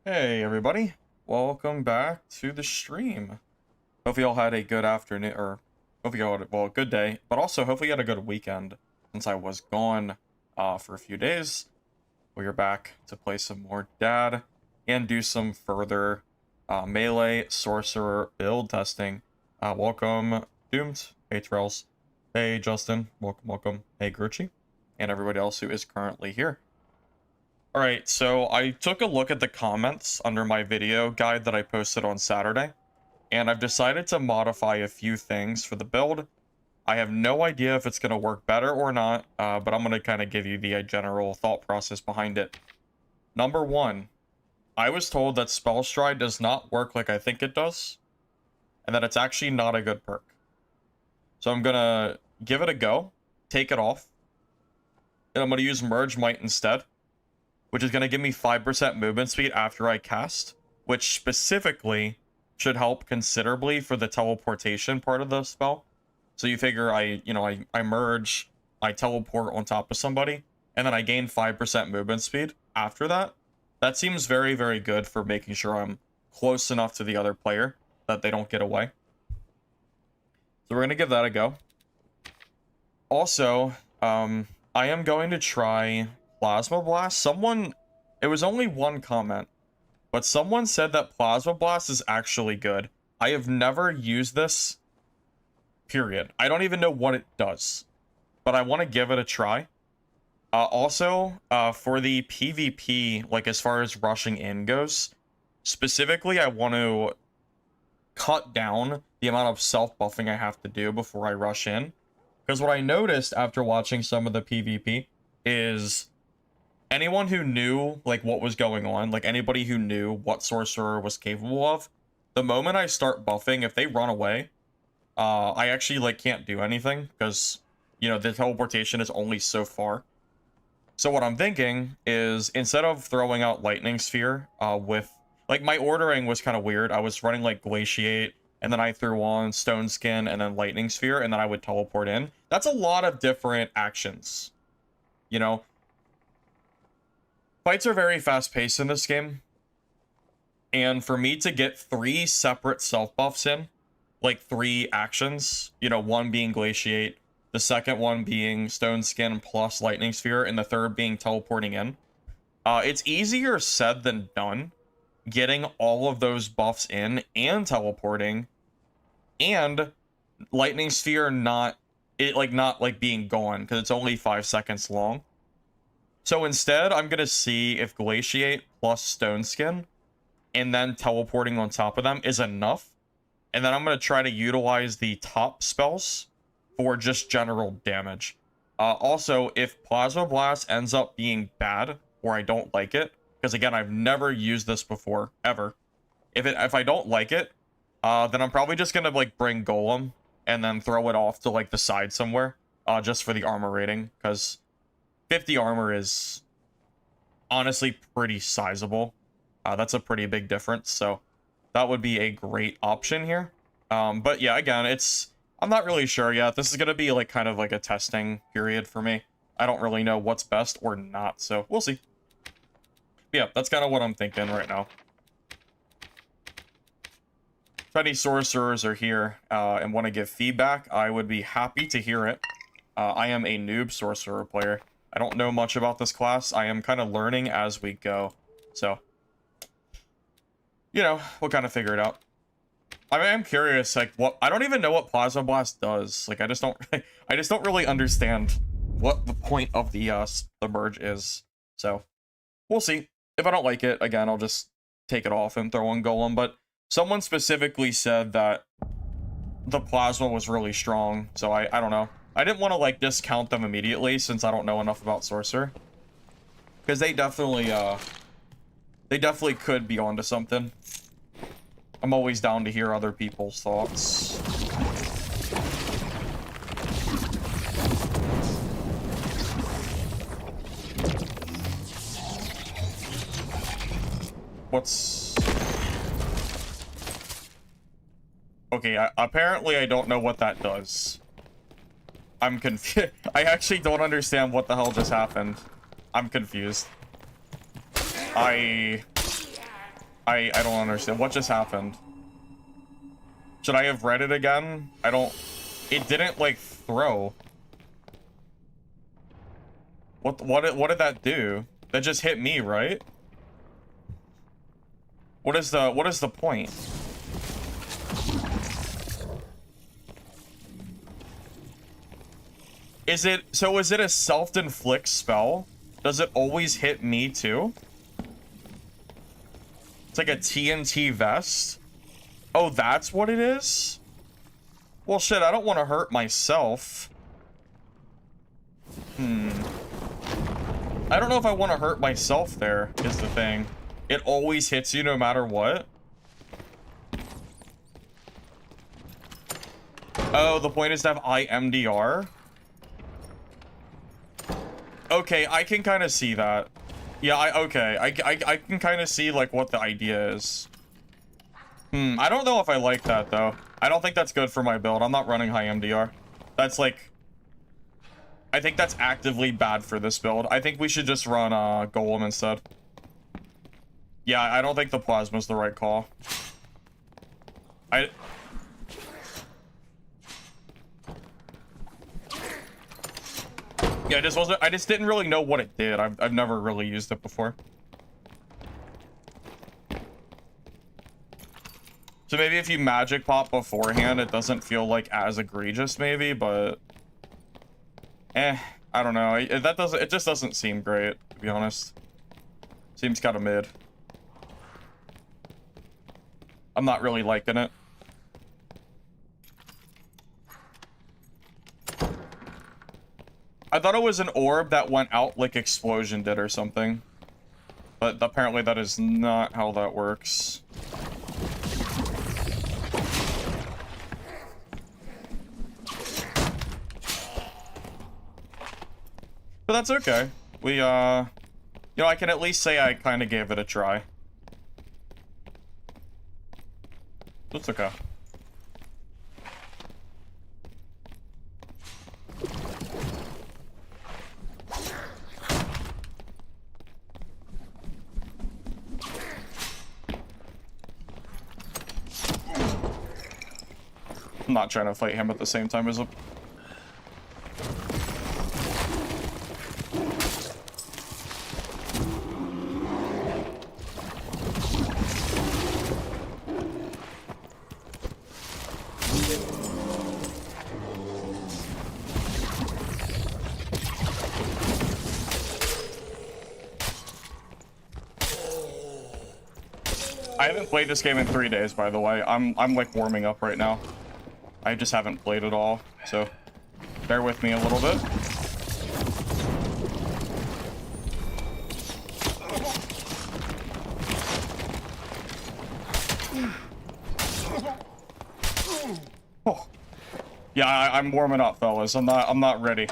Hey everybody, welcome back to the stream. Hope you all had a good afternoon, or hope you all had, well, a good day, but also hopefully you had a good weekend since I was gone for a few days. We are back to play some more Dad and do some further melee sorcerer build testing. Welcome Doomed, hey Trails, hey Justin, welcome, hey Grucci, and everybody else who is currently here. Alright, so I took a look at the comments under my video guide that I posted on Saturday, and I've decided to modify a few things for the build. I have no idea if it's going to work better or not, but I'm going to kind of give you the general thought process behind it. Number one, I was told that Spell Stride does not work like I think it does, and that it's actually not a good perk. So I'm going to give it a go, take it off, and I'm going to use Merge Might instead, which is going to give me 5% movement speed after I cast, which specifically should help considerably for the teleportation part of the spell. So you figure I merge, I teleport on top of somebody, and then I gain 5% movement speed after that. That seems very, very good for making sure I'm close enough to the other player that they don't get away. So we're going to give that a go. Also, I am going to try Plasma Blast. It was only one comment, but someone said that Plasma Blast is actually good. I have never used this, period. I don't even know what it does, but I want to give it a try. Also, for the PvP, like as far as rushing in goes, specifically, I want to cut down the amount of self-buffing I have to do before I rush in. Because what I noticed after watching some of the PvP is anyone who knew like what was going on, like anybody who knew what Sorcerer was capable of, the moment I start buffing, if they run away, I actually like can't do anything because, you know, the teleportation is only so far. So what I'm thinking is instead of throwing out Lightning Sphere with, like, my ordering was kind of weird. I was running like Glaciate, and then I threw on Stone Skin and then Lightning Sphere, and then I would teleport in. That's a lot of different actions, you know? Fights are very fast-paced in this game, and for me to get 3 separate self-buffs in, like 3 actions, you know, one being Glaciate, the second one being Stone Skin plus Lightning Sphere, and the third being teleporting in, it's easier said than done, getting all of those buffs in and teleporting, and Lightning Sphere not being gone, because it's only 5 seconds long. So instead, I'm going to see if Glaciate plus Stone Skin and then teleporting on top of them is enough. And then I'm going to try to utilize the top spells for just general damage. Also, if Plasma Blast ends up being bad or I don't like it, because again, I've never used this before, ever. If I don't like it, then I'm probably just going to like bring Golem and then throw it off to like the side somewhere, just for the armor rating, because 50 armor is honestly pretty sizable. That's a pretty big difference, so that would be a great option here. But yeah, again, I'm not really sure yet. This is going to be like kind of like a testing period for me. I don't really know what's best or not, so we'll see. But yeah, that's kind of what I'm thinking right now. If any sorcerers are here and want to give feedback, I would be happy to hear it. I am a noob sorcerer player. I don't know much about this class. I am kind of learning as we go. So, you know, we'll kind of figure it out. I am curious, like, I don't even know what Plasma Blast does. Like, I just don't really understand what the point of the merge is. So, we'll see. If I don't like it, again, I'll just take it off and throw on Golem. But someone specifically said that the Plasma was really strong. So, I don't know. I didn't want to, like, discount them immediately since I don't know enough about Sorcerer. Because they definitely could be onto something. I'm always down to hear other people's thoughts. Okay, apparently I don't know what that does. I'm confused. I actually don't understand what the hell just happened. I'm confused. I don't understand. What just happened? Should I have read it again? I don't... It didn't, like, throw. What did that do? That just hit me, right? What is the point? Is it a self-inflict spell? Does it always hit me too? It's like a TNT vest. Oh, that's what it is? Well, shit, I don't want to hurt myself. I don't know if I want to hurt myself there, is the thing. It always hits you no matter what. Oh, the point is to have IMDR? Okay, I can kind of see that. Yeah, I can kind of see, like, what the idea is. I don't know if I like that, though. I don't think that's good for my build. I'm not running high MDR. That's, like... I think that's actively bad for this build. I think we should just run Golem instead. Yeah, I don't think the Plasma's the right call. Yeah, I just didn't really know what it did. I've never really used it before. So maybe if you magic pop beforehand, it doesn't feel like as egregious, maybe, but I don't know. It just doesn't seem great, to be honest. Seems kind of mid. I'm not really liking it. I thought it was an orb that went out like Explosion did or something. But apparently that is not how that works. But that's okay. We, you know, I can at least say I kind of gave it a try. That's okay. I'm not trying to fight him at the same time as him. I haven't played this game in 3 days, by the way. I'm like warming up right now. I just haven't played at all, so bear with me a little bit. Oh. Yeah, I'm warming up, fellas. I'm not ready.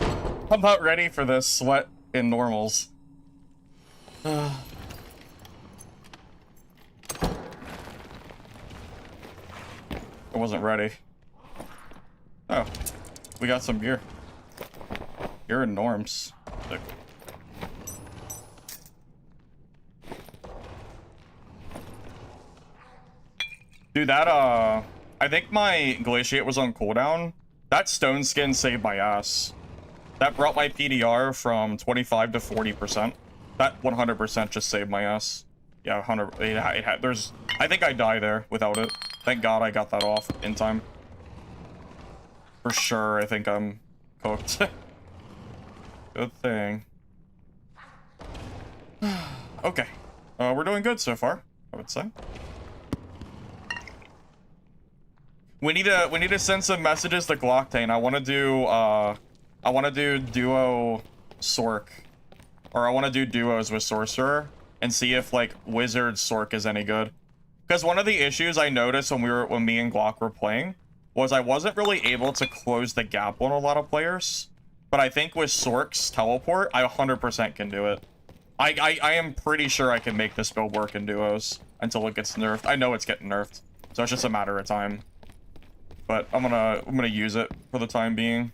I'm not ready for this sweat in normals. I wasn't ready. Oh, we got some gear. You're in norms. Sick. Dude, that, I think my Glaciate was on cooldown. That stone skin saved my ass. That brought my PDR from 25 to 40%. That 100% just saved my ass. Yeah, 100, it had, there's, I think I die there without it. Thank God I got that off in time. For sure, I think I'm cooked. Good thing. Okay. We're doing good so far, I would say. We need to send some messages to Glocktain. I want to do duo Sorc. Or I want to do duos with Sorcerer and see if like Wizard Sorc is any good. Because one of the issues I noticed when me and Glock were playing was I wasn't really able to close the gap on a lot of players. But I think with Sorc's teleport, I 100% can do it. I am pretty sure I can make this build work in duos until it gets nerfed. I know it's getting nerfed, so it's just a matter of time. But I'm gonna use it for the time being.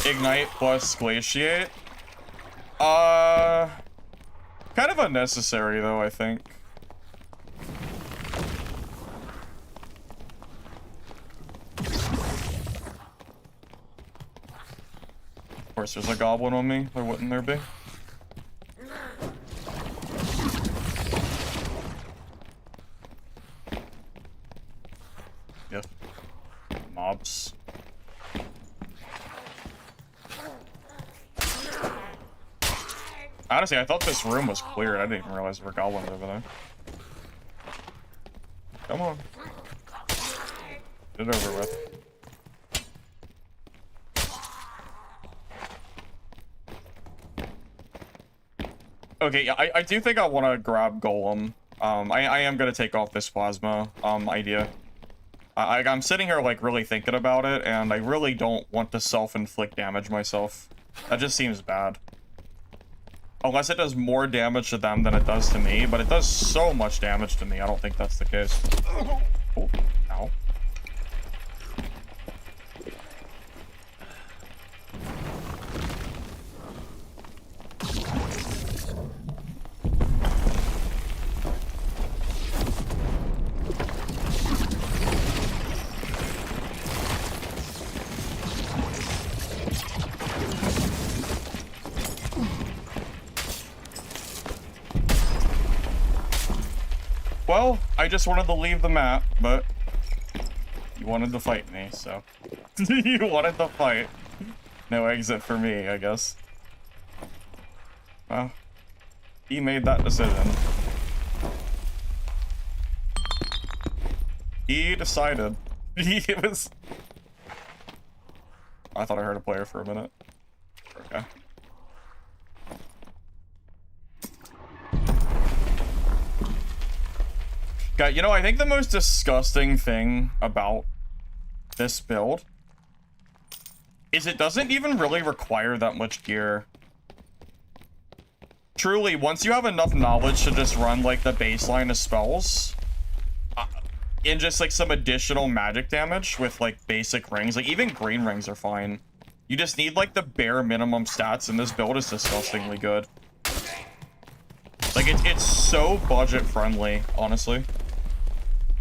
Ignite plus Glaciate. Kind of unnecessary though, I think. Of course, there's a goblin on me. Why wouldn't there be? Yep. Mobs. Honestly, I thought this room was cleared. I didn't even realize there were goblins over there. Come on. Get it over with. Okay, yeah, I do think I want to grab Golem. I am going to take off this plasma idea. I'm sitting here, like, really thinking about it, and I really don't want to self-inflict damage myself. That just seems bad. Unless it does more damage to them than it does to me, but it does so much damage to me, I don't think that's the case. Oh, ow. Well, I just wanted to leave the map, but you wanted to fight me, so... You wanted to fight. No exit for me, I guess. Well, he made that decision. He decided. It was... I thought I heard a player for a minute. Okay. God, you know, I think the most disgusting thing about this build is it doesn't even really require that much gear. Truly, once you have enough knowledge to just run, like, the baseline of spells, and just, like, some additional magic damage with, like, basic rings, like, even green rings are fine. You just need, like, the bare minimum stats, and this build is disgustingly good. Like, it's so budget-friendly, honestly.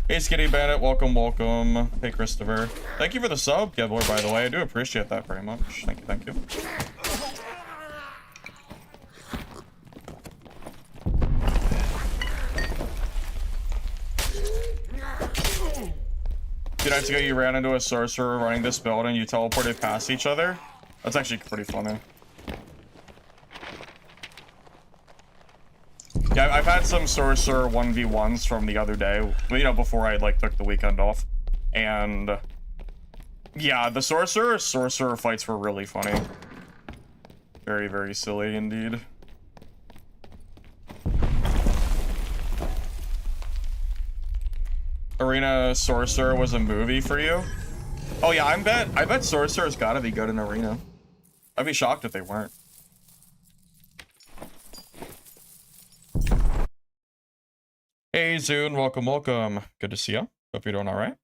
Hey, Skinny Bandit, welcome, welcome. Hey, Christopher. Thank you for the sub, Gibbler, by the way. I do appreciate that very much. Thank you, thank you. A few nights ago, you ran into a sorcerer running this build and you teleported past each other. That's actually pretty funny. Yeah, I've had some Sorcerer 1v1s from the other day, you know, before I, like, took the weekend off. And, yeah, the Sorcerer fights were really funny. Very, very silly indeed. Arena Sorcerer was a movie for you? Oh, yeah, I bet Sorcerer's gotta be good in Arena. I'd be shocked if they weren't. Hey, Zune, welcome, welcome. Good to see you. Hope you're doing all right.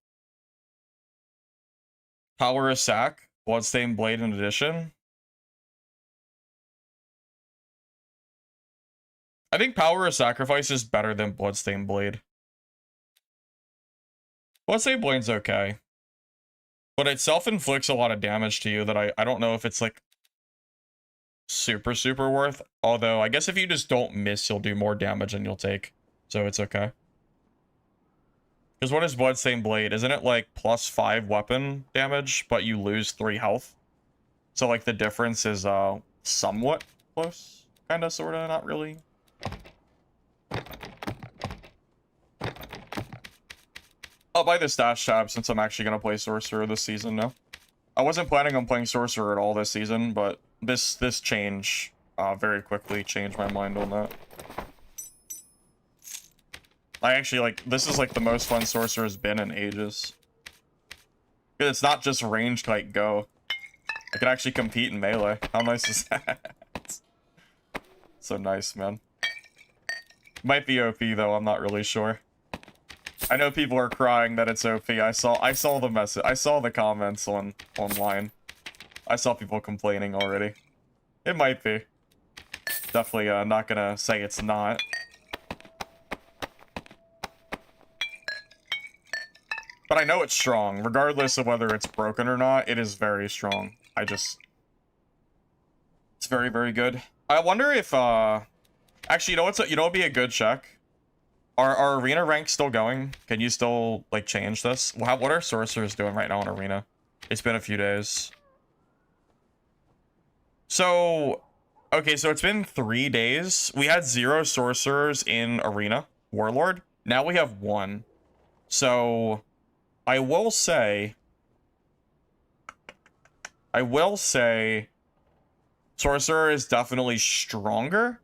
Power of Sack, Bloodstained Blade in addition. I think Power of Sacrifice is better than Bloodstained Blade. Bloodstained Blade's okay. But it self-inflicts a lot of damage to you that I don't know if it's, like, super, super worth. Although, I guess if you just don't miss, you'll do more damage than you'll take. So it's okay. Because what is Bloodstained Blade? Isn't it like +5 weapon damage, but you lose 3 health? So like the difference is somewhat close. Kinda, sorta, not really. I'll buy the stash tab since I'm actually gonna play Sorcerer this season now. I wasn't planning on playing Sorcerer at all this season, but this change very quickly changed my mind on that. I actually, like, this is, like, the most fun Sorcerer's been in ages. It's not just ranged, like, go. I could actually compete in melee. How nice is that? So nice, man. Might be OP, though, I'm not really sure. I know people are crying that it's OP. I saw the message. I saw the comments online. I saw people complaining already. It might be. Definitely not gonna say it's not. But I know it's strong. Regardless of whether it's broken or not, it is very strong. It's very, very good. I wonder if, actually, you know what'd be a good check? Are arena ranks still going? Can you still, like, change this? What are sorcerers doing right now in arena? It's been a few days. So, okay, so it's been 3 days. We had 0 sorcerers in arena, warlord. Now we have 1. So, I will say, sorcerer is definitely stronger,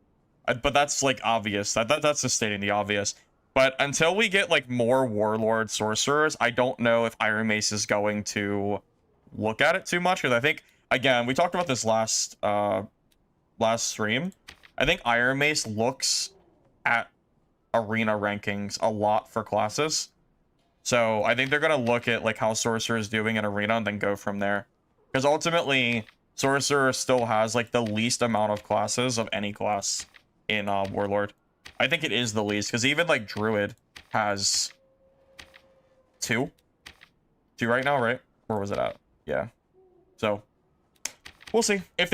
but that's like obvious. That's just stating the obvious. But until we get like more warlord sorcerers, I don't know if Iron Mace is going to look at it too much, because I think, again, we talked about this last stream. I think Iron Mace looks at arena rankings a lot for classes. So I think they're going to look at like how Sorcerer is doing in arena and then go from there. Because ultimately, Sorcerer still has like the least amount of classes of any class in Warlord. I think it is the least, because even like Druid has 2 right now, right? Where was it at? Yeah. So we'll see. If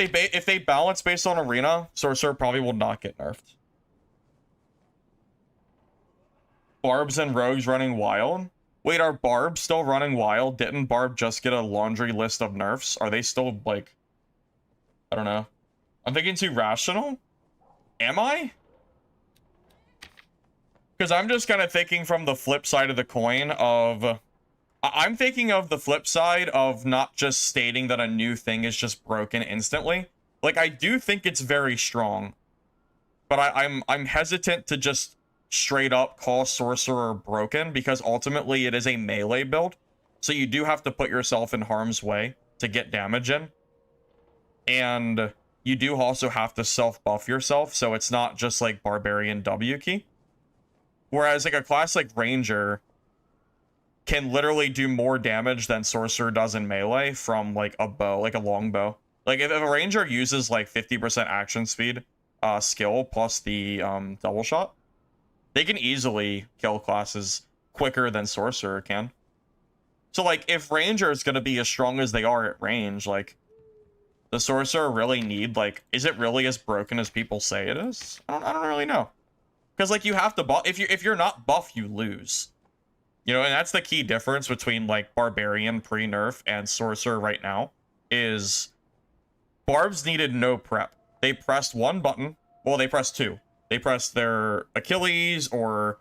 they balance based on arena, Sorcerer probably will not get nerfed. Barbs and rogues running wild. Wait, are Barbs still running wild? Didn't Barb just get a laundry list of nerfs? Are they still, like... I don't know. I'm thinking too rational? Am I? Because I'm just kind of thinking from the flip side of the coin of... I'm thinking of the flip side of not just stating that a new thing is just broken instantly. Like, I do think it's very strong. But I'm hesitant to just straight up call Sorcerer broken, because ultimately it is a melee build, so you do have to put yourself in harm's way to get damage in, and you do also have to self-buff yourself, so it's not just like Barbarian W key. Whereas like a class like Ranger can literally do more damage than Sorcerer does in melee from like a bow, like a long bow. Like if a Ranger uses like 50% action speed skill plus the double shot, they can easily kill classes quicker than Sorcerer can. So, like, if Ranger is going to be as strong as they are at range, like, does Sorcerer really need, like, is it really as broken as people say it is? I don't really know. Because, like, you have to buff. If you're not buff, you lose. You know, and that's the key difference between, like, Barbarian pre-nerf and Sorcerer right now, is Barbs needed no prep. They pressed 1 button. Well, they pressed 2. They press their Achilles or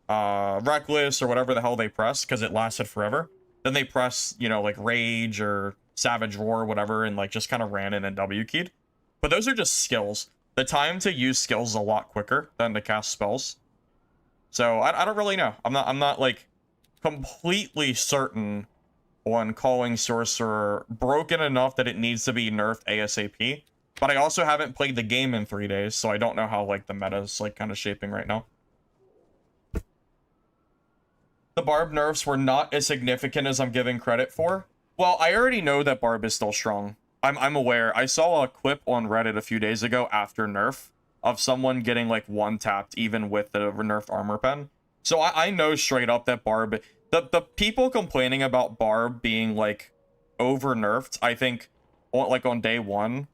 Reckless or whatever the hell they press, because it lasted forever. Then they press, you know, like Rage or Savage Roar or whatever, and like just kind of ran in and W keyed. But those are just skills. The time to use skills is a lot quicker than to cast spells. So I don't really know. I'm not like completely certain on calling Sorcerer broken enough that it needs to be nerfed ASAP. But I also haven't played the game in 3 days, so I don't know how, like, the meta's, like, kind of shaping right now. The Barb nerfs were not as significant as I'm giving credit for. Well, I already know that Barb is still strong. I'm aware. I saw a clip on Reddit a few days ago after nerf of someone getting, like, one-tapped even with the nerfed armor pen. So I know straight up that Barb... The people complaining about Barb being, like, over-nerfed, I think, like, on day 1...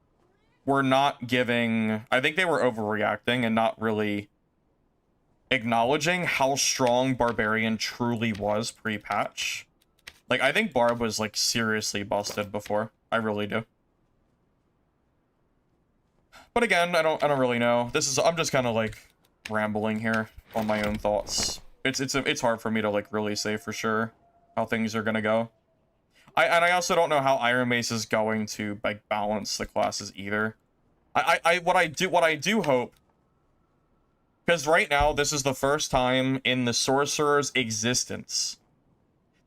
were not giving... I think they were overreacting and not really acknowledging how strong Barbarian truly was pre-patch. Like, I think Barb was, like, seriously busted before. I really do. But again, I don't really know. I'm just kind of, like, rambling here on my own thoughts. It's hard for me to, like, really say for sure how things are gonna go. And I also don't know how Iron Mace is going to, like, balance the classes either. What I do hope, because right now this is the first time in the Sorcerer's existence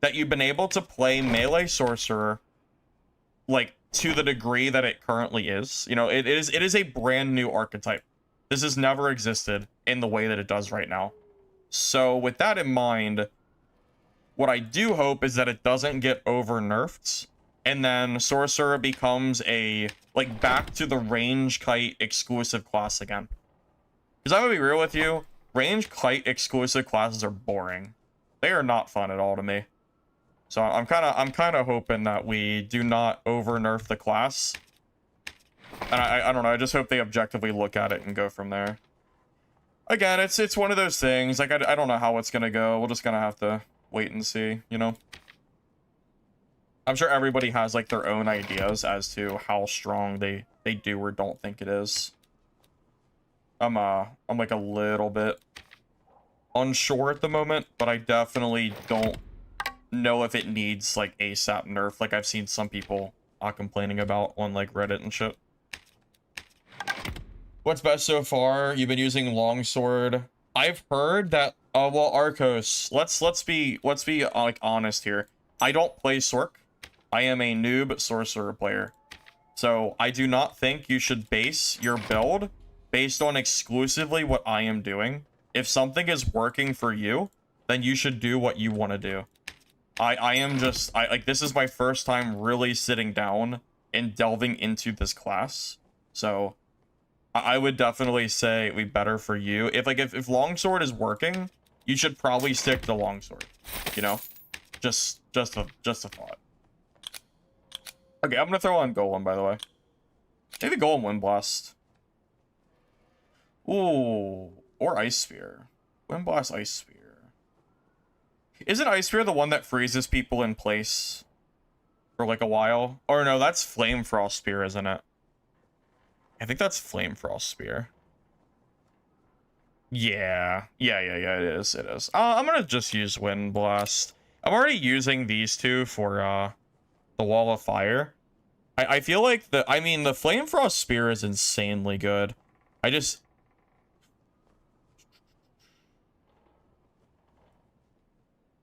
that you've been able to play melee Sorcerer, like, to the degree that it currently is. You know, it is a brand new archetype. This has never existed in the way that it does right now. So with that in mind, what I do hope is that it doesn't get over nerfed, and then Sorcerer becomes a, like, back to the range kite exclusive class again. Because I'm gonna be real with you, range kite exclusive classes are boring. They are not fun at all to me. So I'm kind of hoping that we do not over nerf the class. And I don't know, I just hope they objectively look at it and go from there. Again, it's one of those things, like, I don't know how it's gonna go. We're just gonna have to wait and see, you know? I'm sure everybody has, like, their own ideas as to how strong they do or don't think it is. I'm like a little bit unsure at the moment, but I definitely don't know if it needs, like, ASAP nerf, like I've seen some people complaining about on, like, Reddit and shit. What's best so far? You've been using longsword. I've heard that, well, Arcos, let's be like honest here. I don't play Sorc. I am a noob sorcerer player. So I do not think you should base your build based on exclusively what I am doing. If something is working for you, then you should do what you want to do. Like, this is my first time really sitting down and delving into this class. So I would definitely say it'd be better for you. If longsword is working, you should probably stick to longsword. You know? Just a thought. Okay, I'm gonna throw on Golem, by the way. Maybe Golem Wind Blast. Ooh, or Ice Spear. Wind Blast, Ice Spear. Isn't Ice Spear the one that freezes people in place for like a while? Or no, that's Flame Frost Spear, isn't it? I think that's Flame Frost Spear. Yeah, it is. I'm gonna just use Wind Blast. I'm already using these two for the Wall of Fire. I feel like the Flame Frost Spear is insanely good.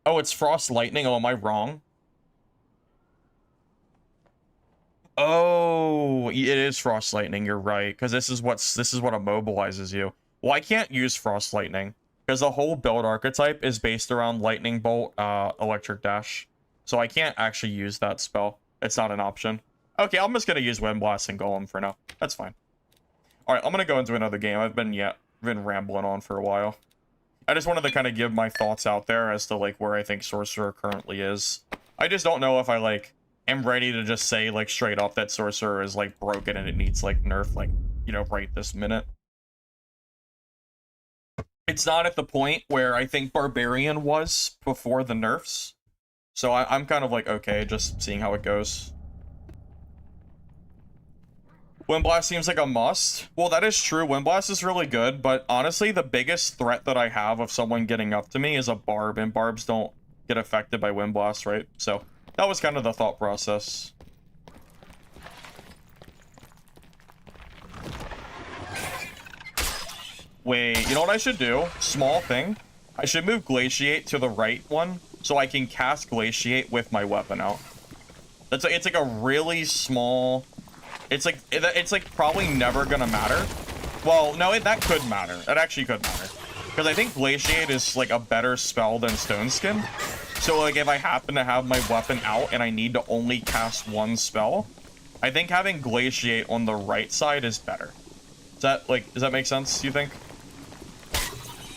Oh, it's Frost Lightning. Oh, am I wrong? Oh, it is Frost Lightning. You're right, because this is what immobilizes you. Well, I can't use Frost Lightning because the whole build archetype is based around Lightning Bolt, Electric Dash. So I can't actually use that spell. It's not an option. Okay, I'm just gonna use Wind Blast and Golem for now. That's fine. All right, I'm gonna go into another game. I've been rambling on for a while. I just wanted to kind of give my thoughts out there as to like where I think Sorcerer currently is. I just don't know if I like am ready to just say like straight up that Sorcerer is like broken and it needs like nerf, like, you know, right this minute. It's not at the point where I think Barbarian was before the nerfs. So I'm kind of like, okay, just seeing how it goes. Wind Blast seems like a must. Well, that is true. Wind Blast is really good, but honestly, the biggest threat that I have of someone getting up to me is a Barb, and Barbs don't get affected by Wind Blast, right? So that was kind of the thought process. Wait, you know what I should do? Small thing. I should move Glaciate to the right one so I can cast Glaciate with my weapon out. It's like a really small... It's like probably never gonna matter. Well, no, that could matter. That actually could matter. Because I think Glaciate is like a better spell than Stone Skin. So like if I happen to have my weapon out and I need to only cast one spell, I think having Glaciate on the right side is better. Does that make sense, you think?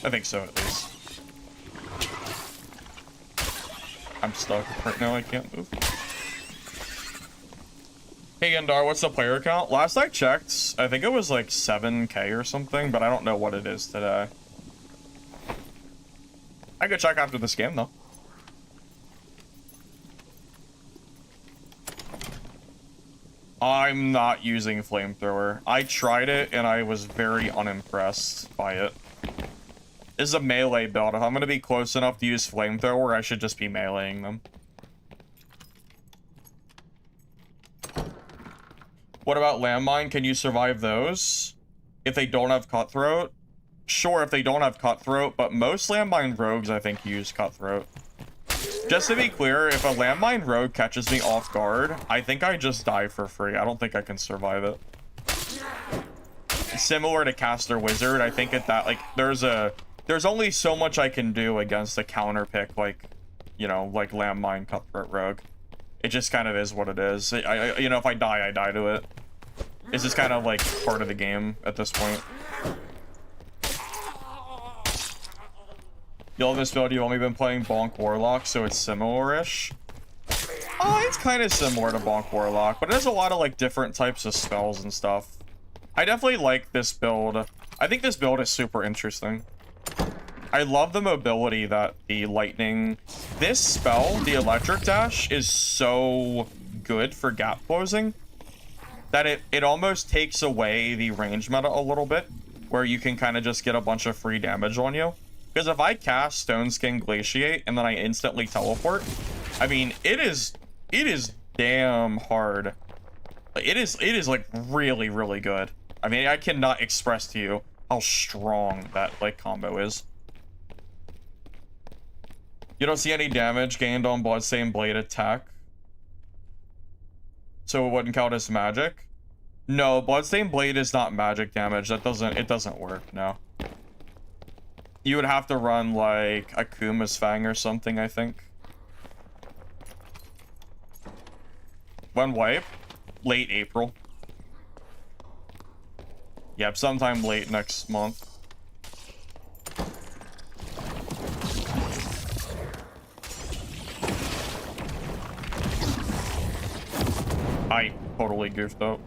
I think so, at least. I'm stuck right now, I can't move. Hey Gendar, what's the player count? Last I checked, I think it was like 7K or something, but I don't know what it is today. I could check after this game, though. I'm not using Flamethrower. I tried it, and I was very unimpressed by it. This is a melee build. If I'm going to be close enough to use Flamethrower, I should just be meleeing them. What about Landmine? Can you survive those? If they don't have Cutthroat? Sure, if they don't have Cutthroat, but most Landmine rogues, I think, use Cutthroat. Just to be clear, if a Landmine rogue catches me off guard, I think I just die for free. I don't think I can survive it. Similar to Caster Wizard, I think at that, like, there's only so much I can do against a counter pick, like, you know, like Landmine Cutthroat Rogue. It just kind of is what it is. You know, if I die, I die to it. It's just kind of like part of the game at this point. You love this build, you've only been playing Bonk Warlock, so it's similar-ish. Oh, it's kind of similar to Bonk Warlock, but it has a lot of like different types of spells and stuff. I definitely like this build. I think this build is super interesting. I love the mobility that the lightning... This spell, the electric dash, is so good for gap closing that it almost takes away the range meta a little bit, where you can kind of just get a bunch of free damage on you. Because if I cast Stone Skin Glaciate and then I instantly teleport, I mean, it is damn hard. It is like really, really good. I mean, I cannot express to you how strong that like combo is. You don't see any damage gained on Bloodstained Blade attack, so it wouldn't count as magic. No, Bloodstained Blade is not magic damage. It doesn't work. No. You would have to run like Akuma's Fang or something, I think. When wipe? Late April. Yep, sometime late next month. I totally goofed up.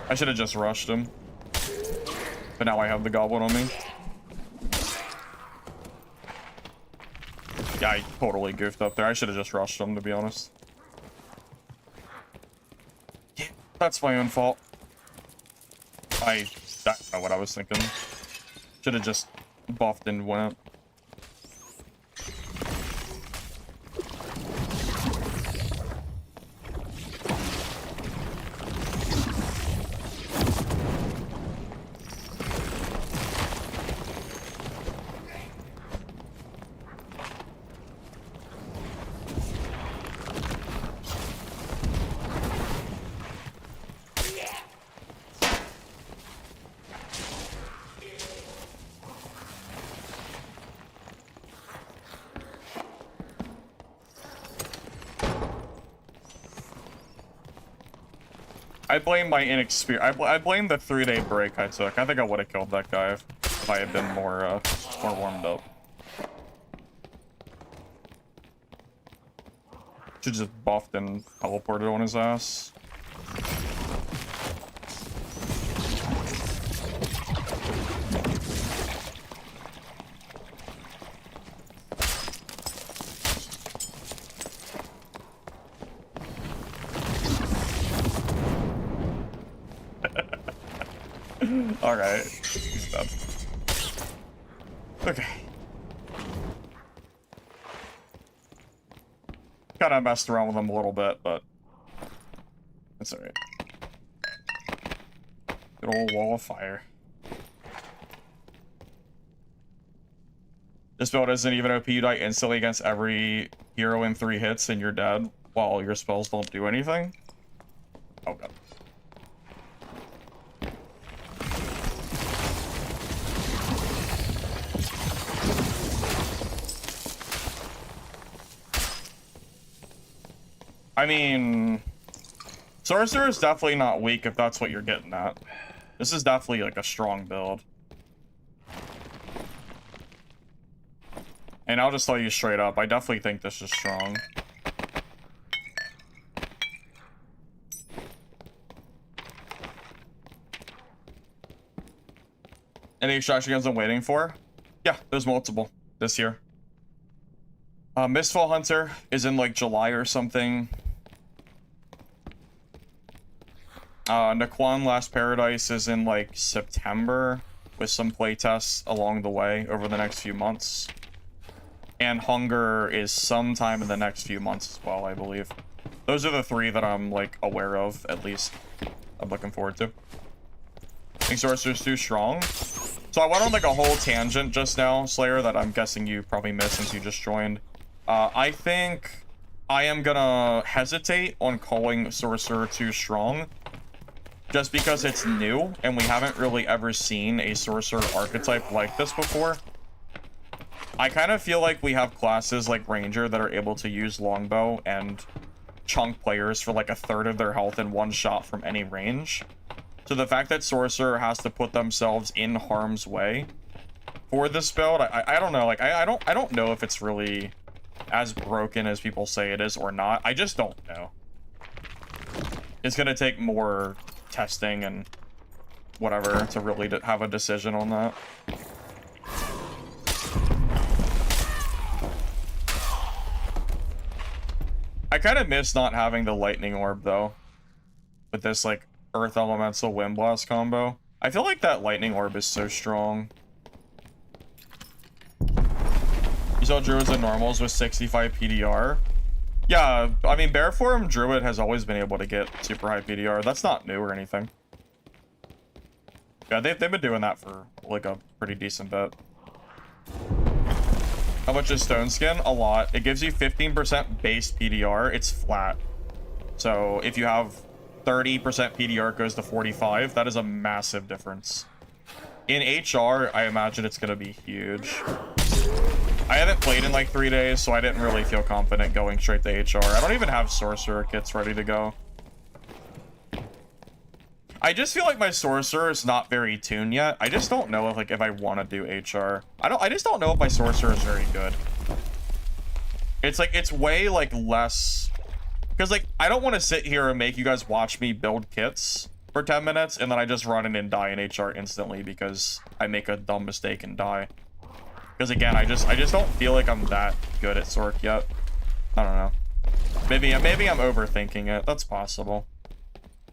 I should have just rushed him. But now I have the Goblin on me. Yeah, I totally goofed up there. I should have just rushed him, to be honest. Yeah, that's my own fault. That's not what I was thinking. Should have just buffed and went. I blame my inexperience. I blame the 3-day break I took. I think I would have killed that guy if I had been more warmed up. Should just buffed and teleported on his ass. Alright. He's dead. Okay. Kinda messed around with him a little bit, but it's alright. Good old wall of fire. This build isn't even OP. You die instantly against every hero in 3 hits and you're dead while your spells don't do anything. Oh god. I mean, Sorcerer is definitely not weak if that's what you're getting at. This is definitely like a strong build. And I'll just tell you straight up, I definitely think this is strong. Any extraction guns I'm waiting for? Yeah, there's multiple this year. Mistfall Hunter is in like July or something. Naquan Last Paradise is in like September with some playtests along the way over the next few months. And Hunger is sometime in the next few months as well, I believe. Those are the 3 that I'm like aware of, at least. I'm looking forward to. I think Sorcerer's too strong. So I went on like a whole tangent just now, Slayer, that I'm guessing you probably missed since you just joined. I think I am gonna hesitate on calling Sorcerer too strong. Just because it's new, and we haven't really ever seen a Sorcerer archetype like this before. I kind of feel like we have classes like Ranger that are able to use longbow and chunk players for like a third of their health in one shot from any range. So the fact that Sorcerer has to put themselves in harm's way for this build, I don't know. Like I don't know if it's really as broken as people say it is or not. I just don't know. It's gonna take more testing and whatever to really have a decision on that. I kind of miss not having the lightning orb though, with this like earth elemental wind blast combo. I feel like that lightning orb is so strong. You saw Druids and normals with 65 PDR. Yeah, I mean bear form Druid has always been able to get super high PDR. That's not new or anything. Yeah, they've been doing that for like a pretty decent bit. How much is Stone Skin? A lot. It gives you 15% base PDR. It's flat. So if you have 30% PDR, it goes to 45. That is a massive difference. In HR, I imagine it's going to be huge. I haven't played in like 3 days, so I didn't really feel confident going straight to HR. I don't even have Sorcerer kits ready to go. I just feel like my Sorcerer is not very tuned yet. I just don't know if I want to do HR. I just don't know if my Sorcerer is very good. It's like it's way like less, because like I don't want to sit here and make you guys watch me build kits for 10 minutes and then I just run in and die in HR instantly because I make a dumb mistake and die. Because again, I just don't feel like I'm that good at Sorc yet. I don't know. Maybe I'm overthinking it. That's possible.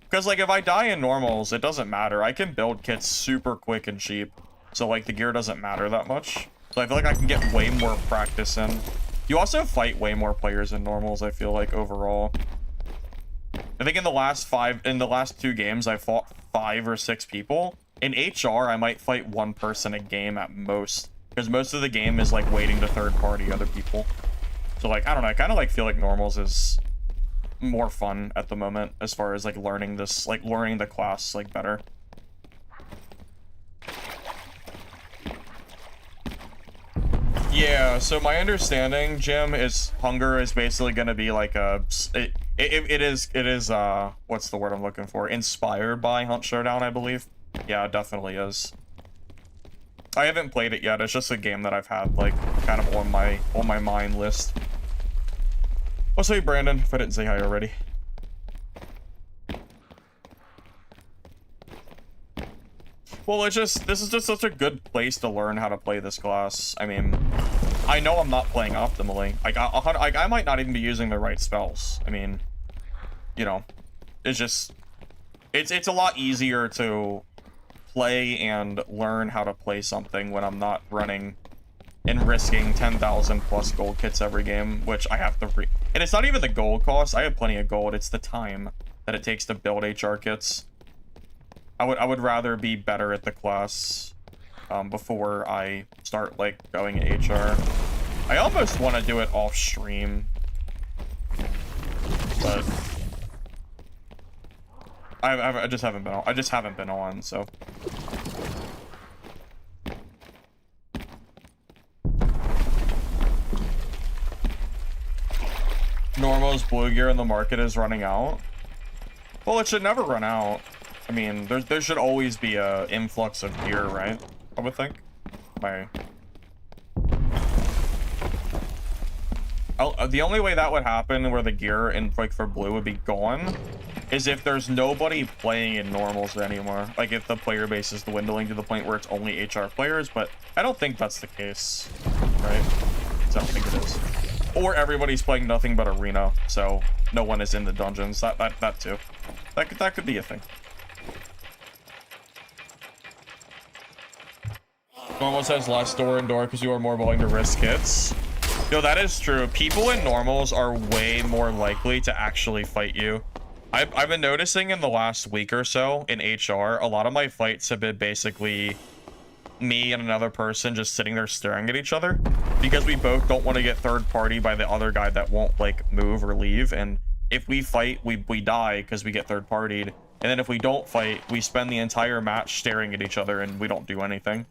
Because, like, if I die in normals, it doesn't matter. I can build kits super quick and cheap. So, like, the gear doesn't matter that much. So I feel like I can get way more practice in. You also fight way more players in normals, I feel like, overall. I think in the last 2 games, I fought 5 or 6 people. In HR, I might fight 1 person a game at most. Because most of the game is, like, waiting to third-party other people. So, like, I don't know. I kind of, like, feel like normals is more fun at the moment as far as like learning this, like learning the class like better. Yeah, so my understanding, Jim, is hunger is basically going to be like a it is what's the word I'm looking for, inspired by Hunt Showdown, I believe. Yeah, it definitely is. I haven't played it yet. It's just a game that I've had like kind of on my mind list. What's up, Brandon? If I didn't say hi already. Well, this is just such a good place to learn how to play this class. I mean, I know I'm not playing optimally. I might not even be using the right spells. I mean, you know, it's just, it's a lot easier to play and learn how to play something when I'm not running and risking 10,000 plus gold kits every game, which I have to and it's not even the gold cost. I have plenty of gold. It's the time that it takes to build HR kits. I would rather be better at the class before I start like going HR. I almost want to do it off stream, but I just haven't been on, so. Normal's blue gear in the market is running out. Well, it should never run out. I mean, there should always be a influx of gear, right? I would think. The only way that would happen where the gear in like for blue would be gone is if there's nobody playing in normals anymore. Like if the player base is dwindling to the point where it's only HR players, but I don't think that's the case, right? I don't think it is. Or everybody's playing nothing but arena, so no one is in the dungeons. That too. That could be a thing. Normals has less door and door because you are more willing to risk hits. Yo, that is true. People in normals are way more likely to actually fight you. I've been noticing in the last week or so in HR, a lot of my fights have been basically me and another person just sitting there staring at each other because we both don't want to get third party by the other guy that won't like move or leave. And if we fight, we die because we get third partied. And then if we don't fight, we spend the entire match staring at each other and we don't do anything.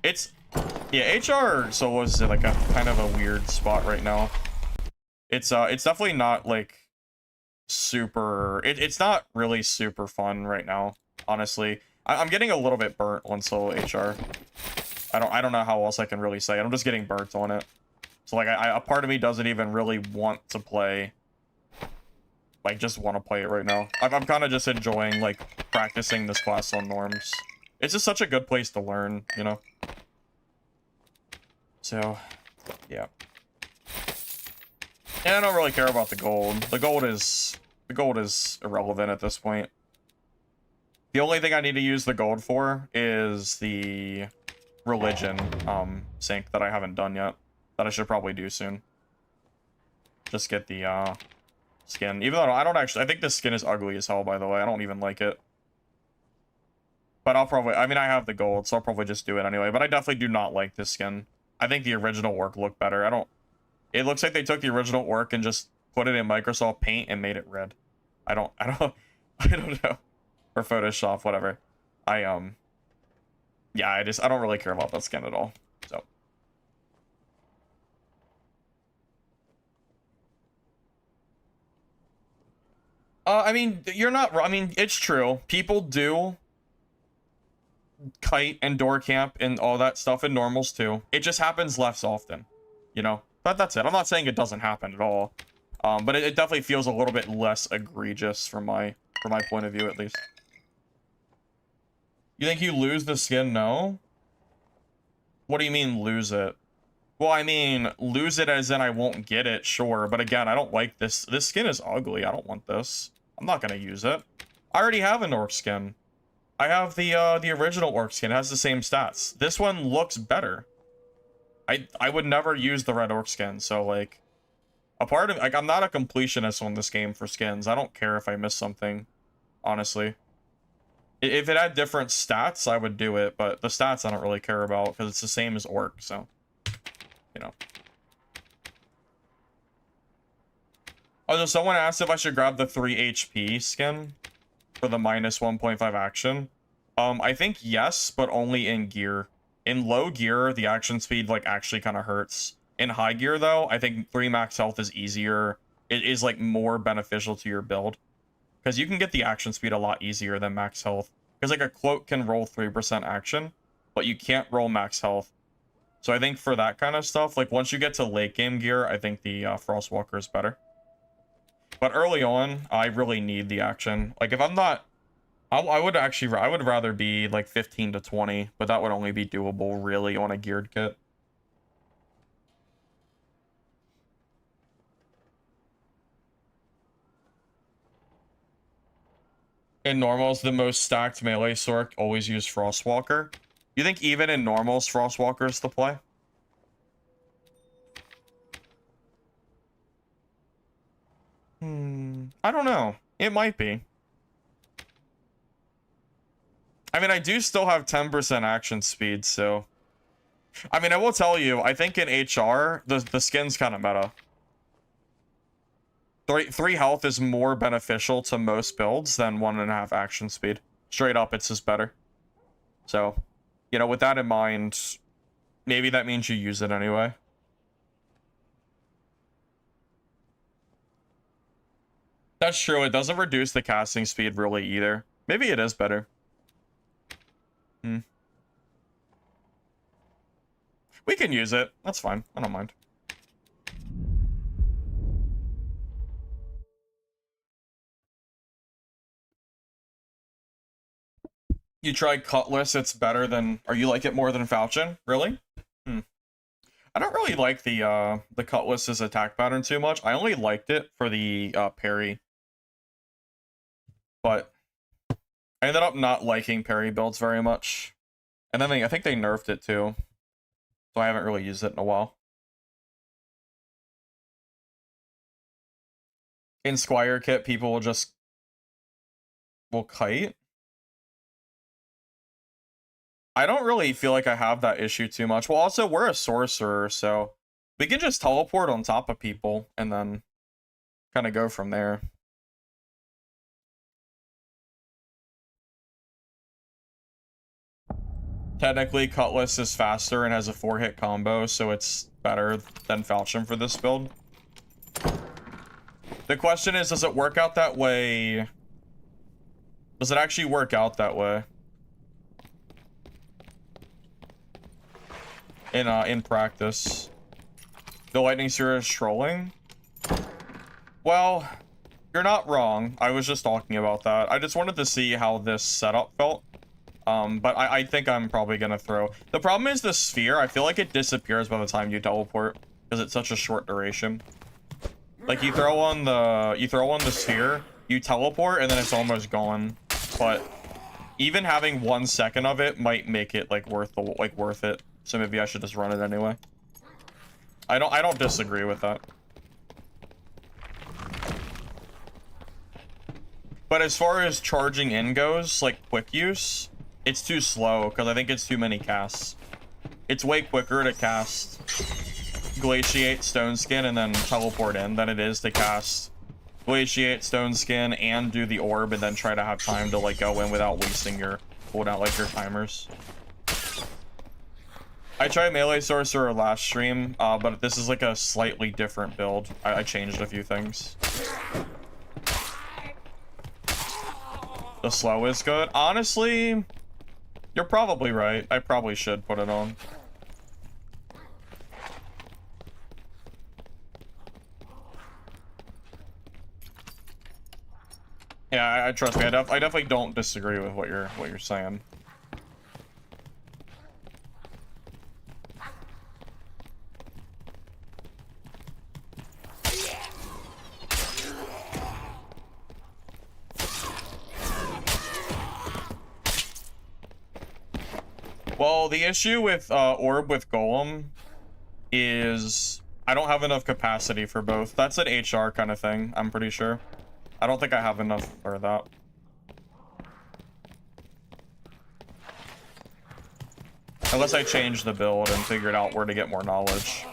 It's Yeah, HR Solo is like a kind of a weird spot right now. It's definitely not like super. It's not really super fun right now, honestly. I'm getting a little bit burnt on solo HR. I don't know how else I can really say it. I'm just getting burnt on it. So like a part of me doesn't even really want to play. Like just want to play it right now. I'm kind of just enjoying like practicing this class on norms. It's just such a good place to learn, you know. So, yeah. And I don't really care about the gold. The gold is irrelevant at this point. The only thing I need to use the gold for is the religion sync that I haven't done yet. That I should probably do soon. Just get the skin. Even though I don't actually, I think this skin is ugly as hell, by the way. I don't even like it. But I'll probably, I mean, I have the gold, so I'll probably just do it anyway. But I definitely do not like this skin. I think the original work looked better. It looks like they took the original work and just put it in Microsoft Paint and made it red. I don't I don't know. Or Photoshop, whatever. Yeah, I don't really care about that skin at all. So. I mean, you're not, I mean, it's true. People do kite and door camp and all that stuff in normals too. It just happens less often, you know? But that's it. I'm not saying it doesn't happen at all. But it definitely feels a little bit less egregious from my point of view, at least. You think you lose the skin? No? What do you mean lose it? Well, I mean, lose it as in I won't get it, sure. But again, I don't like this. This skin is ugly. I don't want this. I'm not gonna use it. I already have an orc skin. I have the original orc skin. It has the same stats. This one looks better. I would never use the red orc skin, so like a part of like I'm not a completionist on this game for skins. I don't care if I miss something, honestly. If it had different stats, I would do it, but the stats I don't really care about because it's the same as orc, so you know. Oh, so someone asked if I should grab the 3 HP skin for the minus 1.5 action. I think yes, but only in gear. In low gear, the action speed like actually kind of hurts. In high gear though, I think 3 max health is easier. It is like more beneficial to your build. Because you can get the action speed a lot easier than max health. Because like a cloak can roll 3% action, but you can't roll max health. So I think for that kind of stuff, like once you get to late game gear, I think the Frostwalker is better. But early on, I really need the action. Like if I'm not, I would rather be like 15 to 20, but that would only be doable really on a geared kit. In normals, the most stacked melee Sorc always use Frostwalker. You think even in normals, Frostwalker is the play? I don't know. It might be. I mean, I do still have 10% action speed, so... I mean, I will tell you, I think in HR, the skin's kind of meta. 3 health is more beneficial to most builds than 1.5 action speed. Straight up, it's just better. So, you know, with that in mind, maybe that means you use it anyway. That's true, it doesn't reduce the casting speed really either. Maybe it is better. We can use it. That's fine. I don't mind. You tried Cutlass, it's better than... Or you like it more than Falchion? Really? I don't really like the Cutlass's attack pattern too much. I only liked it for the parry. But I ended up not liking parry builds very much. And then I think they nerfed it too. So I haven't really used it in a while. In Squire Kit, people will kite. I don't really feel like I have that issue too much. Well, also, we're a sorcerer, so we can just teleport on top of people and then kind of go from there. Technically, Cutlass is faster and has a 4-hit combo, so it's better than Falchion for this build. The question is, does it work out that way? Does it actually work out that way? In practice. The Lightning Sphere is trolling? Well, you're not wrong. I was just talking about that. I just wanted to see how this setup felt. But I think I'm probably gonna throw. The problem is the sphere. I feel like it disappears by the time you teleport because it's such a short duration. Like you throw on the sphere, you teleport, and then it's almost gone. But even having 1 second of it might make it like worth it. So maybe I should just run it anyway. I don't disagree with that. But as far as charging in goes, like quick use, it's too slow because I think it's too many casts. It's way quicker to cast Glaciate, Stone Skin, and then teleport in than it is to cast Glaciate, Stone Skin, and do the orb, and then try to have time to like go in without wasting your your timers. I tried Melee Sorcerer last stream, but this is like a slightly different build. I changed a few things. The slow is good. Honestly, you're probably right. I probably should put it on. Yeah, I trust me. I definitely don't disagree with what you're saying. Well, the issue with Orb with Golem is I don't have enough capacity for both. That's an HR kind of thing, I'm pretty sure. I don't think I have enough for that. Unless I change the build and figured out where to get more knowledge.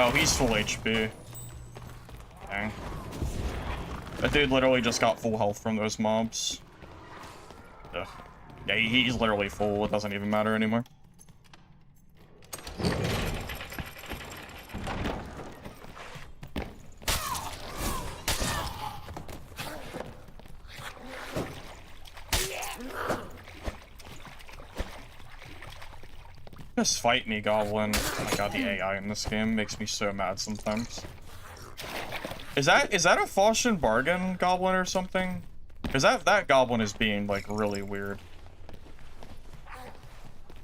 Oh, he's full HP. Dang. That dude literally just got full health from those mobs. Ugh. Yeah, he's literally full. It doesn't even matter anymore. Just fight me, Goblin. Oh my god, the AI in this game makes me so mad sometimes. Is that a Falchion bargain Goblin or something? Because that Goblin is being like really weird.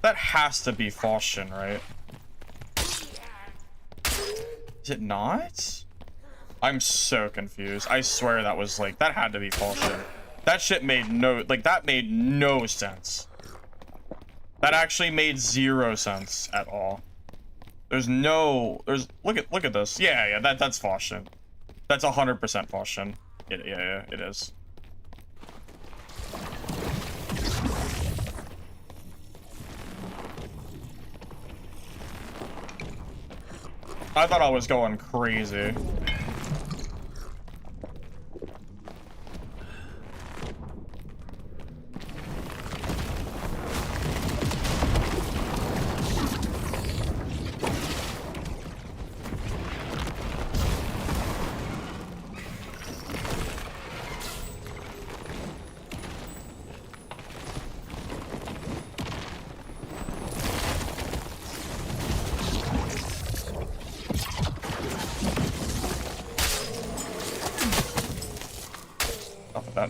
That has to be Falchion, right? Is it not? I'm so confused. I swear that was like, that had to be Falchion. That shit made no, like that made no sense. That actually made 0 sense at all. Look at this. Yeah, that's Falchion. That's 100% Falchion. Yeah, it is. I thought I was going crazy.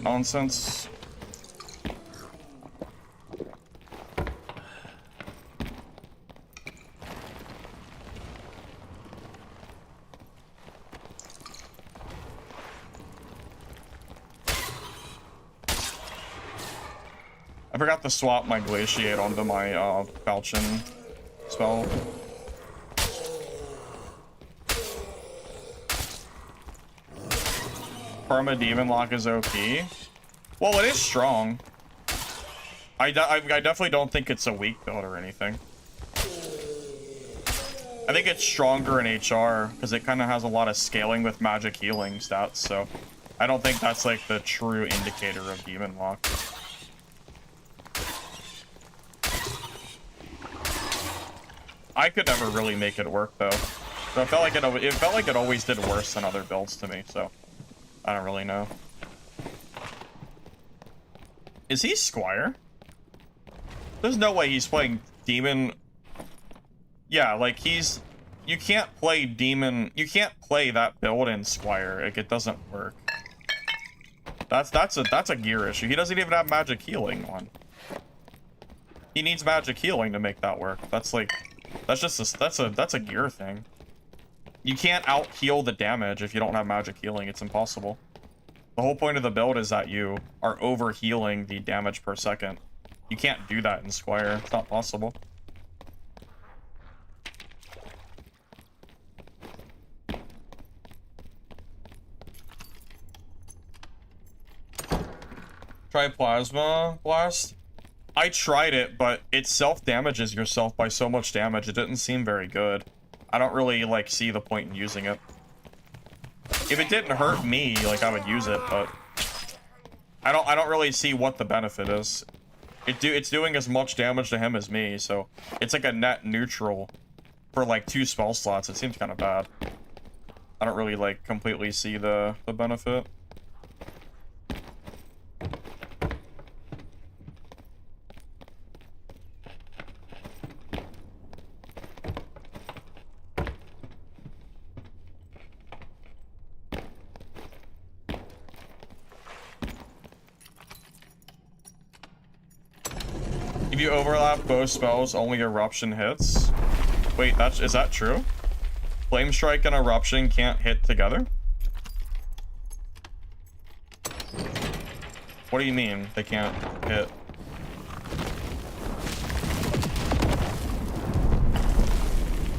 nonsense. I forgot to swap my Glaciate onto my Falchion spell. Perma Demon Lock is OP. Well, it is strong. I definitely don't think it's a weak build or anything. I think it's stronger in HR because it kind of has a lot of scaling with magic healing stats, so I don't think that's like the true indicator of Demon Lock. I could never really make it work though. So it felt like it always did worse than other builds to me, so I don't really know. Is he Squire? There's no way he's playing Demon. Yeah, like you can't play Demon, you can't play that build in Squire. Like it doesn't work. That's a gear issue. He doesn't even have magic healing on. He needs magic healing to make that work. That's like that's a gear thing. You can't out heal the damage if you don't have magic healing. It's impossible. The whole point of the build is that you are over healing the damage per second. You can't do that in Squire. It's not possible. Try Plasma Blast. I tried it, but it self-damages yourself by so much damage. It didn't seem very good. I don't really, like, see the point in using it. If it didn't hurt me, like, I would use it, but I don't really see what the benefit is. It's doing as much damage to him as me, so it's like a net neutral for, like, 2 spell slots. It seems kind of bad. I don't really, like, completely see the benefit. If you overlap both spells, only Eruption hits. Wait, is that true? Flame Strike and Eruption can't hit together? What do you mean they can't hit?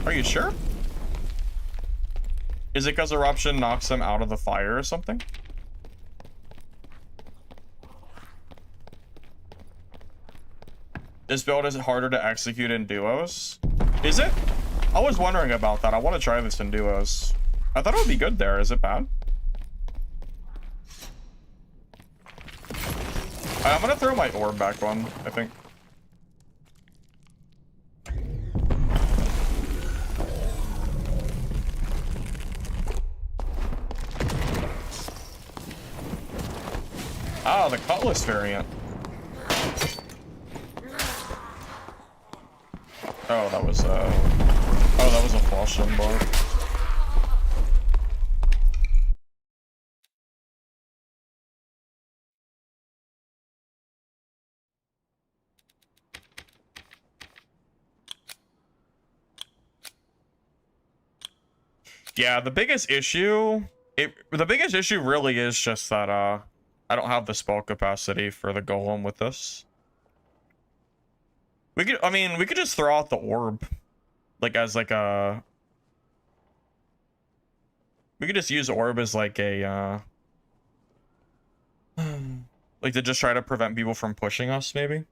Are you sure? Is it because Eruption knocks them out of the fire or something? This build is harder to execute in duos. Is it? I was wondering about that. I want to try this in duos. I thought it would be good there. Is it bad? I'm gonna throw my orb back on, I think. Ah, the Cutlass variant. Oh, that was a Falchion bar. Yeah, the biggest issue really is just that I don't have the spell capacity for the Golem with this. We could just throw out the orb, like as like a. We could just use orb as like a like to just try to prevent people from pushing us, maybe.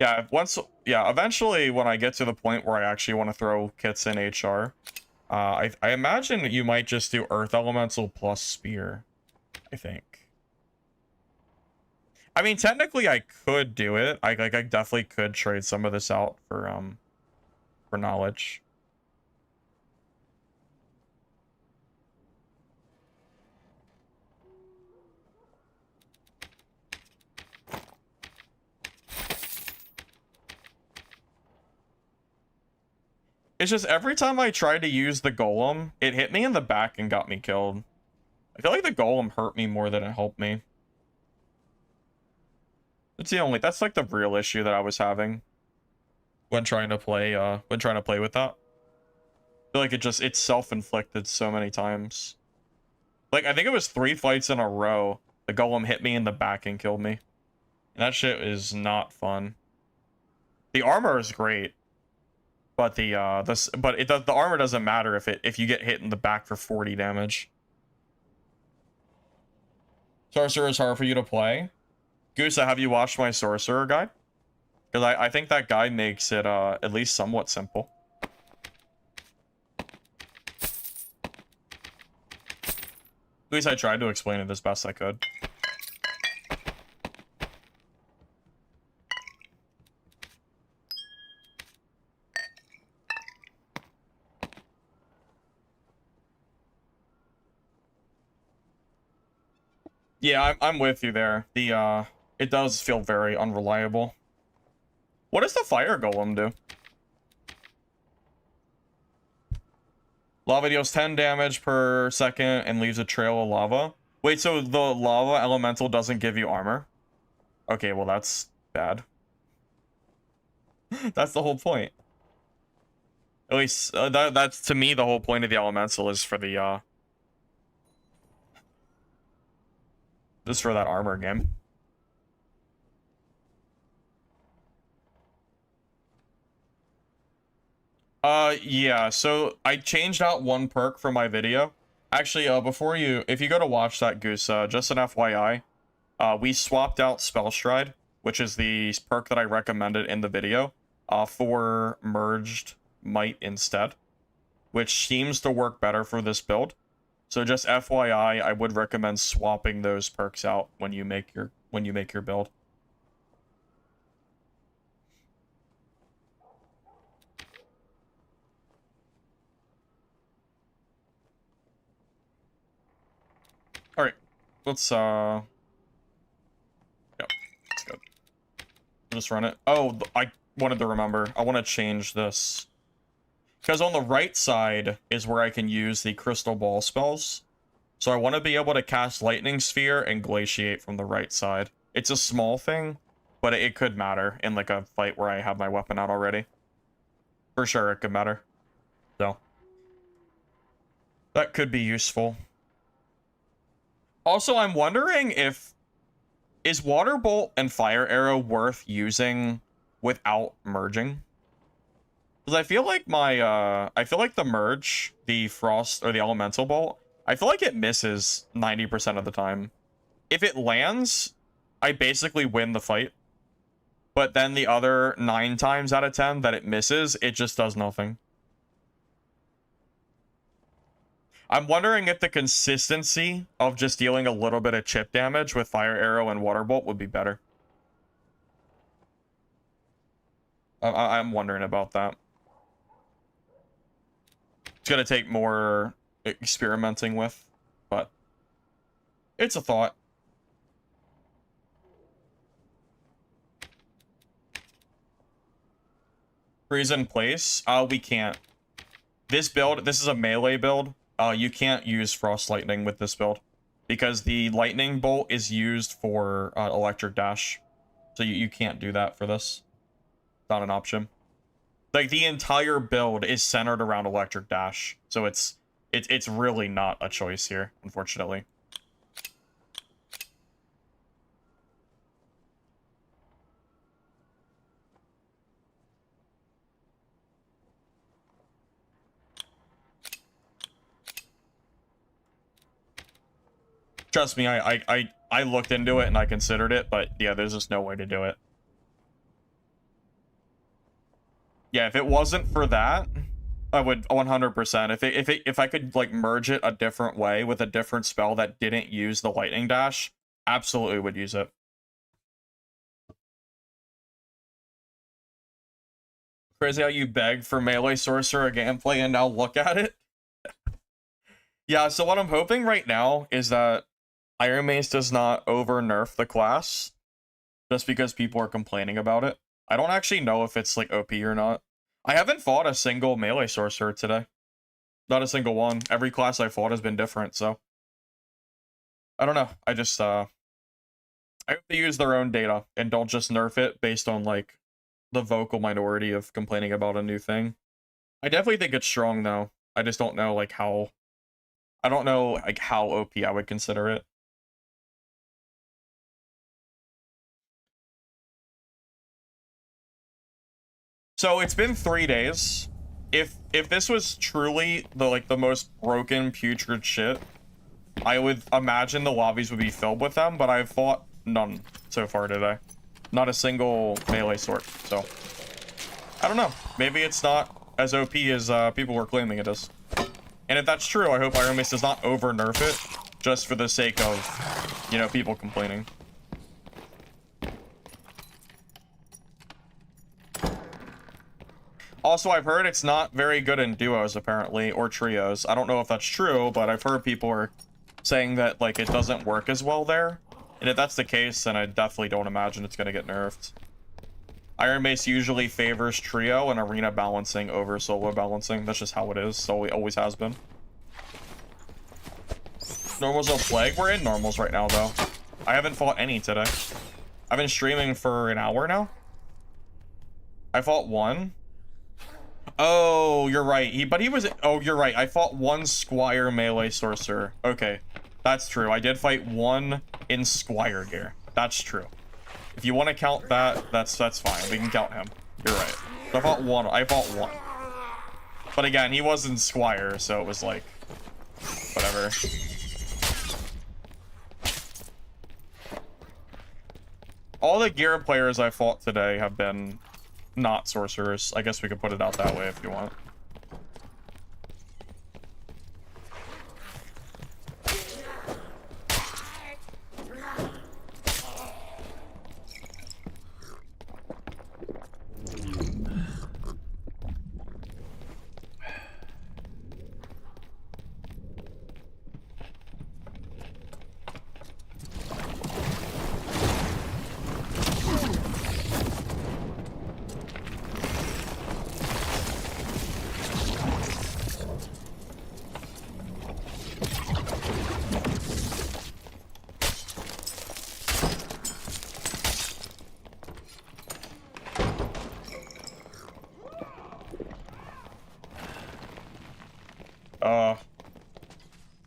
Yeah, eventually when I get to the point where I actually want to throw kits in HR, I imagine you might just do Earth Elemental plus Spear, I think. I mean, technically I could do it. I definitely could trade some of this out for knowledge. It's just every time I tried to use the Golem, it hit me in the back and got me killed. I feel like the Golem hurt me more than it helped me. That's like the real issue that I was having when trying to play with that. I feel like it's self-inflicted so many times. Like, I think it was 3 fights in a row. The Golem hit me in the back and killed me. And that shit is not fun. The armor is great, but the armor doesn't matter if you get hit in the back for 40 damage. Sorcerer is hard for you to play. Goosa, have you watched my Sorcerer guide? Because I think that guide makes it at least somewhat simple. At least I tried to explain it as best I could. Yeah, I'm with you there. It does feel very unreliable. What does the fire golem do? Lava deals 10 damage per second and leaves a trail of lava. Wait, so the lava elemental doesn't give you armor? Okay, well that's bad. That's the whole point. At least that's to me the whole point of the elemental is for the just for that armor game. Yeah, so I changed out one perk for my video. Actually, if you go to watch that, Goose, just an FYI, we swapped out Spell Stride, which is the perk that I recommended in the video, for Merged Might instead, which seems to work better for this build. So just FYI, I would recommend swapping those perks out when you make your build. All right, let's yeah, let's go. Just run it. Oh, I wanted to remember. I want to change this. Because on the right side is where I can use the crystal ball spells. So I want to be able to cast Lightning Sphere and Glaciate from the right side. It's a small thing, but it could matter in like a fight where I have my weapon out already. For sure, it could matter. So that could be useful. Also, I'm wondering is Water Bolt and Fire Arrow worth using without merging? Because I feel like the merge, the Frost or the Elemental Bolt, I feel like it misses 90% of the time. If it lands, I basically win the fight. But then the other 9 times out of 10 that it misses, it just does nothing. I'm wondering if the consistency of just dealing a little bit of chip damage with Fire Arrow and Water Bolt would be better. I'm wondering about that. It's gonna take more experimenting with, but it's a thought. Freeze in place? We can't. This is a melee build. You can't use Frost Lightning with this build because the Lightning Bolt is used for Electric Dash. So you can't do that for this. It's not an option. Like, the entire build is centered around Electric Dash. So it's really not a choice here, unfortunately. Trust me, I looked into it and I considered it, but yeah, there's just no way to do it. Yeah, if it wasn't for that, I would 100%. If I could like merge it a different way with a different spell that didn't use the lightning dash, absolutely would use it. Crazy how you beg for melee sorcerer gameplay and now look at it. Yeah, so what I'm hoping right now is that Iron Mace does not over nerf the class just because people are complaining about it. I don't actually know if it's like OP or not. I haven't fought a single melee sorcerer today. Not a single one. Every class I fought has been different, so I don't know. I just I hope they use their own data and don't just nerf it based on like the vocal minority of complaining about a new thing. I definitely think it's strong though. I just don't know like how I don't know like how OP I would consider it. So it's been 3 days. If this was truly the most broken putrid shit, I would imagine the lobbies would be filled with them, but I've fought none so far today. Not a single melee Sorc, so I don't know. Maybe it's not as OP as people were claiming it is. And if that's true, I hope Iron Mace does not over nerf it just for the sake of, you know, people complaining. Also, I've heard it's not very good in duos, apparently, or trios. I don't know if that's true, but I've heard people are saying that, like, it doesn't work as well there. And if that's the case, then I definitely don't imagine it's going to get nerfed. Iron Mace usually favors trio and arena balancing over solo balancing. That's just how it is. So it always has been. Normals of Plague? We're in normals right now, though. I haven't fought any today. I've been streaming for an hour now. I fought one. Oh, you're right. Oh, you're right. I fought one Squire melee sorcerer. Okay, that's true. I did fight one in Squire gear. That's true. If you want to count that, that's fine. We can count him. You're right. So I fought one. But again, he was in Squire, so it was like, whatever. All the gear players I fought today have been not sorcerers. I guess we could put it out that way if you want.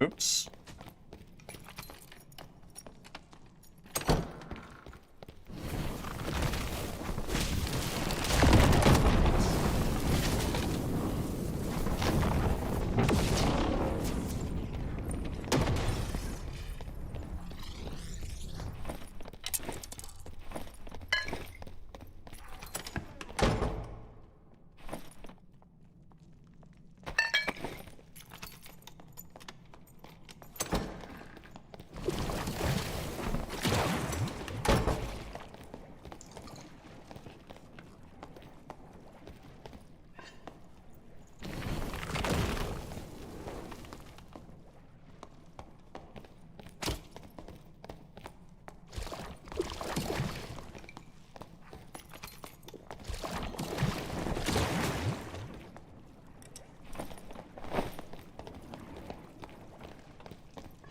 Oops.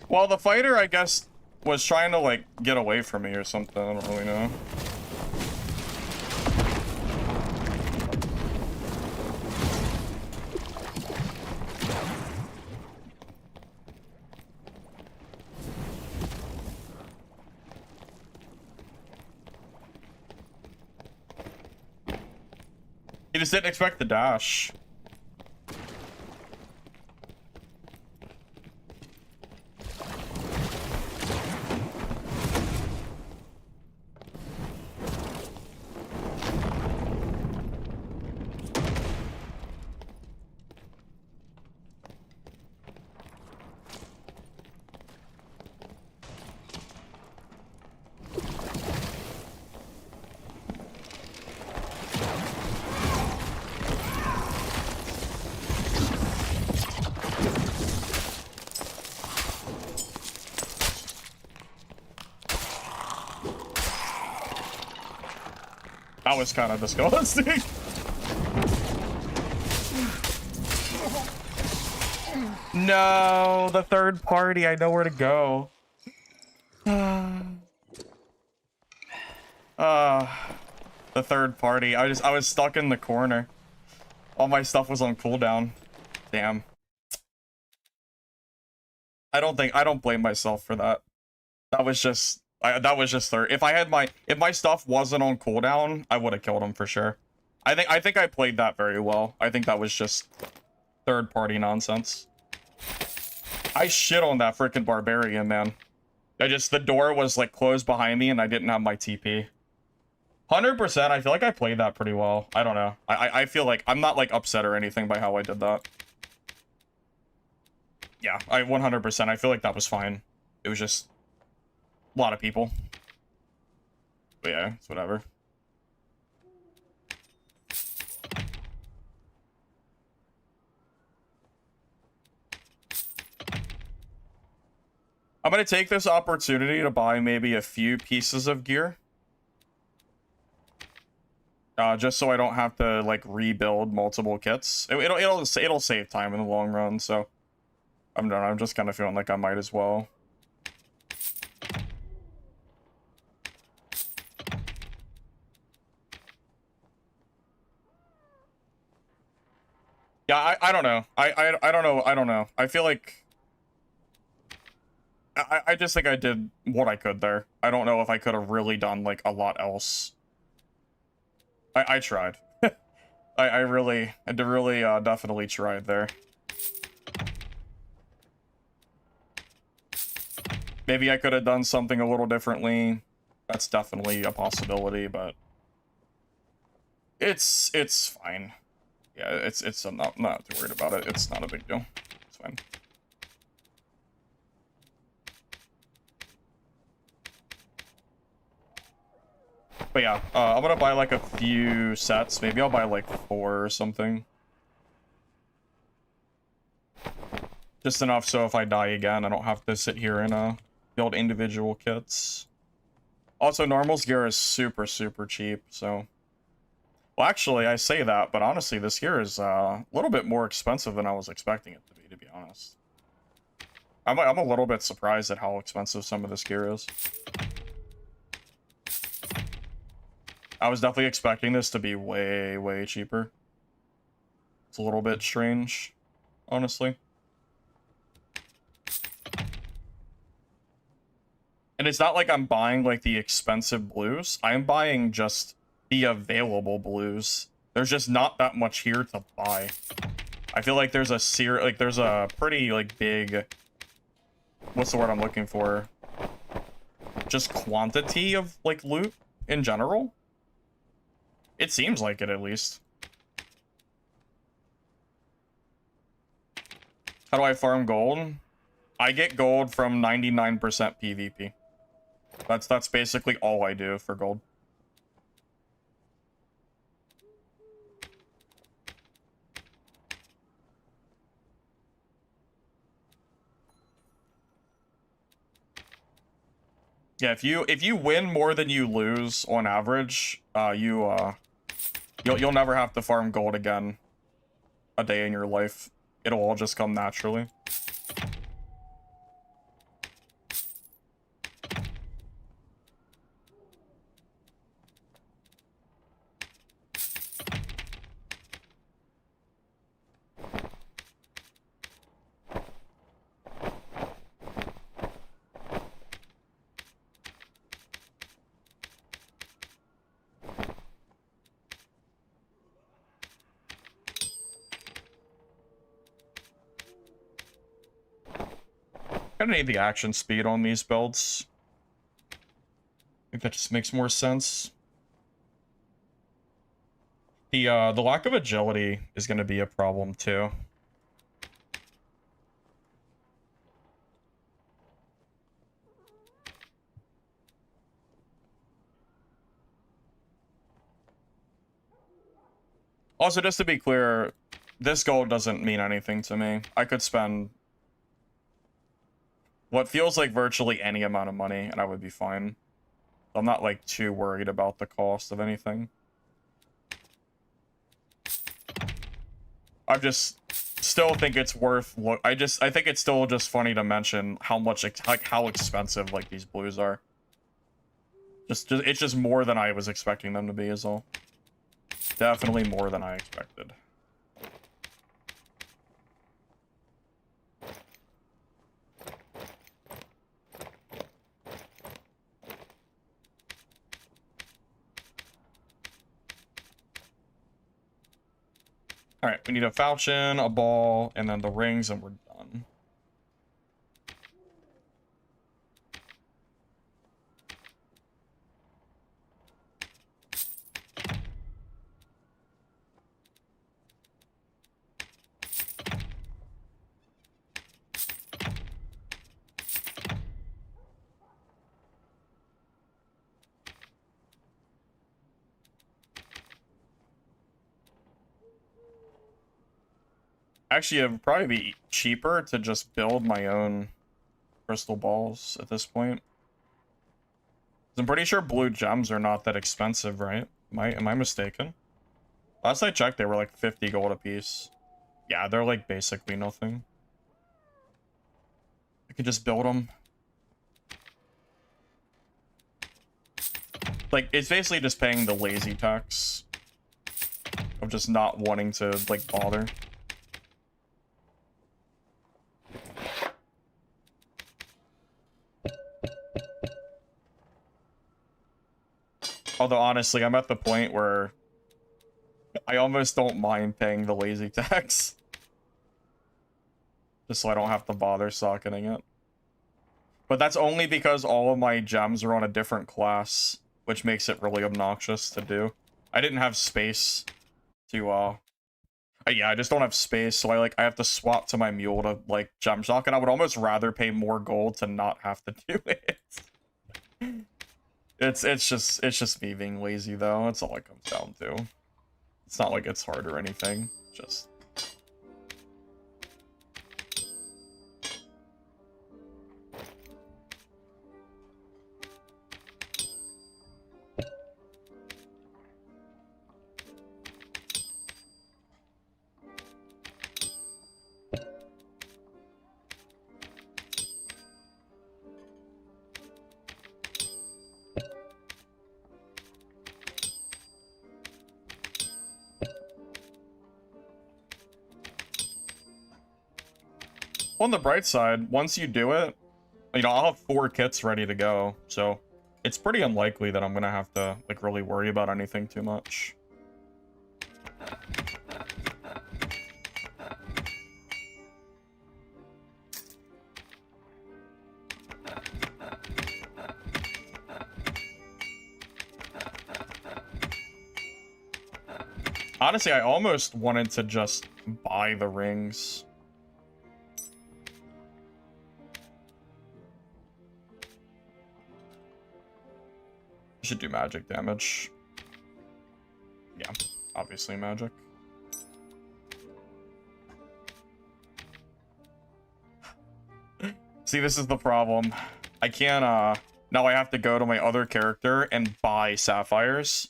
Well, the fighter, I guess, was trying to, like, get away from me or something. I don't really know. He just didn't expect the dash. That was kind of disgusting. No, the third party. I know where to go. The third party. I was stuck in the corner. All my stuff was on cooldown. Damn. I don't blame myself for that. That was just third. If my stuff wasn't on cooldown, I would have killed him for sure. I think I played that very well. I think that was just third party nonsense. I shit on that freaking barbarian, man. The door was like closed behind me and I didn't have my TP. 100%, I feel like I played that pretty well. I don't know. I feel like I'm not like upset or anything by how I did that. Yeah, 100%. I feel like that was fine. It was just a lot of people. But yeah, it's whatever. I'm gonna take this opportunity to buy maybe a few pieces of gear. Just so I don't have to like rebuild multiple kits. It'll save time in the long run, so I'm done. I'm just kind of feeling like I might as well. Yeah, I don't know. I don't know. I feel like I just think I did what I could there. I don't know if I could have really done like a lot else. I tried. I really definitely tried there. Maybe I could have done something a little differently. That's definitely a possibility, but it's fine. Yeah, I'm not too worried about it. It's not a big deal. It's fine. But yeah, I'm gonna buy like a few sets. Maybe I'll buy like 4 or something. Just enough so if I die again, I don't have to sit here and build individual kits. Also, Normal's gear is super cheap, so... Well, actually, I say that, but honestly, this gear is a little bit more expensive than I was expecting it to be honest. I'm a little bit surprised at how expensive some of this gear is. I was definitely expecting this to be way cheaper. It's a little bit strange, honestly. And it's not like I'm buying like the expensive blues. I'm buying just the available blues. There's just not that much here to buy. I feel like there's a pretty like big, what's the word I'm looking for? Just quantity of like loot in general. It seems like it, at least. How do I farm gold? I get gold from 99% PvP. That's basically all I do for gold. Yeah, if you win more than you lose on average, you'll never have to farm gold again a day in your life. It'll all just come naturally. Kinda need the action speed on these builds. I think that just makes more sense. The lack of agility is gonna be a problem too. Also, just to be clear, this gold doesn't mean anything to me. I could spend what feels like virtually any amount of money and I would be fine. I'm not like too worried about the cost of anything. I've just still think it's worth I think it's still just funny to mention how much like how expensive like these blues are. It's just more than I was expecting them to be is all. Definitely more than I expected. All right, we need a falchion, a ball, and then the rings, and we're done. Actually, it would probably be cheaper to just build my own crystal balls at this point. I'm pretty sure blue gems are not that expensive, right? Am I mistaken? Last I checked, they were like 50 gold a piece. Yeah, they're like basically nothing. I could just build them. Like, it's basically just paying the lazy tax of just not wanting to, like, bother. Although, honestly, I'm at the point where I almost don't mind paying the lazy tax. Just so I don't have to bother socketing it. But that's only because all of my gems are on a different class, which makes it really obnoxious to do. I didn't have space to, yeah, I just don't have space, so I have to swap to my mule to, like, gem shock, and I would almost rather pay more gold to not have to do it. It's just me being lazy, though. That's all it comes down to. It's not like it's hard or anything. Just... On the bright side, once you do it, you know, I'll have 4 kits ready to go, so it's pretty unlikely that I'm gonna have to, like, really worry about anything too much. Honestly, I almost wanted to just buy the rings. Should do magic damage. Yeah, obviously magic. See, this is the problem. I can't, now I have to go to my other character and buy sapphires.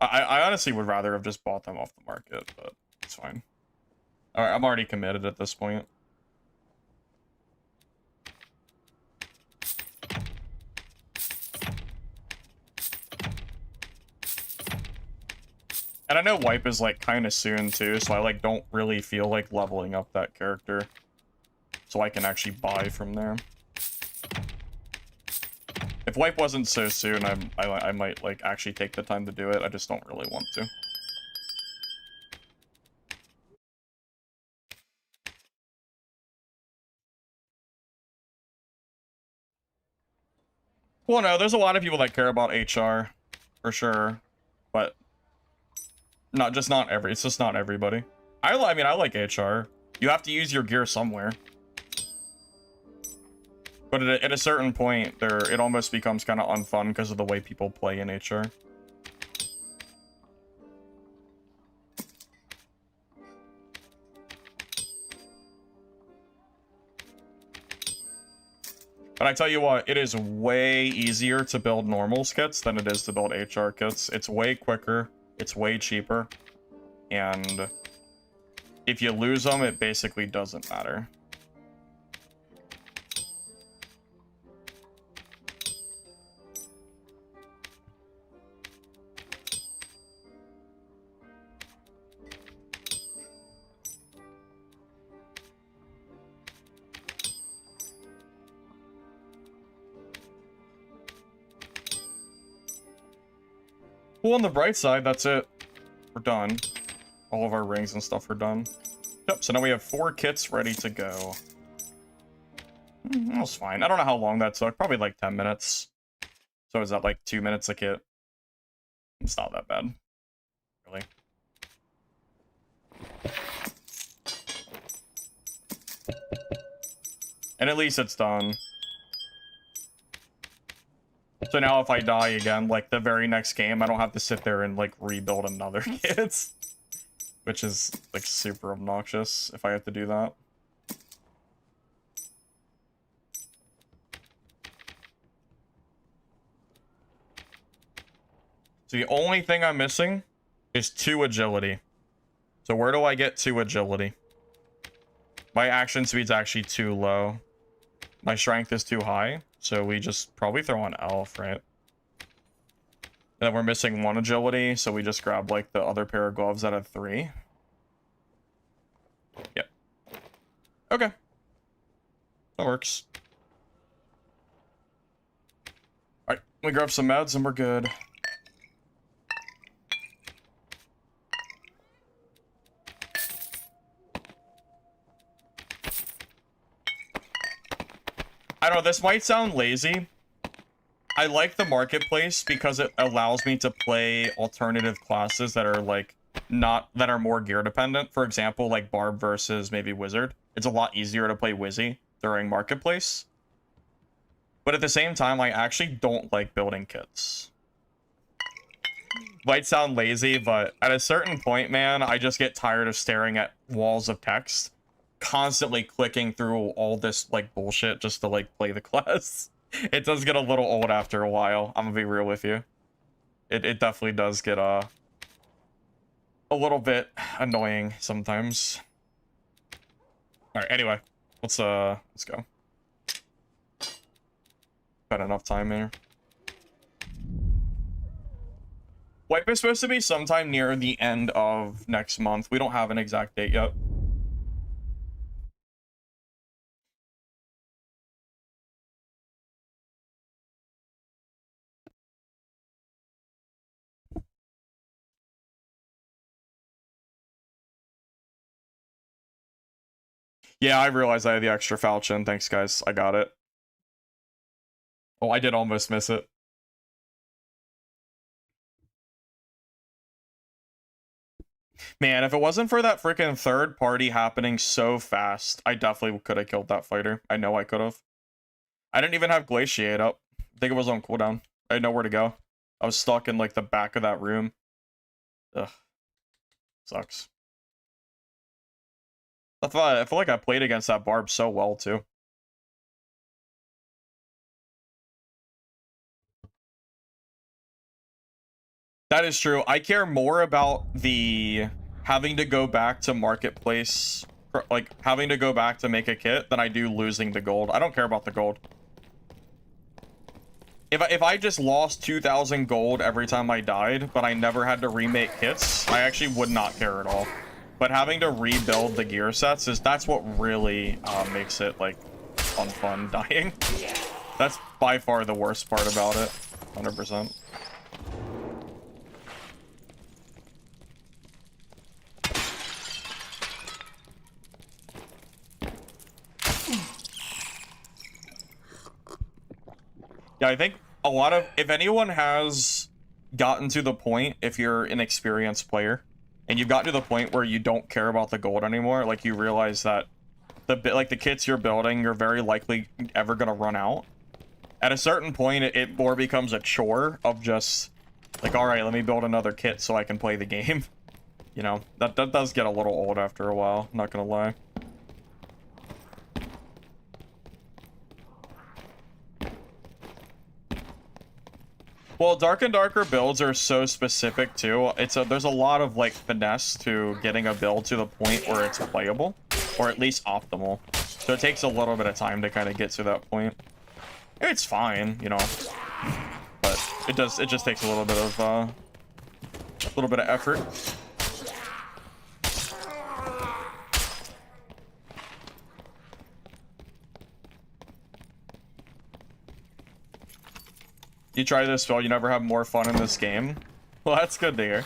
I honestly would rather have just bought them off the market, but it's fine. Alright, I'm already committed at this point. And I know wipe is, like, kind of soon, too, so I, like, don't really feel like leveling up that character. So I can actually buy from there. If wipe wasn't so soon, I might, like, actually take the time to do it. I just don't really want to. Well, no, there's a lot of people that care about HR, for sure. But... it's just not everybody. I mean, I like HR. You have to use your gear somewhere. But at a certain point, it almost becomes kind of unfun because of the way people play in HR. But I tell you what, it is way easier to build normal kits than it is to build HR kits. It's way quicker. It's way cheaper. And if you lose them, it basically doesn't matter. Well, on the bright side, that's it. We're done. All of our rings and stuff are done. Yep, so now we have 4 kits ready to go. That was fine. I don't know how long that took. Probably like 10 minutes. So is that like 2 minutes a kit? It's not that bad. Really. And at least it's done. So now if I die again, like the very next game, I don't have to sit there and like rebuild another kit. Which is like super obnoxious if I have to do that. So the only thing I'm missing is 2 agility. So where do I get 2 agility? My action speed's actually too low. My strength is too high. So we just probably throw on elf, right? And then we're missing 1 agility, so we just grab like the other pair of gloves out of 3. Yep. Okay. That works. Alright, we grab some meds and we're good. I don't know, this might sound lazy. I like the marketplace because it allows me to play alternative classes that are like that are more gear dependent. For example, like Barb versus maybe Wizard. It's a lot easier to play Wizzy during marketplace. But at the same time, I actually don't like building kits. Might sound lazy, but at a certain point, man, I just get tired of staring at walls of text, constantly clicking through all this like bullshit just to like play the class. It does get a little old after a while. I'm gonna be real with you. It definitely does get a little bit annoying sometimes. All right, anyway, let's go. Got enough time here. Wipe is supposed to be sometime near the end of next month. We don't have an exact date yet. Yeah, I realized I had the extra falchion. Thanks, guys. I got it. Oh, I did almost miss it. Man, if it wasn't for that freaking third party happening so fast, I definitely could have killed that fighter. I know I could have. I didn't even have Glaciate up. I think it was on cooldown. I had nowhere to go. I was stuck in, like, the back of that room. Ugh. Sucks. I feel like I played against that Barb so well, too. That is true. I care more about the having to go back to marketplace, like having to go back to make a kit than I do losing the gold. I don't care about the gold. If I just lost 2,000 gold every time I died, but I never had to remake kits, I actually would not care at all. But having to rebuild the gear sets that's what really makes it like fun dying. That's by far the worst part about it. 100%. Yeah, I think a lot of, if anyone has gotten to the point, if you're an experienced player, and you've gotten to the point where you don't care about the gold anymore, like you realize that the kits you're building, you're very likely ever gonna run out. At a certain point, it more becomes a chore of just like, all right, let me build another kit so I can play the game. You know, that does get a little old after a while, not gonna lie. Well, Dark and Darker builds are so specific too. There's a lot of like finesse to getting a build to the point where it's playable, or at least optimal. So it takes a little bit of time to kind of get to that point. It's fine, you know, but it just takes a little bit of effort. You try this spell, you never have more fun in this game. Well, that's good to hear.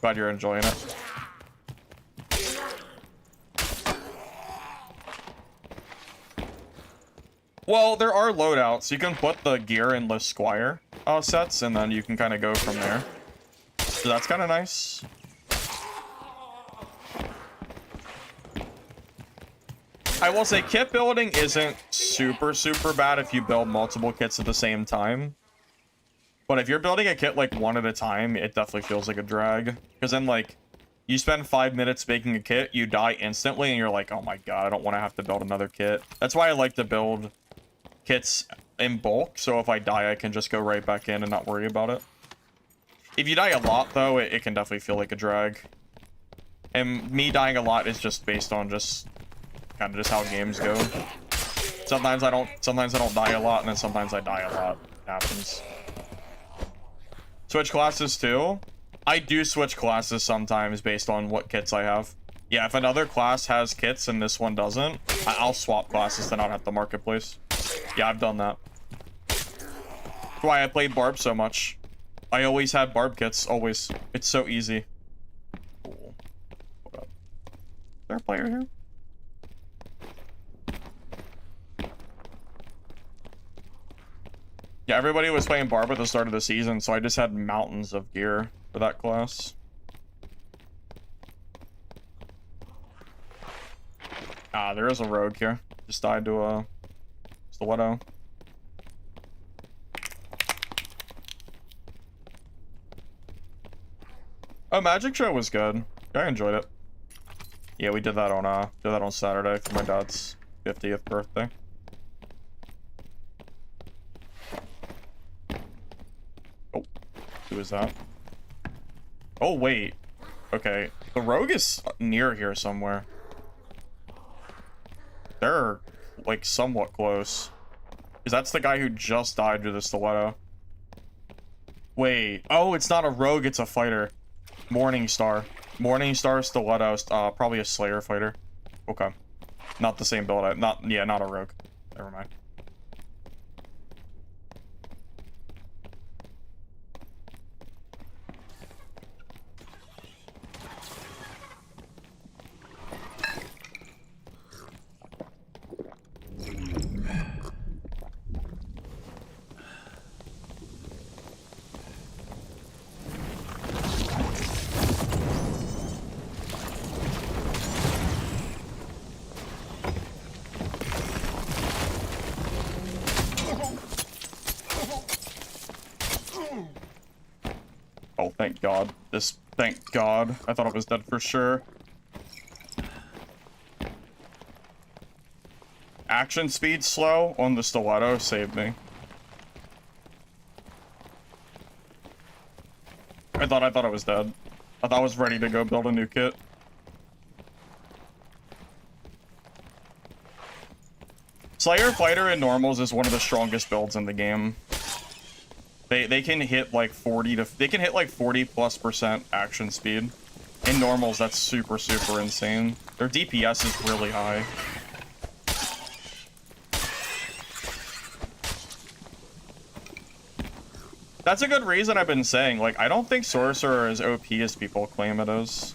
Glad you're enjoying it. Well, there are loadouts. You can put the gear in the Squire sets, and then you can kind of go from there. So that's kind of nice. I will say kit building isn't super bad if you build multiple kits at the same time. But if you're building a kit like one at a time, it definitely feels like a drag. Because then like, you spend 5 minutes making a kit, you die instantly, and you're like, oh my god, I don't want to have to build another kit. That's why I like to build kits in bulk, so if I die, I can just go right back in and not worry about it. If you die a lot, though, it can definitely feel like a drag. And me dying a lot is just based on just kind of just how games go. Sometimes I don't die a lot, and then sometimes I die a lot. It happens. Switch classes too? I do switch classes sometimes based on what kits I have. Yeah, if another class has kits and this one doesn't, I'll swap classes then out at the marketplace. Yeah, I've done that. That's why I played Barb so much. I always had Barb kits, always. It's so easy. Cool. Hold up. Is there a player here? Yeah, everybody was playing Barb at the start of the season, so I just had mountains of gear for that class. Ah, there is a rogue here. Just died to a stiletto. Oh, Magic Show was good. I enjoyed it. Yeah, we did that on Saturday for my dad's 50th birthday. Oh, who is that? Oh, wait. Okay, the rogue is near here somewhere. They're, like, somewhat close. Because that's the guy who just died to the stiletto. Wait. Oh, it's not a rogue, it's a fighter. Morningstar. Morningstar stiletto. Probably a Slayer fighter. Okay. Not the same build. Not a rogue. Never mind. Oh, thank God. Thank God. I thought it was dead for sure. Action speed slow on the stiletto saved me. I thought it was dead. I thought I was ready to go build a new kit. Slayer Fighter in normals is one of the strongest builds in the game. They can hit like 40+% action speed. In normals, that's super insane. Their DPS is really high. That's a good reason I've been saying, like, I don't think Sorcerer is OP as people claim it is.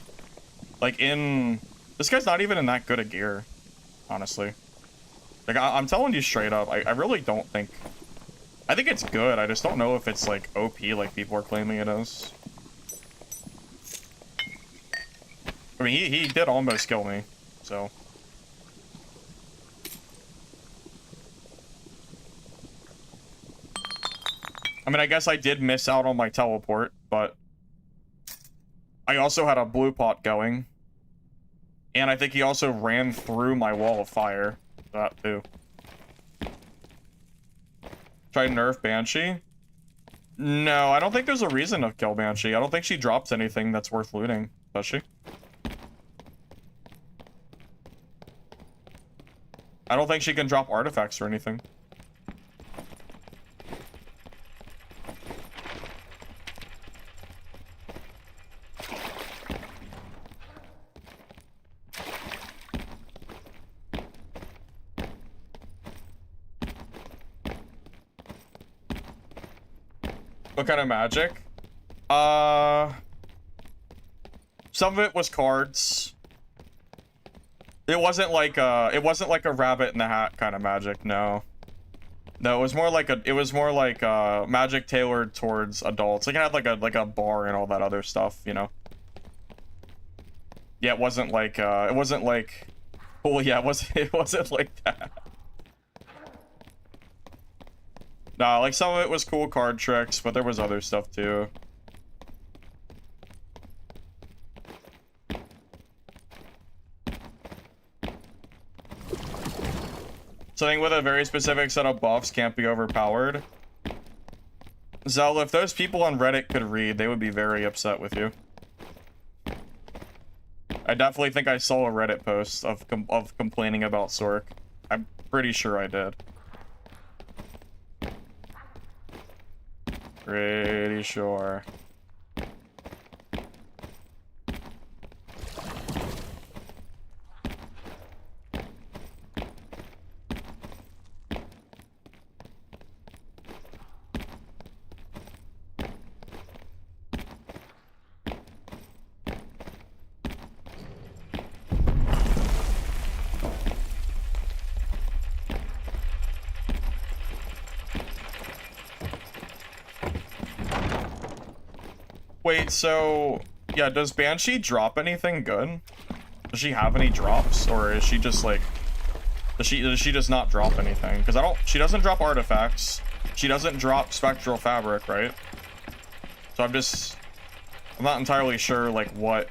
Like, this guy's not even in that good a gear, honestly. Like, I'm telling you straight up, I really don't think... I think it's good, I just don't know if it's, like, OP like people are claiming it is. I mean, he did almost kill me, so... I mean, I guess I did miss out on my teleport, but... I also had a blue pot going. And I think he also ran through my wall of fire. That, too. Try nerf Banshee. No, I don't think there's a reason to kill Banshee. I don't think she drops anything that's worth looting, does she? I don't think she can drop artifacts or anything. What kind of magic? Some of it was cards. It wasn't like a rabbit in the hat kind of magic, no. No, it was more like magic tailored towards adults. Like it had like a bar and all that other stuff, you know. Yeah, it wasn't like well, yeah, it wasn't like that. Nah, like some of it was cool card tricks, but there was other stuff too. Something with a very specific set of buffs can't be overpowered. Zel, if those people on Reddit could read, they would be very upset with you. I definitely think I saw a Reddit post of complaining about Sorc. I'm pretty sure I did. Pretty sure. Wait, so yeah, does Banshee drop anything good? Does she have any drops, or is she just like does she just not drop anything? Because she doesn't drop artifacts. She doesn't drop spectral fabric, right? So I'm not entirely sure like what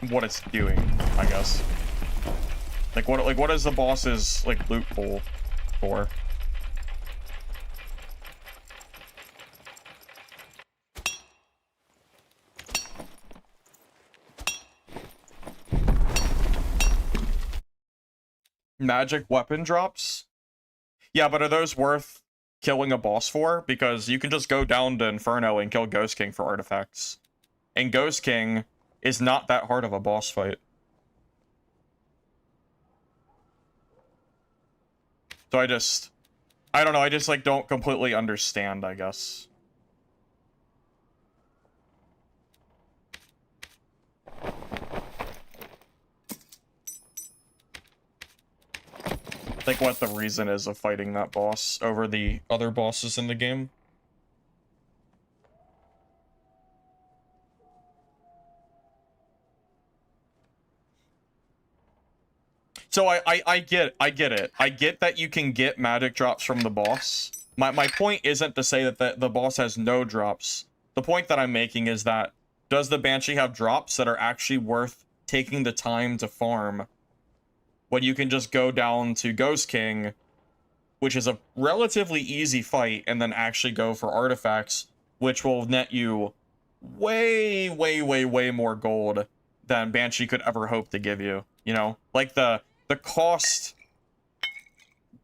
it's doing, I guess. Like what is the boss's like loot pool for? Magic weapon drops? Yeah, but are those worth killing a boss for? Because you can just go down to Inferno and kill Ghost King for artifacts. And Ghost King is not that hard of a boss fight. So I don't know, I just like don't completely understand, I guess. Like what the reason is of fighting that boss over the other bosses in the game. So I get it. I get that you can get magic drops from the boss. My point isn't to say that the boss has no drops. The point that I'm making is that does the Banshee have drops that are actually worth taking the time to farm when you can just go down to Ghost King, which is a relatively easy fight, and then actually go for artifacts, which will net you way, way, way, way more gold than Banshee could ever hope to give you, you know? Like the cost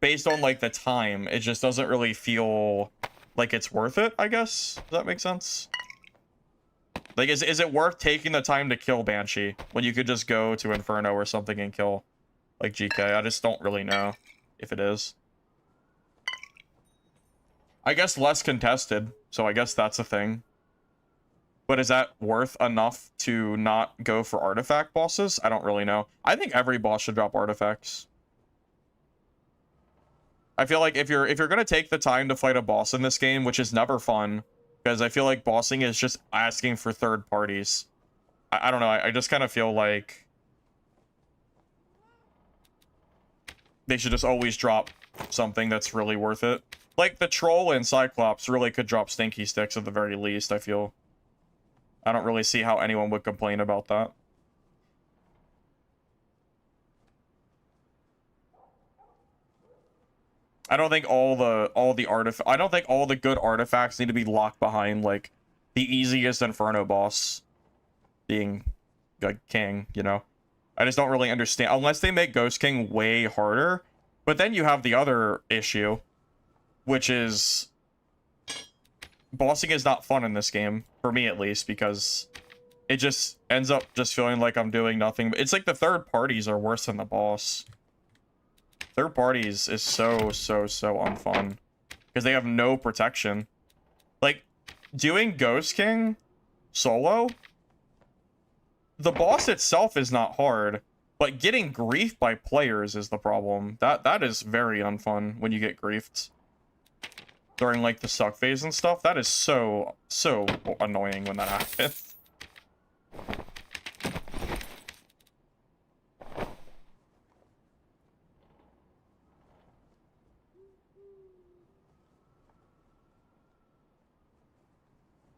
based on like the time, it just doesn't really feel like it's worth it, I guess. Does that make sense? Like, is it worth taking the time to kill Banshee when you could just go to Inferno or something and kill, like, GK? I just don't really know if it is. I guess less contested, so I guess that's a thing. But is that worth enough to not go for artifact bosses? I don't really know. I think every boss should drop artifacts. I feel like if you're gonna take the time to fight a boss in this game, which is never fun, because I feel like bossing is just asking for third parties. I don't know, I just kind of feel like they should just always drop something that's really worth it. Like the Troll and Cyclops really could drop Stinky Sticks at the very least, I feel. I don't really see how anyone would complain about that. I don't think all the good artifacts need to be locked behind like the easiest Inferno boss being like king, you know? I just don't really understand unless they make Ghost King way harder. But then you have the other issue, which is bossing is not fun in this game, for me at least, because it just ends up just feeling like I'm doing nothing. It's like the third parties are worse than the boss. Third parties is so unfun because they have no protection. Like doing Ghost King solo, the boss itself is not hard, but getting griefed by players is the problem. That is very unfun when you get griefed during like the suck phase and stuff. That is so annoying when that happens.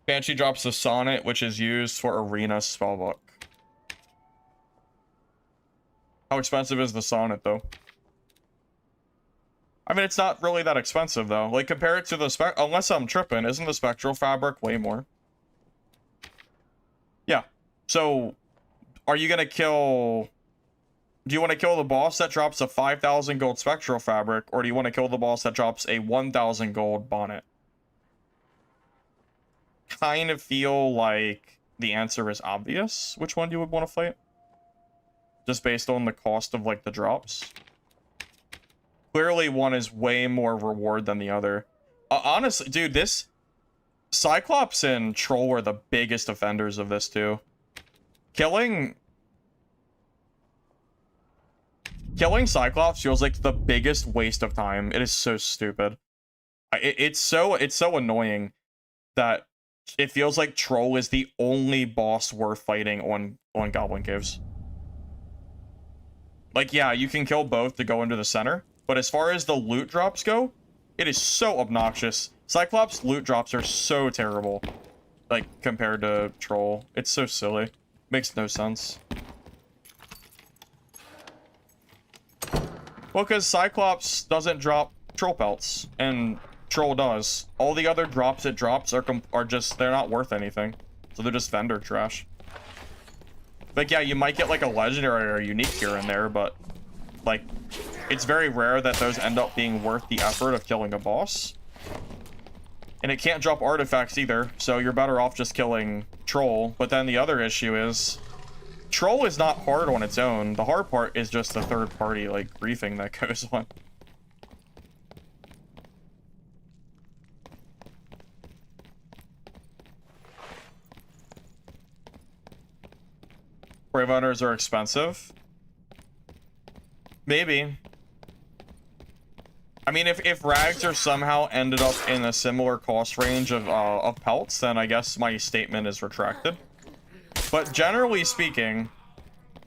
Banshee drops the sonnet, which is used for Arena spellbook. How expensive is the sonnet, though? I mean, it's not really that expensive, though. Like, compare it to the unless I'm tripping, isn't the spectral fabric way more? Yeah. So, are you gonna kill... Do you want to kill the boss that drops a 5,000 gold spectral fabric, or do you want to kill the boss that drops a 1,000 gold bonnet? Kind of feel like the answer is obvious which one you would want to fight, just based on the cost of like the drops. Clearly one is way more reward than the other. Honestly, dude, this Cyclops and Troll are the biggest offenders of this too. Killing Cyclops feels like the biggest waste of time. It is so stupid. It's so annoying that it feels like Troll is the only boss worth fighting on Goblin Caves. Like, yeah, you can kill both to go into the center, but as far as the loot drops go, it is so obnoxious. Cyclops loot drops are so terrible, like, compared to Troll. It's so silly. Makes no sense. Well, because Cyclops doesn't drop Troll pelts, and Troll does. All the other drops it drops are just, they're not worth anything. So they're just vendor trash. Like, yeah, you might get like a legendary or unique here and there, but like, it's very rare that those end up being worth the effort of killing a boss. And it can't drop artifacts either, so you're better off just killing Troll. But then the other issue is, Troll is not hard on its own. The hard part is just the third party, like, griefing that goes on. Brave Hunters are expensive. Maybe. I mean, if rags are somehow ended up in a similar cost range of pelts, then I guess my statement is retracted. But generally speaking,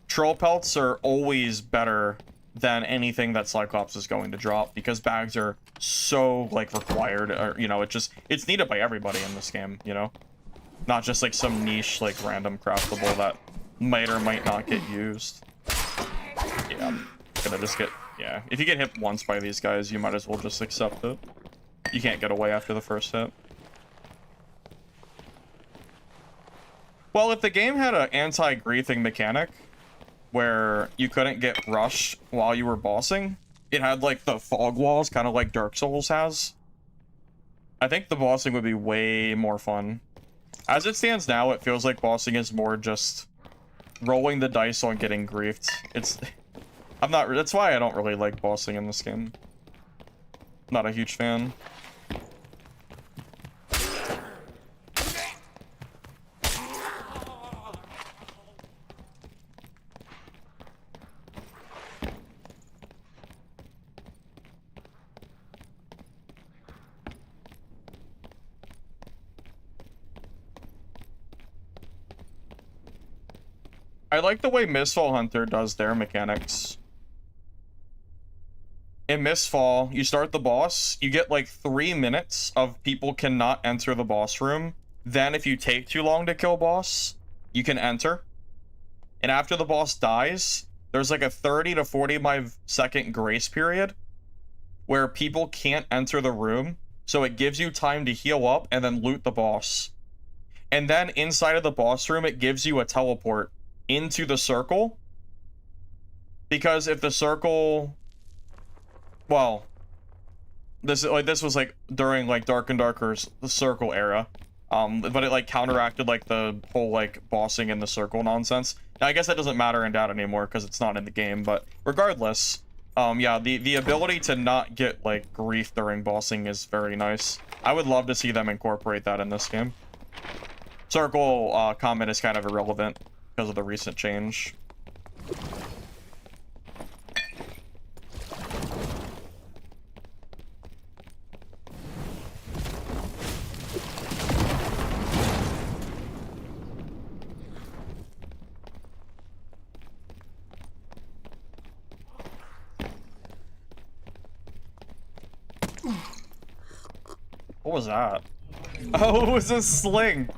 troll pelts are always better than anything that Cyclops is going to drop, because bags are so, like, required, or, you know, it's needed by everybody in this game, you know? Not just, like, some niche, like, random craftable that might or might not get used. Yeah, I'm gonna just get... Yeah, if you get hit once by these guys, you might as well just accept it. You can't get away after the first hit. Well, if the game had an anti-griefing mechanic, where you couldn't get rushed while you were bossing, it had, like, the fog walls, kind of like Dark Souls has, I think the bossing would be way more fun. As it stands now, it feels like bossing is more just rolling the dice on getting griefed. That's why I don't really like bossing in this game. Not a huge fan. I like the way Mistfall Hunter does their mechanics. In Mistfall, you start the boss, you get like 3 minutes of people cannot enter the boss room. Then if you take too long to kill boss, you can enter. And after the boss dies, there's like a 30 to 45 second grace period where people can't enter the room, so it gives you time to heal up and then loot the boss. And then inside of the boss room, it gives you a teleport into the circle. Because if the circle, well, this was like during like Dark and Darker's the circle era, but it like counteracted like the whole like bossing in the circle nonsense. Now I guess that doesn't matter in data anymore because it's not in the game, but regardless, yeah, the ability to not get like grief during bossing is very nice. I would love to see them incorporate that in this game. Circle comment is kind of irrelevant because of the recent change. What was that? Oh, it was a sling.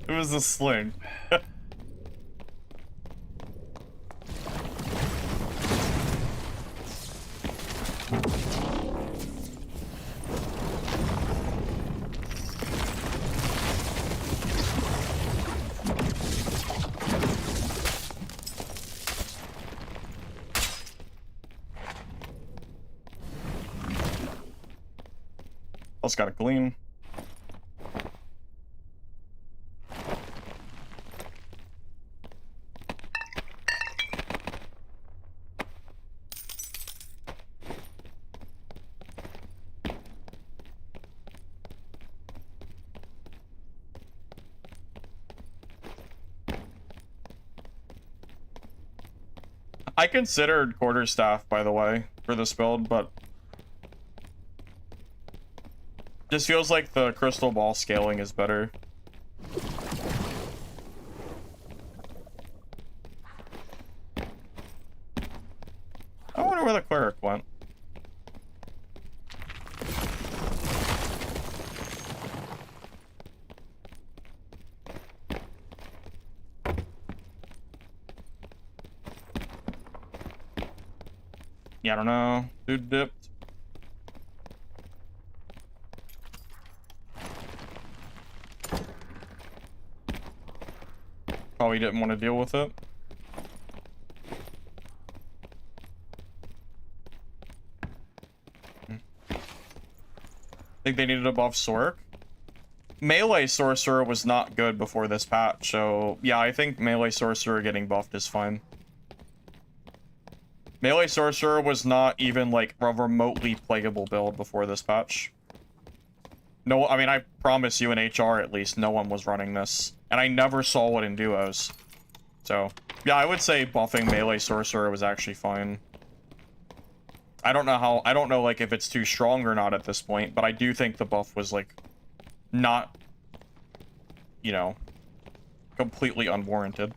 It was a sling. Let's got a gleam. I considered quarterstaff, by the way, for this build, but just feels like the crystal ball scaling is better. I wonder where the cleric went. Yeah, I don't know. Dude dipped. Probably didn't want to deal with it. Think they needed a buff Sorc. Melee Sorcerer was not good before this patch, so yeah, I think Melee Sorcerer getting buffed is fine. Melee Sorcerer was not even like a remotely playable build before this patch. No, I mean, I promise you in HR at least, no one was running this. And I never saw it in duos. So, yeah, I would say buffing Melee Sorcerer was actually fine. I don't know, like, if it's too strong or not at this point, but I do think the buff was, like, not, you know, completely unwarranted.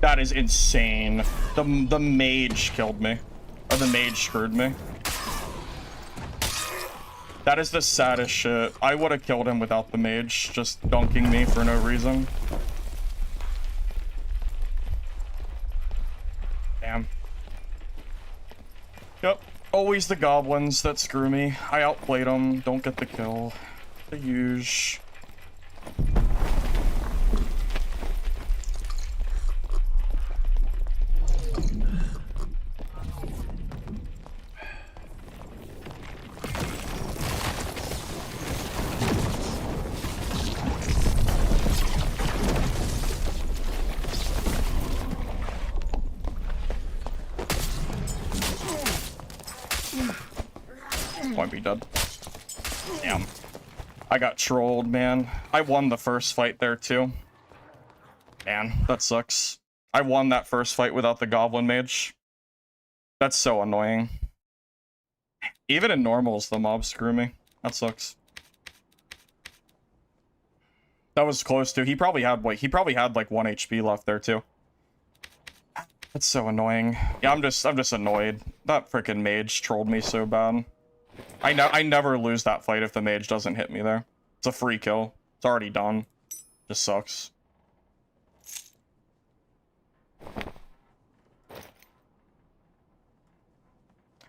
That is insane. The mage killed me. Or the mage screwed me. That is the saddest shit. I would have killed him without the mage just dunking me for no reason. Damn. Yep. Always the goblins that screw me. I outplayed them. Don't get the kill. The huge. Might be dead. Damn. I got trolled, man. I won the first fight there, too. Man, that sucks. I won that first fight without the Goblin Mage. That's so annoying. Even in normals, the mobs screw me. That sucks. That was close to. He probably had like 1 HP left there too. That's so annoying. Yeah, I'm just annoyed. That freaking mage trolled me so bad. I never lose that fight if the mage doesn't hit me there. It's a free kill. It's already done. Just sucks.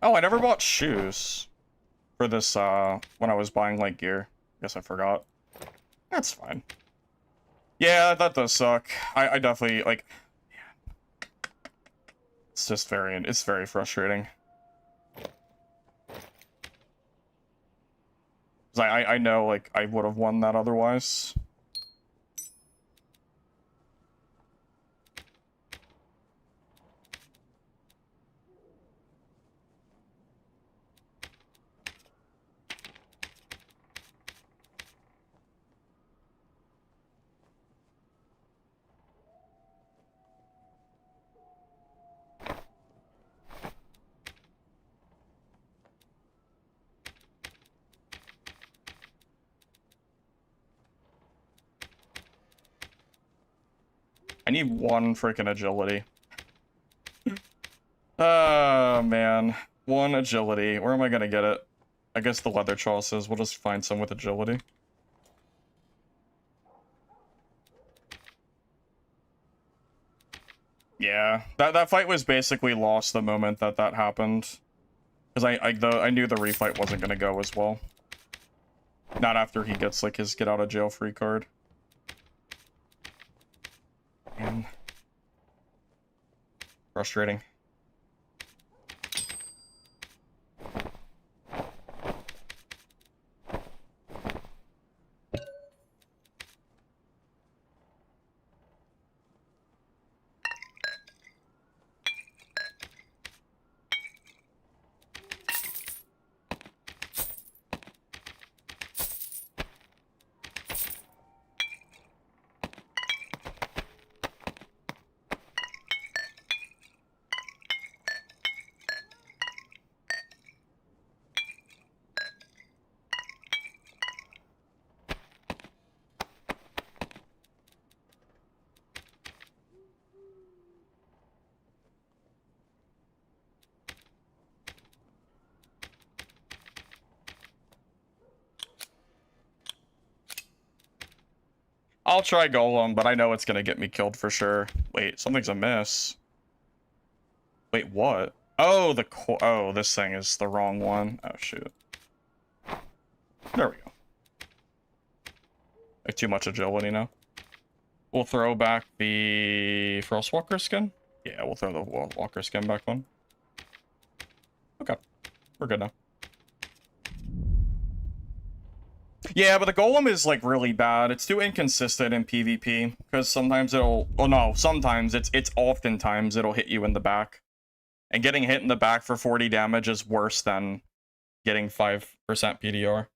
Oh, I never bought shoes for this when I was buying like gear. Guess I forgot. That's fine. Yeah, that does suck. I definitely like. Yeah. It's just very frustrating. Cause I know like I would have won that otherwise. I need 1 freaking agility. Oh, man. 1 agility. Where am I gonna get it? I guess the leather chalices. We'll just find some with agility. Yeah. That fight was basically lost the moment that happened. Because I knew the refight wasn't gonna go as well. Not after he gets, like, his get out of jail free card. Man. Frustrating. I'll try Golem, but I know it's gonna get me killed for sure. Wait, something's amiss. Wait, what? Oh, this thing is the wrong one. Oh, shoot. There we go. Like, too much agility now. We'll throw back the Frostwalker skin. Yeah, we'll throw the Walker skin back on. Okay. We're good now. Yeah, but the Golem is, like, really bad. It's too inconsistent in PvP, because sometimes it'll... Oh, no, sometimes. It's oftentimes it'll hit you in the back. And getting hit in the back for 40 damage is worse than getting 5% PDR.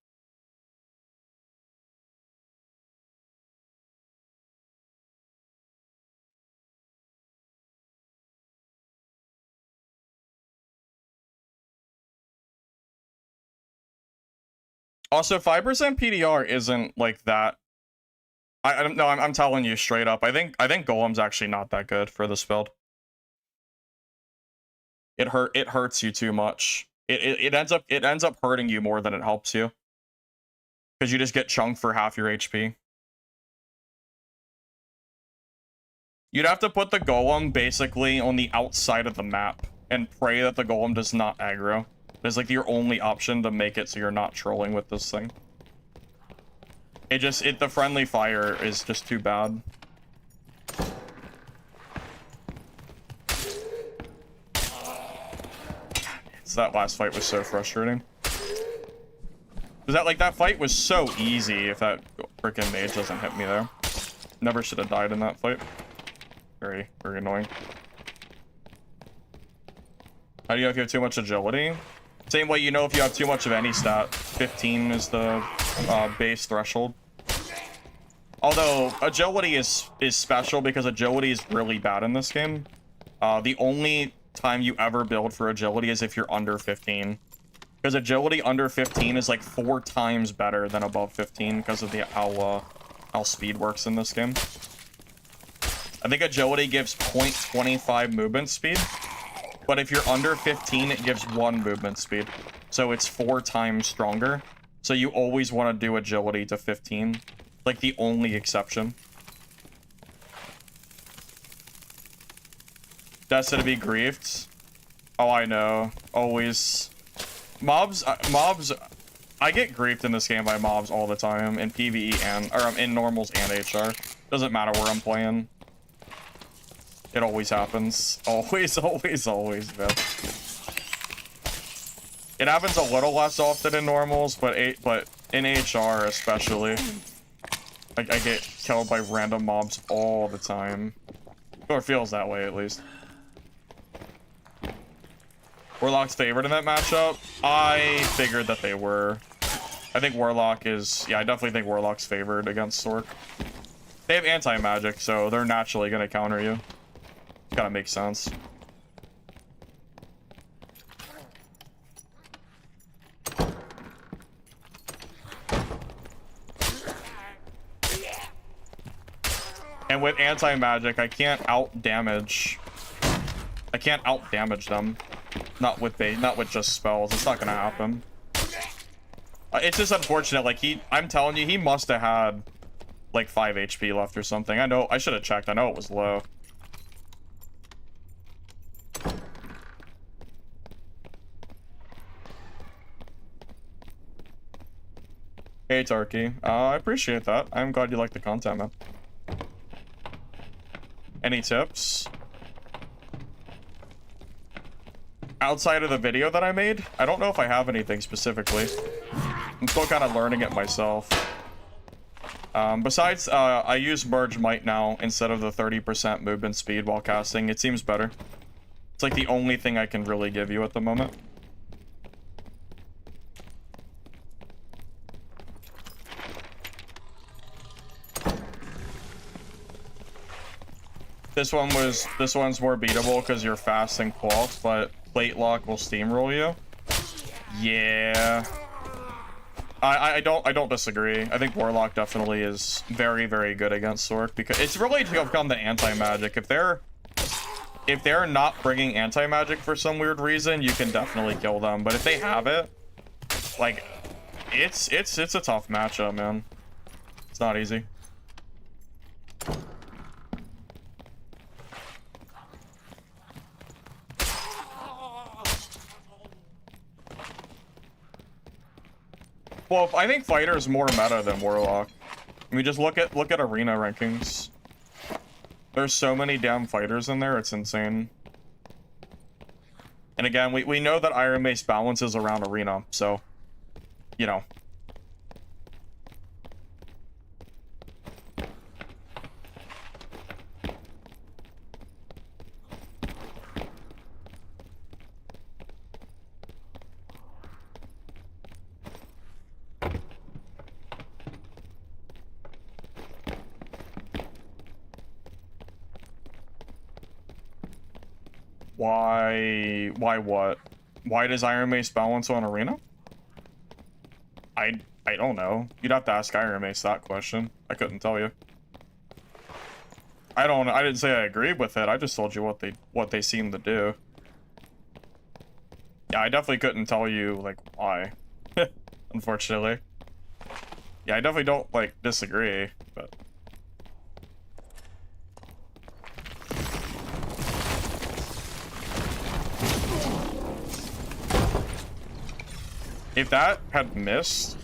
Also, 5% PDR isn't like that. I don't know. I'm telling you straight up. I think Golem's actually not that good for this build. It hurts you too much. It ends up hurting you more than it helps you. Because you just get chunked for half your HP. You'd have to put the Golem basically on the outside of the map and pray that the Golem does not aggro. It's like your only option to make it so you're not trolling with this thing. The friendly fire is just too bad. So that last fight was so frustrating. That fight was so easy if that freaking mage doesn't hit me there. Never should have died in that fight. Very, very annoying. How do you know if you have too much agility? Same way you know if you have too much of any stat. 15 is the base threshold. Although agility is special because agility is really bad in this game. The only time you ever build for agility is if you're under 15. Because agility under 15 is like 4 times better than above 15 because of the how speed works in this game. I think agility gives 0.25 movement speed, but if you're under 15, it gives 1 movement speed. So it's 4 times stronger. So you always want to do agility to 15. Like the only exception. Destined to be griefed. Oh, I know. Always. Mobs, I get griefed in this game by mobs all the time, in PvE and, or in normals and HR. Doesn't matter where I'm playing. It always happens. Always, always, man. It happens a little less often in normals, but in HR especially. I get killed by random mobs all the time. Or it feels that way, at least. Warlock's favored in that matchup? I figured that they were. I think Warlock is... Yeah, I definitely think Warlock's favored against Sorc. They have anti-magic, so they're naturally going to counter you. Gotta make sense. And with anti-magic, I can't out-damage. I can't out-damage them. Not with just spells. It's not gonna happen. It's just unfortunate. Like I'm telling you, he must have had like 5 HP left or something. I know. I should have checked. I know it was low. Hey, Tarky. I appreciate that. I'm glad you like the content, man. Any tips? Outside of the video that I made? I don't know if I have anything specifically. I'm still kind of learning it myself. Besides, I use Merge Might now instead of the 30% movement speed while casting. It seems better. It's like the only thing I can really give you at the moment. This one's more beatable because you're fast and cloth, but plate lock will steamroll you. Yeah. I don't disagree. I think Warlock definitely is very, very good against Sorc because it's really to become the anti-magic. If they're not bringing anti-magic for some weird reason, you can definitely kill them. But if they have it, like, it's a tough matchup, man. It's not easy. Well, I think Fighter is more meta than Warlock. I mean, just look at arena rankings. There's so many damn fighters in there, it's insane. And again, we know that Iron Mace balances around arena, so, you know. Why what? Why does Iron Mace balance on arena? I don't know. You'd have to ask Iron Mace that question. I couldn't tell you. I didn't say I agreed with it. I just told you what they seem to do. Yeah, I definitely couldn't tell you like why. Unfortunately. Yeah, I definitely don't like disagree, but if that had missed...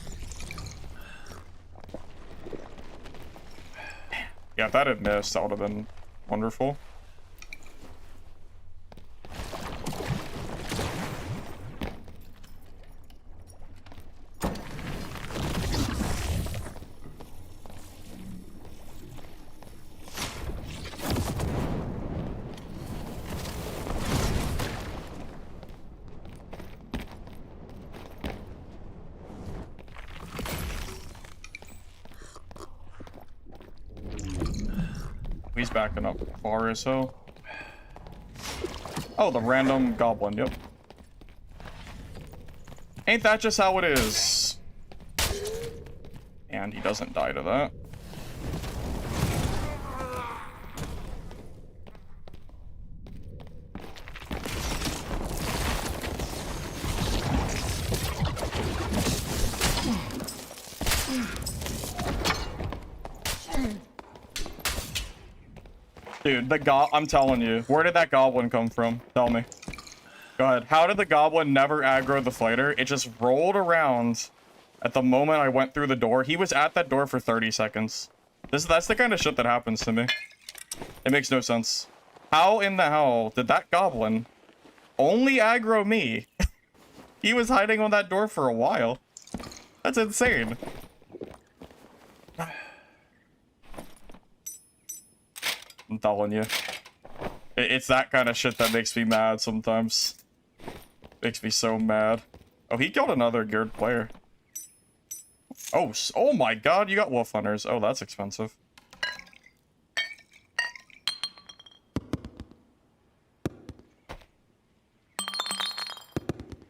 Yeah, if that had missed, that would have been wonderful. He's backing up far as hell. Oh, the random goblin, yep. Ain't that just how it is? And he doesn't die to that. Dude, I'm telling you, where did that goblin come from? Tell me. Go ahead. How did the goblin never aggro the fighter? It just rolled around at the moment I went through the door. He was at that door for 30 seconds. That's the kind of shit that happens to me. It makes no sense. How in the hell did that goblin only aggro me? He was hiding on that door for a while. That's insane. I'm telling you. It's that kind of shit that makes me mad sometimes. Makes me so mad. Oh, he killed another geared player. Oh my god, you got wolf hunters. Oh, that's expensive.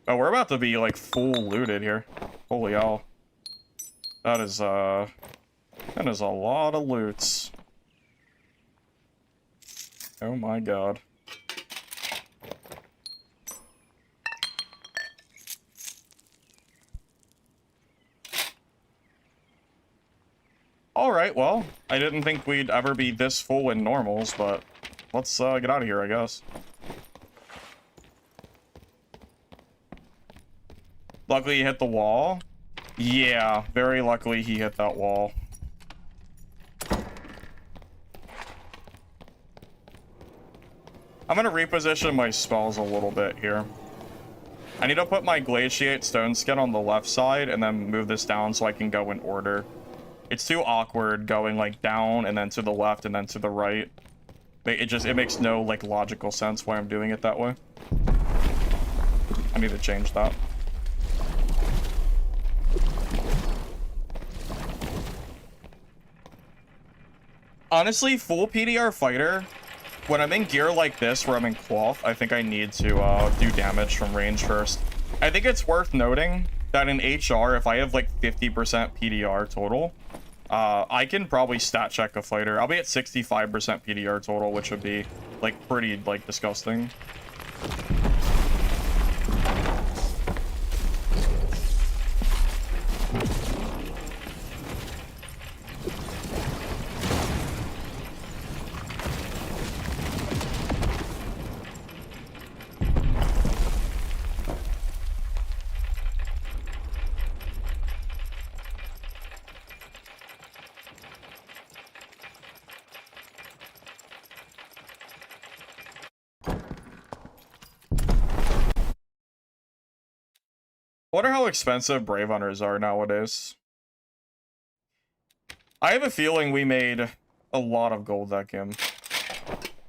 Oh, we're about to be, like, full looted here. Holy hell. That is a lot of loots. Oh my god. Alright, well, I didn't think we'd ever be this full in normals, but let's get out of here, I guess. Luckily he hit the wall. Yeah, very luckily he hit that wall. I'm gonna reposition my spells a little bit here. I need to put my Glaciate Stone Skin on the left side and then move this down so I can go in order. It's too awkward going like down and then to the left and then to the right. It makes no like logical sense why I'm doing it that way. I need to change that. Honestly, full PDR fighter, when I'm in gear like this, where I'm in cloth, I think I need to do damage from range first. I think it's worth noting that in HR, if I have like 50% PDR total, I can probably stat check a fighter. I'll be at 65% PDR total, which would be like pretty like disgusting. I wonder how expensive Brave Hunters are nowadays. I have a feeling we made a lot of gold that game.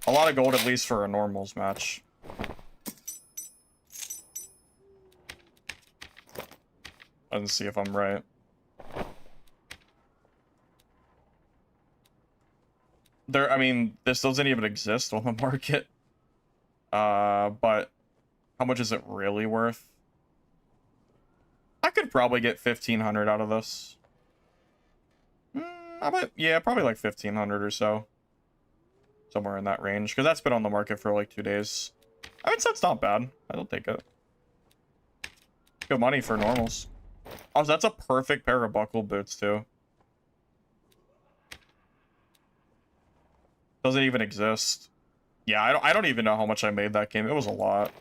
A lot of gold, at least for a normals match. Let's see if I'm right. I mean, this doesn't even exist on the market. But how much is it really worth? I could probably get 1,500 out of this. Yeah, probably like 1,500 or so. Somewhere in that range, because that's been on the market for like 2 days. I mean, so it's not bad. I don't take it. Good money for normals. Oh, that's a perfect pair of buckle boots, too. Doesn't even exist. Yeah, I don't even know how much I made that game. It was a lot.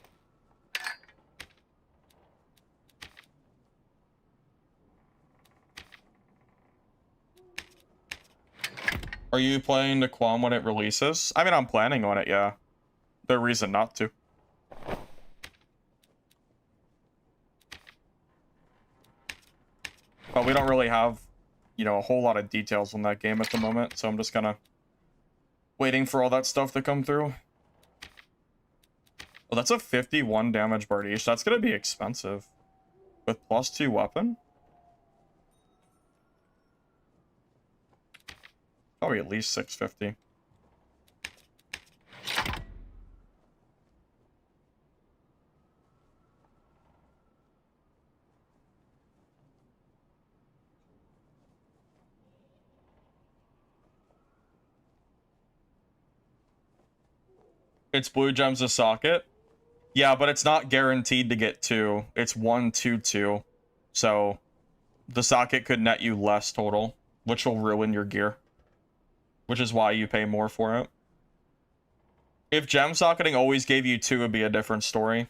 Are you playing the Quam when it releases? I mean, I'm planning on it, yeah. No reason not to. But we don't really have, you know, a whole lot of details on that game at the moment, so I'm just kind of waiting for all that stuff to come through. Oh, that's a 51 damage Bardiche. That's going to be expensive. With +2 weapon? Probably at least 650. It's blue gems a socket. Yeah, but it's not guaranteed to get 2. It's 1, 2, 2. So the socket could net you less total, which will ruin your gear. Which is why you pay more for it. If gem socketing always gave you 2, it'd be a different story.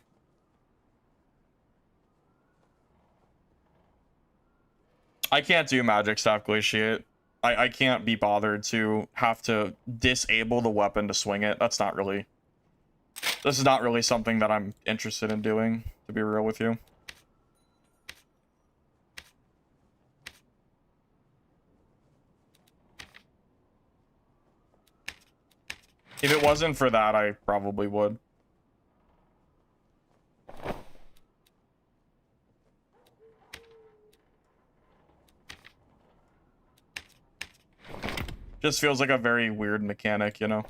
I can't do magic staff glaciate. I can't be bothered to have to disable the weapon to swing it. That's not really... This is not really something that I'm interested in doing, to be real with you. If it wasn't for that, I probably would. Just feels like a very weird mechanic, you know?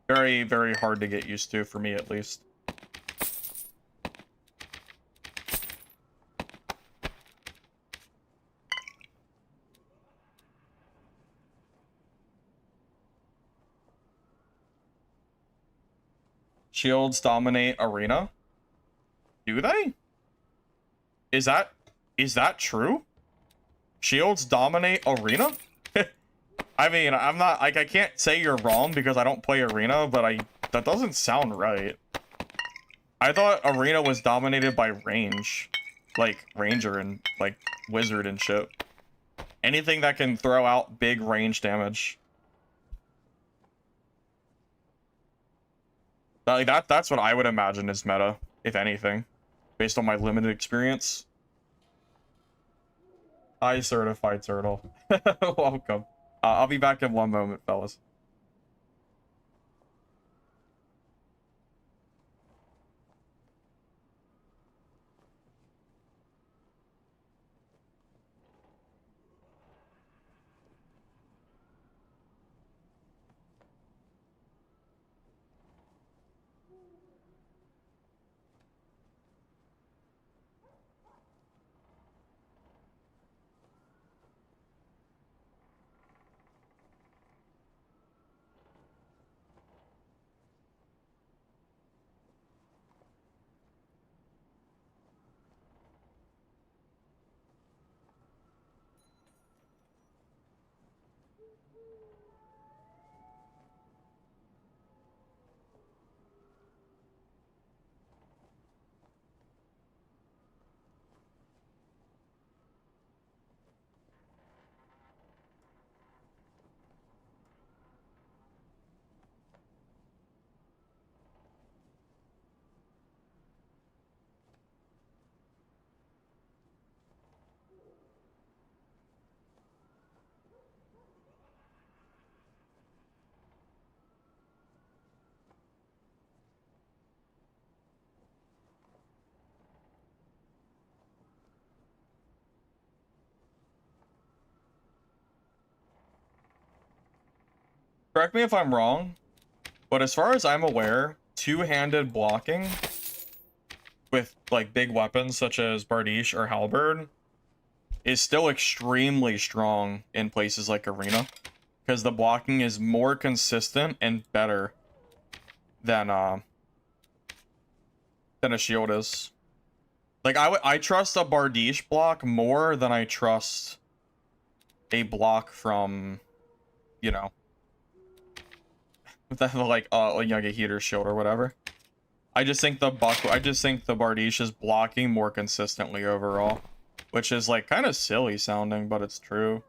Very, very hard to get used to, for me at least. Shields dominate arena? Do they? Is that true? Shields dominate arena? I mean, I'm not, like, I can't say you're wrong because I don't play arena, but that doesn't sound right. I thought arena was dominated by range. Like, ranger and, like, wizard and shit. Anything that can throw out big range damage. Like, that's what I would imagine is meta, if anything. Based on my limited experience. Hi, certified turtle. Welcome. I'll be back in 1 moment, fellas. Correct me if I'm wrong, but as far as I'm aware, two-handed blocking with, like, big weapons such as Bardiche or Halberd is still extremely strong in places like Arena, because the blocking is more consistent and better than a shield is. Like, I trust a Bardiche block more than I trust a block from, you know, like a heater shield or whatever. I just think the Bardiche is blocking more consistently overall, which is, like, kind of silly sounding, but it's true.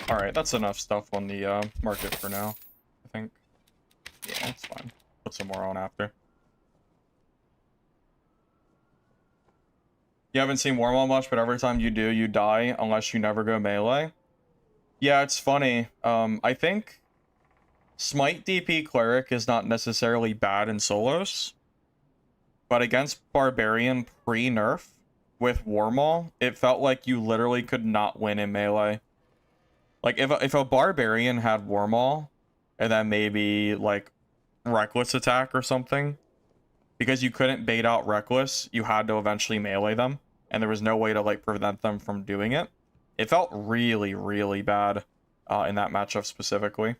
Alright, that's enough stuff on the market for now, I think. Yeah, that's fine. Put some more on after. You haven't seen Warlock much, but every time you do, you die unless you never go melee. Yeah, it's funny. I think Smite DP Cleric is not necessarily bad in solos, but against Barbarian pre-nerf with Warmaul, it felt like you literally could not win in melee. Like, if a Barbarian had Warmaul, and then maybe, like, Reckless attack or something, because you couldn't bait out Reckless, you had to eventually melee them, and there was no way to, like, prevent them from doing it. It felt really, really bad in that matchup specifically.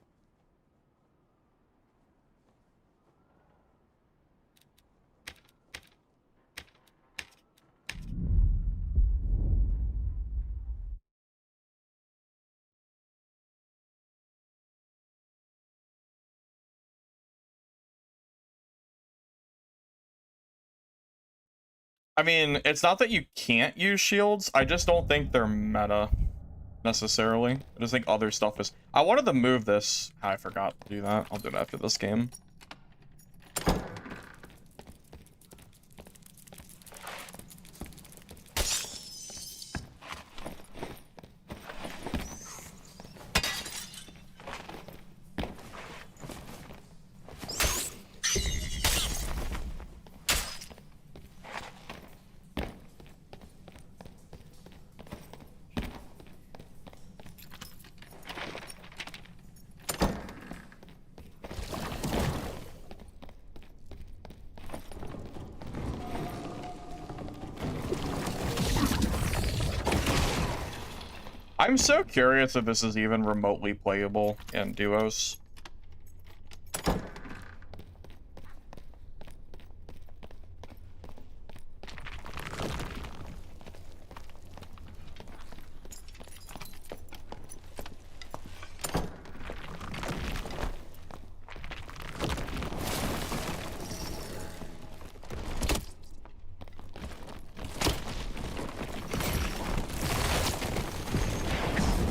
I mean, it's not that you can't use shields, I just don't think they're meta, necessarily. I just think other stuff is... I wanted to move this. I forgot to do that. I'll do it after this game. I'm so curious if this is even remotely playable in duos.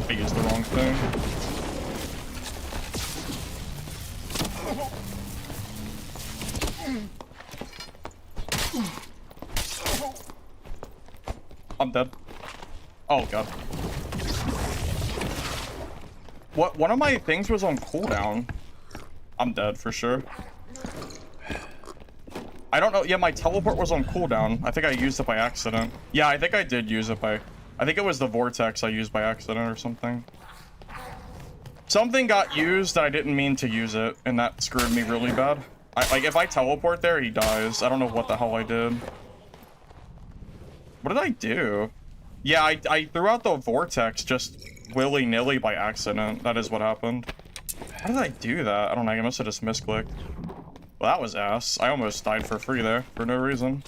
I used the wrong thing. I'm dead. Oh god. What? One of my things was on cooldown. I'm dead for sure. I don't know. Yeah, my teleport was on cooldown. I think I used it by accident. Yeah, I think I did use it by... I think it was the vortex I used by accident or something. Something got used and I didn't mean to use it, and that screwed me really bad. Like, if I teleport there, he dies. I don't know what the hell I did. What did I do? Yeah, I threw out the vortex just willy-nilly by accident. That is what happened. How did I do that? I don't know. I must have just misclicked. Well, that was ass. I almost died for free there for no reason.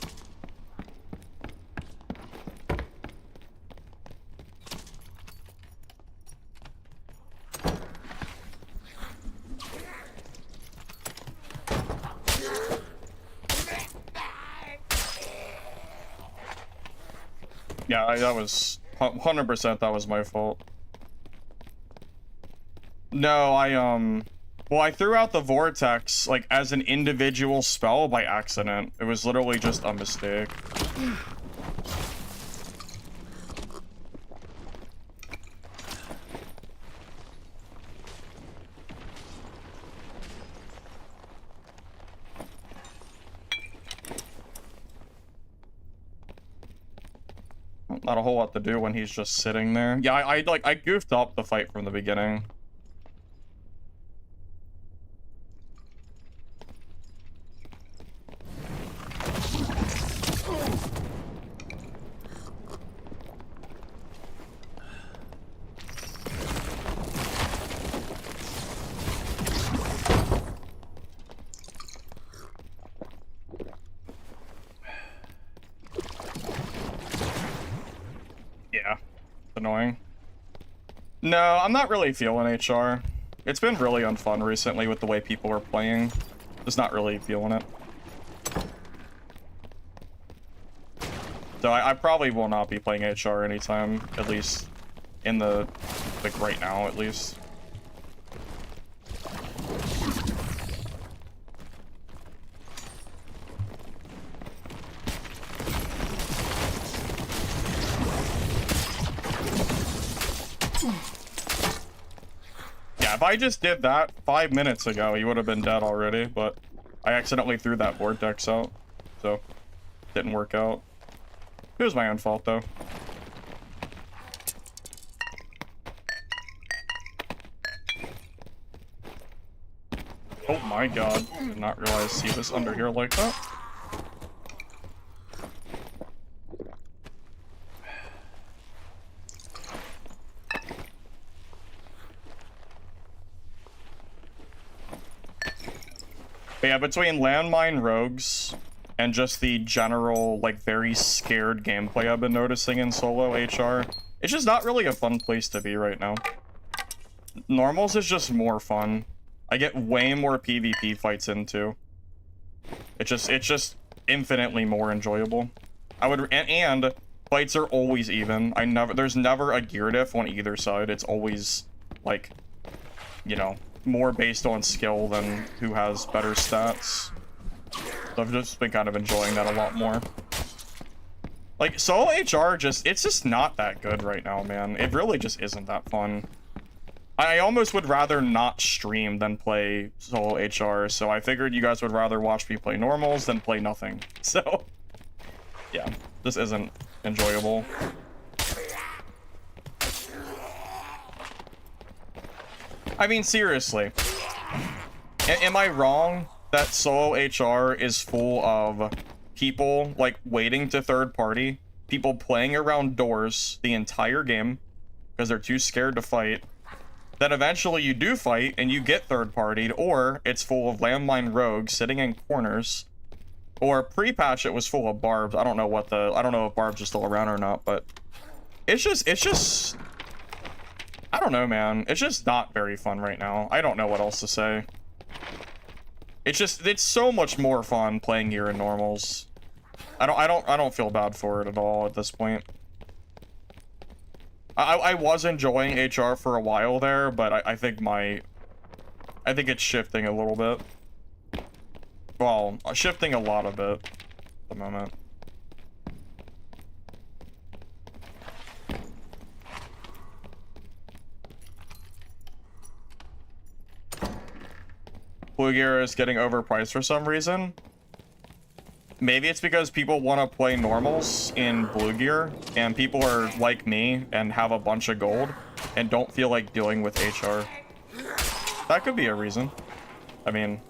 Yeah, that was 100%. That was my fault. No, well, I threw out the vortex, like, as an individual spell by accident. It was literally just a mistake. Not a whole lot to do when he's just sitting there. Yeah, I goofed up the fight from the beginning. Yeah, it's annoying. No, I'm not really feeling HR. It's been really unfun recently with the way people are playing. Just not really feeling it. So I probably will not be playing HR anytime, at least in the, like, right now, at least. if I just did that 5 minutes ago, he would have been dead already, but I accidentally threw that vortex out, so didn't work out. It was my own fault, though. Oh my god, did not realize see this under here like that. But yeah, between landmine rogues and just the general, like, very scared gameplay I've been noticing in solo HR, it's just not really a fun place to be right now. Normals is just more fun. I get way more PvP fights into. It's just infinitely more enjoyable. And fights are always even. There's never a gear diff on either side. It's always, like, you know, more based on skill than who has better stats. So I've just been kind of enjoying that a lot more. Like, solo HR it's just not that good right now, man. It really just isn't that fun. I almost would rather not stream than play solo HR, so I figured you guys would rather watch me play normals than play nothing. So, yeah, this isn't enjoyable. I mean, seriously. Am I wrong that solo HR is full of people, like, waiting to third party, people playing around doors the entire game because they're too scared to fight? Then eventually you do fight and you get third partied, or it's full of landmine rogues sitting in corners, or pre-patch it was full of barbs. I don't know if barbs are still around or not, but it's just I don't know, man. It's just not very fun right now. I don't know what else to say. It's so much more fun playing here in normals. I don't feel bad for it at all at this point. I was enjoying HR for a while there, but I think it's shifting a little bit. Well, shifting a lot of it at the moment. Blue gear is getting overpriced for some reason. Maybe it's because people want to play normals in blue gear, and people are like me and have a bunch of gold and don't feel like dealing with HR. That could be a reason. I mean,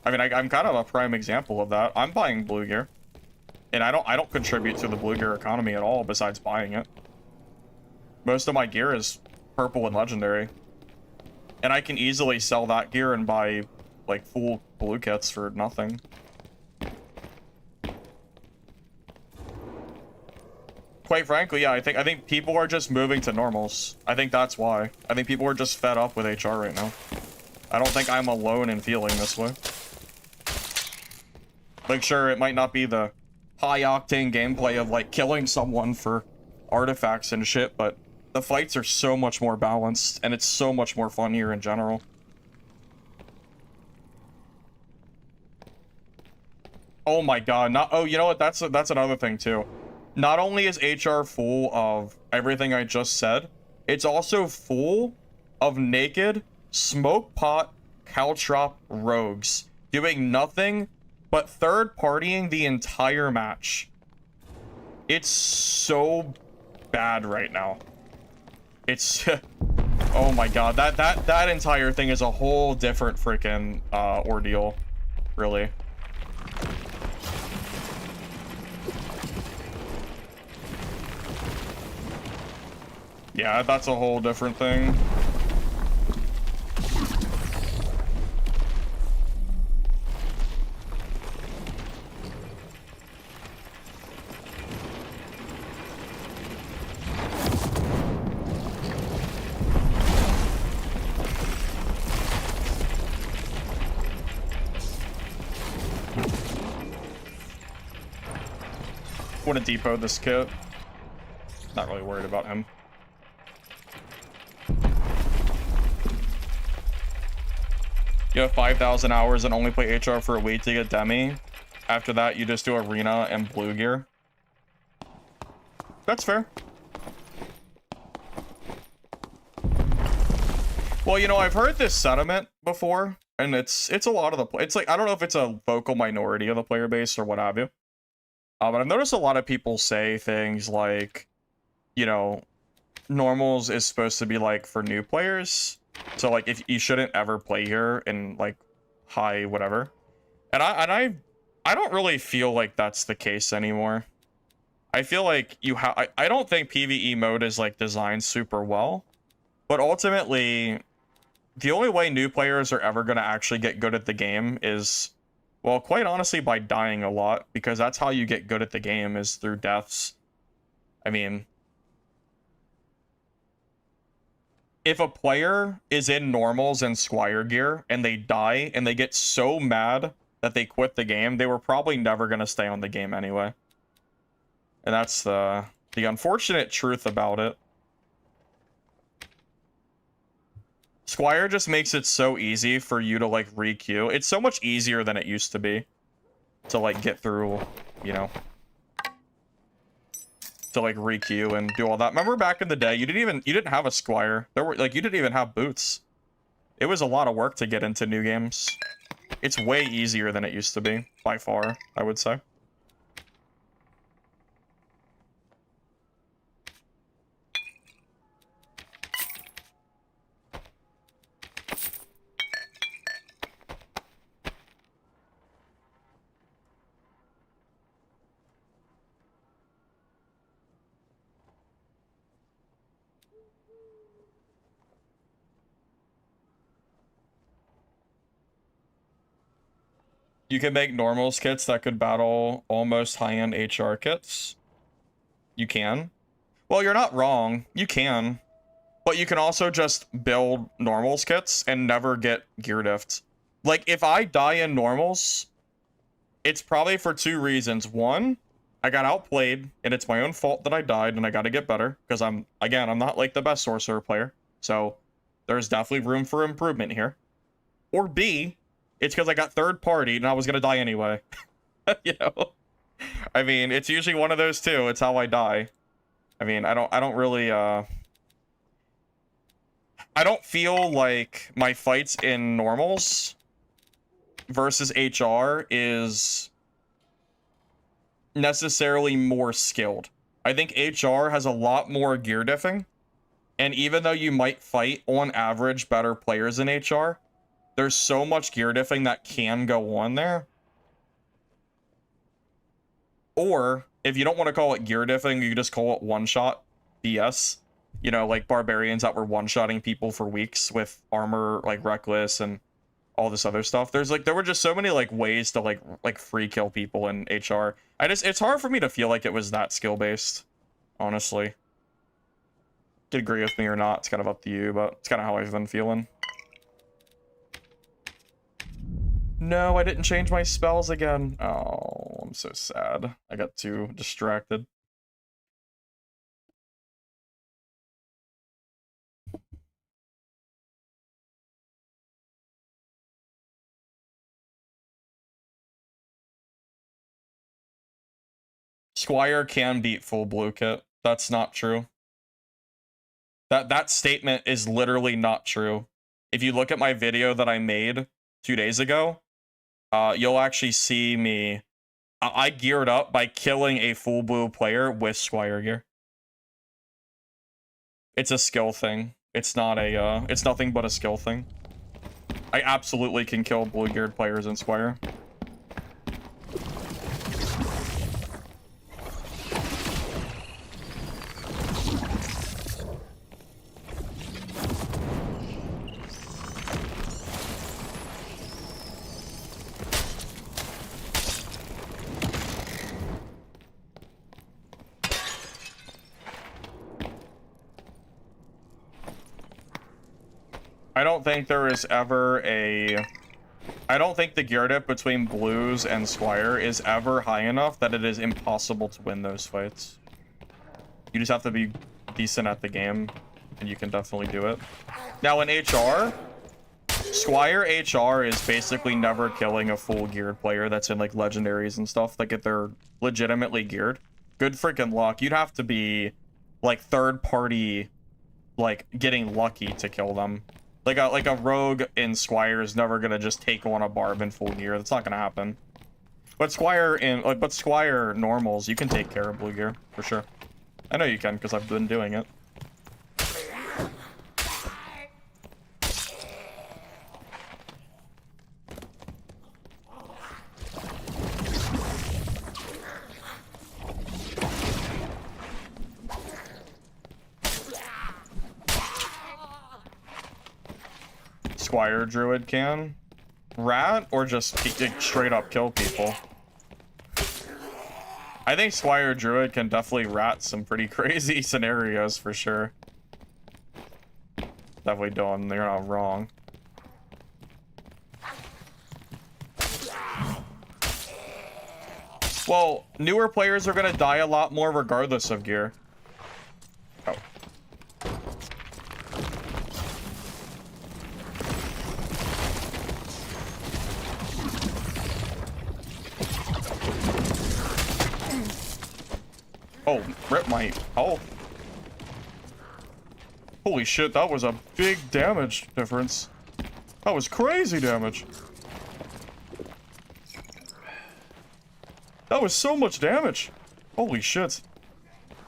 I'm kind of a prime example of that. I'm buying blue gear, and I don't contribute to the blue gear economy at all besides buying it. Most of my gear is purple and legendary, and I can easily sell that gear and buy like full blue kits for nothing. Quite frankly, yeah, I think people are just moving to normals. I think that's why. I think people are just fed up with HR right now. I don't think I'm alone in feeling this way. Like, sure, it might not be the high-octane gameplay of, like, killing someone for artifacts and shit, but the fights are so much more balanced, and it's so much more fun here in general. Oh my god, oh, you know what, that's another thing, too. Not only is HR full of everything I just said, it's also full of naked, smoke pot, caltrop rogues doing nothing but third partying the entire match. It's so bad right now. It's oh my god, that entire thing is a whole different freaking ordeal, really. Yeah, that's a whole different thing. Want to depot this kit. Not really worried about him. You have 5,000 hours and only play HR for a week to get demi. After that, you just do arena and blue gear. That's fair. Well, you know, I've heard this sentiment before, and it's a lot of the it's like, I don't know if it's a vocal minority of the player base or what have you. But I've noticed a lot of people say things like, you know, normals is supposed to be like for new players. So like if you shouldn't ever play here in like high whatever. And I don't really feel like that's the case anymore. I feel like I don't think PvE mode is like designed super well. But ultimately, the only way new players are ever going to actually get good at the game is, well, quite honestly, by dying a lot, because that's how you get good at the game, is through deaths. I mean, if a player is in normals and squire gear and they die and they get so mad that they quit the game, they were probably never going to stay on the game anyway. And that's the unfortunate truth about it. Squire just makes it so easy for you to like re-queue. It's so much easier than it used to be to like get through, you know, to like re-queue and do all that. Remember back in the day, you didn't have a squire. There were like, you didn't even have boots. It was a lot of work to get into new games. It's way easier than it used to be, by far, I would say. You can make normals kits that could battle almost high-end HR kits. You can. Well, you're not wrong. You can. But you can also just build normals kits and never get gear diffed. Like, if I die in normals, it's probably for two reasons. One, I got outplayed, and it's my own fault that I died, and I gotta get better. Because I'm not like the best Sorcerer player. So, there's definitely room for improvement here. Or B, it's because I got third partied and I was gonna die anyway. You know? I mean, it's usually one of those two. It's how I die. I mean, I don't really, I don't feel like my fights in normals versus HR is necessarily more skilled. I think HR has a lot more gear diffing. And even though you might fight, on average, better players in HR, there's so much gear diffing that can go on there. Or, if you don't want to call it gear diffing, you just call it one-shot BS. You know, like barbarians that were one-shotting people for weeks with armor, like reckless and all this other stuff. There were just so many like ways to like free kill people in HR. It's hard for me to feel like it was that skill-based, honestly. You could agree with me or not, it's kind of up to you, but it's kind of how I've been feeling. No, I didn't change my spells again. Oh, I'm so sad. I got too distracted. Squire can beat full blue kit. That's not true. That statement is literally not true. If you look at my video that I made 2 days ago, you'll actually see me. I geared up by killing a full blue player with Squire gear. It's a skill thing. It's not a, it's nothing but a skill thing. I absolutely can kill blue geared players in Squire. I don't think there is ever a... I don't think the gear dip between blues and Squire is ever high enough that it is impossible to win those fights. You just have to be decent at the game, and you can definitely do it. Now in HR, Squire HR is basically never killing a full geared player that's in like legendaries and stuff. Like if they're legitimately geared. Good freaking luck. You'd have to be like third party, like getting lucky to kill them. Like a rogue in Squire is never gonna just take on a barb in full gear. That's not gonna happen. But Squire normals, you can take care of blue gear for sure. I know you can because I've been doing it. Squire Druid can rat or just straight up kill people. I think Squire Druid can definitely rat some pretty crazy scenarios for sure. Definitely doing, they're not wrong. Well, newer players are gonna die a lot more regardless of gear. Oh. Oh, rip my health. Holy shit, that was a big damage difference. That was crazy damage. That was so much damage. Holy shit.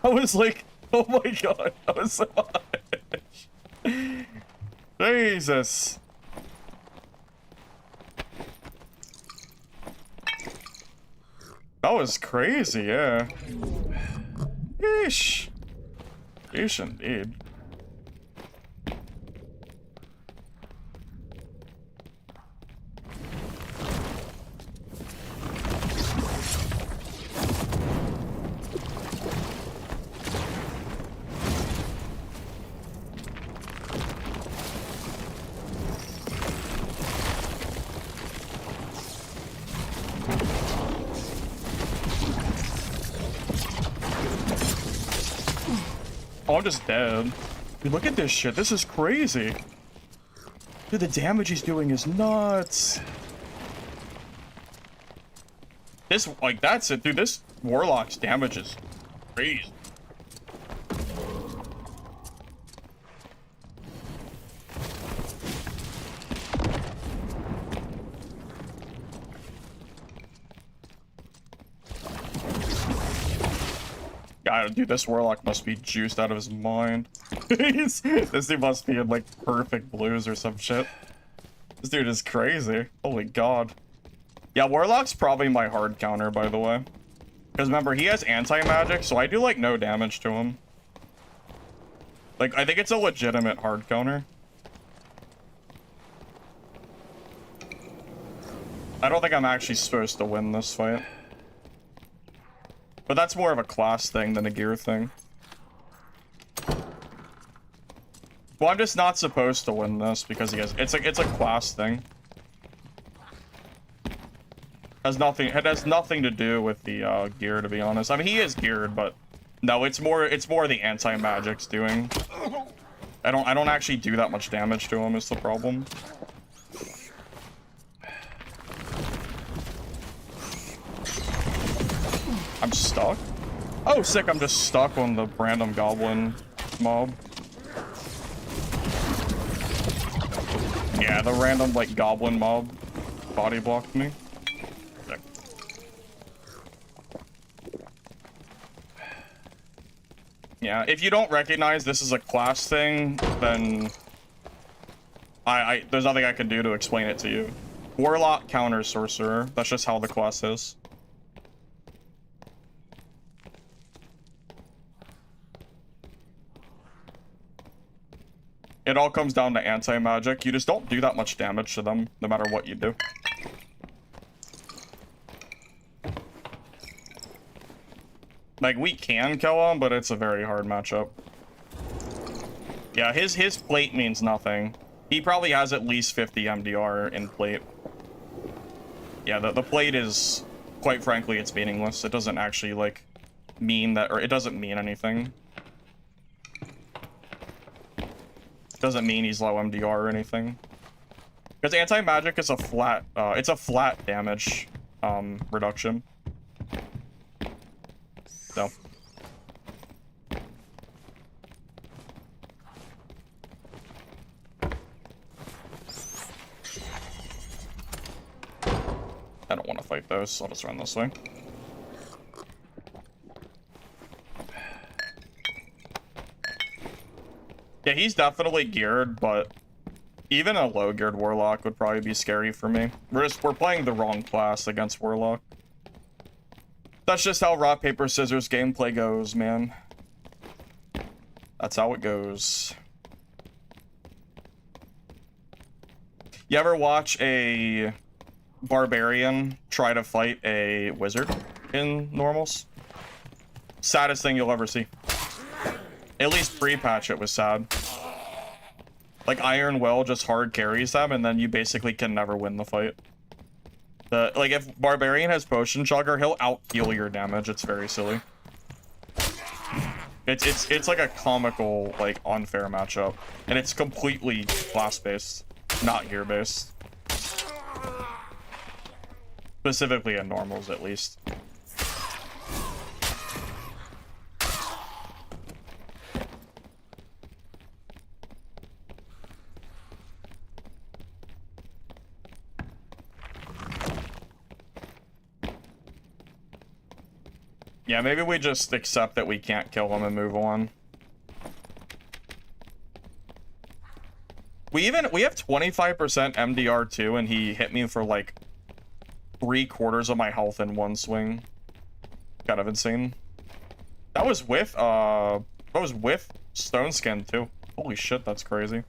I was like, oh my god, that was so much. Jesus. That was crazy, yeah. Yeesh. Yeesh indeed. Oh, I'm just dead. Dude, look at this shit. This is crazy. Dude, the damage he's doing is nuts. This, like, that's it. Dude, this Warlock's damage is crazy. God, dude, this Warlock must be juiced out of his mind. This dude must be in, like, perfect blues or some shit. This dude is crazy. Holy god. Yeah, Warlock's probably my hard counter, by the way. Because remember, he has anti-magic, so I do, like, no damage to him. Like, I think it's a legitimate hard counter. I don't think I'm actually supposed to win this fight. But that's more of a class thing than a gear thing. Well, I'm just not supposed to win this because he has, it's a class thing. It has nothing to do with the gear, to be honest. I mean, he is geared, but no, it's more the anti-magic's doing. I don't actually do that much damage to him is the problem. I'm stuck? Oh, sick, I'm just stuck on the random goblin mob. Yeah, the random, like, goblin mob body blocked me. Sick. Yeah, if you don't recognize this is a class thing, then there's nothing I can do to explain it to you. Warlock counters Sorcerer. That's just how the class is. It all comes down to anti-magic. You just don't do that much damage to them, no matter what you do. Like, we can kill him, but it's a very hard matchup. Yeah, his plate means nothing. He probably has at least 50 MDR in plate. Yeah, the plate is, quite frankly, it's meaningless. It doesn't actually, like, mean that, or it doesn't mean anything. Doesn't mean he's low MDR or anything. Because anti-magic is a flat, it's a flat damage, reduction. So. fight those, so I'll just run this way. Yeah, he's definitely geared, but even a low geared Warlock would probably be scary for me. We're playing the wrong class against Warlock. That's just how rock, paper, scissors gameplay goes, man. That's how it goes. You ever watch a barbarian try to fight a wizard in normals? Saddest thing you'll ever see. At least pre-patch it was sad. Like Iron Will just hard carries them, and then you basically can never win the fight. Like if Barbarian has Potion Chugger, he'll out heal your damage. It's very silly. It's like a comical, like unfair matchup, and it's completely class based, not gear based. Specifically in normals, at least. Yeah, maybe we just accept that we can't kill him and move on. We have 25% MDR too, and he hit me for like 3/4 of my health in one swing. Kind of insane. That was with Stone Skin too. Holy shit, that's crazy.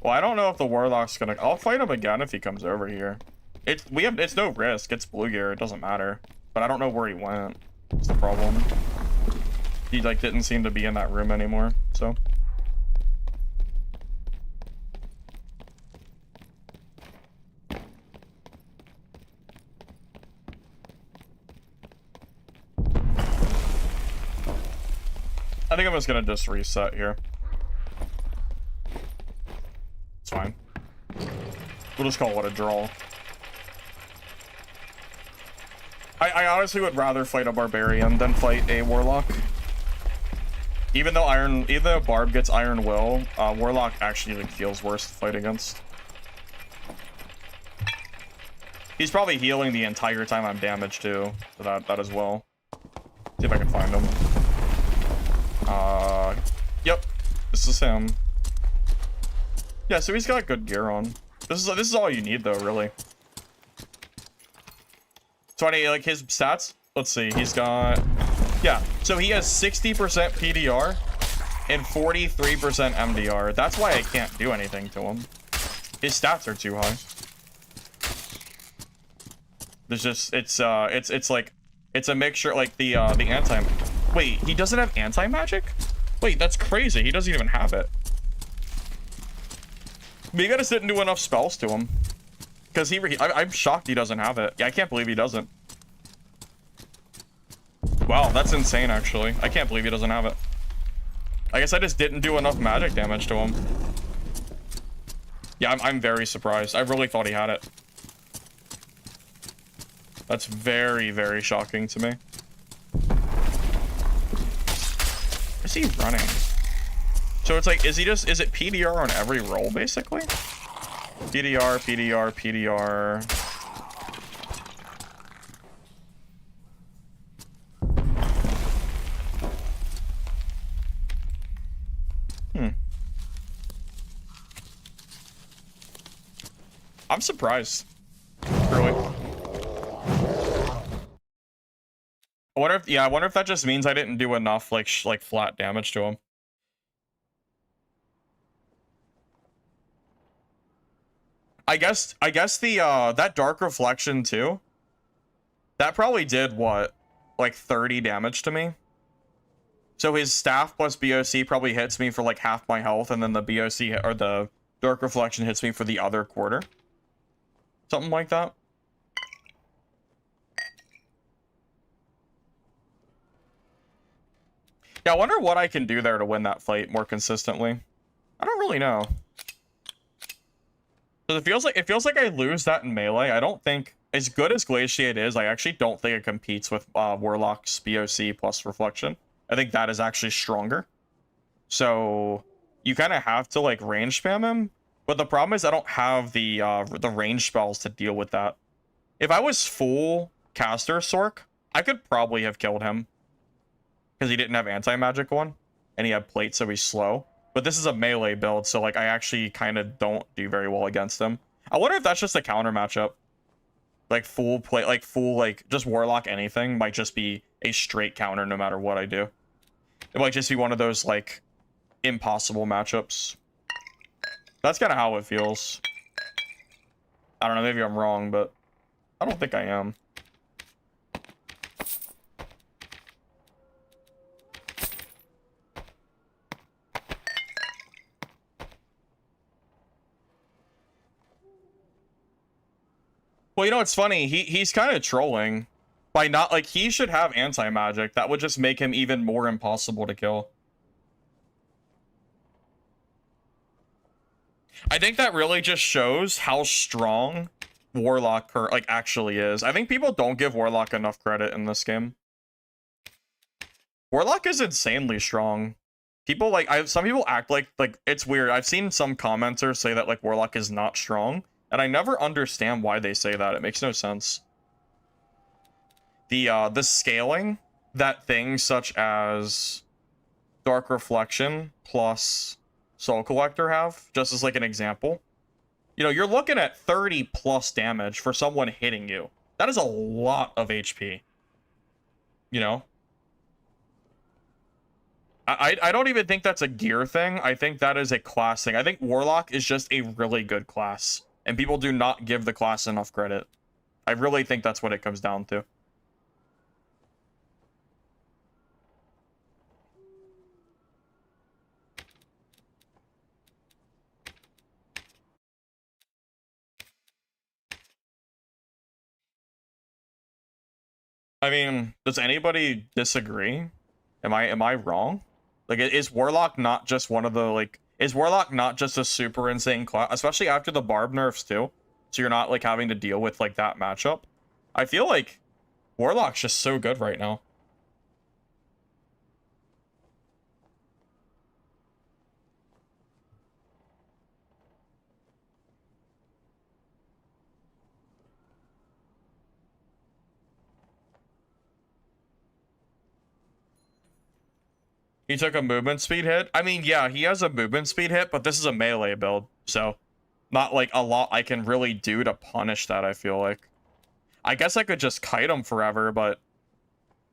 Well, I don't know if the Warlock's gonna... I'll fight him again if he comes over here. It's no risk. It's blue gear. It doesn't matter. But I don't know where he went. That's the problem. He, like, didn't seem to be in that room anymore, so... I think I'm just gonna just reset here. Fine. We'll just call it a draw. I honestly would rather fight a Barbarian than fight a Warlock. Even though Barb gets Iron Will, Warlock actually like feels worse to fight against. He's probably healing the entire time I'm damaged too, so that as well. See if I can find him. Yep, this is him. Yeah, so he's got good gear on. This is all you need though, really. 20, like his stats, let's see, he's got, yeah, so he has 60% PDR and 43% MDR. That's why I can't do anything to him. His stats are too high. There's just, it's like, it's a mixture, like the anti, wait, he doesn't have anti-magic? Wait, that's crazy, he doesn't even have it. Maybe I just didn't do enough spells to him. Because I'm shocked he doesn't have it. Yeah, I can't believe he doesn't. Wow, that's insane, actually. I can't believe he doesn't have it. I guess I just didn't do enough magic damage to him. Yeah, I'm very surprised. I really thought he had it. That's very, very shocking to me. Where's he running? So it's like, is it PDR on every roll, basically? PDR, PDR, PDR. I'm surprised. Really. I wonder if that just means I didn't do enough, like flat damage to him. I guess the that dark reflection too, that probably did what, like 30 damage to me. So his staff plus BOC probably hits me for like half my health, and then the BOC or the dark reflection hits me for the other quarter. Something like that. Yeah, I wonder what I can do there to win that fight more consistently. I don't really know. So it feels like I lose that in melee. I don't think, as good as Glaciate is, I actually don't think it competes with Warlock's BOC plus Reflection. I think that is actually stronger. So you kind of have to like range spam him. But the problem is I don't have the range spells to deal with that. If I was full caster Sorc, I could probably have killed him. Because he didn't have anti-magic on. And he had plate, so he's slow. But this is a melee build, so like I actually kind of don't do very well against him. I wonder if that's just a counter matchup. Like full play, like just Warlock anything might just be a straight counter no matter what I do. It might just be one of those like impossible matchups. That's kind of how it feels. I don't know, maybe I'm wrong, but I don't think I am. Well, you know, it's funny. He's kind of trolling by not, like, he should have anti-magic. That would just make him even more impossible to kill. I think that really just shows how strong Warlock like actually is. I think people don't give Warlock enough credit in this game. Warlock is insanely strong. People like some people act like it's weird. I've seen some commenters say that like Warlock is not strong, and I never understand why they say that. It makes no sense. The scaling that things such as Dark Reflection plus Soul Collector have, just as like an example. You know, you're looking at 30 plus damage for someone hitting you. That is a lot of HP. You know? I don't even think that's a gear thing. I think that is a class thing. I think Warlock is just a really good class. And people do not give the class enough credit. I really think that's what it comes down to. I mean, does anybody disagree? Am I wrong? Like, is Warlock not just one of the, like, is Warlock not just a super insane class, especially after the Barb nerfs too? So you're not like having to deal with like that matchup. I feel like Warlock's just so good right now. He took a movement speed hit. I mean, yeah, he has a movement speed hit, but this is a melee build, so not like a lot I can really do to punish that, I feel like. I guess I could just kite him forever, but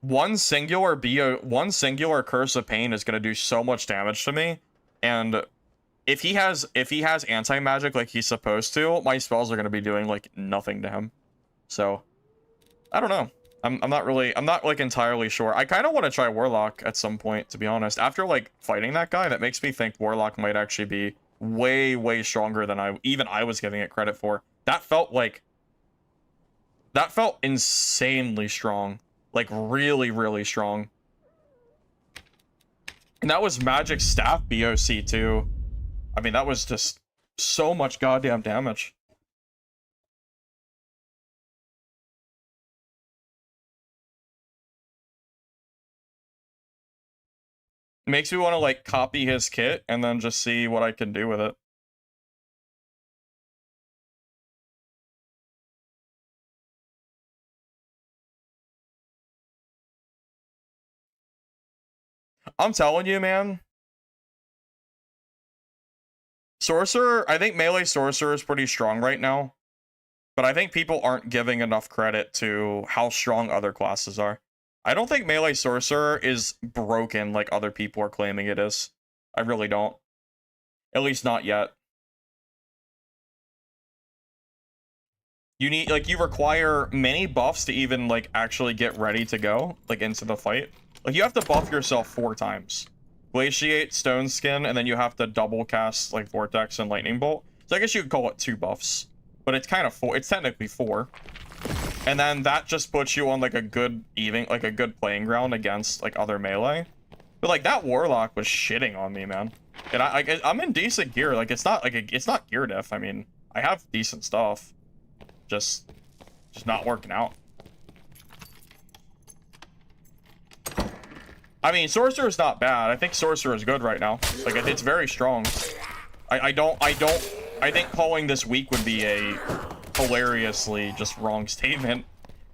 one singular Curse of Pain is gonna do so much damage to me, and if he has anti-magic like he's supposed to, my spells are gonna be doing like nothing to him. So I don't know. I'm not like entirely sure. I kind of want to try Warlock at some point, to be honest. After like fighting that guy, that makes me think Warlock might actually be way stronger than I was giving it credit for. That felt insanely strong. Like really strong. And that was Magic Staff BOC too. I mean, that was just so much goddamn damage. It makes me want to like copy his kit and then just see what I can do with it. I'm telling you, man. Sorcerer, I think melee Sorcerer is pretty strong right now. But I think people aren't giving enough credit to how strong other classes are. I don't think melee Sorcerer is broken like other people are claiming it is. I really don't. At least not yet. You need, like, you require many buffs to even, like, actually get ready to go, like, into the fight. Like, you have to buff yourself 4 times. Glaciate, Stone Skin, and then you have to double cast, like, Vortex and Lightning Bolt. So I guess you could call it 2 buffs. But it's kind of 4, it's technically 4. And then that just puts you on, like, a good playing ground against, like, other melee. But, like, that Warlock was shitting on me, man. And I'm in decent gear. Like, it's not gear diff. I mean, I have decent stuff. Just not working out. I mean, Sorcerer is not bad. I think Sorcerer is good right now. Like, it's very strong. I think calling this weak would be a hilariously just wrong statement.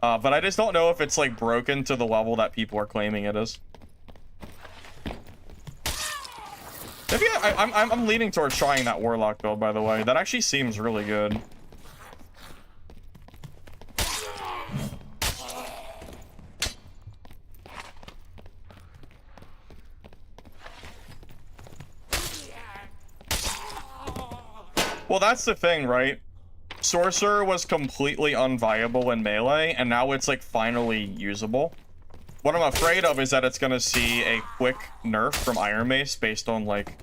But I just don't know if it's, like, broken to the level that people are claiming it is. Maybe I'm leaning towards trying that Warlock build, by the way. That actually seems really good. Well, that's the thing, right? Sorcerer was completely unviable in melee, and now it's, like, finally usable. What I'm afraid of is that it's gonna see a quick nerf from Iron Mace based on, like,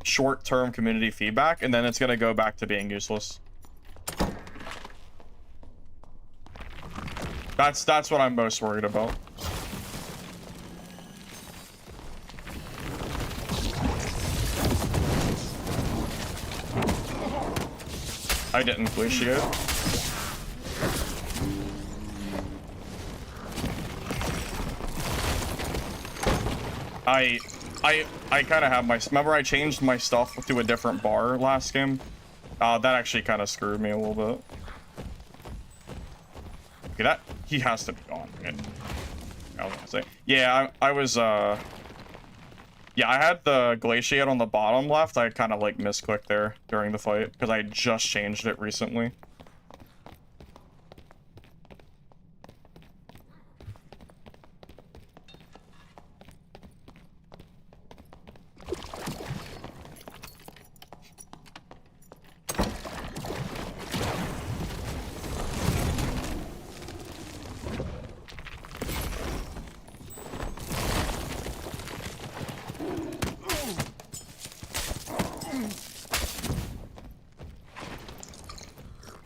short-term community feedback, and then it's gonna go back to being useless. That's what I'm most worried about. I didn't appreciate. I kind of have my... Remember I changed my stuff to a different bar last game? That actually kind of screwed me a little bit. Okay, that... He has to be gone. Right? I was gonna say. Yeah, I was, Yeah, I had the Glaciate on the bottom left. I kind of, like, misclicked there during the fight, because I just changed it recently.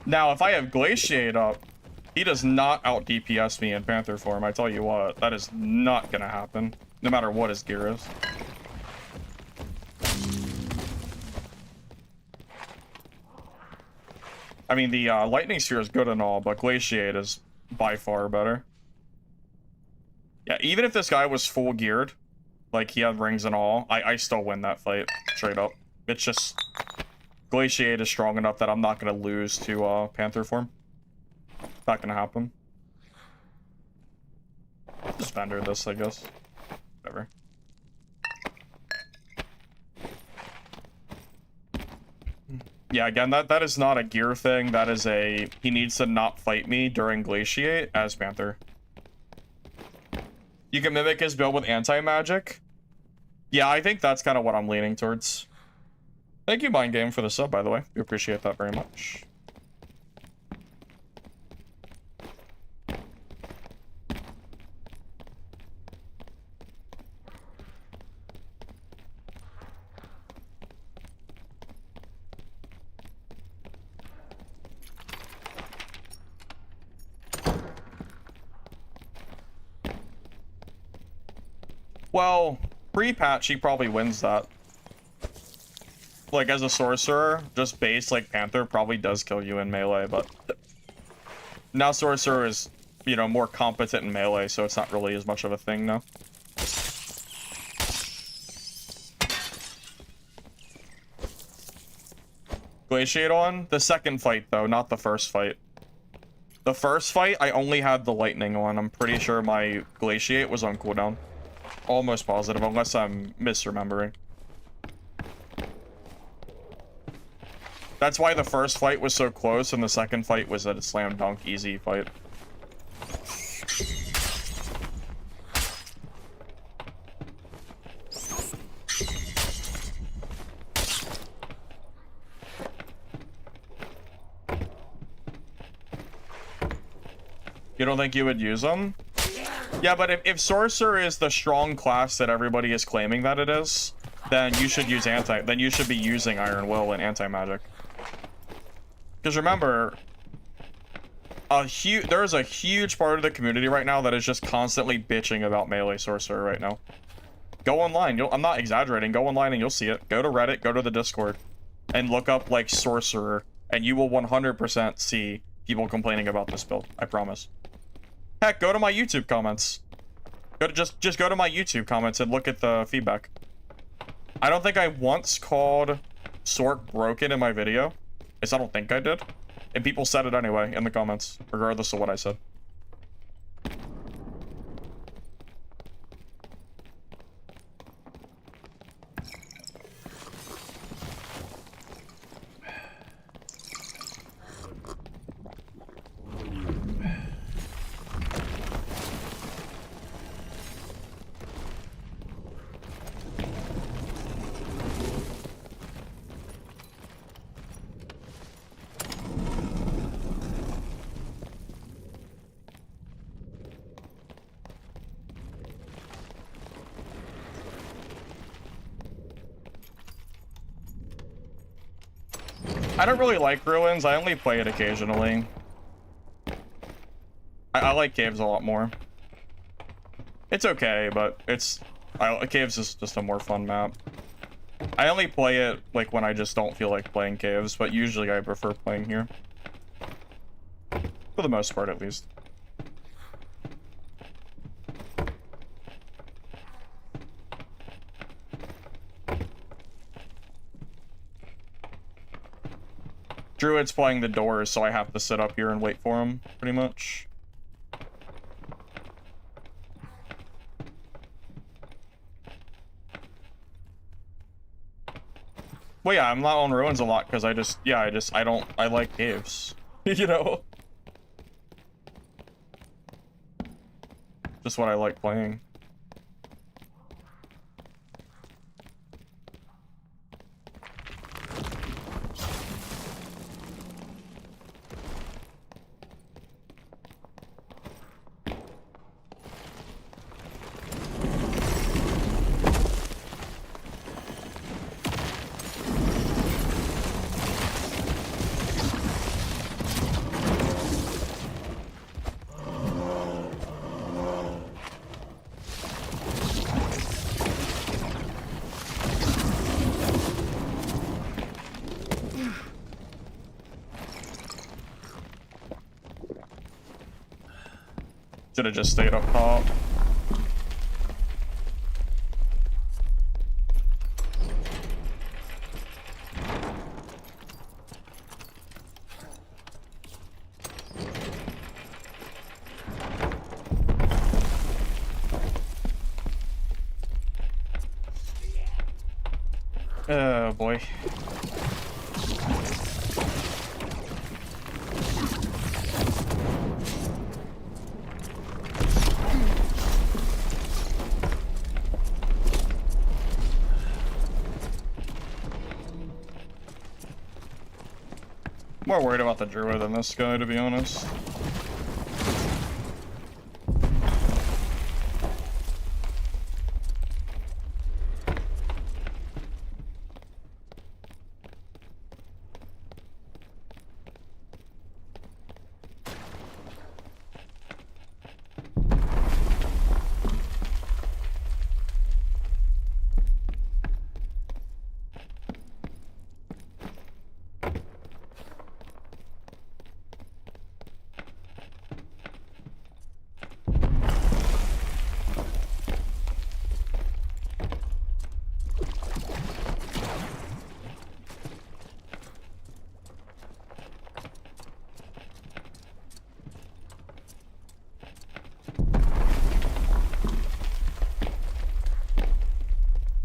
Now, if I have Glaciate up, he does not out DPS me in Panther form. I tell you what, that is not gonna happen, no matter what his gear is. I mean, the Lightning Sphere is good and all, but Glaciate is by far better. Yeah, even if this guy was full geared, like he had rings and all, I still win that fight, straight up. It's just... Glaciate is strong enough that I'm not going to lose to Panther form. Not going to happen. Just vendor this, I guess. Whatever. Yeah, again, that is not a gear thing. That is a... He needs to not fight me during Glaciate as Panther. You can mimic his build with anti-magic. Yeah, I think that's kind of what I'm leaning towards. Thank you, Mind Game, for the sub, by the way. We appreciate that very much. Well, pre-patch, he probably wins that. Like, as a Sorcerer, just base, like, Panther probably does kill you in melee, but... Now Sorcerer is, you know, more competent in melee, so it's not really as much of a thing now. Glaciate on? The second fight, though, not the first fight. The first fight, I only had the Lightning on. I'm pretty sure my Glaciate was on cooldown. Almost positive, unless I'm misremembering. That's why the first fight was so close, and the second fight was a slam dunk easy fight. You don't think you would use them? Yeah, but if Sorcerer is the strong class that everybody is claiming that it is, then you should use then you should be using Iron Will and anti-magic. Because remember, there's a huge part of the community right now that is just constantly bitching about melee Sorcerer right now. Go online. I'm not exaggerating. Go online and you'll see it. Go to Reddit, go to the Discord, and look up, like, Sorcerer, and you will 100% see people complaining about this build. I promise. Heck, go to my YouTube comments. Just go to my YouTube comments and look at the feedback. I don't think I once called Sorc broken in my video. At least I don't think I did. And people said it anyway in the comments, regardless of what I said. I don't really like ruins. I only play it occasionally. I like caves a lot more. It's okay, but caves is just a more fun map. I only play it like when I just don't feel like playing caves, but usually I prefer playing here. For the most part, at least. Druid's playing the doors, so I have to sit up here and wait for him, pretty much. Well, yeah, I'm not on ruins a lot because I like caves. You know? Just what I like playing. Should have just stayed up top. Oh boy. More worried about the Druid than this guy, to be honest.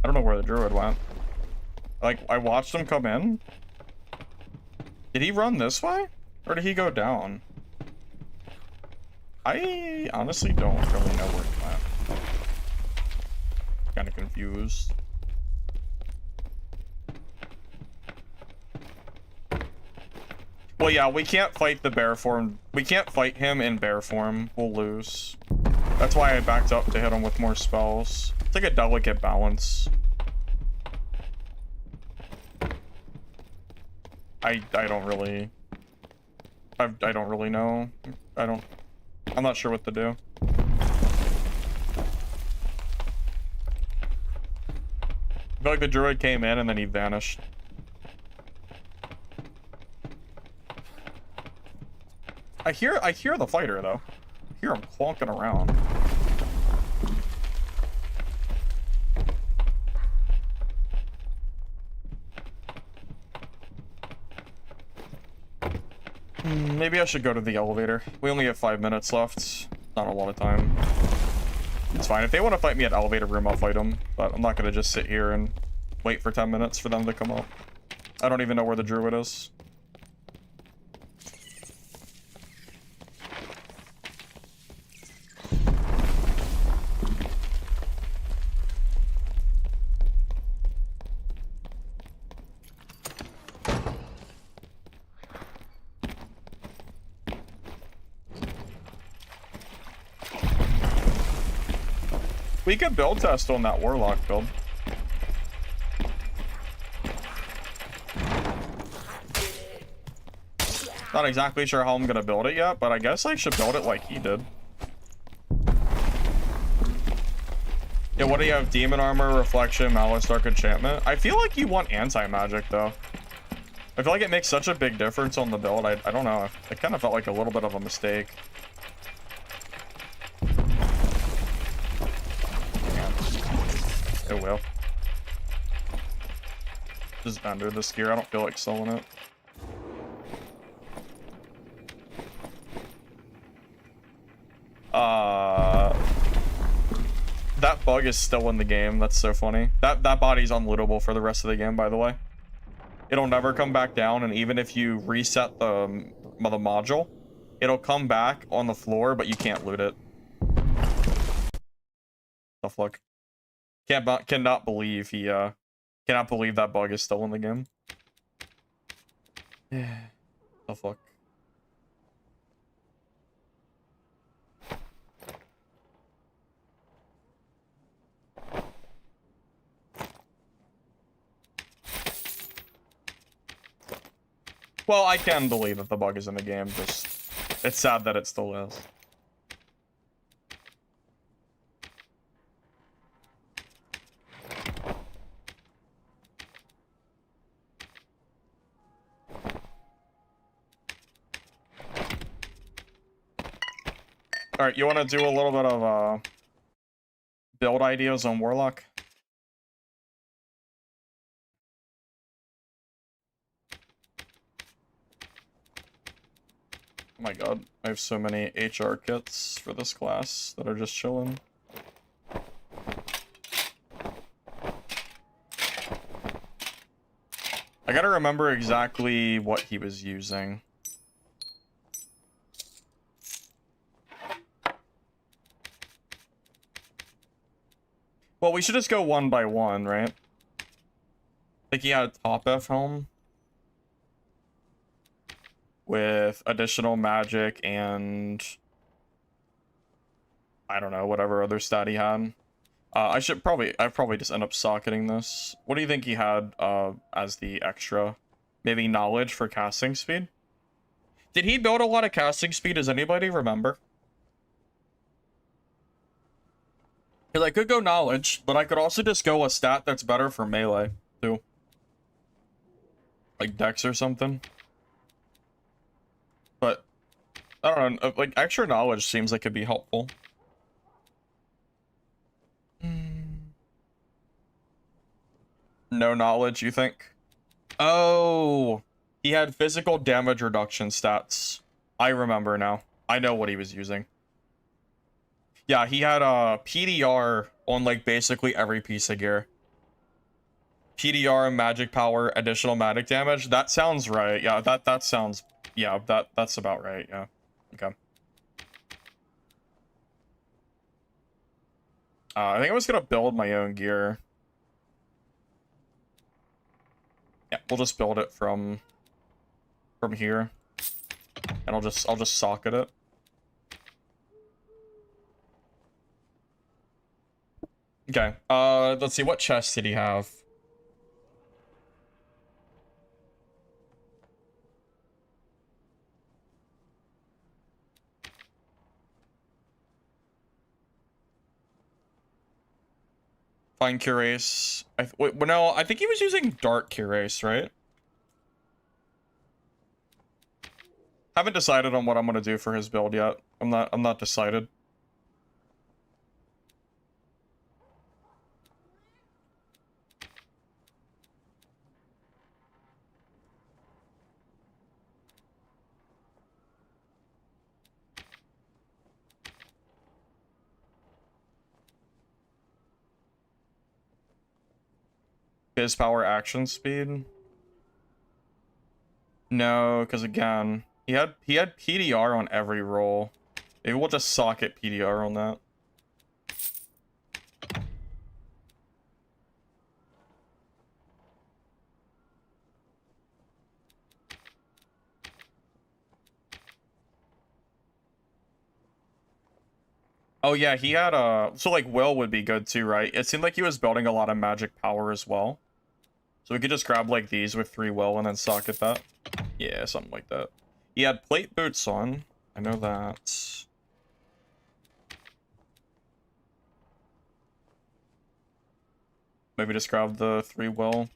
I don't know where the Druid went. Like, I watched him come in. Did he run this way? Or did he go down? I honestly don't really know where he went. Kind of confused. Well, yeah, we can't fight the bear form. We can't fight him in bear form. We'll lose. That's why I backed up to hit him with more spells. It's like a delicate balance. I don't really... I don't really know. I'm not sure what to do. I feel like the Druid came in and then he vanished. I hear the fighter though. I hear him clonking around. Maybe I should go to the elevator. We only have 5 minutes left. Not a lot of time. It's fine. If they want to fight me at elevator room, I'll fight them. But I'm not going to just sit here and wait for 10 minutes for them to come up. I don't even know where the Druid is. We could build test on that Warlock build. Not exactly sure how I'm gonna build it yet, but I guess I should build it like he did. Yeah, what do you have? Demon armor, reflection, malice, dark enchantment. I feel like you want anti-magic though. I feel like it makes such a big difference on the build. I don't know. It kind of felt like a little bit of a mistake. It will. Just vendor this gear. I don't feel like selling it. That bug is still in the game. That's so funny. That body's unlootable for the rest of the game, by the way. It'll never come back down, and even if you reset the module, it'll come back on the floor, but you can't loot it. Tough luck. Cannot believe he cannot believe that bug is still in the game. Tough luck. Well, I can believe that the bug is in the game, just it's sad that it still is. Alright, you want to do a little bit of build ideas on Warlock? Oh my god, I have so many HR kits for this class that are just chilling. I gotta remember exactly what he was using. Well, we should just go one by one, right? I think he had a top F helm with additional magic and I don't know, whatever other stat he had. I'd probably just end up socketing this. What do you think he had as the extra? Maybe knowledge for casting speed? Did he build a lot of casting speed? Does anybody remember? Because I could go knowledge, but I could also just go a stat that's better for melee, too. Like dex or something. But, I don't know, like, extra knowledge seems like it'd be helpful. No knowledge, you think? Oh, he had physical damage reduction stats. I remember now. I know what he was using. Yeah, he had a PDR on, like, basically every piece of gear. PDR, magic power, additional magic damage. That sounds right. Yeah, that sounds... Yeah, that's about right, yeah. Okay. I think I was gonna build my own gear. Yeah, we'll just build it from here. And I'll just socket it. Okay. Let's see, what chest did he have? Fine Cuirass. Wait, well, no, I think he was using Dark Cuirass, right? Haven't decided on what I'm gonna do for his build yet. I'm not decided. Biz power action speed. No, because again, he had PDR on every roll. Maybe we'll just socket PDR on that. Oh yeah, he had a so like Will would be good too, right? It seemed like he was building a lot of magic power as well. So we could just grab like these with 3 Will and then socket that. Yeah, something like that. He had plate boots on. I know that. Maybe just grab the 3 Will.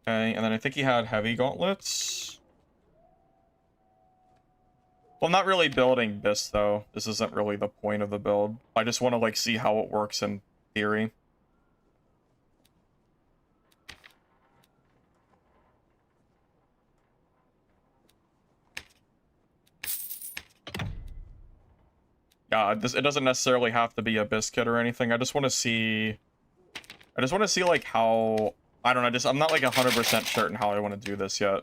Okay, and then I think he had heavy gauntlets. Well, I'm not really building this, though. This isn't really the point of the build. I just want to, like, see how it works in theory. Yeah, it doesn't necessarily have to be a biscuit or anything. I just want to see... like, how... I don't know, I'm not, like, 100% certain how I want to do this yet.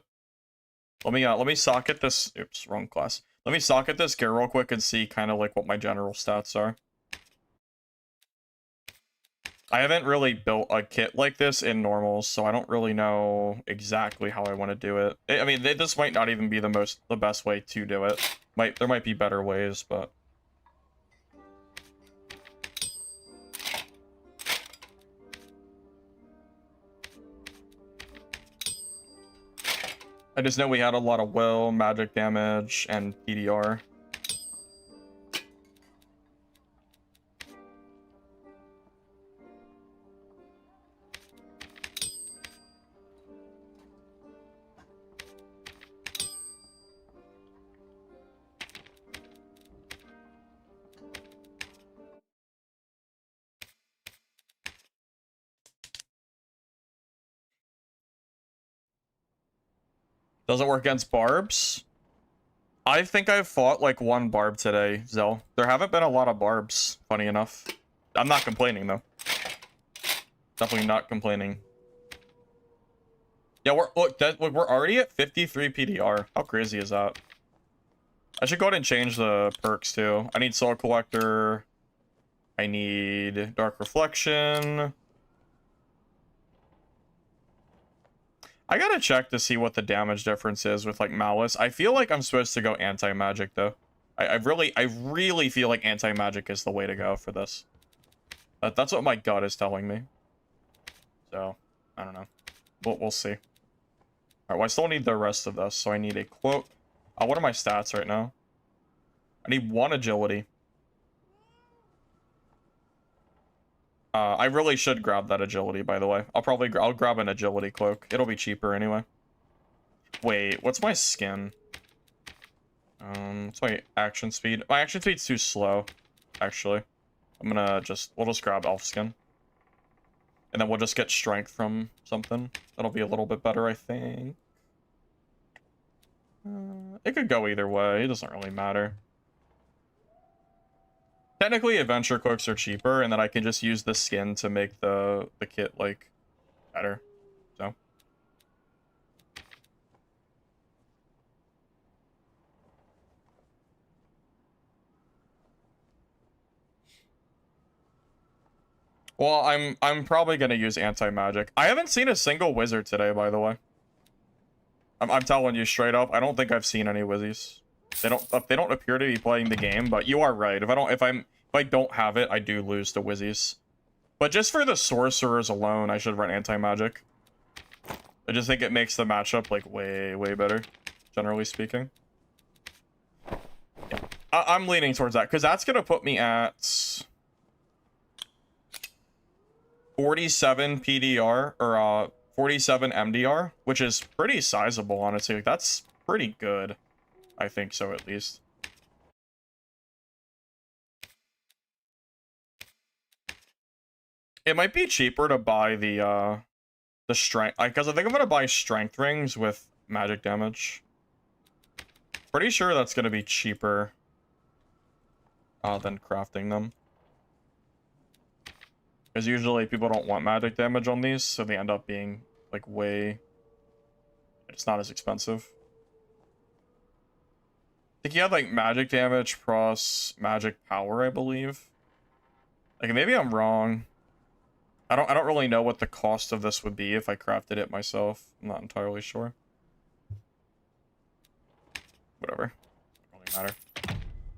Let me socket this... Oops, wrong class. Let me socket this gear real quick and see kind of, like, what my general stats are. I haven't really built a kit like this in normals, so I don't really know exactly how I want to do it. I mean, this might not even be the best way to do it. There might be better ways, but... I just know we had a lot of will, magic damage, and PDR. Doesn't work against barbs? I think I've fought like 1 barb today, Zell. There haven't been a lot of barbs, funny enough. I'm not complaining, though. Definitely not complaining. Yeah, we're already at 53 PDR. How crazy is that? I should go ahead and change the perks, too. I need Soul Collector. I need Dark Reflection. I gotta check to see what the damage difference is with, like, Malice. I feel like I'm supposed to go anti-magic, though. I really feel like anti-magic is the way to go for this. That's what my gut is telling me. So, I don't know. We'll see. Alright, well, I still need the rest of this, so I need a quote. What are my stats right now? I need 1 agility. I really should grab that agility, by the way. I'll grab an agility cloak. It'll be cheaper anyway. Wait, what's my skin? What's my action speed? My action speed's too slow, actually. We'll just grab elf skin. And then we'll just get strength from something. That'll be a little bit better, I think. It could go either way. It doesn't really matter. Technically, adventure cloaks are cheaper, and then I can just use the skin to make the kit, like, better. So. Well, I'm probably gonna use anti-magic. I haven't seen a single wizard today, by the way. I'm telling you straight up, I don't think I've seen any wizzies. They don't appear to be playing the game, but you are right. If I don't have it, I do lose to wizzies. But just for the sorcerers alone, I should run anti-magic. I just think it makes the matchup like way better, generally speaking. Yeah. I'm leaning towards that because that's gonna put me at 47 PDR or 47 MDR, which is pretty sizable, honestly. Like, that's pretty good. I think so, at least. It might be cheaper to buy the strength, because I think I'm gonna buy strength rings with magic damage. Pretty sure that's gonna be cheaper than crafting them. Because usually people don't want magic damage on these, so they end up being like way... It's not as expensive. I think you had like magic damage plus magic power, I believe. Like maybe I'm wrong. I don't really know what the cost of this would be if I crafted it myself. I'm not entirely sure. Whatever. Doesn't really matter.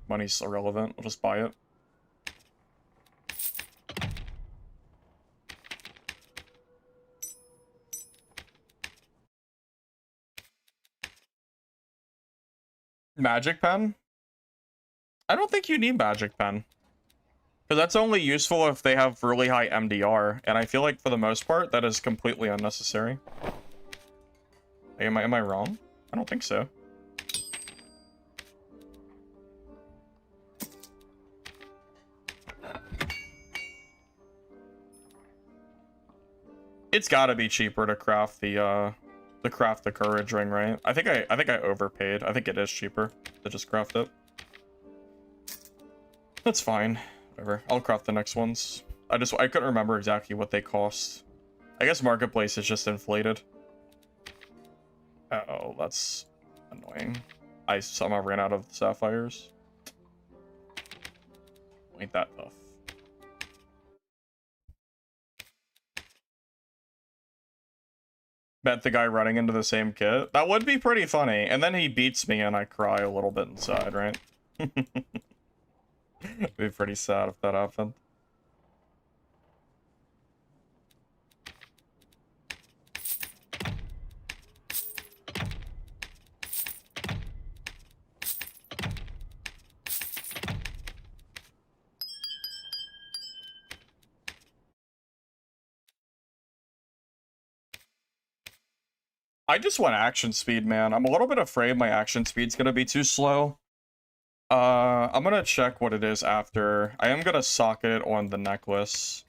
Money's irrelevant. I'll just buy it. Magic pen? I don't think you need magic pen. Because that's only useful if they have really high MDR, and I feel like for the most part, that is completely unnecessary. Am I wrong? I don't think so. It's gotta be cheaper to craft the courage ring, right? I think I overpaid. I think it is cheaper to just craft it. That's fine. Whatever. I'll craft the next ones. I couldn't remember exactly what they cost. I guess marketplace is just inflated. Uh-oh, that's annoying. I somehow ran out of sapphires. Ain't that tough. Bet the guy running into the same kit. That would be pretty funny. And then he beats me and I cry a little bit inside, right? It'd be pretty sad if that happened. I just want action speed, man. I'm a little bit afraid my action speed's gonna be too slow. I'm gonna check what it is after. I am gonna socket it on the necklace.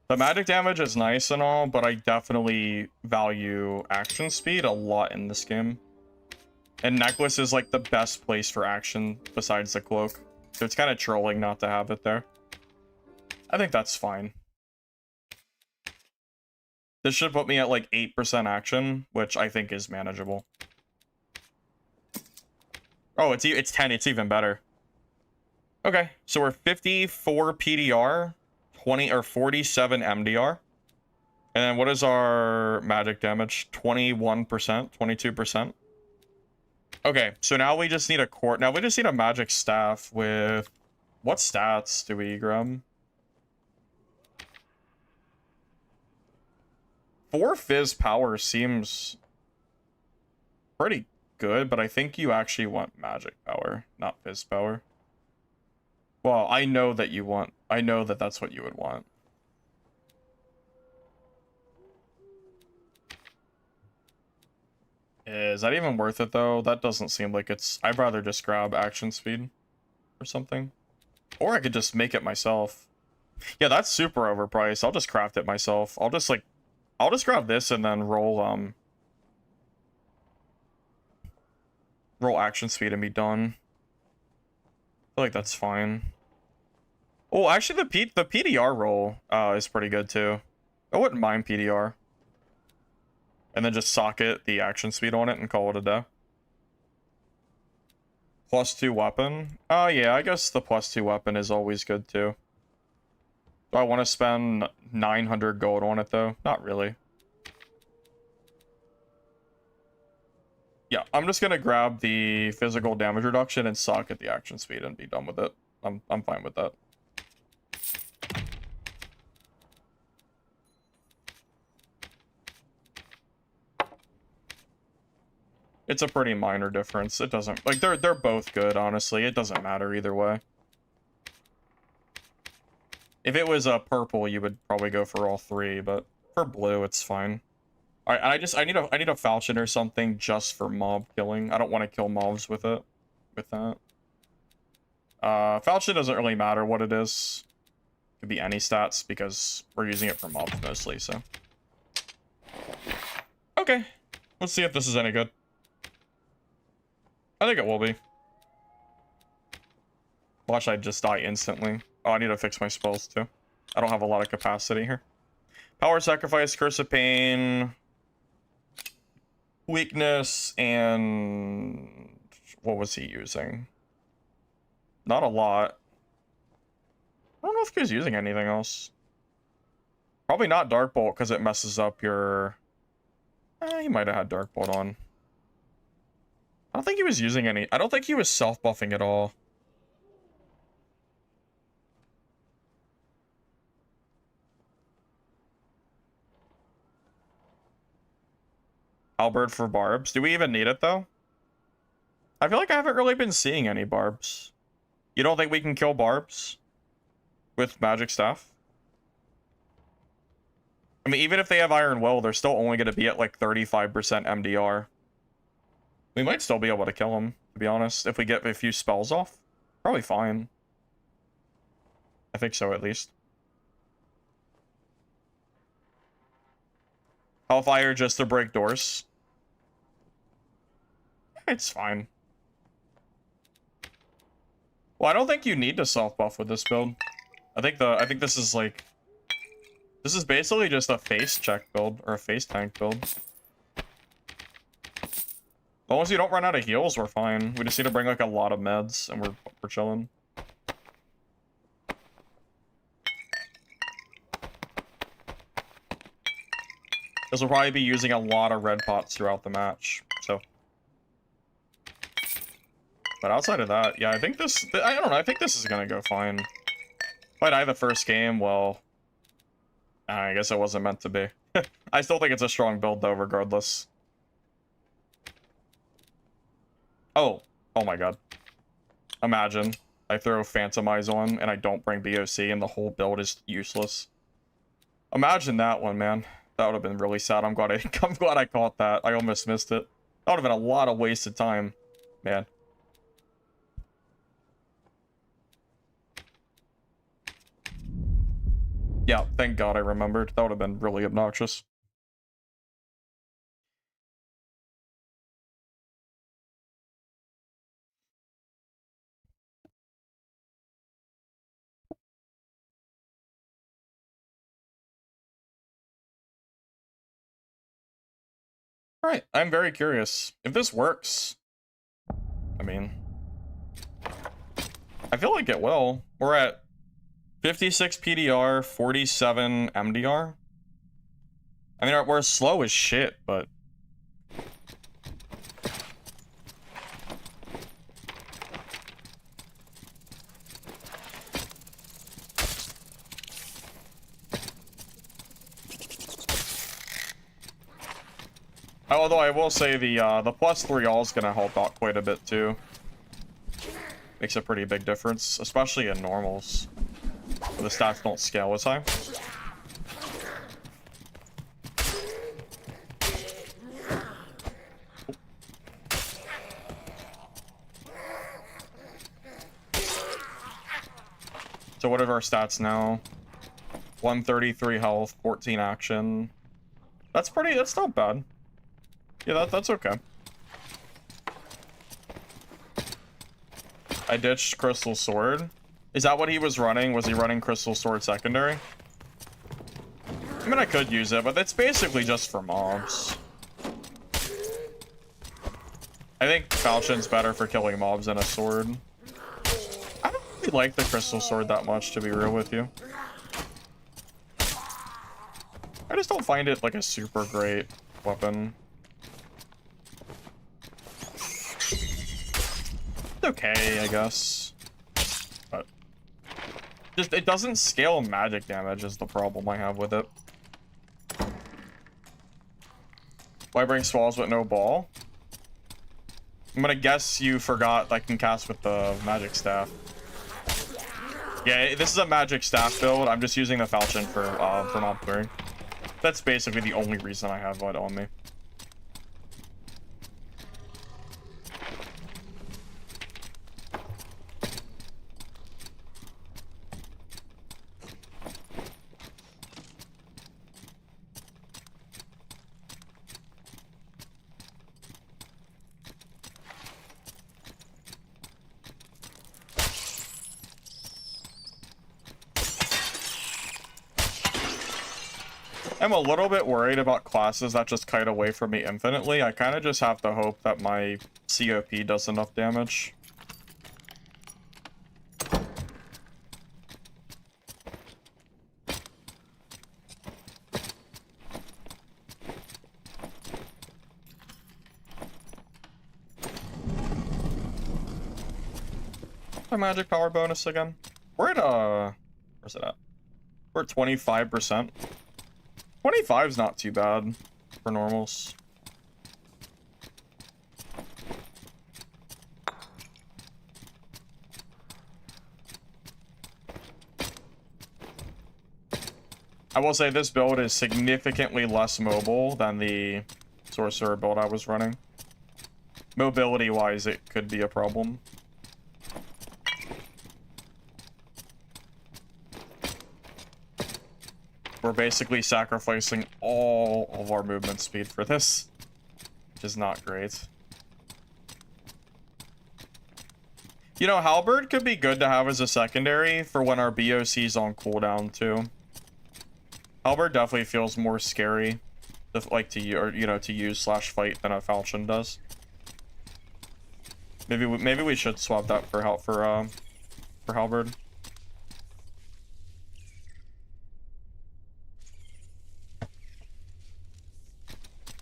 The magic damage is nice and all, but I definitely value action speed a lot in this game. And necklace is like the best place for action besides the cloak. So it's kind of trolling not to have it there. I think that's fine. This should put me at like 8% action, which I think is manageable. Oh, it's 10. It's even better. Okay, so we're 54 PDR, 20 or 47 MDR. And then what is our magic damage? 21%, 22%. Okay, so now we just need a core. Now we just need a magic staff with... What stats do we grab? 4 fizz power seems pretty good, but I think you actually want magic power, not fizz power. Well, I know that you want... I know that that's what you would want. Is that even worth it, though? That doesn't seem like it's... I'd rather just grab action speed or something. Or I could just make it myself. Yeah, that's super overpriced. I'll just craft it myself. I'll just grab this and then roll action speed and be done. I feel like that's fine. Oh, actually, the PDR roll is pretty good too. I wouldn't mind PDR. And then just socket the action speed on it and call it a day. +2 weapon. Oh yeah, I guess the +2 weapon is always good too. Do I want to spend 900 gold on it though? Not really. Yeah, I'm just gonna grab the physical damage reduction and socket the action speed and be done with it. I'm fine with that. It's a pretty minor difference. It doesn't like they're both good, honestly. It doesn't matter either way. If it was a purple, you would probably go for all 3, but for blue, it's fine. All right, I need a falchion or something just for mob killing. I don't want to kill mobs with it. With that. Falchion doesn't really matter what it is. It could be any stats because we're using it for mobs mostly, so. Okay. Let's see if this is any good. I think it will be. Watch, I just die instantly. Oh, I need to fix my spells too. I don't have a lot of capacity here. Power Sacrifice, Curse of Pain, Weakness, and what was he using? Not a lot. I don't know if he was using anything else. Probably not Dark Bolt because it messes up your... he might have had Dark Bolt on. I don't think he was using any... I don't think he was self-buffing at all. Halberd for barbs. Do we even need it, though? I feel like I haven't really been seeing any barbs. You don't think we can kill barbs with magic staff? I mean, even if they have Iron Will, they're still only going to be at like 35% MDR. We might still be able to kill them, to be honest, if we get a few spells off. Probably fine. I think so, at least. Hellfire just to break doors. It's fine. Well, I don't think you need to self-buff with this build. I think this is like... This is basically just a face check build, or a face tank build. As long as you don't run out of heals, we're fine. We just need to bring like a lot of meds, and we're chilling. Because we'll probably be using a lot of red pots throughout the match, so. But outside of that, yeah, I think this, I don't know, I think this is gonna go fine. If I die the first game, well, I guess it wasn't meant to be. I still think it's a strong build though, regardless. Oh my god. Imagine I throw Phantomize on and I don't bring BOC and the whole build is useless. Imagine that one, man. That would have been really sad. I'm glad I caught that. I almost missed it. That would have been a lot of wasted time, man. Yeah, thank God I remembered. That would have been really obnoxious. Alright, I'm very curious. If this works, I mean, I feel like it will. We're at 56 PDR, 47 MDR. I mean, we're slow as shit, but... Although I will say the +3 all is gonna help out quite a bit too. Makes a pretty big difference, especially in normals, where the stats don't scale as high. So what are our stats now? 133 health, 14 action. That's not bad. Yeah, that's okay. I ditched Crystal Sword. Is that what he was running? Was he running Crystal Sword secondary? I mean, I could use it, but it's basically just for mobs. I think Falchion's better for killing mobs than a sword. I don't really like the Crystal Sword that much, to be real with you. I just don't find it like a super great weapon. Okay, I guess, but just it doesn't scale magic damage is the problem I have with it. Why bring swallows with no ball? I'm gonna guess you forgot I can cast with the magic staff. Yeah, this is a magic staff build. I'm just using the falchion for mob clearing. That's basically the only reason I have it on me. I'm a little bit worried about classes that just kite away from me infinitely. I kind of just have to hope that my COP does enough damage. My magic power bonus again. We're at where's it at? We're at 25%. 25 is not too bad for normals. I will say this build is significantly less mobile than the Sorcerer build I was running. Mobility-wise, it could be a problem. We're basically sacrificing all of our movement speed for this, which is not great. You know, Halberd could be good to have as a secondary for when our BOC's on cooldown too. Halberd definitely feels more scary, to use slash fight than a falchion does. Maybe we should swap that for Halberd.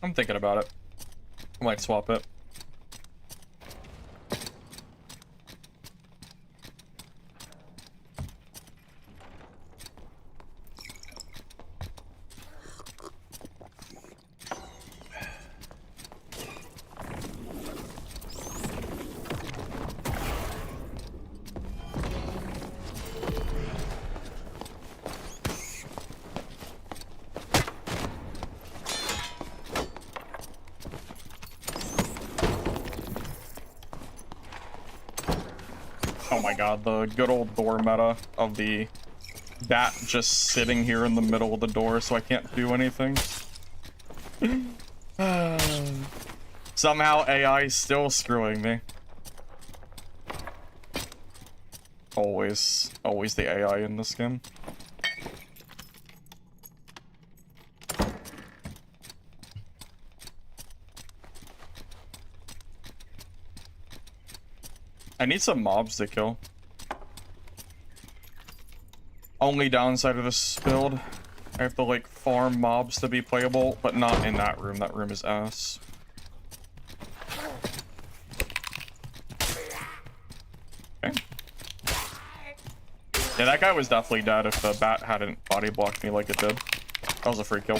I'm thinking about it. I might swap it. Oh my god, the good old door meta of the bat just sitting here in the middle of the door so I can't do anything. Somehow AI is still screwing me. Always the AI in this game. I need some mobs to kill. Only downside of this build, I have to like farm mobs to be playable, but not in that room. That room is ass. Okay. Yeah, that guy was definitely dead if the bat hadn't body blocked me like it did. That was a free kill.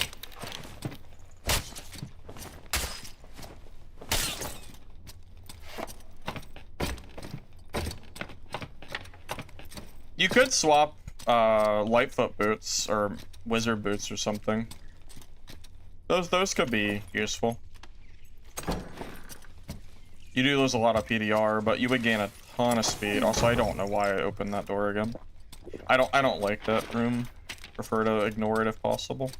You could swap Lightfoot boots or wizard boots or something. Those could be useful. You do lose a lot of PDR, but you would gain a ton of speed. Also, I don't know why I opened that door again. I don't like that room. Prefer to ignore it if possible.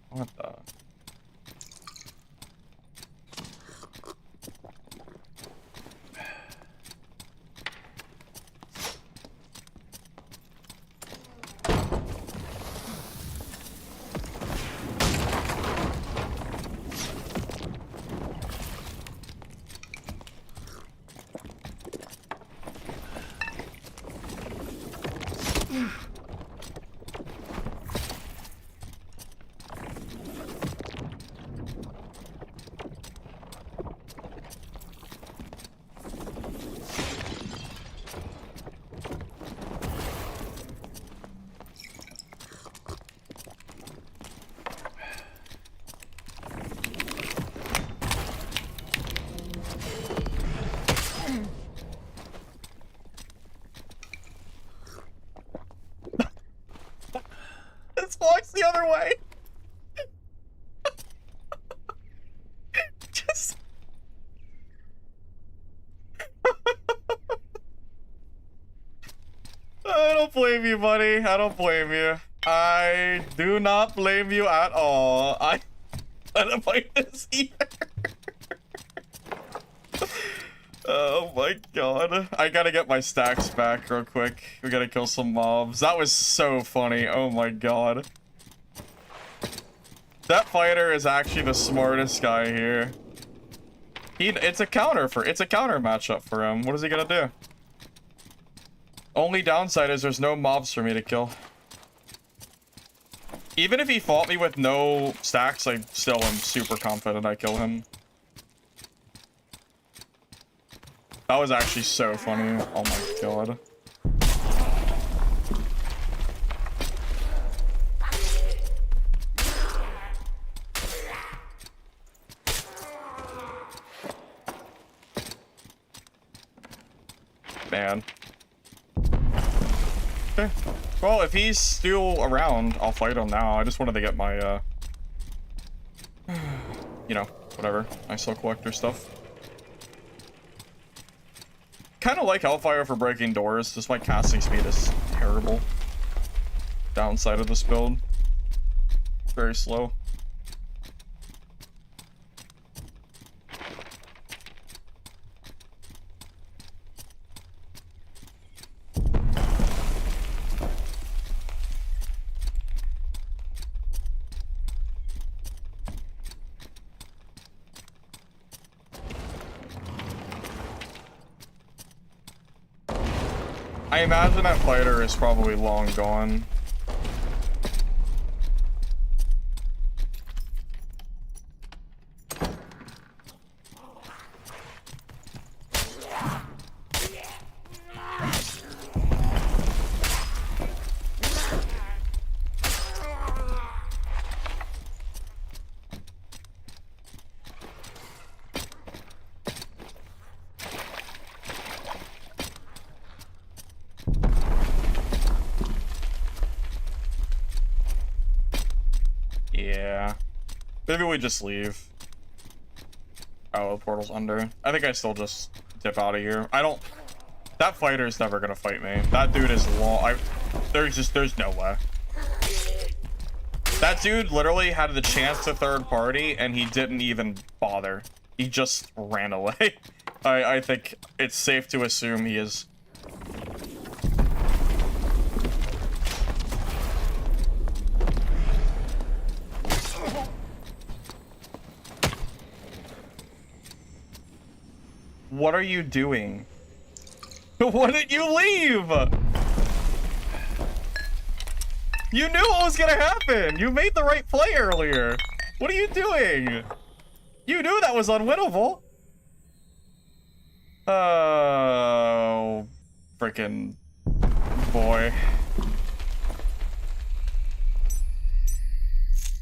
What the? This walks the other way. Just. I don't blame you, buddy. I don't blame you. I do not blame you at all. I don't fight this either. Oh my god. I gotta get my stacks back real quick. We gotta kill some mobs. That was so funny. Oh my god. That fighter is actually the smartest guy here. It's a counter matchup for him. What is he gonna do? Only downside is there's no mobs for me to kill. Even if he fought me with no stacks, I still am super confident I kill him. That was actually so funny. Oh my god. Man. Okay. Well, if he's still around, I'll fight him now. I just wanted to get my, you know, whatever. My soul collector stuff. Kind of like Hellfire for breaking doors, just my casting speed is terrible. Downside of this build. Very slow. I imagine that fighter is probably long gone. Yeah. Maybe we just leave. Oh, the portal's under. I think I still just dip out of here. I don't... That fighter's never gonna fight me. That dude is long... There's no way. That dude literally had the chance to third party, and he didn't even bother. He just ran away. I think it's safe to assume he is... What are you doing? Why didn't you leave? You knew what was gonna happen. You made the right play earlier. What are you doing? You knew that was unwinnable. Oh, freaking boy.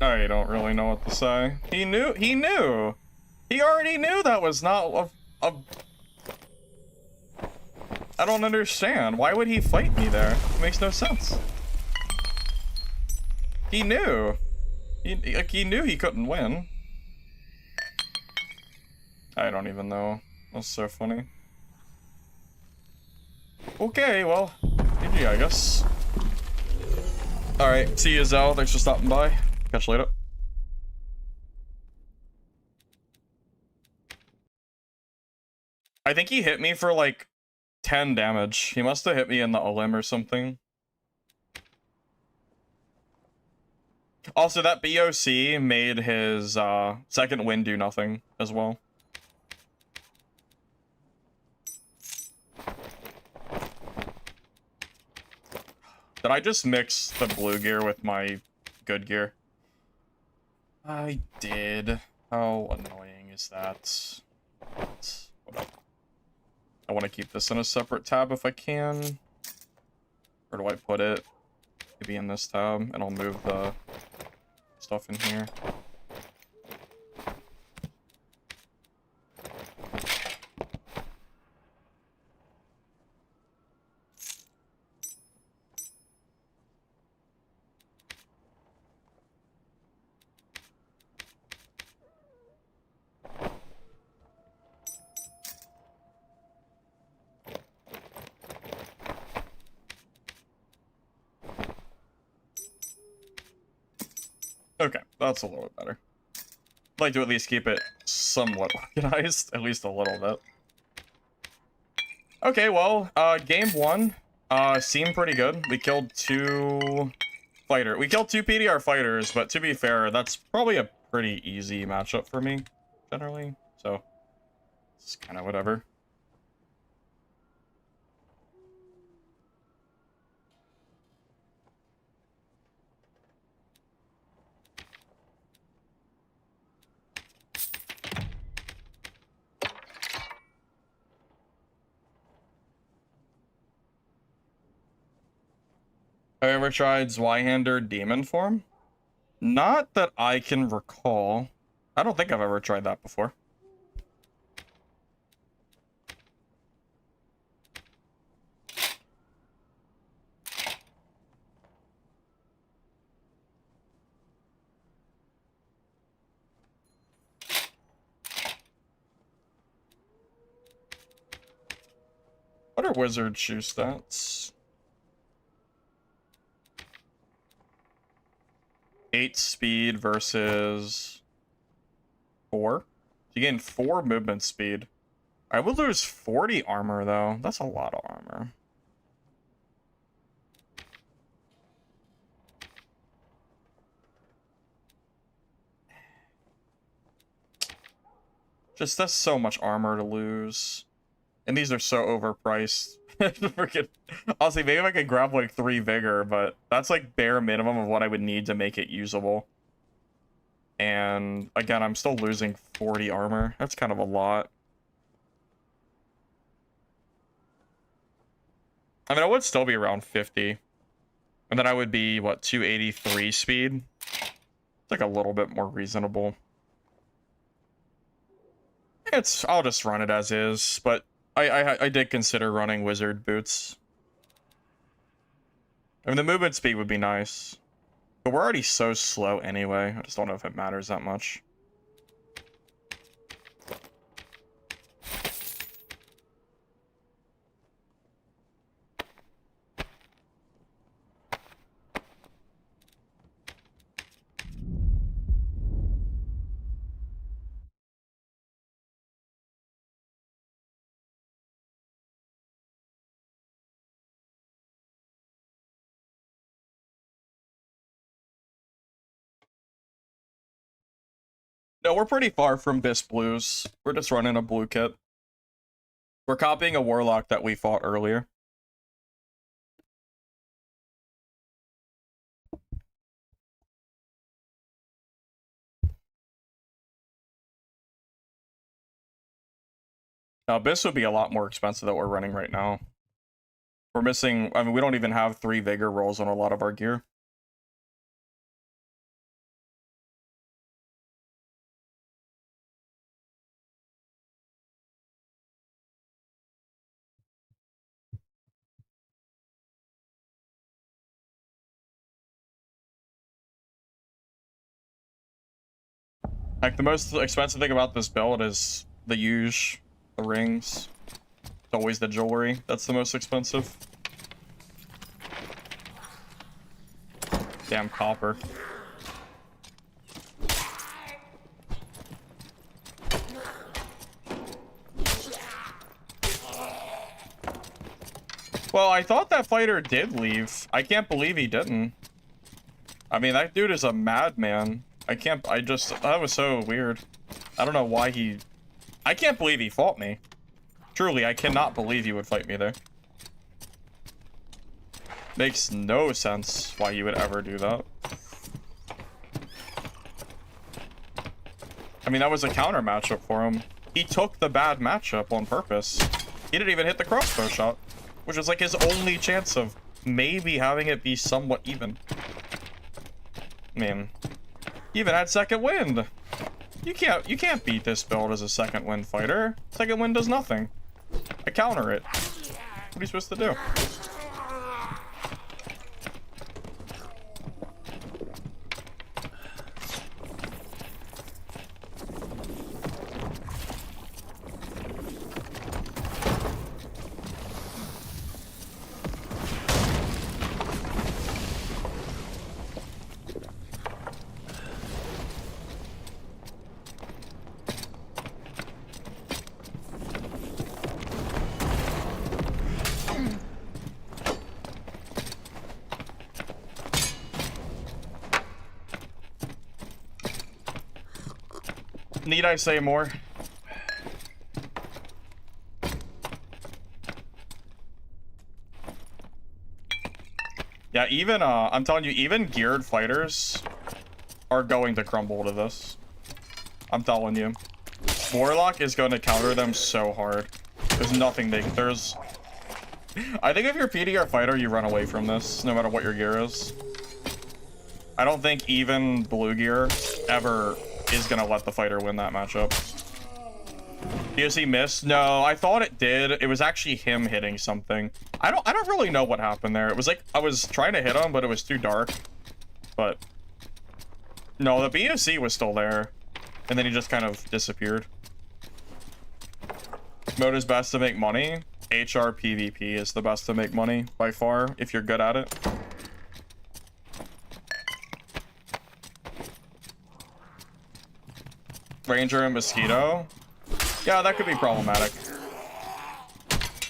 I don't really know what to say. He knew. He already knew that was not a I don't understand. Why would he fight me there? It makes no sense. He knew. He knew he couldn't win. I don't even know. That's so funny. Okay, well, GG, I guess. Alright, see you, Zell. Thanks for stopping by. Catch you later. I think he hit me for like 10 damage. He must have hit me in the Golem or something. Also, that BOC made his second win do nothing as well. Did I just mix the blue gear with my good gear? I did. How annoying is that? Whatever. I want to keep this in a separate tab if I can. Where do I put it? Maybe in this tab, and I'll move the stuff in here. Okay, that's a little bit better. I'd like to at least keep it somewhat organized, at least a little bit. Okay, well, game one, seemed pretty good. We killed two PDR fighters, but to be fair, that's probably a pretty easy matchup for me, generally. So, it's kind of whatever. Have I ever tried Zweihander Demon form? Not that I can recall. I don't think I've ever tried that before. What are wizard shoe stats? 8 speed versus 4. You gain 4 movement speed. I would lose 40 armor though. That's a lot of armor. Just that's so much armor to lose. And these are so overpriced. Freaking honestly, maybe I could grab like 3 vigor, but that's like bare minimum of what I would need to make it usable. And again, I'm still losing 40 armor. That's kind of a lot. I mean, I would still be around 50. And then I would be, what, 283 speed? It's like a little bit more reasonable. I'll just run it as is, but I did consider running wizard boots. I mean, the movement speed would be nice. But we're already so slow anyway. I just don't know if it matters that much. No, we're pretty far from Bisque Blues. We're just running a blue kit. We're copying a Warlock that we fought earlier. Now, Bisque would be a lot more expensive than we're running right now. We're missing, I mean, we don't even have 3 Vigor rolls on a lot of our gear. Like, the most expensive thing about this build is the huge, the rings. It's always the jewelry that's the most expensive. Damn copper. Well, I thought that fighter did leave. I can't believe he didn't. I mean, that dude is a madman. That was so weird. I don't know why I can't believe he fought me. Truly, I cannot believe he would fight me there. Makes no sense why he would ever do that. I mean, that was a counter matchup for him. He took the bad matchup on purpose. He didn't even hit the crossbow shot, which was like his only chance of maybe having it be somewhat even. I mean, he even had second wind. You can't beat this build as a second wind fighter. Second wind does nothing. I counter it. What are you supposed to do? Need I say more? Yeah, even, I'm telling you, even geared fighters are going to crumble to this. I'm telling you. Warlock is going to counter them so hard. There's nothing there's... I think if you're PDR fighter, you run away from this, no matter what your gear is. I don't think even blue gear ever is going to let the fighter win that matchup. DOC missed? No, I thought it did. It was actually him hitting something. I don't really know what happened there. It was like I was trying to hit him, but it was too dark. But no, the BOC was still there. And then he just kind of disappeared. Mode is best to make money. HR PvP is the best to make money by far if you're good at it. Ranger and Mosquito. Yeah, that could be problematic.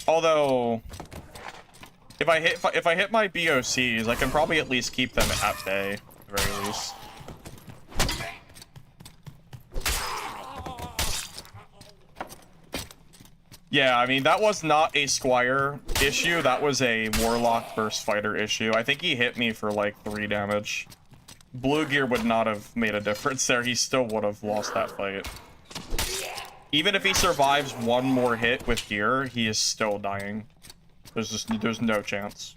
Although, if I hit my BOCs, I can probably at least keep them at bay, at the very least. Yeah, I mean, that was not a Squire issue. That was a Warlock versus Fighter issue. I think he hit me for like 3 damage. Blue gear would not have made a difference there. He still would have lost that fight. Even if he survives one more hit with gear, he is still dying. There's no chance.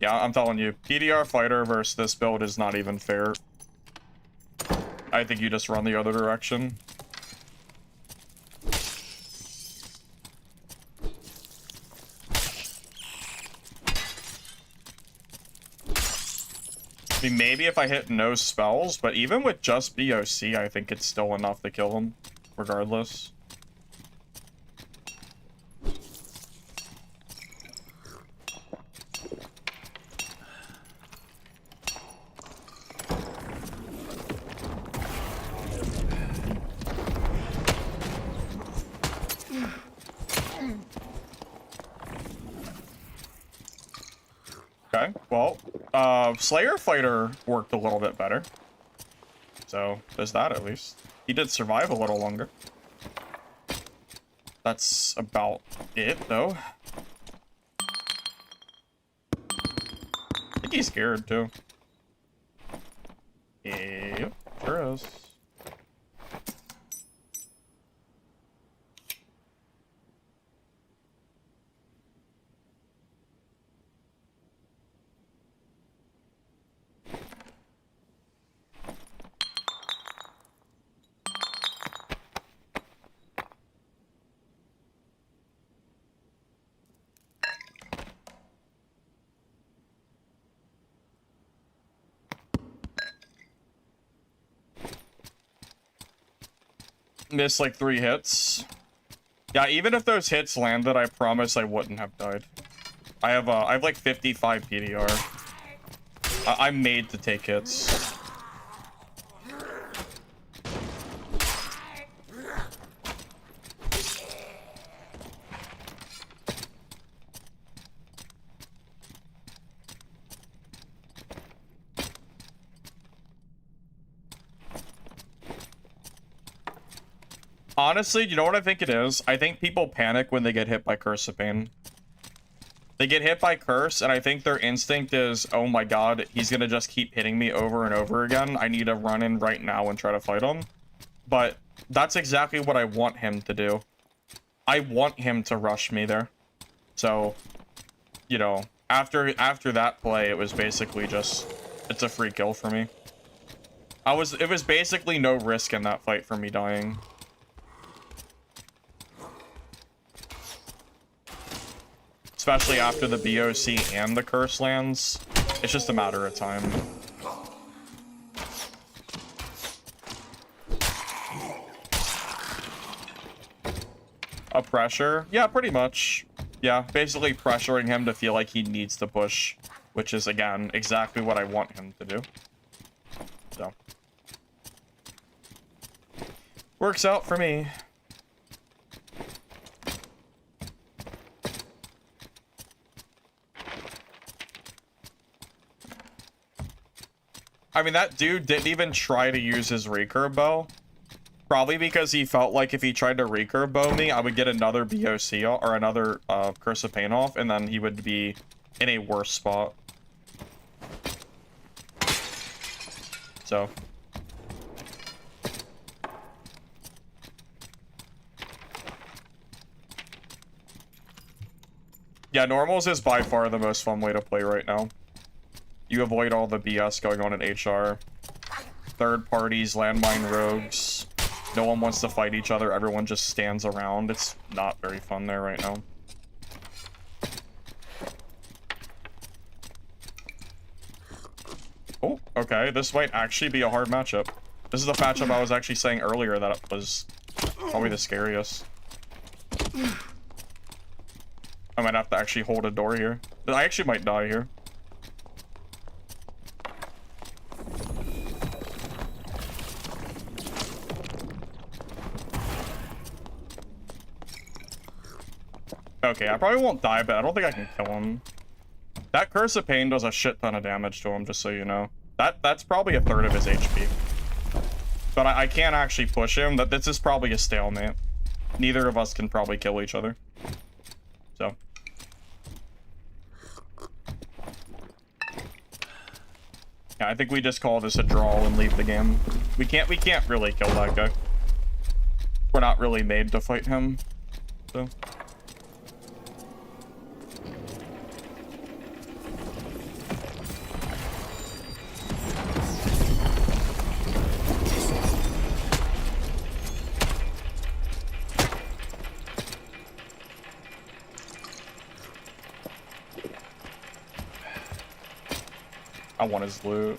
Yeah, I'm telling you, PDR fighter versus this build is not even fair. I think you just run the other direction. I mean, maybe if I hit no spells, but even with just BOC, I think it's still enough to kill him, regardless. Okay, well, Slayer Fighter worked a little bit better. So, there's that at least. He did survive a little longer. That's about it, though. I think he's scared, too. Yep, sure is. Missed like 3 hits. Yeah, even if those hits landed, I promise I wouldn't have died. I have like 55 PDR. I'm made to take hits. Honestly, you know what I think it is? I think people panic when they get hit by Curse of Pain. They get hit by Curse, and I think their instinct is, oh my god, he's gonna just keep hitting me over and over again. I need to run in right now and try to fight him. But that's exactly what I want him to do. I want him to rush me there. So, you know, after that play, it was basically just, it's a free kill for me. It was basically no risk in that fight for me dying. Especially after the BOC and the curse lands. It's just a matter of time. A pressure? Yeah, pretty much. Yeah, basically pressuring him to feel like he needs to push, which is, again, exactly what I want him to do. So. Works out for me. I mean, that dude didn't even try to use his recurve bow. Probably because he felt like if he tried to recurve bow me, I would get another BOC or another Curse of Pain off, and then he would be in a worse spot. So. Yeah, normals is by far the most fun way to play right now. You avoid all the BS going on in HR. Third parties, landmine rogues. No one wants to fight each other. Everyone just stands around. It's not very fun there right now. Oh, okay. This might actually be a hard matchup. This is the matchup I was actually saying earlier that was probably the scariest. I might have to actually hold a door here. I actually might die here. Okay, I probably won't die, but I don't think I can kill him. That Curse of Pain does a shit ton of damage to him, just so you know. That's probably a third of his HP. But I can't actually push him. This is probably a stalemate. Neither of us can probably kill each other. So. Yeah, I think we just call this a draw and leave the game. We can't really kill that guy. We're not really made to fight him. So. I want his loot.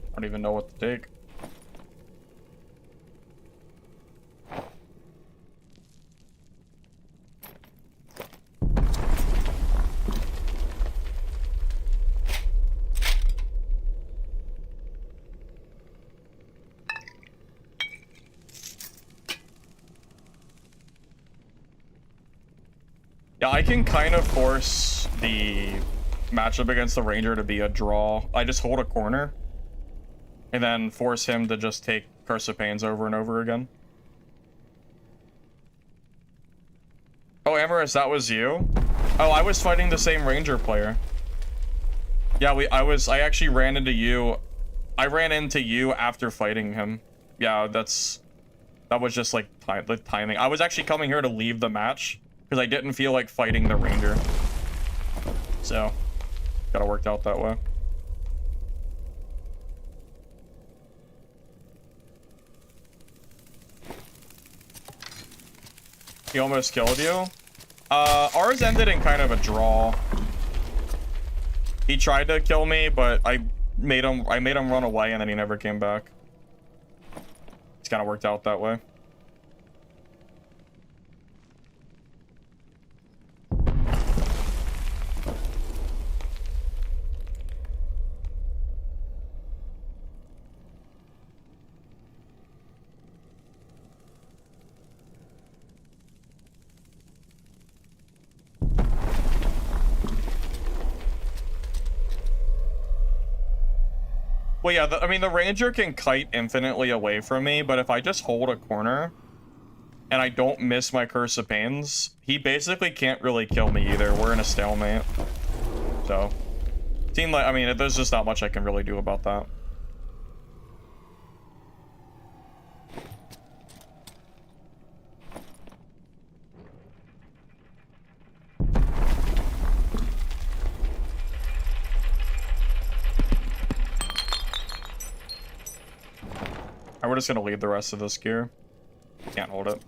I don't even know what to take. Yeah, I can kind of force the matchup against the Ranger to be a draw. I just hold a corner and then force him to just take Curse of Pains over and over again. Oh, Amorous, that was you? Oh, I was fighting the same Ranger player. Yeah, I actually ran into you. I ran into you after fighting him. Yeah, that was just like the timing. I was actually coming here to leave the match because I didn't feel like fighting the Ranger. So, got it worked out that way. He almost killed you? Ours ended in kind of a draw. He tried to kill me, but I made him run away and then he never came back. It's kind of worked out that way. Well, yeah, I mean, the Ranger can kite infinitely away from me, but if I just hold a corner and I don't miss my Curse of Pains, he basically can't really kill me either. We're in a stalemate. So, seemed like, I mean, there's just not much I can really do about that. We're just gonna leave the rest of this gear. Can't hold it.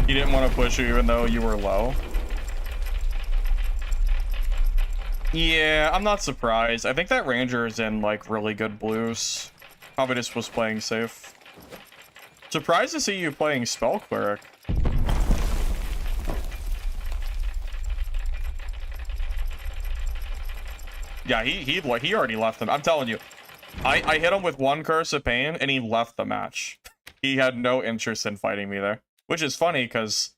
He didn't want to push you even though you were low. Yeah, I'm not surprised. I think that Ranger is in, like, really good blues. Probably just was playing safe. Surprised to see you playing Spell Cleric. Yeah, he already left them. I'm telling you. I hit him with one Curse of Pain, and he left the match. He had no interest in fighting me there. Which is funny, because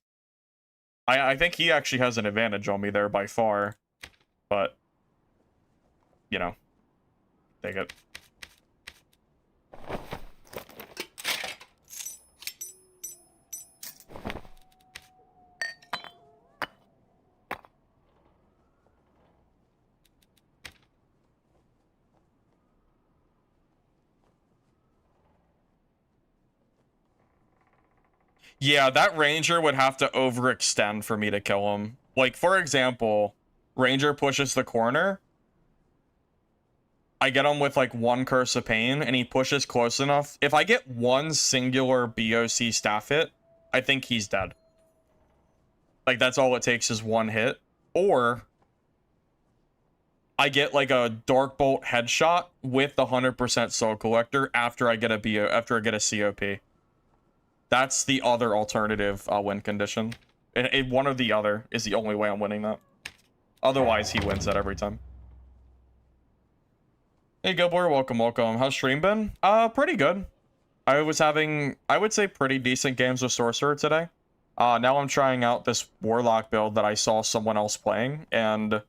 I think he actually has an advantage on me there by far. But, you know, take it. Yeah, that Ranger would have to overextend for me to kill him. Like, for example, Ranger pushes the corner. I get him with, like, one Curse of Pain, and he pushes close enough. If I get one singular BOC staff hit, I think he's dead. Like, that's all it takes is one hit. Or I get, like, a Dark Bolt headshot with the 100% Soul Collector after I get a COP. That's the other alternative win condition. And one or the other is the only way I'm winning that. Otherwise, he wins that every time. Hey, Gobler, welcome. How's stream been? Pretty good. I was having, I would say, pretty decent games with Sorcerer today. Now I'm trying out this Warlock build that I saw someone else playing, and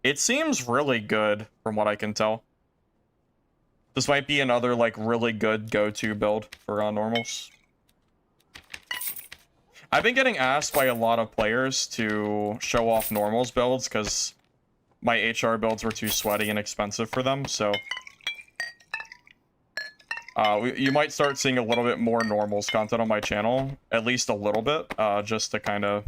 it seems really good from what I can tell. This might be another, like, really good go-to build for normals. I've been getting asked by a lot of players to show off normals builds because my HR builds were too sweaty and expensive for them, so you might start seeing a little bit more normals content on my channel, at least a little bit, just to kind of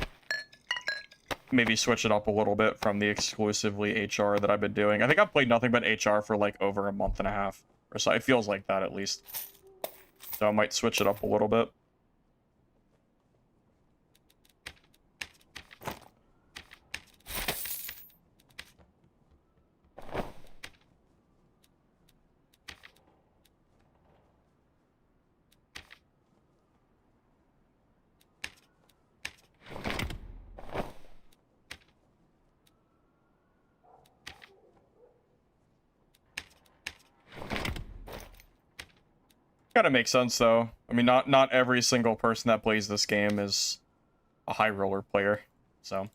maybe switch it up a little bit from the exclusively HR that I've been doing. I think I've played nothing but HR for like over a month and a half, or so. It feels like that at least. So I might switch it up a little bit. Kind of makes sense though. I mean, not every single person that plays this game is a high roller player, so.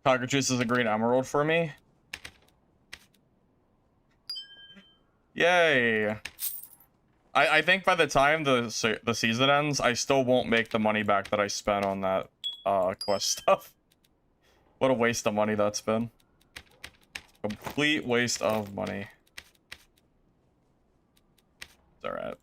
Cockatrice is a green emerald for me. Yay. I think by the time the season ends, I still won't make the money back that I spent on that quest stuff. What a waste of money that's been. Complete waste of money. It's alright.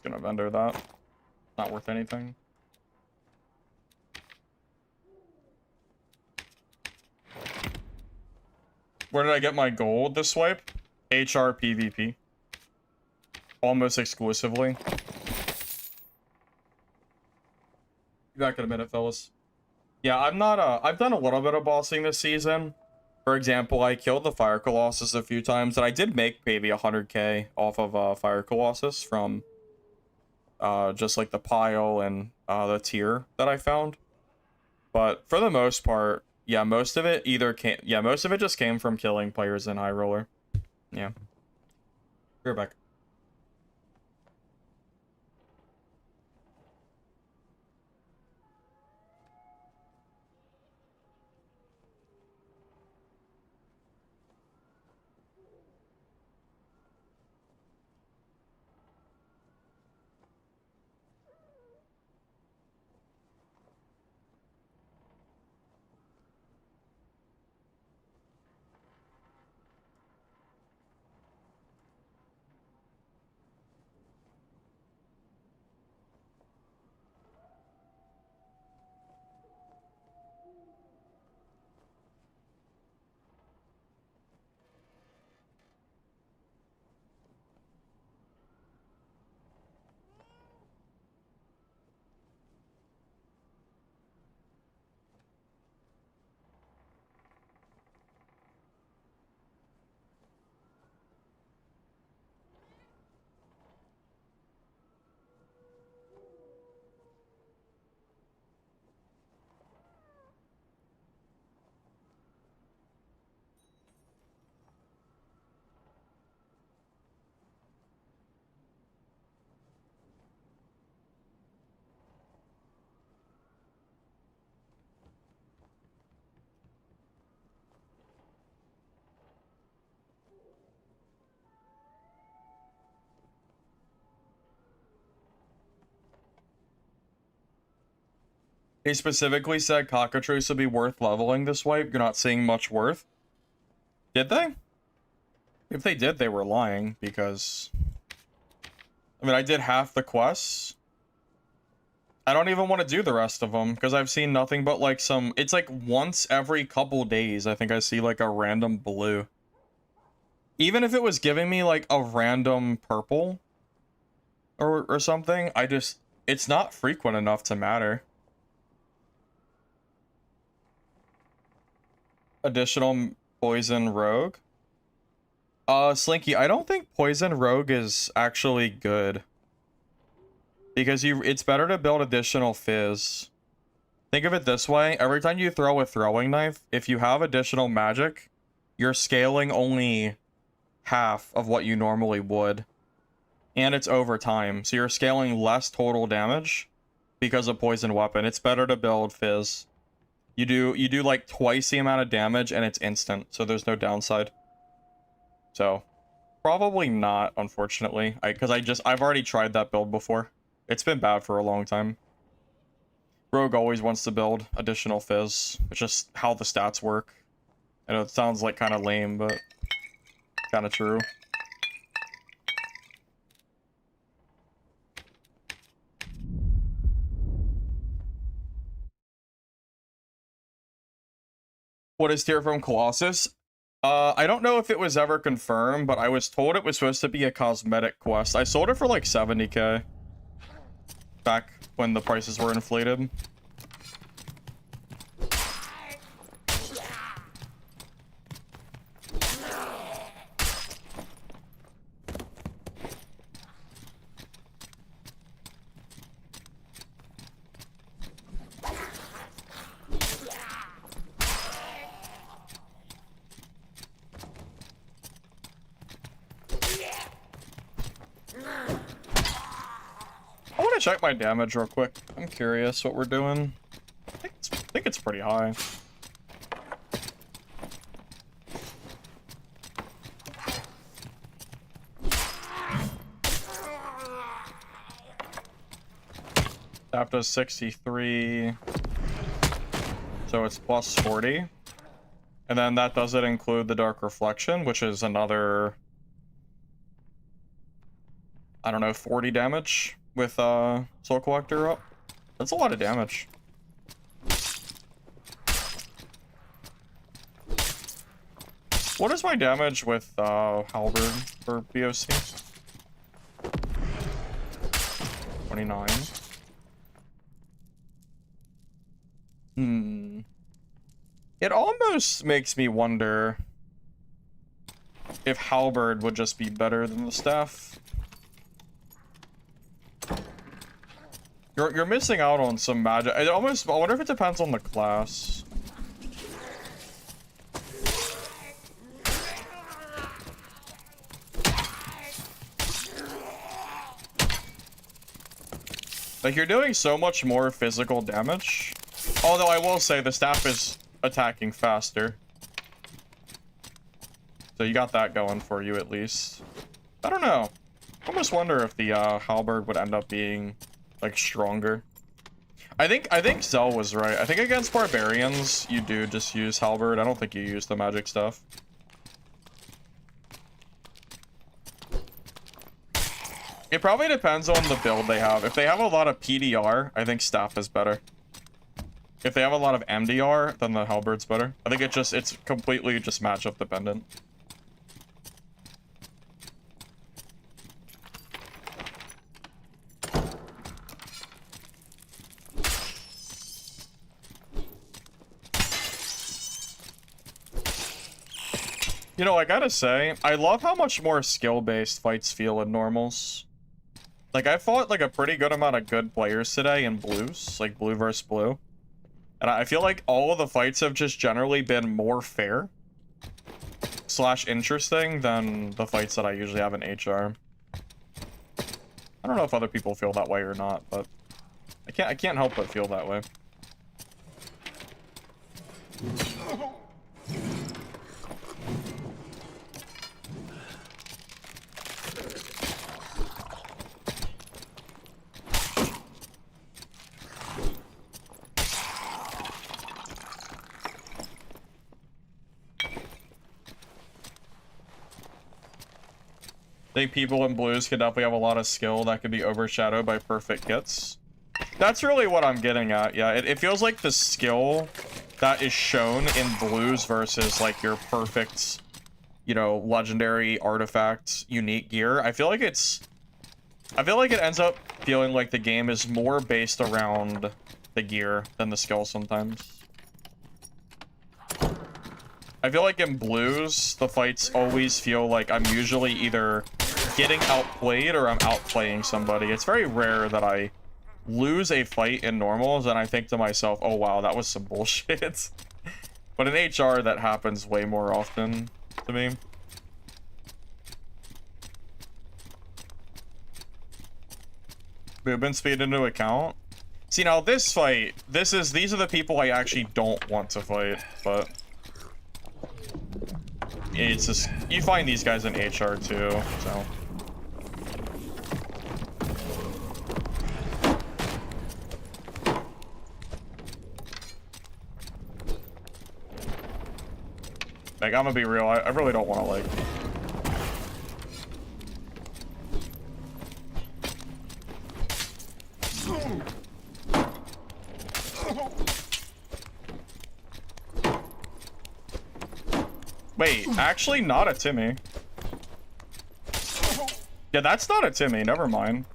Gonna vendor that. Not worth anything. Where did I get my gold this swipe? HR PvP. Almost exclusively. Be back in a minute, fellas. Yeah, I'm not, I've done a little bit of bossing this season. For example, I killed the Fire Colossus a few times, and I did make maybe 100k off of Fire Colossus from just like the pile and the tier that I found. But for the most part, yeah, most of it most of it just came from killing players in High Roller. Yeah. We're back. They specifically said Cockatrice would be worth leveling this wipe. You're not seeing much worth. Did they? If they did, they were lying, because... I mean, I did half the quests. I don't even want to do the rest of them, because I've seen nothing but, like, some... It's like once every couple days, I think I see, like, a random blue. Even if it was giving me, like, a random purple or something, I just... It's not frequent enough to matter. Additional poison rogue. Slinky, I don't think poison rogue is actually good. Because it's better to build additional fizz. Think of it this way, every time you throw a throwing knife, if you have additional magic, you're scaling only half of what you normally would. And it's over time, so you're scaling less total damage because of poison weapon. It's better to build fizz. You do like twice the amount of damage and it's instant, so there's no downside. So, probably not, unfortunately. I've already tried that build before. It's been bad for a long time. Rogue always wants to build additional fizz. It's just how the stats work. I know it sounds like kind of lame, but kind of true. What is tier from Colossus? I don't know if it was ever confirmed, but I was told it was supposed to be a cosmetic quest. I sold it for like 70k. Back when the prices were inflated. Check my damage real quick. I'm curious what we're doing. I think it's pretty high. Tap does 63. So it's plus 40. And then that doesn't include the Dark Reflection, which is another, I don't know, 40 damage. With Soul Collector up. That's a lot of damage. What is my damage with halberd for BOC? 29. It almost makes me wonder if halberd would just be better than the staff. You're missing out on some magic. I wonder if it depends on the class. Like, you're doing so much more physical damage. Although I will say the staff is attacking faster. So you got that going for you at least. I don't know. I almost wonder if the halberd would end up being like stronger. I think Zell was right. I think against barbarians you do just use halberd. I don't think you use the magic stuff. It probably depends on the build they have. If they have a lot of PDR, I think staff is better. If they have a lot of MDR, then the halberd's better. I think it's completely just matchup dependent. You know, I gotta say, I love how much more skill-based fights feel in normals. Like, I fought like a pretty good amount of good players today in blues, like blue versus blue. And I feel like all of the fights have just generally been more fair / interesting than the fights that I usually have in HR. I don't know if other people feel that way or not, but I can't help but feel that way. I think people in blues could definitely have a lot of skill that could be overshadowed by perfect kits. That's really what I'm getting at, yeah. It feels like the skill that is shown in blues versus like your perfect, you know, legendary artifact, unique gear. I feel like it ends up feeling like the game is more based around the gear than the skill sometimes. I feel like in blues, the fights always feel like I'm usually either getting outplayed or I'm outplaying somebody. It's very rare that I lose a fight in normals and I think to myself, oh wow, that was some bullshit. But in HR, that happens way more often to me. Movement speed into account. See, now this fight, these are the people I actually don't want to fight, but it's just, you find these guys in HR too, so. Like, I'm gonna be real, I really don't want to, like... Wait, actually not a Timmy. Yeah, that's not a Timmy, never mind.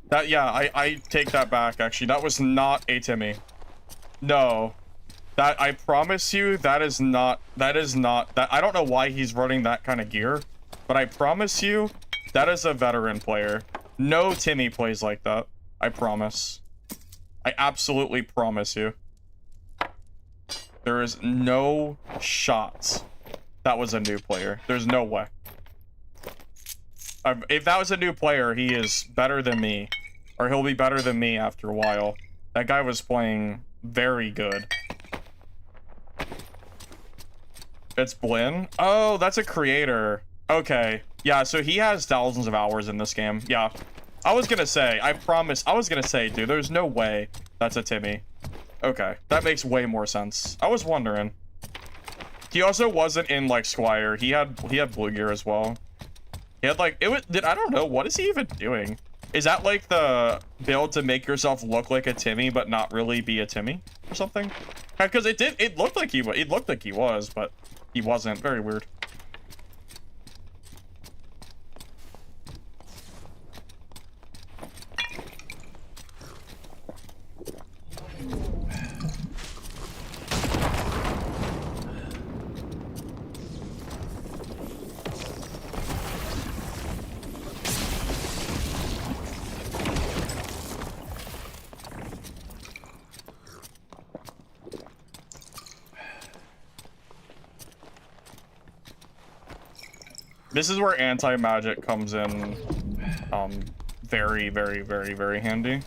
That, yeah, I take that back, actually. That was not a Timmy. No. That, I promise you, that is not, that, I don't know why he's running that kind of gear, but I promise you, that is a veteran player. No Timmy plays like that. I promise. I absolutely promise you. There is no shot that was a new player. There's no way. If that was a new player, he is better than me. Or he'll be better than me after a while. That guy was playing very good. It's Blinn? Oh, that's a creator. Okay. Yeah, so he has thousands of hours in this game. Yeah. I was gonna say, I promise, I was gonna say, dude, there's no way that's a Timmy. Okay, that makes way more sense. I was wondering. He also wasn't in, like, Squire. He had blue gear as well. He had, like, I don't know, what is he even doing? Is that, like, the build to make yourself look like a Timmy, but not really be a Timmy? Or something? Because it looked like he was, but he wasn't. Very weird. This is where anti-magic comes in very, very, very, very handy.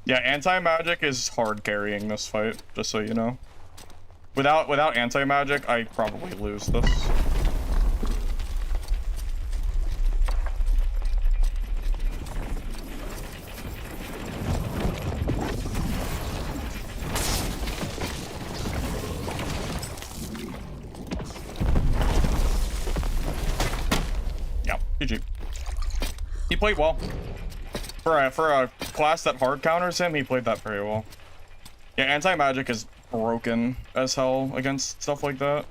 Yeah, anti-magic is hard carrying this fight, just so you know. Without anti-magic, I probably lose this. Yeah, GG. He played well. For a class that hard counters him, he played that very well. Yeah, anti-magic is broken as hell against stuff like that.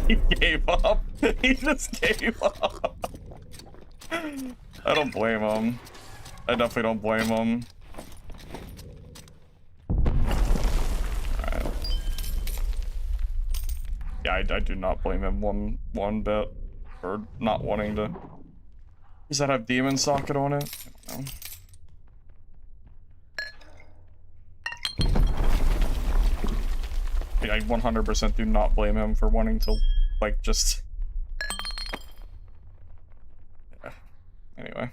He gave up. He just gave up. I don't blame him. I definitely don't blame him. Alright. Yeah, I do not blame him one bit for not wanting to. Does that have demon socket on it? I don't know. I 100% do not blame him for wanting to, like, just... Yeah. Anyway.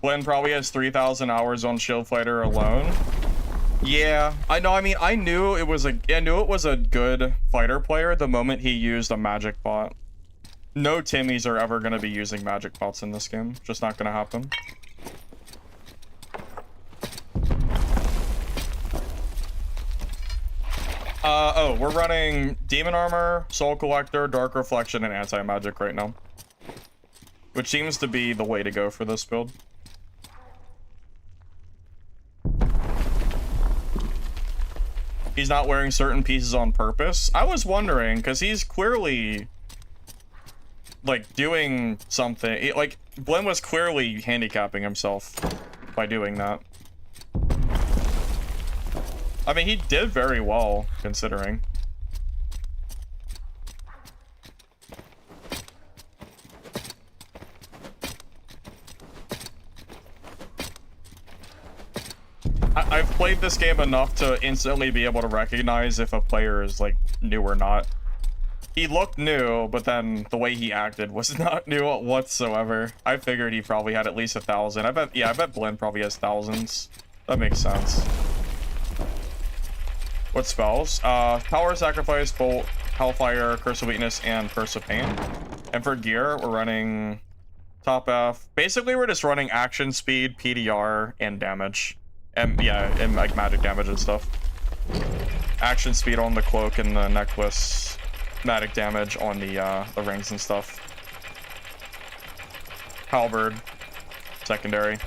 Glenn probably has 3,000 hours on Shield Fighter alone. Yeah, I know. I mean, I knew it was a good fighter player the moment he used a magic bot. No Timmies are ever gonna be using magic bots in this game. Just not gonna happen. Oh, we're running Demon Armor, Soul Collector, Dark Reflection, and Anti-Magic right now. Which seems to be the way to go for this build. He's not wearing certain pieces on purpose. I was wondering, because he's clearly, like, doing something. Like, Glenn was clearly handicapping himself by doing that. I mean, he did very well, considering. I've played this game enough to instantly be able to recognize if a player is, like, new or not. He looked new, but then the way he acted was not new whatsoever. I figured he probably had at least 1,000. I bet Blinn probably has thousands. That makes sense. What spells? Power, Sacrifice, Bolt, Hellfire, Curse of Weakness, and Curse of Pain. And for gear, we're running top F. Basically, we're just running action speed, PDR, and damage. And yeah, and like magic damage and stuff. Action speed on the cloak and the necklace. Magic damage on the rings and stuff. Halberd, secondary.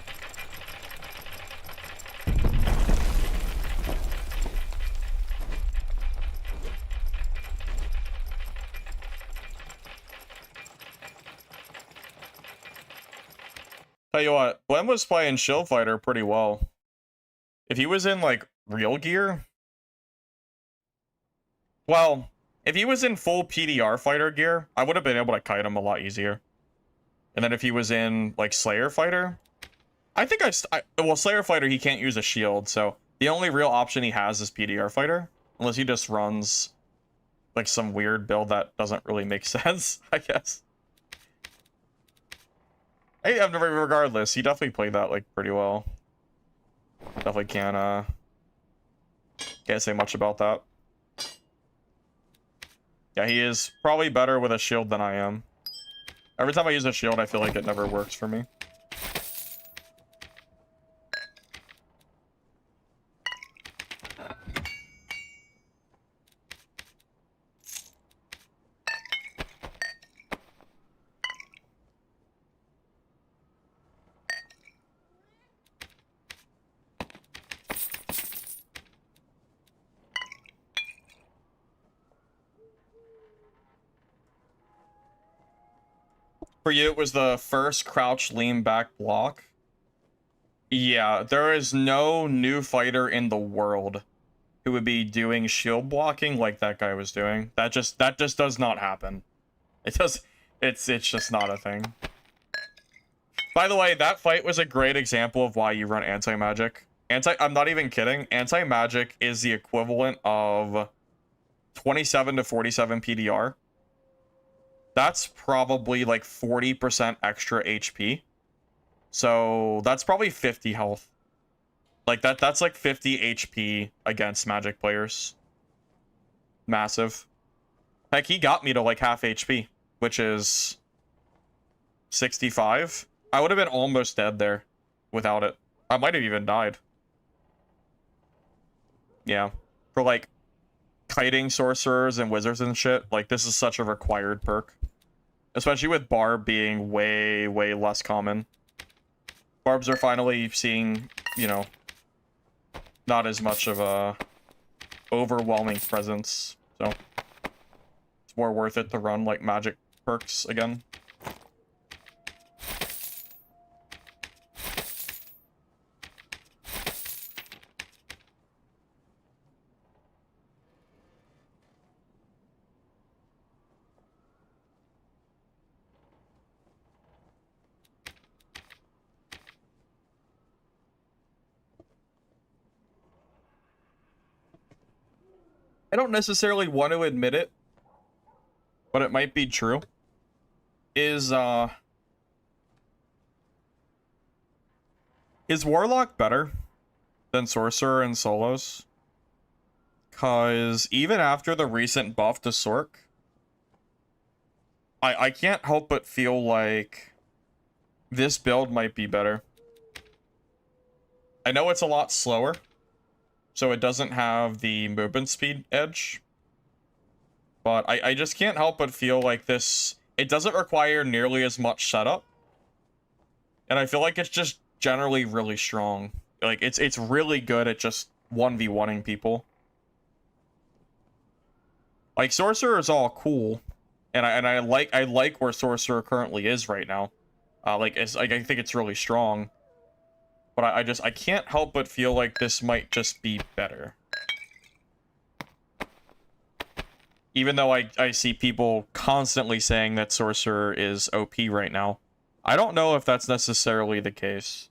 Tell you what, Golem was playing Shield Fighter pretty well. If he was in, like, real gear... Well, if he was in full PDR fighter gear, I would have been able to kite him a lot easier. And then if he was in, like, Slayer Fighter... I think well, Slayer Fighter, he can't use a shield, so the only real option he has is PDR Fighter. Unless he just runs, like, some weird build that doesn't really make sense, I guess. Hey, regardless, he definitely played that, like, pretty well. Definitely can't say much about that. Yeah, he is probably better with a shield than I am. Every time I use a shield, I feel like it never works for me. For you, it was the first crouch lean back block. Yeah, there is no new fighter in the world who would be doing shield blocking like that guy was doing. That just does not happen. It's just not a thing. By the way, that fight was a great example of why you run anti-magic. I'm not even kidding. Anti-magic is the equivalent of 27 to 47 PDR. That's probably like 40% extra HP. So that's probably 50 health. Like that's like 50 HP against magic players. Massive. Heck, he got me to like half HP, which is 65. I would have been almost dead there without it. I might have even died. Yeah. For like kiting sorcerers and wizards and shit, like this is such a required perk. Especially with Barb being way, way less common. Barbs are finally seeing, you know, not as much of a overwhelming presence. So it's more worth it to run like magic perks again. I don't necessarily want to admit it, but it might be true. Is Warlock better than Sorcerer in solos? Cause even after the recent buff to Sorc, I can't help but feel like this build might be better. I know it's a lot slower, so it doesn't have the movement speed edge. But I just can't help but feel like this... It doesn't require nearly as much setup. And I feel like it's just generally really strong. Like, it's really good at just 1v1ing people. Like, Sorcerer is all cool. And I like where Sorcerer currently is right now. I think it's really strong. But I can't help but feel like this might just be better. Even though I see people constantly saying that Sorcerer is OP right now. I don't know if that's necessarily the case.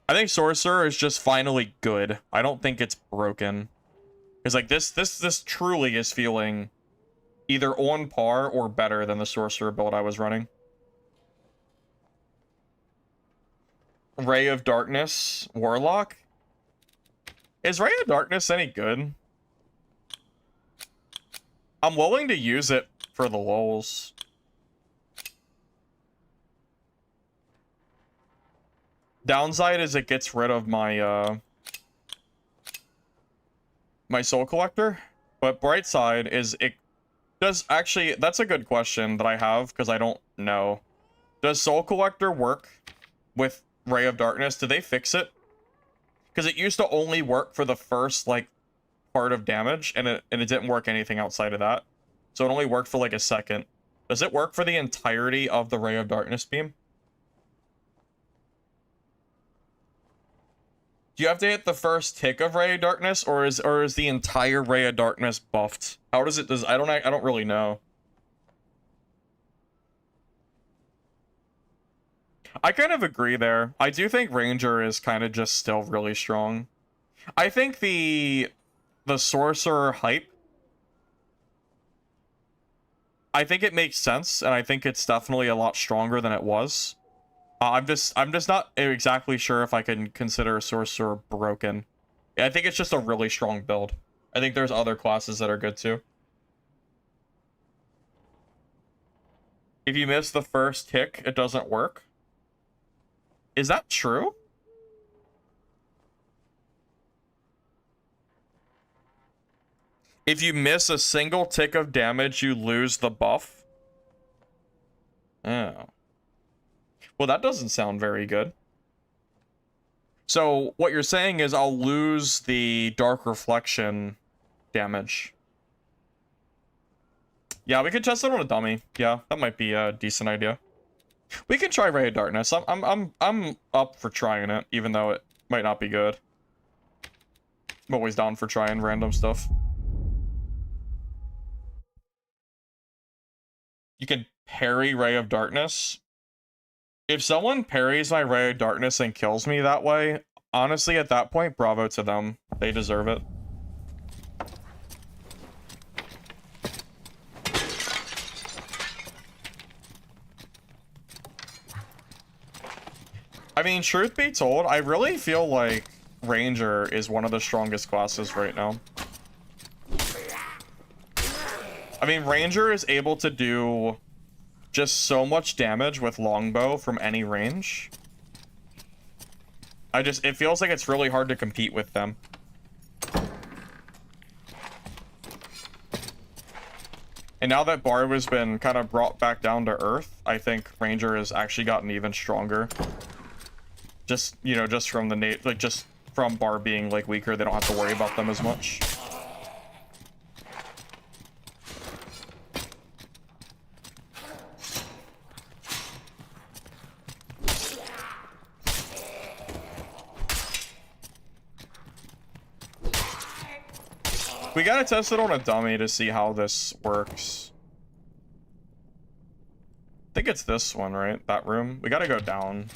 I think Sorcerer is just finally good. I don't think it's broken. Because like this truly is feeling either on par or better than the Sorcerer build I was running. Ray of Darkness, Warlock. Is Ray of Darkness any good? I'm willing to use it for the lulz. Downside is it gets rid of my my soul collector, but bright side is it does actually. That's a good question that I have because I don't know. Does soul collector work with Ray of Darkness? Did they fix it? Because it used to only work for the first like part of damage, and it didn't work anything outside of that. So it only worked for like a second. Does it work for the entirety of the Ray of Darkness beam? Do you have to hit the first tick of Ray of Darkness, or is the entire Ray of Darkness buffed? How does it? I don't really know. I kind of agree there. I do think Ranger is kind of just still really strong. I think the Sorcerer hype, I think it makes sense, and I think it's definitely a lot stronger than it was. I'm just not exactly sure if I can consider Sorcerer broken. I think it's just a really strong build. I think there's other classes that are good too. If you miss the first tick, it doesn't work. Is that true? If you miss a single tick of damage, you lose the buff? Oh. Well, that doesn't sound very good. So, what you're saying is I'll lose the Dark Reflection damage. Yeah, we could test it on a dummy. Yeah, that might be a decent idea. We can try Ray of Darkness. I'm up for trying it, even though it might not be good. I'm always down for trying random stuff. You can parry Ray of Darkness. If someone parries my Ray of Darkness and kills me that way, honestly, at that point, bravo to them. They deserve it. I mean, truth be told, I really feel like Ranger is one of the strongest classes right now. I mean, Ranger is able to do just so much damage with longbow from any range. It feels like it's really hard to compete with them. And now that Barb has been kind of brought back down to earth, I think Ranger has actually gotten even stronger. Just, you know, just from the just from Barb being like weaker, they don't have to worry about them as much. We gotta test it on a dummy to see how this works. I think it's this one, right? That room. We gotta go down.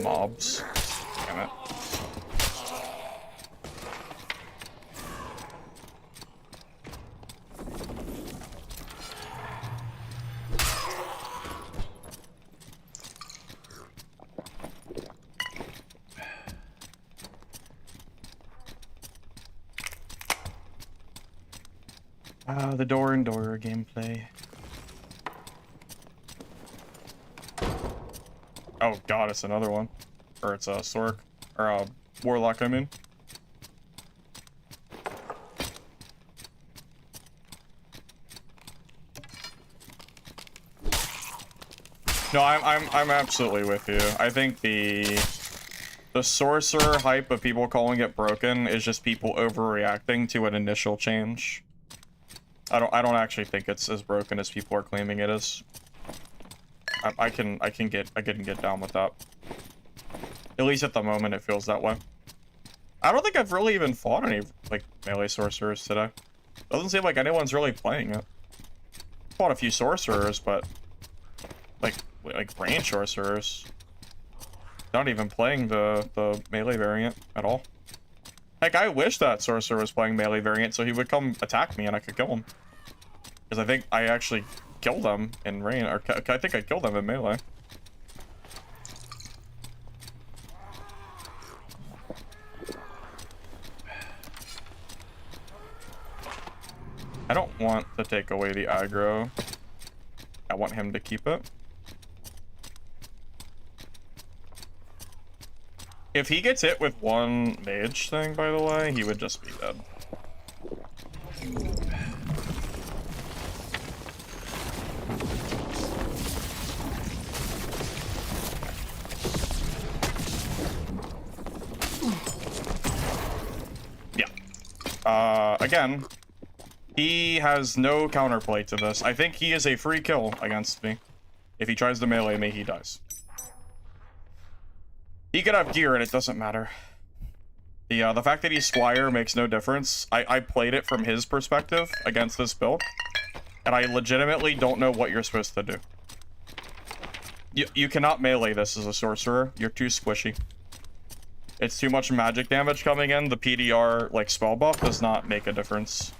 Mobs. Damn it. The door and door gameplay. Oh god, it's another one. Or it's a Sorc. Or a Warlock, I mean. No, I'm absolutely with you. I think the Sorcerer hype of people calling it broken is just people overreacting to an initial change. I don't actually think it's as broken as people are claiming it is. I can get down with that. At least at the moment, it feels that way. I don't think I've really even fought any like melee sorcerers today. Doesn't seem like anyone's really playing it. Fought a few sorcerers, but like range sorcerers. Not even playing the melee variant at all. Heck, I wish that sorcerer was playing melee variant so he would come attack me and I could kill him. Because I think I actually kill them in range, or I think I killed them in melee. I don't want to take away the aggro. I want him to keep it. If he gets hit with one mage thing, by the way, he would just be dead. Yeah. Again, he has no counterplay to this. I think he is a free kill against me. If he tries to melee me, he dies. He could have gear and it doesn't matter. The fact that he's Squire makes no difference. I played it from his perspective against this build, and I legitimately don't know what you're supposed to do. You cannot melee this as a sorcerer. You're too squishy. It's too much magic damage coming in. The PDR, like, spell buff does not make a difference.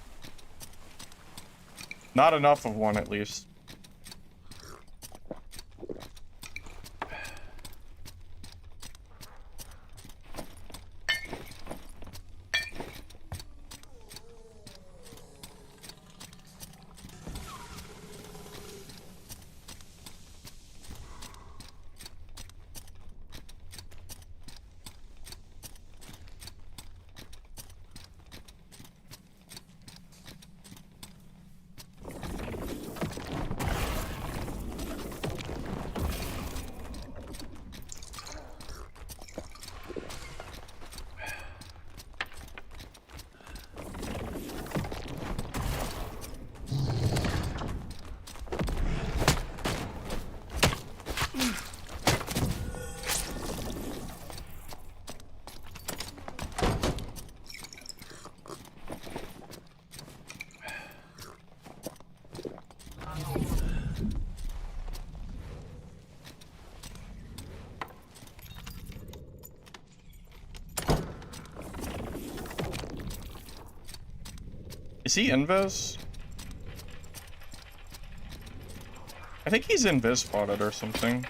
Not enough of one, at least. Is he invis? I think he's invis spotted or something.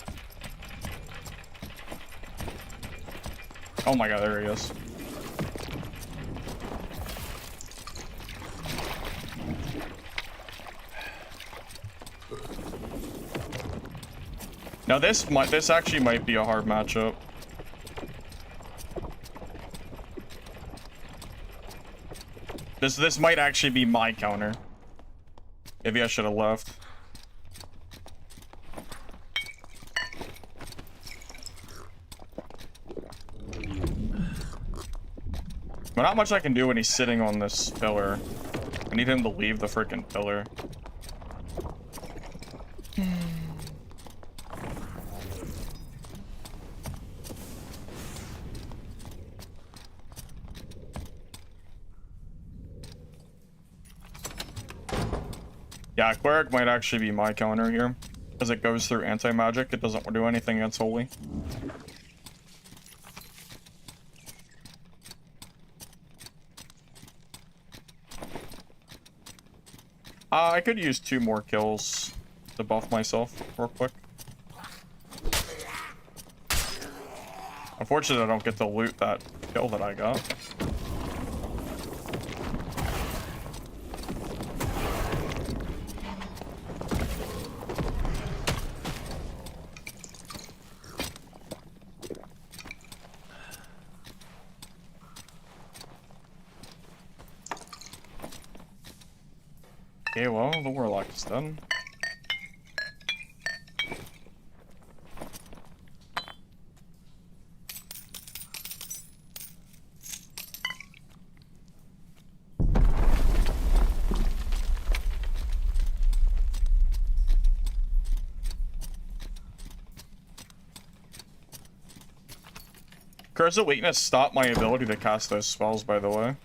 Oh my god, there he is. Now this actually might be a hard matchup. This might actually be my counter. Maybe I should have left. But not much I can do when he's sitting on this pillar. I need him to leave the freaking pillar. Yeah, Cleric might actually be my counter here. Because it goes through anti-magic, it doesn't do anything that's holy. I could use 2 more kills to buff myself real quick. Unfortunately, I don't get to loot that kill that I got. Okay, well, the Warlock is done. Curse of Weakness stopped my ability to cast those spells, by the way.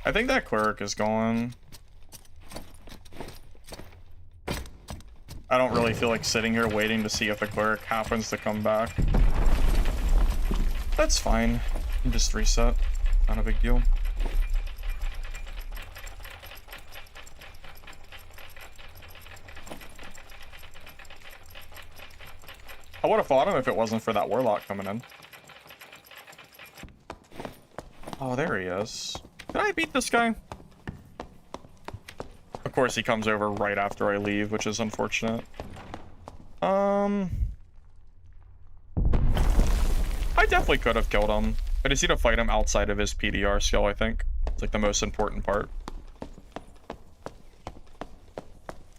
I think that Cleric is gone. I don't really feel like sitting here waiting to see if the Cleric happens to come back. That's fine. Just reset. Not a big deal. I would have fought him if it wasn't for that Warlock coming in. Oh, there he is. Did I beat this guy? Of course, he comes over right after I leave, which is unfortunate. I definitely could have killed him. I just need to fight him outside of his PDR skill, I think. It's like the most important part.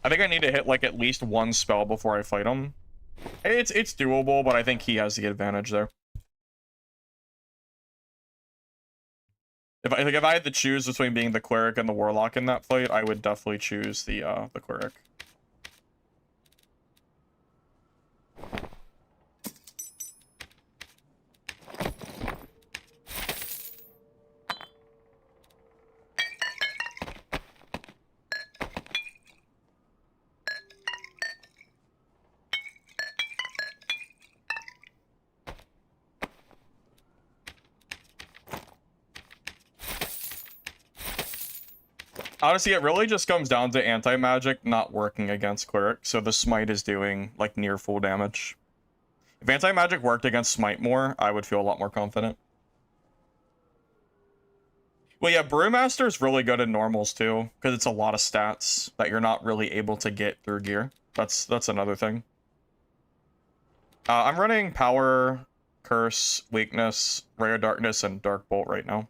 I think I need to hit like at least one spell before I fight him. It's doable, but I think he has the advantage there. If I had to choose between being the Cleric and the Warlock in that fight, I would definitely choose the Cleric. Honestly, it really just comes down to anti-magic not working against Cleric, so the Smite is doing, like, near full damage. If anti-magic worked against Smite more, I would feel a lot more confident. Well, yeah, Brewmaster is really good in normals, too, because it's a lot of stats that you're not really able to get through gear. That's another thing. I'm running Power, Curse, Weakness, Ray of Darkness, and Dark Bolt right now.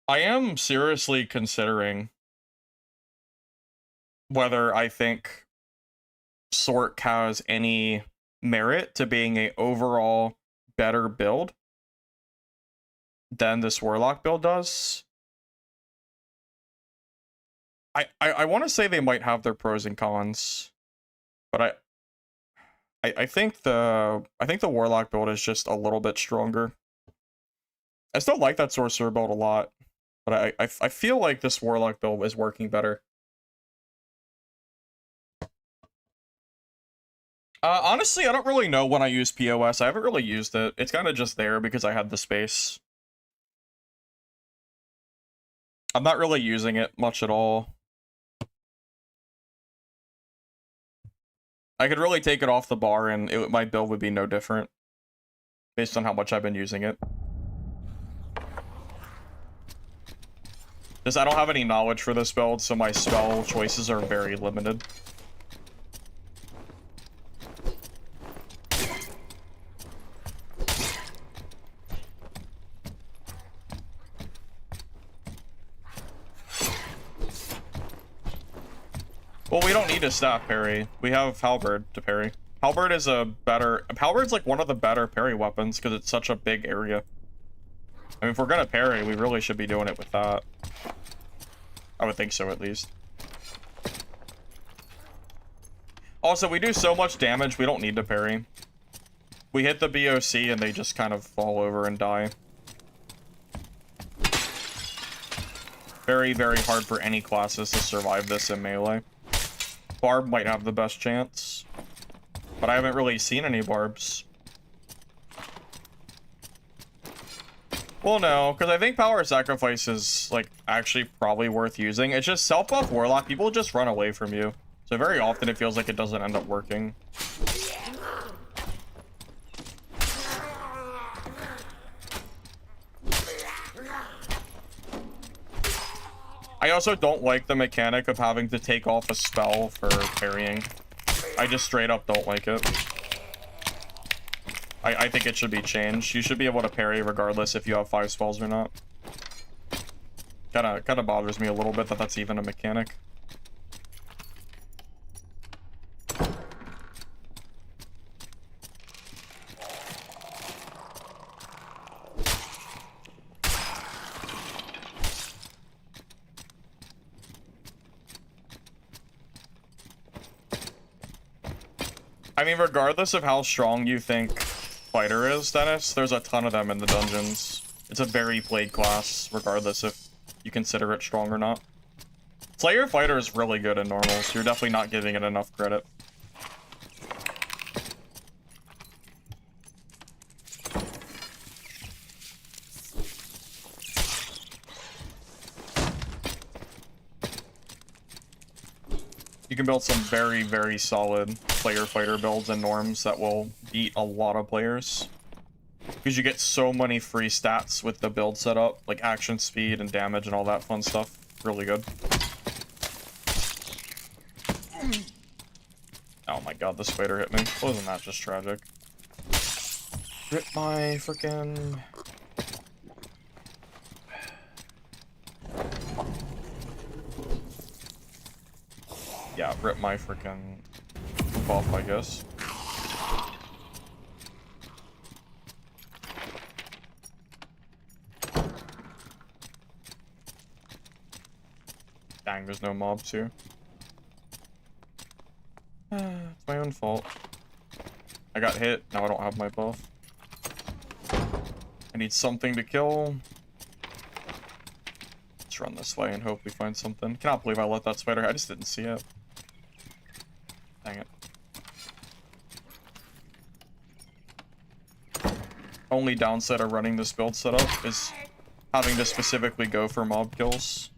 I am seriously considering whether I think Sorc has any merit to being a overall better build than this Warlock build does. I want to say they might have their pros and cons, but I think the Warlock build is just a little bit stronger. I still like that Sorcerer build a lot, but I feel like this Warlock build is working better. Honestly, I don't really know when I use POS. I haven't really used it. It's kind of just there because I had the space. I'm not really using it much at all. I could really take it off the bar and my build would be no different based on how much I've been using it. Because I don't have any knowledge for this build, so my spell choices are very limited. Well, we don't need a staff parry. We have Halberd to parry. Halberd's like one of the better parry weapons because it's such a big area. I mean, if we're gonna parry, we really should be doing it with that. I would think so, at least. Also, we do so much damage, we don't need to parry. We hit the BOC and they just kind of fall over and die. Very, very hard for any classes to survive this in melee. Barb might have the best chance, but I haven't really seen any barbs. Well, no, because I think Power Sacrifice is, like, actually probably worth using. It's just self-buff Warlock, people just run away from you. So very often it feels like it doesn't end up working. I also don't like the mechanic of having to take off a spell for parrying. I just straight up don't like it. I think it should be changed. You should be able to parry regardless if you have 5 spells or not. Kinda bothers me a little bit that that's even a mechanic. I mean, regardless of how strong you think fighter is, Dennis, there's a ton of them in the dungeons. It's a very played class, regardless if you consider it strong or not. Slayer fighter is really good in normals. You're definitely not giving it enough credit. You can build some very, very solid player fighter builds and norms that will beat a lot of players. Because you get so many free stats with the build setup, like action speed and damage and all that fun stuff. Really good. Oh my god, this spider hit me. Wasn't that just tragic? Rip my frickin'... Yeah, rip my frickin' buff, I guess. Dang, there's no mobs here. It's my own fault. I got hit, now I don't have my buff. I need something to kill. Let's run this way and hope we find something. Cannot believe I let that spider, I just didn't see it. Dang it. Only downside of running this build setup is having to specifically go for mob kills.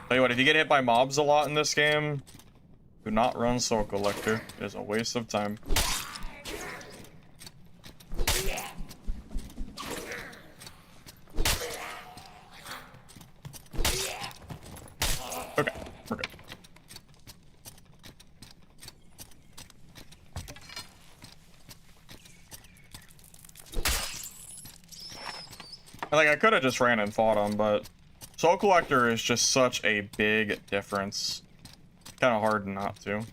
Tell you what, if you get hit by mobs a lot in this game, do not run Soul Collector. It is a waste of time. Okay, we're good. I could have just ran and fought him, but Soul Collector is just such a big difference. Kind of hard not to.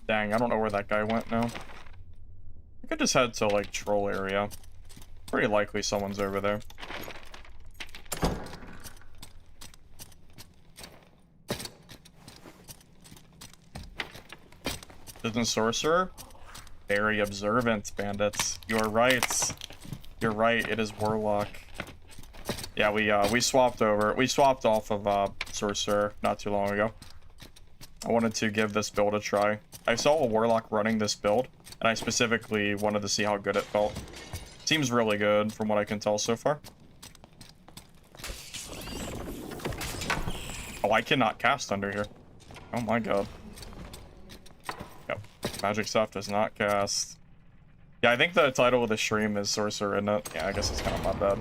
Dang, I don't know where that guy went now. I could just head to, like, troll area. Pretty likely someone's over there. Isn't Sorcerer? Very observant, bandits. You're right. You're right, it is Warlock. Yeah, we swapped over. We swapped off of Sorcerer not too long ago. I wanted to give this build a try. I saw a Warlock running this build, and I specifically wanted to see how good it felt. Seems really good from what I can tell so far. Oh, I cannot cast under here. Oh my god. Yep. Magic stuff does not cast. Yeah, I think the title of the stream is Sorcerer, isn't it? Yeah, I guess it's kind of my bad.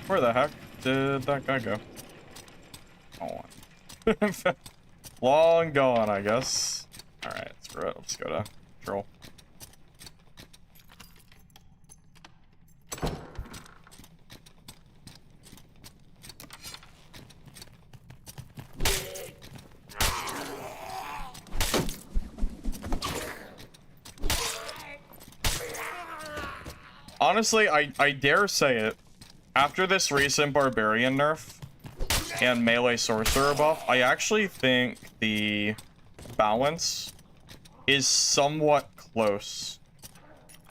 Where the heck did that guy go? Oh, long gone, I guess. Alright, screw it. Let's go to troll. Honestly, I dare say it. After this recent Barbarian nerf and melee Sorcerer buff, I actually think the balance is somewhat close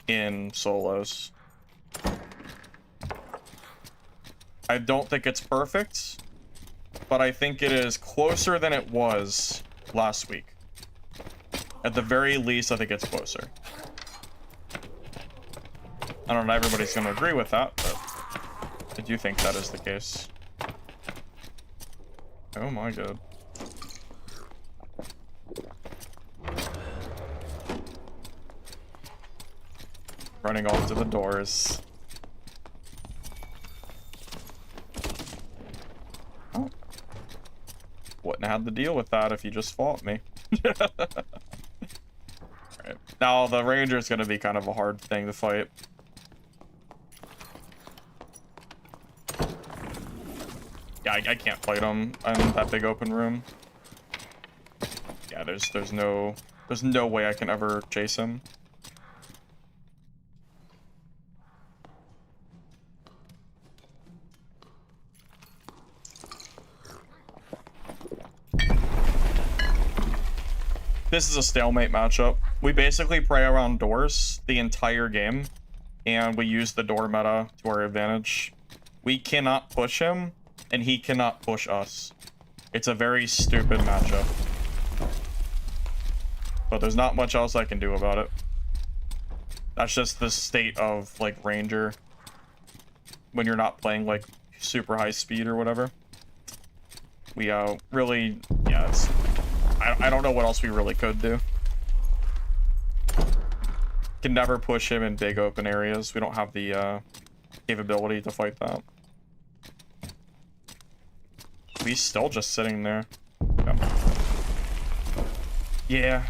in solos. I don't think it's perfect, but I think it is closer than it was last week. At the very least, I think it's closer. I don't know if everybody's going to agree with that, but I do think that is the case. Oh my god. Running off to the doors. Oh. Wouldn't have had to deal with that if you just fought me. Right. Now, the ranger is going to be kind of a hard thing to fight. Yeah, I can't fight him in that big open room. Yeah, there's no way I can ever chase him. This is a stalemate matchup. We basically play around doors the entire game, and we use the door meta to our advantage. We cannot push him, and he cannot push us. It's a very stupid matchup. But there's not much else I can do about it. That's just the state of, like, Ranger. When you're not playing, like, super high speed or whatever. We, really, yeah, it's... I don't know what else we really could do. Can never push him in big open areas. We don't have the, capability to fight that. He's still just sitting there. Yeah.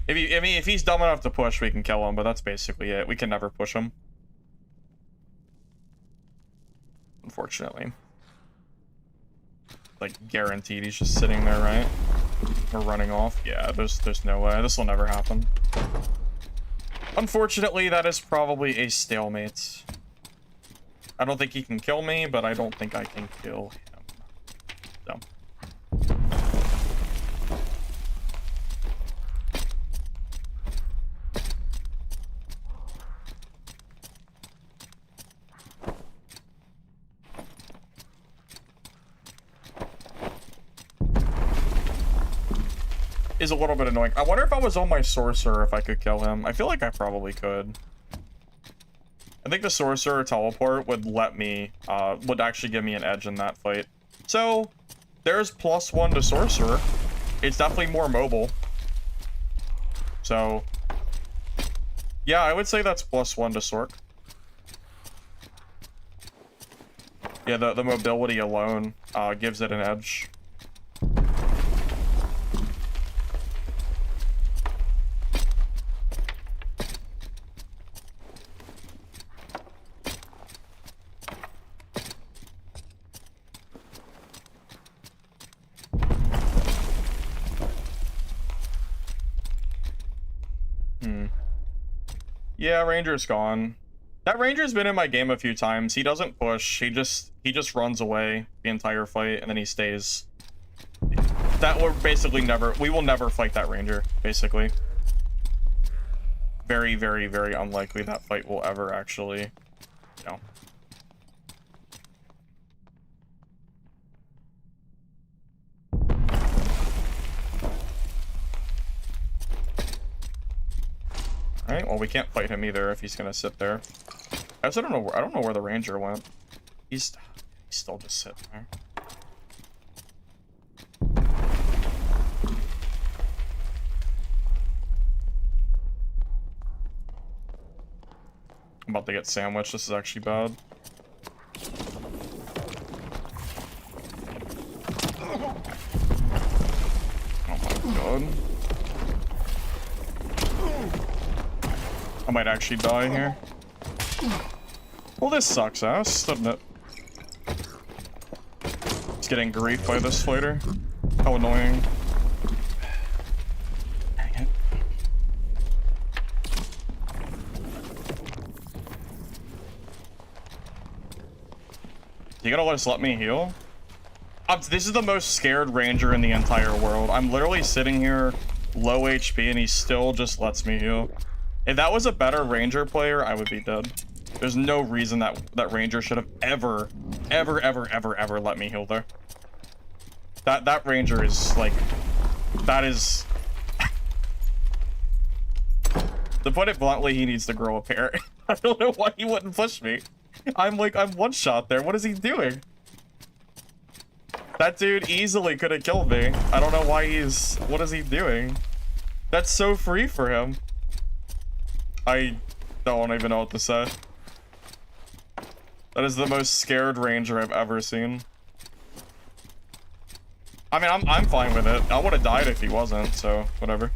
If he's dumb enough to push, we can kill him, but that's basically it. We can never push him. Unfortunately. Like, guaranteed he's just sitting there, right? Or running off. Yeah, there's no way. This will never happen. Unfortunately, that is probably a stalemate. I don't think he can kill me, but I don't think I can kill him. So. Is a little bit annoying. I wonder if I was on my Sorcerer if I could kill him. I feel like I probably could. I think the Sorcerer teleport would let me, would actually give me an edge in that fight. So, there's +1 to Sorcerer. It's definitely more mobile. So, yeah, I would say that's +1 to Sorc. Yeah, the mobility alone gives it an edge. Yeah, Ranger's gone. That Ranger's been in my game a few times. He doesn't push. He just runs away the entire fight, and then he stays. That we will never fight that Ranger, basically. Very, very, very unlikely that fight will ever actually, you know. Alright, well, we can't fight him either if he's gonna sit there. I also don't know where the Ranger went. He's still just sitting there. I'm about to get sandwiched. This is actually bad. Oh my god. I might actually die here. Well, this sucks ass, doesn't it? It's getting griefed by this fighter. How annoying. Dang it. You gotta just let me heal? This is the most scared Ranger in the entire world. I'm literally sitting here low HP and he still just lets me heal. If that was a better Ranger player, I would be dead. There's no reason that Ranger should have ever let me heal there. That Ranger is like, that is, to put it bluntly, he needs to grow a pair. I don't know why he wouldn't push me. I'm one shot there. What is he doing? That dude easily could have killed me. I don't know why what is he doing? That's so free for him. I don't even know what to say. That is the most scared Ranger I've ever seen. I mean, I'm fine with it. I would have died if he wasn't, so whatever.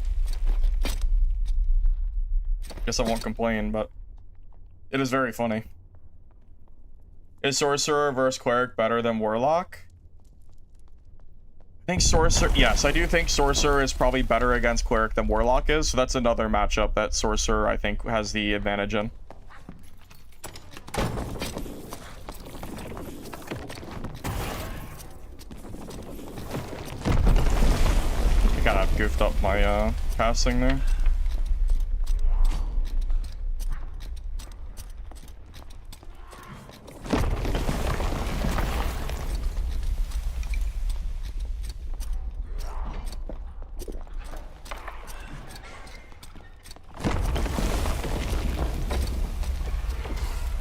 Guess I won't complain, but it is very funny. Is Sorcerer versus Cleric better than Warlock? I think Sorcerer, yes, I do think Sorcerer is probably better against Cleric than Warlock is, so that's another matchup that Sorcerer, I think, has the advantage in. I kind of goofed up my passing there.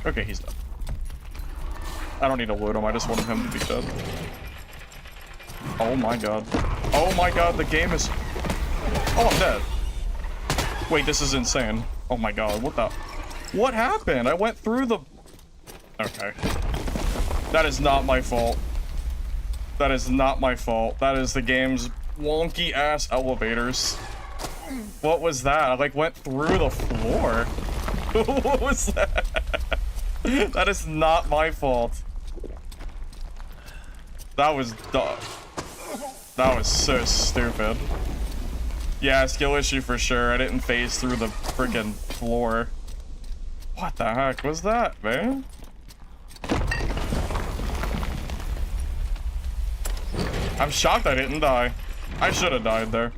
Okay, he's dead. I don't need to loot him, I just wanted him to be dead. Oh my god. Oh my god, the game is... Oh, I'm dead. Wait, this is insane. Oh my god, what the... What happened? I went through the... Okay. That is not my fault. That is not my fault. That is the game's wonky-ass elevators. What was that? I, like, went through the floor. What was that? That is not my fault. That was dumb. That was so stupid. Yeah, skill issue for sure. I didn't phase through the freaking floor. What the heck was that, man? I'm shocked I didn't die. I should have died there.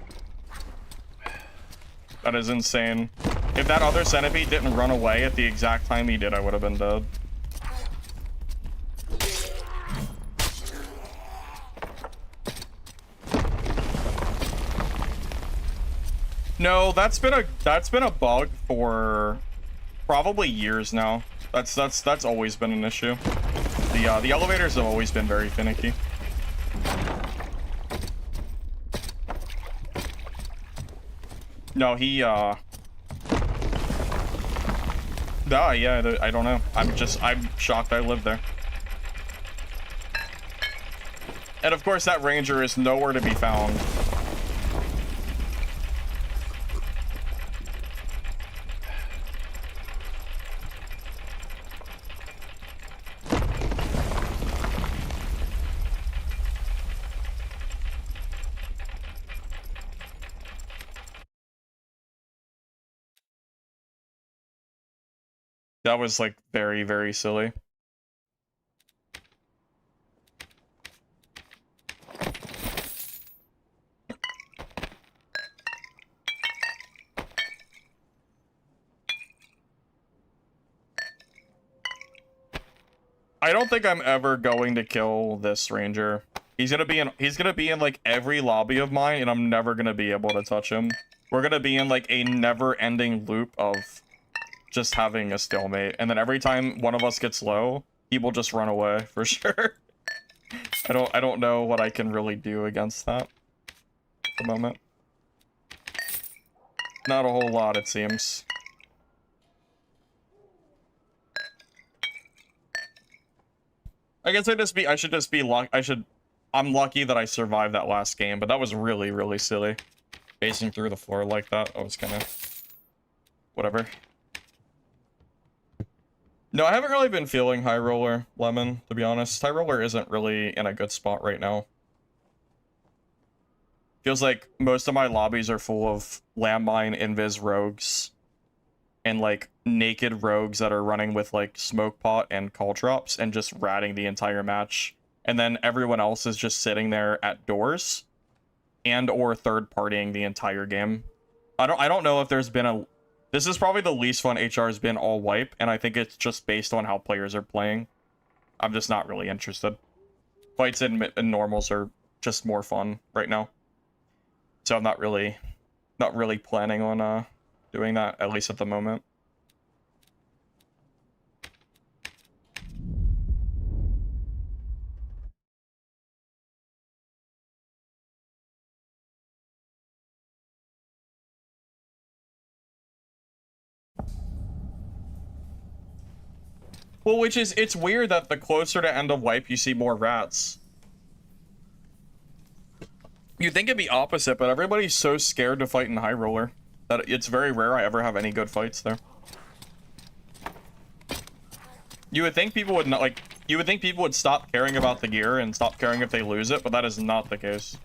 That is insane. If that other centipede didn't run away at the exact time he did, I would have been dead. No, that's been a bug for probably years now. That's always been an issue. The elevators have always been very finicky. No, he yeah, I don't know. I'm shocked I lived there. And of course that Ranger is nowhere to be found. That was like very, very silly. I don't think I'm ever going to kill this Ranger. He's gonna be in like every lobby of mine, and I'm never gonna be able to touch him. We're gonna be in like a never-ending loop of just having a stalemate, and then every time one of us gets low, he will just run away for sure. I don't know what I can really do against that at the moment. Not a whole lot, it seems. I guess I should just be I'm lucky that I survived that last game, but that was really, really silly. Facing through the floor like that was kind of whatever. No, I haven't really been feeling High Roller, Lemon, to be honest. High Roller isn't really in a good spot right now. Feels like most of my lobbies are full of landmine invis rogues and like naked rogues that are running with like smoke pot and call drops and just ratting the entire match. And then everyone else is just sitting there at doors and or third partying the entire game. I don't know if there's been This is probably the least fun HR has been all wipe, and I think it's just based on how players are playing. I'm just not really interested. Fights and normals are just more fun right now. So I'm not really planning on doing that, at least at the moment. Well, it's weird that the closer to end of wipe, you see more rats. You'd think it'd be opposite, but everybody's so scared to fight in High Roller that it's very rare I ever have any good fights there. You would think people would not, like, you would think people would stop caring about the gear and stop caring if they lose it, but that is not the case.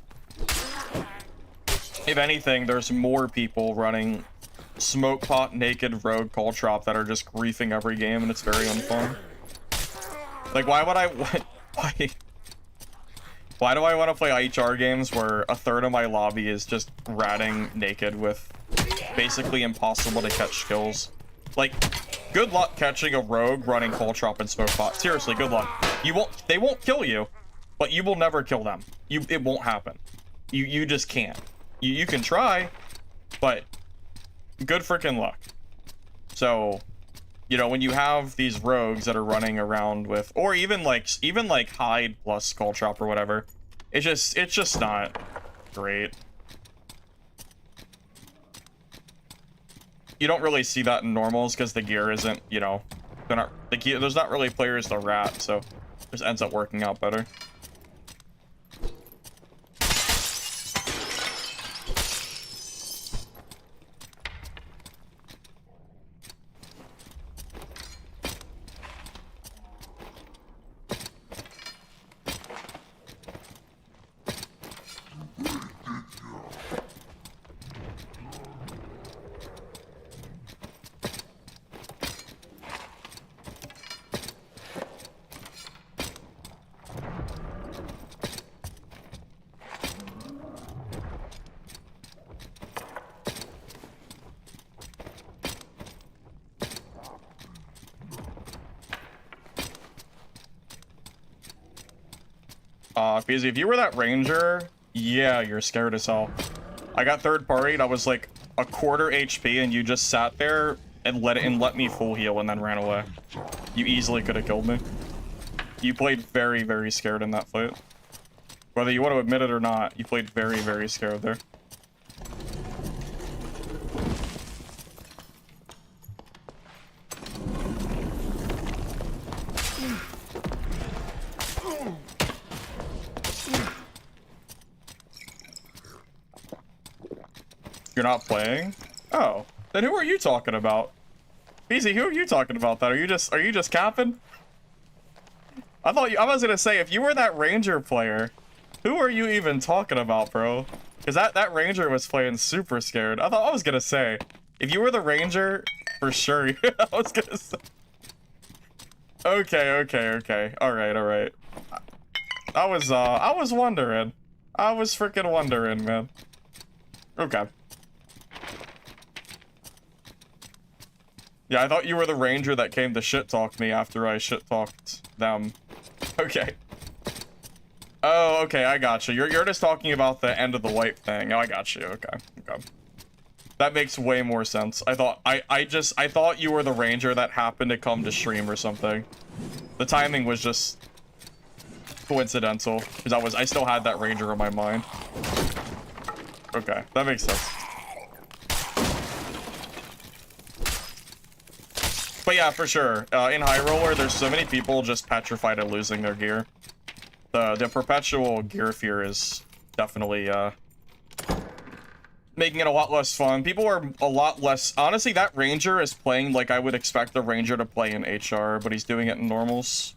If anything, there's more people running Smoke Pot, Naked, Rogue, Caltrop that are just griefing every game, and it's very unfun. Like, why would I... Why do I want to play HR games where a third of my lobby is just ratting Naked with basically impossible to catch skills? Like, good luck catching a Rogue running Caltrop and Smoke Pot. Seriously, good luck. They won't kill you, but you will never kill them. It won't happen. You just can't. You can try, but good freaking luck. So, you know, when you have these rogues that are running around with, or even like hide plus Caltrop or whatever, it's just not great. You don't really see that in normals because the gear isn't, you know, there's not really players to rat, so it just ends up working out better. Because if you were that ranger, yeah, you're scared as hell. I got third partied, I was like a quarter HP, and you just sat there and let me full heal and then ran away. You easily could have killed me. You played very, very scared in that fight. Whether you want to admit it or not, you played very, very scared there. You're not playing? Oh, then who are you talking about? Easy, who are you talking about? That are you just capping? I was gonna say, if you were that ranger player, who are you even talking about, bro? Because that ranger was playing super scared. I was gonna say, if you were the ranger, for sure. I was gonna say. Okay. All right. I was wondering. I was freaking wondering, man. Okay. Yeah, I thought you were the ranger that came to shit-talk me after I shit-talked them. Okay. Oh, okay, I got you. You're just talking about the end of the wipe thing. Oh, I got you. Okay. That makes way more sense. I thought you were the ranger that happened to come to stream or something. The timing was just coincidental, because I still had that ranger in my mind. Okay, that makes sense. But yeah, for sure. In High Roller, there's so many people just petrified of losing their gear. The perpetual gear fear is definitely making it a lot less fun. People are a lot less... Honestly, that ranger is playing like I would expect the ranger to play in HR, but he's doing it in normals.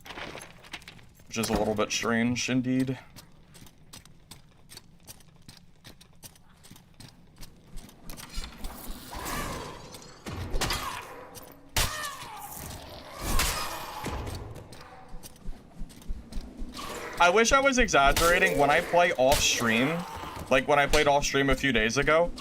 Which is a little bit strange, indeed. I wish I was exaggerating. When I play off stream, like when I played off stream a few days ago,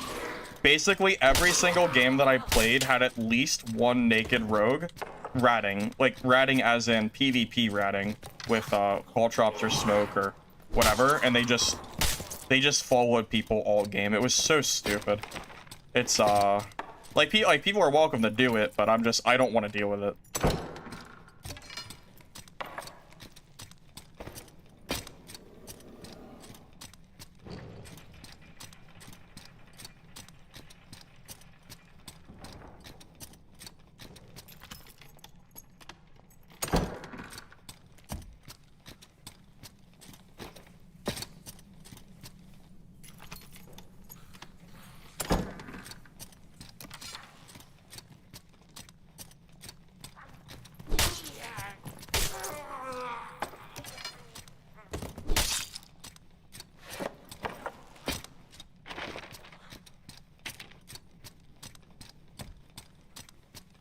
Basically, every single game that I played had at least one naked rogue ratting. Like, ratting as in PvP ratting with call drops or smoke or whatever. And they just followed people all game. It was so stupid. It's, like people are welcome to do it, but I don't want to deal with it.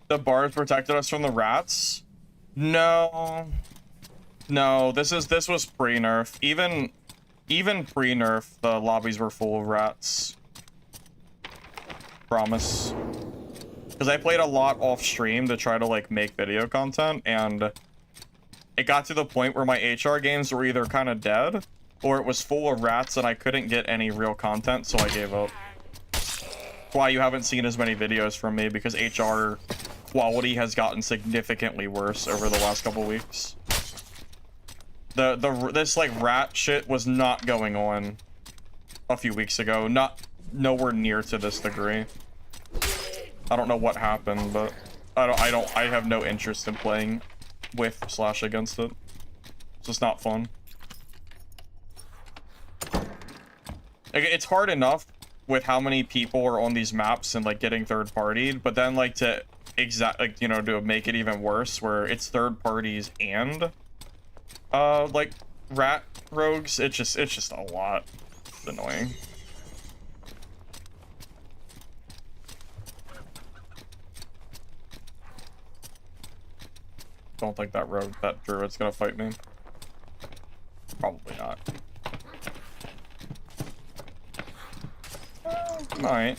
The bars protected us from the rats? No. No, this was pre-nerf. Even pre-nerf, the lobbies were full of rats. Promise. Because I played a lot off stream to try to like make video content, and it got to the point where my HR games were either kind of dead or it was full of rats and I couldn't get any real content, so I gave up. Why you haven't seen as many videos from me, because HR quality has gotten significantly worse over the last couple weeks. This like rat shit was not going on a few weeks ago, nowhere near to this degree. I don't know what happened, but I have no interest in playing with / against it. It's just not fun. Like, it's hard enough with how many people are on these maps and like getting third partied, but then like to you know, to make it even worse where it's third parties and like rat rogues, it's just a lot. It's annoying. Don't think that druid's gonna fight me. Probably not. Might.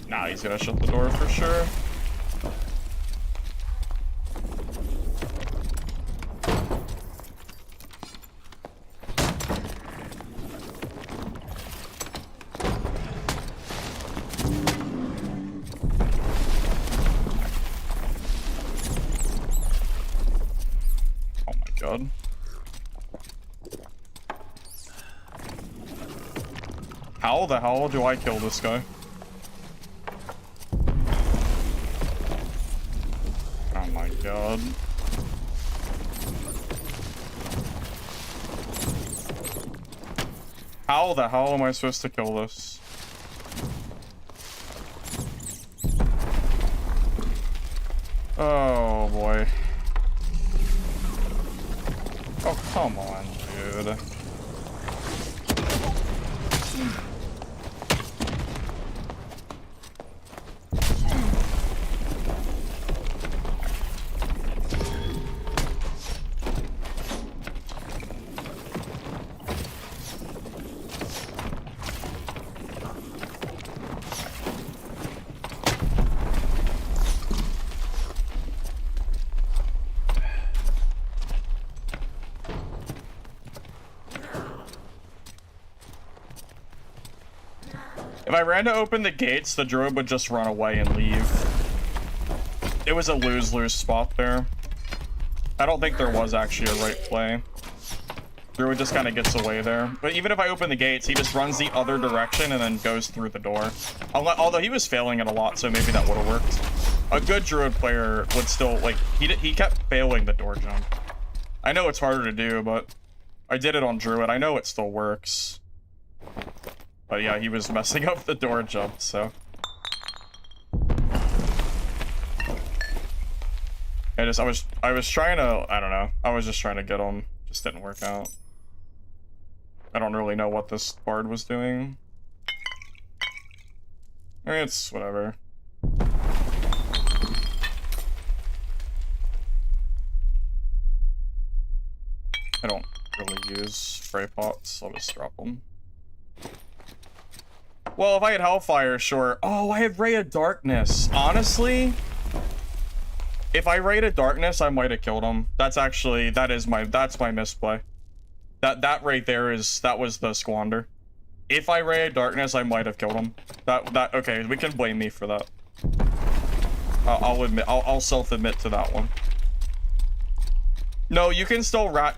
Nah, he's gonna shut the door for sure. Oh my god. How the hell do I kill this guy? Oh my god. How the hell am I supposed to kill this? Oh boy. Oh, come on, dude. If I ran to open the gates, the druid would just run away and leave. It was a lose-lose spot there. I don't think there was actually a right play. Druid just kind of gets away there. But even if I open the gates, he just runs the other direction and then goes through the door. Although he was failing it a lot, so maybe that would have worked. A good druid player would still, like, he kept failing the door jump. I know it's harder to do, but I did it on druid. I know it still works. But yeah, he was messing up the door jump, so. I was trying to, I don't know. I was just trying to get him. Just didn't work out. I don't really know what this bard was doing. I mean, it's whatever. I don't really use spray pots, so I'll just drop them. Well, if I had Hellfire, sure. Oh, I have Ray of Darkness. Honestly, if I Ray of Darkness, I might have killed him. That's actually, that's my misplay. That right there that was the squander. If I Ray of Darkness, I might have killed him. Okay, we can blame me for that. I'll admit, I'll self-admit to that one. No, you can still rat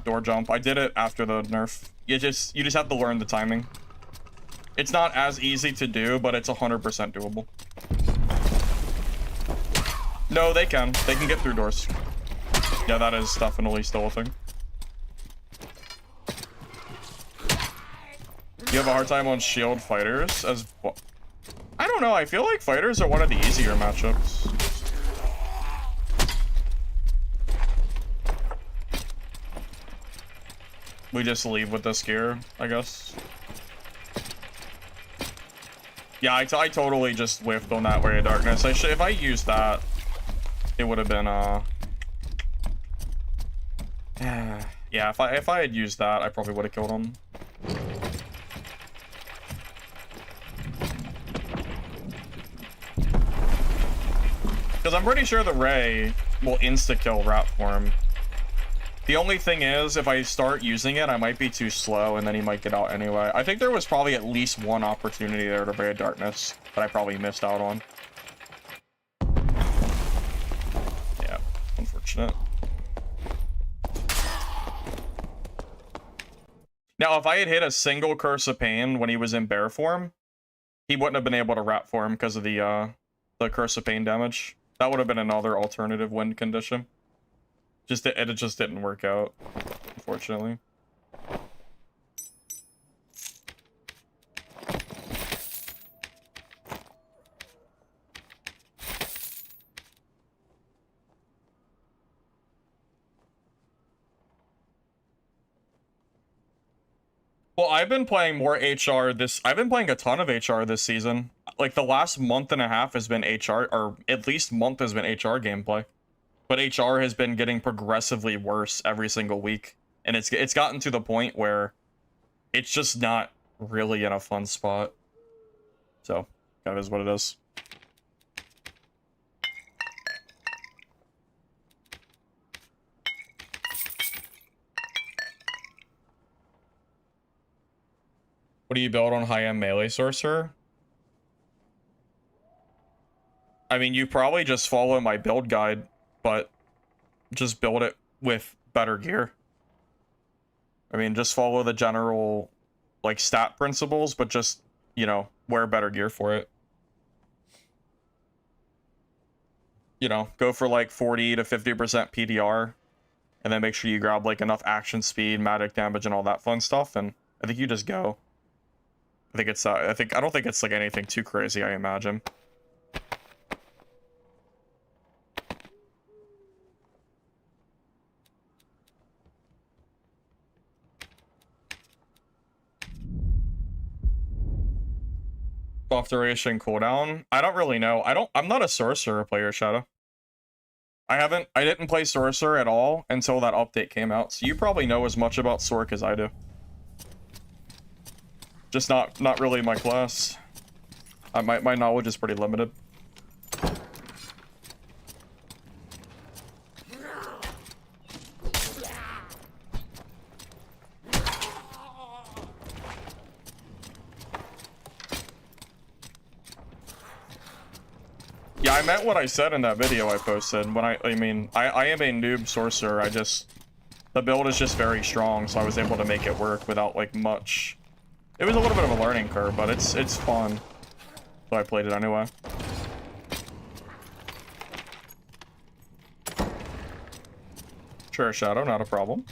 door jump. I did it after the nerf. You just have to learn the timing. It's not as easy to do, but it's 100% doable. No, they can get through doors. Yeah, that is definitely still a thing. You have a hard time on shield fighters as well. I don't know, I feel like fighters are one of the easier matchups. We just leave with this gear, I guess. Yeah, I totally just whiffed on that Ray of Darkness. If I used that, it would have been yeah, if I had used that, I probably would have killed him. Because I'm pretty sure the Ray will insta-kill rat form. The only thing is, if I start using it, I might be too slow, and then he might get out anyway. I think there was probably at least one opportunity there to Ray of Darkness that I probably missed out on. Yeah, unfortunate. Now, if I had hit a single Curse of Pain when he was in bear form, he wouldn't have been able to rat form because of the Curse of Pain damage. That would have been another alternative win condition. It just didn't work out, unfortunately. Well, I've been playing more HR I've been playing a ton of HR this season. Like, the last month and a half has been HR, or at least month has been HR gameplay. But HR has been getting progressively worse every single week. And it's gotten to the point where it's just not really in a fun spot. So, that is what it is. What do you build on high-end melee sorcerer? I mean, you probably just follow my build guide, but just build it with better gear. I mean, just follow the general, like, stat principles, but just, you know, wear better gear for it. You know, go for, like, 40 to 50% PDR, and then make sure you grab, like, enough action speed, magic damage, and all that fun stuff, and I think you just go. I don't think it's, like, anything too crazy, I imagine. Buff duration cooldown? I don't really know. I'm not a Sorcerer player, Shadow. I didn't play Sorcerer at all until that update came out, so you probably know as much about Sorc as I do. Just not really my class. My knowledge is pretty limited. Yeah, I meant what I said in that video I posted. I mean, I am a noob sorcerer. The build is just very strong, so I was able to make it work without, like, much. It was a little bit of a learning curve, but it's fun. So I played it anyway. Sure, Shadow, not a problem.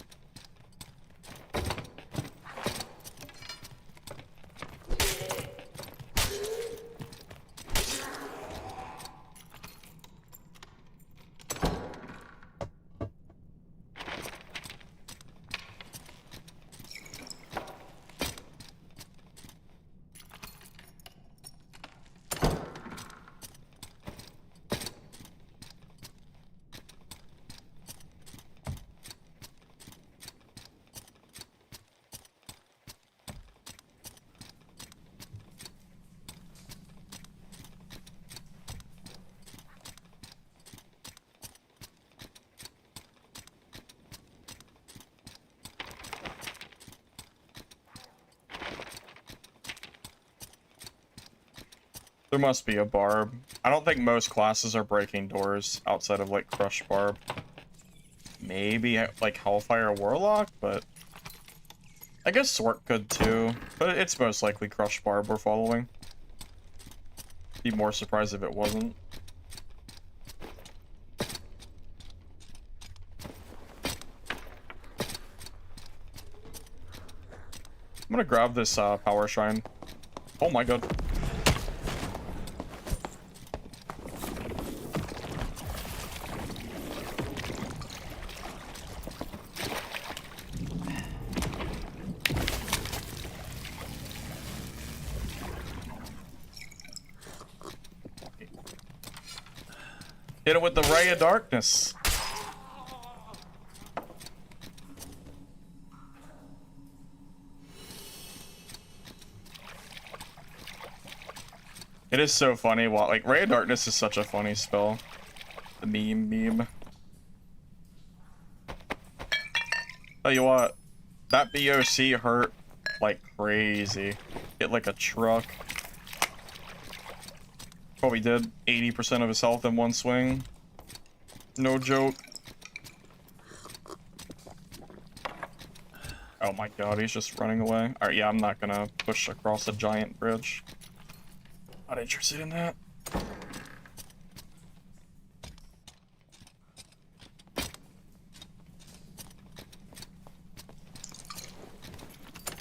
There must be a barb. I don't think most classes are breaking doors outside of like Crush Barb. Maybe like Hellfire Warlock, but I guess Sorc could too. But it's most likely Crush Barb we're following. Be more surprised if it wasn't. I'm gonna grab this power shrine. Oh my god. Hit it with the Ray of Darkness. It is so funny. Like, Ray of Darkness is such a funny spell. The meme. Tell you what, that BOC hurt like crazy. Hit like a truck. Probably did 80% of his health in one swing. No joke. Oh my god, he's just running away. Alright, yeah, I'm not gonna push across a giant bridge. Not interested in that.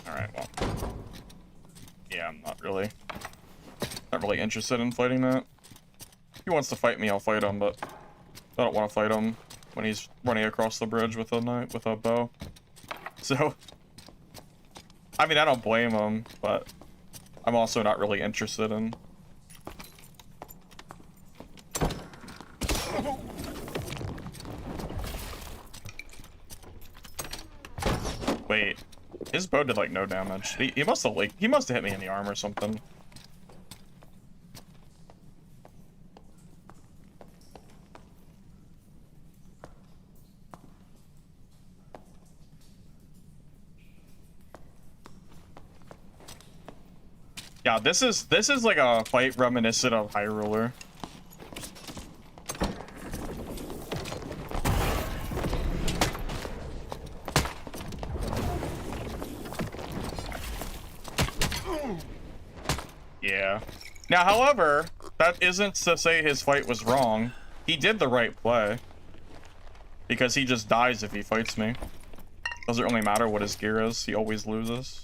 Alright, well. Yeah, I'm not really interested in fighting that. If he wants to fight me, I'll fight him, but I don't want to fight him when he's running across the bridge with a bow. So, I mean, I don't blame him, but I'm also not really interested in. Wait, his bow did like no damage. He must have hit me in the arm or something. Yeah, this is like a fight reminiscent of High Ruler. Yeah. Now, however, that isn't to say his fight was wrong. He did the right play. Because he just dies if he fights me. Doesn't really matter what his gear is, he always loses.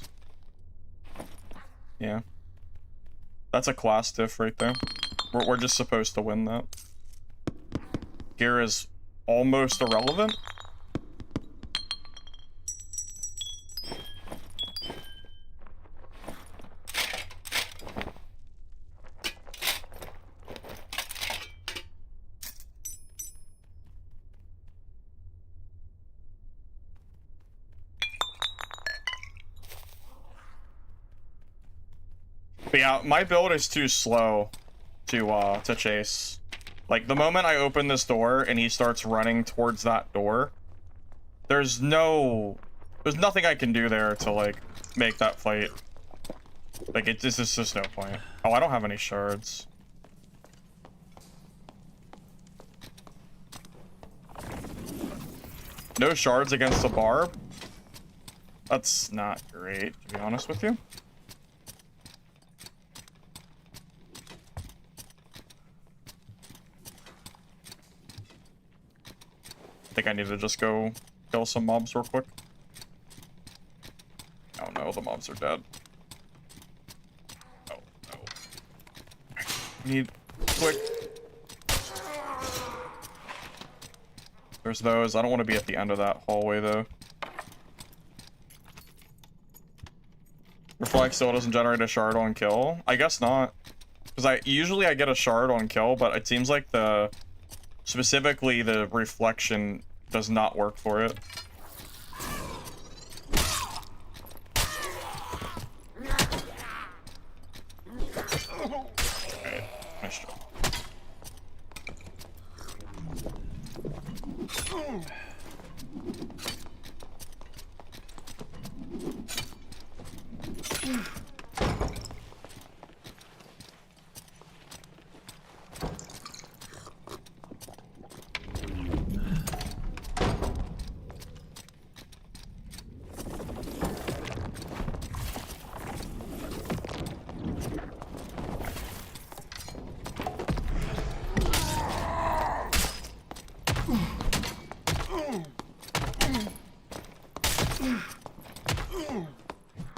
Yeah. That's a class diff right there. We're just supposed to win that. Gear is almost irrelevant. But yeah, my build is too slow to chase. Like, the moment I open this door and he starts running towards that door, there's nothing I can do there to, like, make that fight. Like, this is just no point. Oh, I don't have any shards. No shards against the barb? That's not great, to be honest with you. I think I need to just go kill some mobs real quick. Oh no, the mobs are dead. Oh no. Need quick. There's those. I don't want to be at the end of that hallway though. Reflect still doesn't generate a shard on kill? I guess not. Because usually I get a shard on kill, but it seems like specifically the reflection does not work for it. Alright, nice job.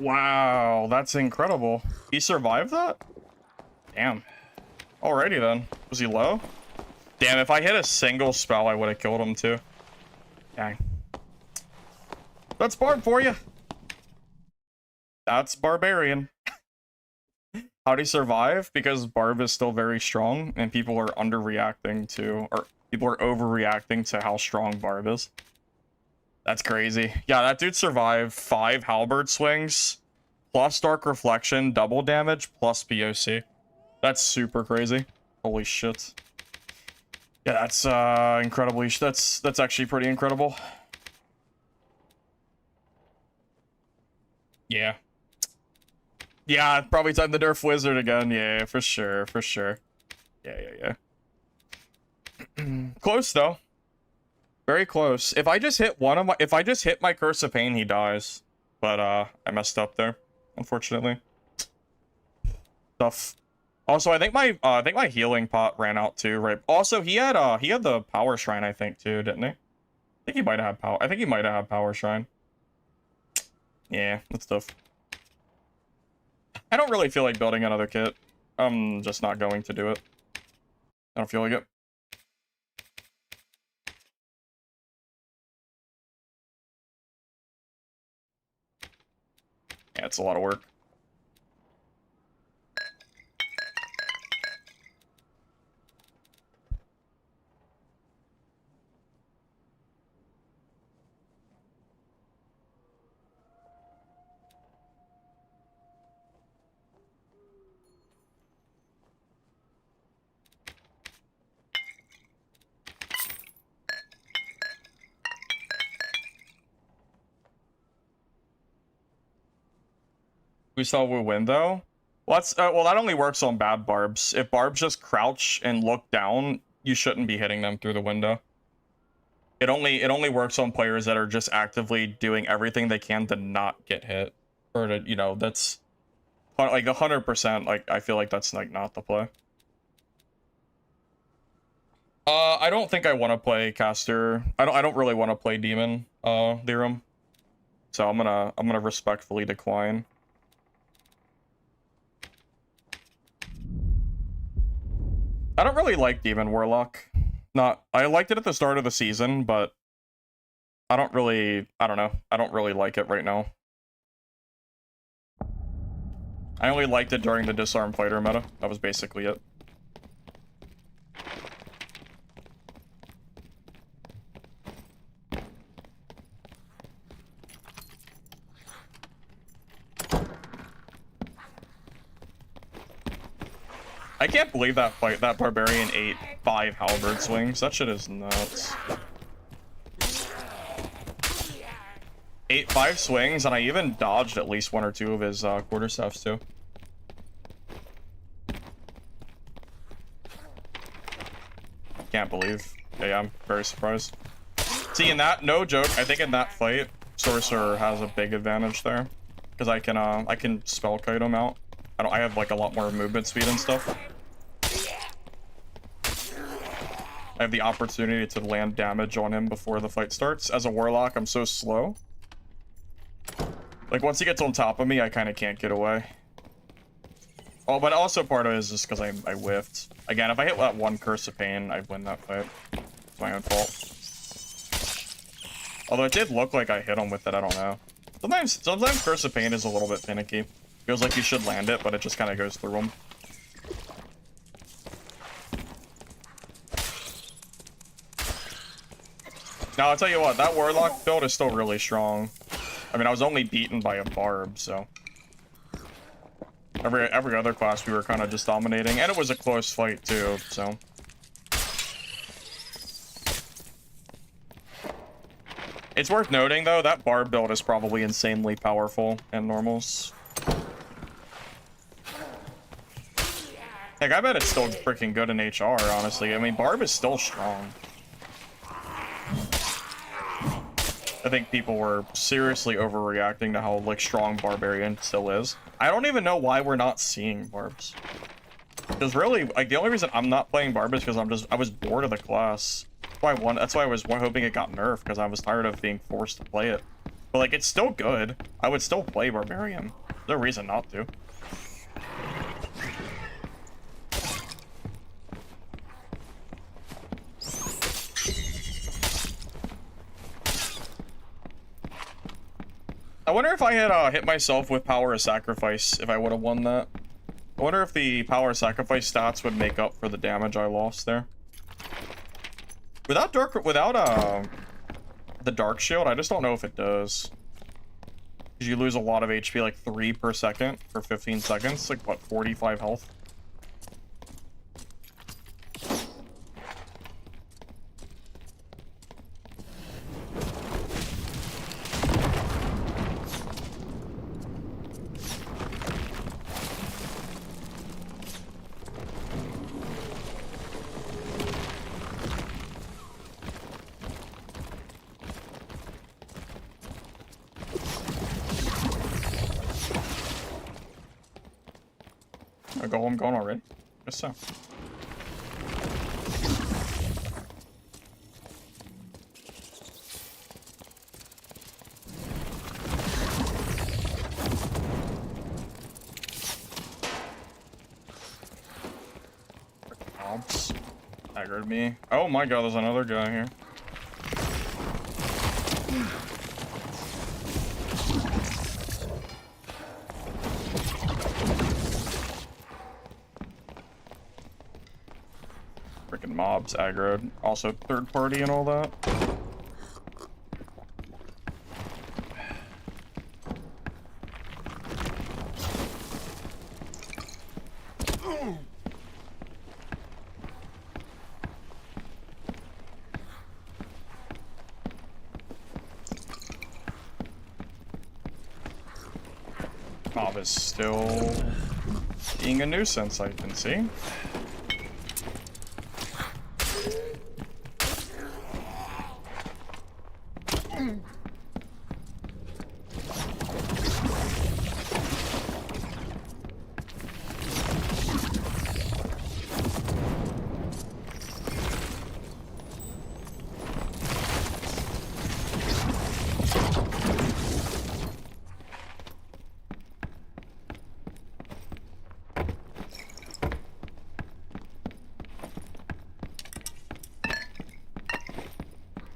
Wow, that's incredible. He survived that? Damn. Alrighty then. Was he low? Damn, if I hit a single spell, I would have killed him too. Dang. That's Barb for you. That's Barbarian. How'd he survive? Because Barb is still very strong, and people are underreacting to, or people are overreacting to how strong Barb is. That's crazy. Yeah, that dude survived 5 halberd swings, plus Dark Reflection, double damage, plus POC. That's super crazy. Holy shit. Yeah, that's incredibly. That's actually pretty incredible. Yeah. Yeah, probably time to nerf wizard again. Yeah, for sure, for sure. Yeah. Close though. Very close. If I just hit if I just hit my Curse of Pain, he dies. But I messed up there, unfortunately. Tough. Also, I think my healing pot ran out too, right? Also, he had the power shrine, I think, too, didn't he? I think he might have power. I think he might have had power shrine. Yeah, that's tough. I don't really feel like building another kit. I'm just not going to do it. I don't feel like it. Yeah, it's a lot of work. We saw we win though. Well, that's well, that only works on bad barbs. If barbs just crouch and look down, you shouldn't be hitting them through the window. It only works on players that are just actively doing everything they can to not get hit, or to, you know, that's like 100%. Like, I feel like that's like not the play. I don't think I want to play caster. I don't really want to play demon theorem. So I'm gonna respectfully decline. I don't really like demon warlock. I liked it at the start of the season, but I don't know. I don't really like it right now. I only liked it during the disarm fighter meta. That was basically it. I can't believe that barbarian ate 5 halberd swings. That shit is nuts. Ate 5 swings, and I even dodged at least 1 or 2 of his quarterstaffs too. Can't believe. Yeah, I'm very surprised. See, in that, no joke, I think in that fight, Sorcerer has a big advantage there, because I can spell kite him out. I have like a lot more movement speed and stuff. I have the opportunity to land damage on him before the fight starts. As a warlock, I'm so slow. Like, once he gets on top of me, I kind of can't get away. Oh, but also part of it is just because I whiffed. Again, if I hit that 1 Curse of Pain, I win that fight. It's my own fault. Although it did look like I hit him with it, I don't know. Sometimes Curse of Pain is a little bit finicky. Feels like you should land it, but it just kind of goes through him. Now, I'll tell you what, that Warlock build is still really strong. I mean, I was only beaten by a Barb, so... Every other class we were kind of just dominating, and it was a close fight, too, so... It's worth noting, though, that Barb build is probably insanely powerful in normals. Heck, I bet it's still freaking good in HR, honestly. I mean, Barb is still strong. I think people were seriously overreacting to how, like, strong Barbarian still is. I don't even know why we're not seeing Barbs. Because really, like, the only reason I'm not playing Barb is because I was bored of the class. That's why I was hoping it got nerfed, because I was tired of being forced to play it. But like, it's still good. I would still play Barbarian. There's no reason not to. I wonder if I had hit myself with Power of Sacrifice, if I would have won that. I wonder if the Power of Sacrifice stats would make up for the damage I lost there. Without the Dark Shield, I just don't know if it does. Because you lose a lot of HP, like 3 per second for 15 seconds. Like, what, 45 health? A Golem gone already? Guess so. Mobs aggroed me. Oh my god, there's another guy here. Freaking mobs aggroed. Also third party and all that. Mob is still being a nuisance, I can see.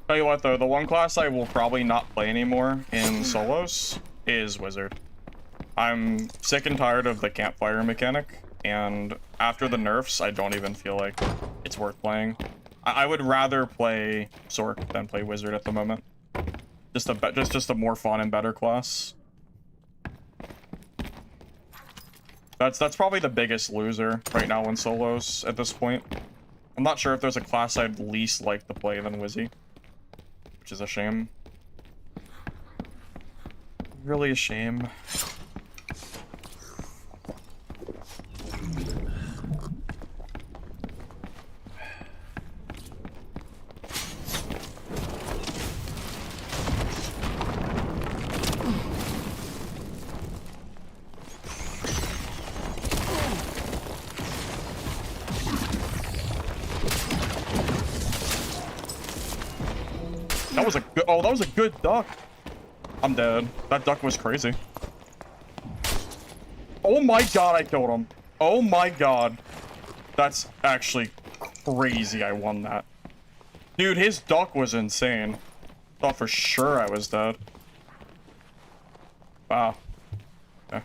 Tell you what though, the one class I will probably not play anymore in solos is Wizard. I'm sick and tired of the campfire mechanic, and after the nerfs, I don't even feel like it's worth playing. I would rather play Sorc than play Wizard at the moment. Just a more fun and better class. That's probably the biggest loser right now in solos at this point. I'm not sure if there's a class I'd least like to play than Wizzy. Which is a shame. Really a shame. That was a good, oh, that was a good duck. I'm dead. That duck was crazy. Oh my god, I killed him. Oh my god. That's actually crazy I won that. Dude, his duck was insane. Thought for sure I was dead. Wow. Okay.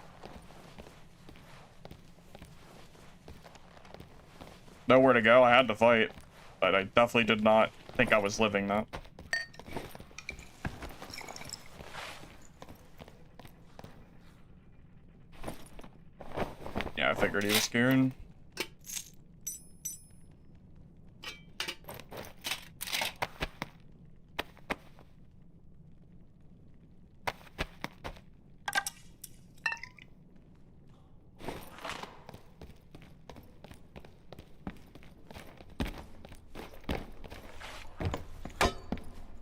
Nowhere to go, I had to fight. But I definitely did not think I was living that. Yeah, I figured he was scaring.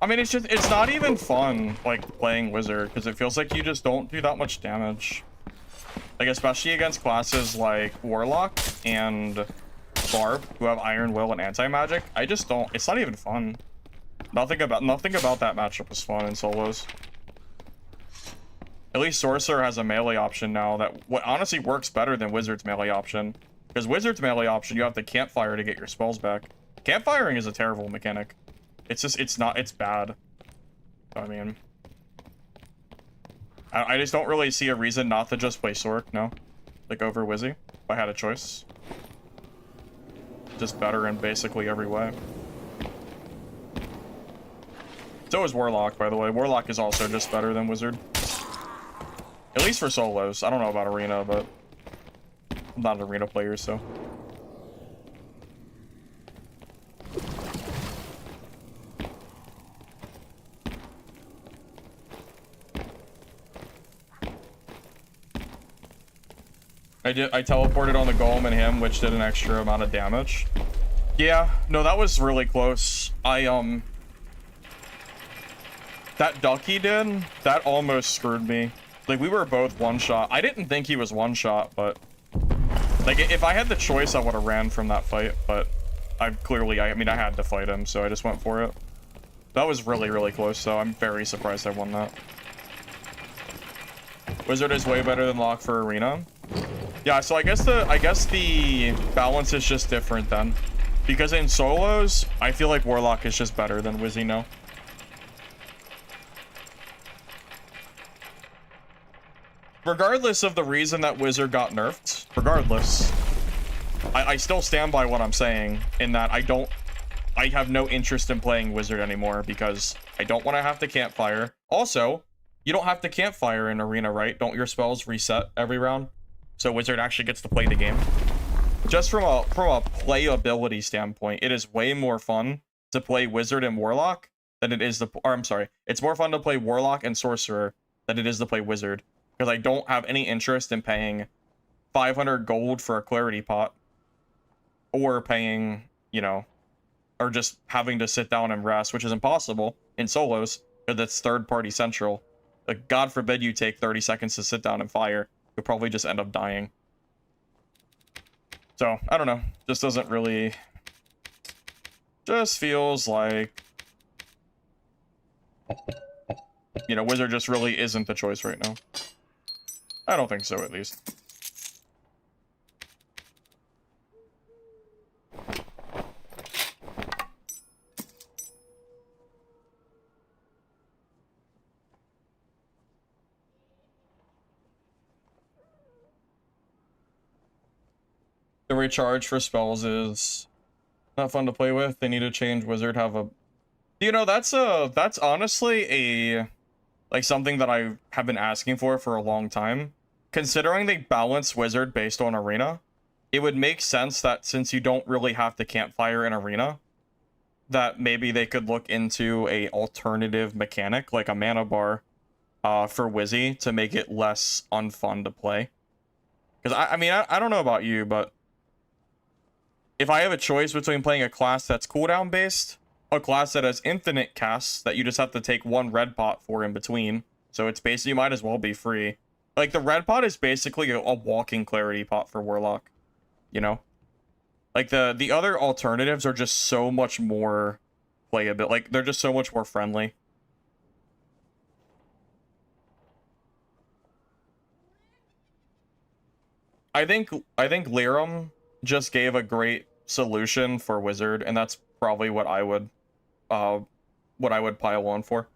I mean, it's not even fun, like, playing Wizard, because it feels like you just don't do that much damage. Like, especially against classes like Warlock and Barb, who have Iron Will and Anti-Magic. I just don't, it's not even fun. Nothing about that matchup is fun in solos. At least Sorcerer has a melee option now that what honestly works better than Wizard's melee option. Because Wizard's melee option, you have to campfire to get your spells back. Campfiring is a terrible mechanic. It's just, it's bad. I mean, I just don't really see a reason not to just play Sorc, no. Like over Wizzy, if I had a choice. Just better in basically every way. So is Warlock, by the way. Warlock is also just better than Wizard. At least for solos. I don't know about Arena, but I'm not an Arena player, so. I teleported on the Golem and him, which did an extra amount of damage. Yeah, no, that was really close. That duck he did, that almost screwed me. Like, we were both one-shot. I didn't think he was one-shot, but... Like, if I had the choice, I would have ran from that fight, but... I mean, I had to fight him, so I just went for it. That was really, really close, so I'm very surprised I won that. Wizard is way better than Lock for Arena. Yeah, so I guess the balance is just different then. Because in solos, I feel like Warlock is just better than Wizzy now. Regardless of the reason that Wizard got nerfed, regardless, I still stand by what I'm saying in that I have no interest in playing Wizard anymore because I don't want to have to campfire. Also, you don't have to campfire in Arena, right? Don't your spells reset every round? So Wizard actually gets to play the game. Just from a playability standpoint, it is way more fun to play Wizard and Warlock than it is to, or I'm sorry, it's more fun to play Warlock and Sorcerer than it is to play Wizard. Because I don't have any interest in paying 500 gold for a clarity pot. Or paying, you know, or just having to sit down and rest, which is impossible in solos, because that's third-party central. Like, God forbid you take 30 seconds to sit down and fire. You'll probably just end up dying. So, I don't know. Just doesn't really... Just feels like... You know, Wizard just really isn't the choice right now. I don't think so, at least. The recharge for spells is not fun to play with. They need to change Wizard. Have a, you know, that's honestly a, like, something that I have been asking for a long time. Considering they balance Wizard based on Arena, it would make sense that since you don't really have to campfire in Arena, that maybe they could look into a alternative mechanic, like a mana bar, for Wizzy to make it less unfun to play. Because I mean, I don't know about you, but if I have a choice between playing a class that's cooldown based, a class that has infinite casts that you just have to take one red pot for in between, so it's basically, you might as well be free. Like, the red pot is basically a walking clarity pot for Warlock, you know? Like, the other alternatives are just so much more playable. Like, they're just so much more friendly. I think Lirum just gave a great solution for Wizard, and that's probably what I would pile on for.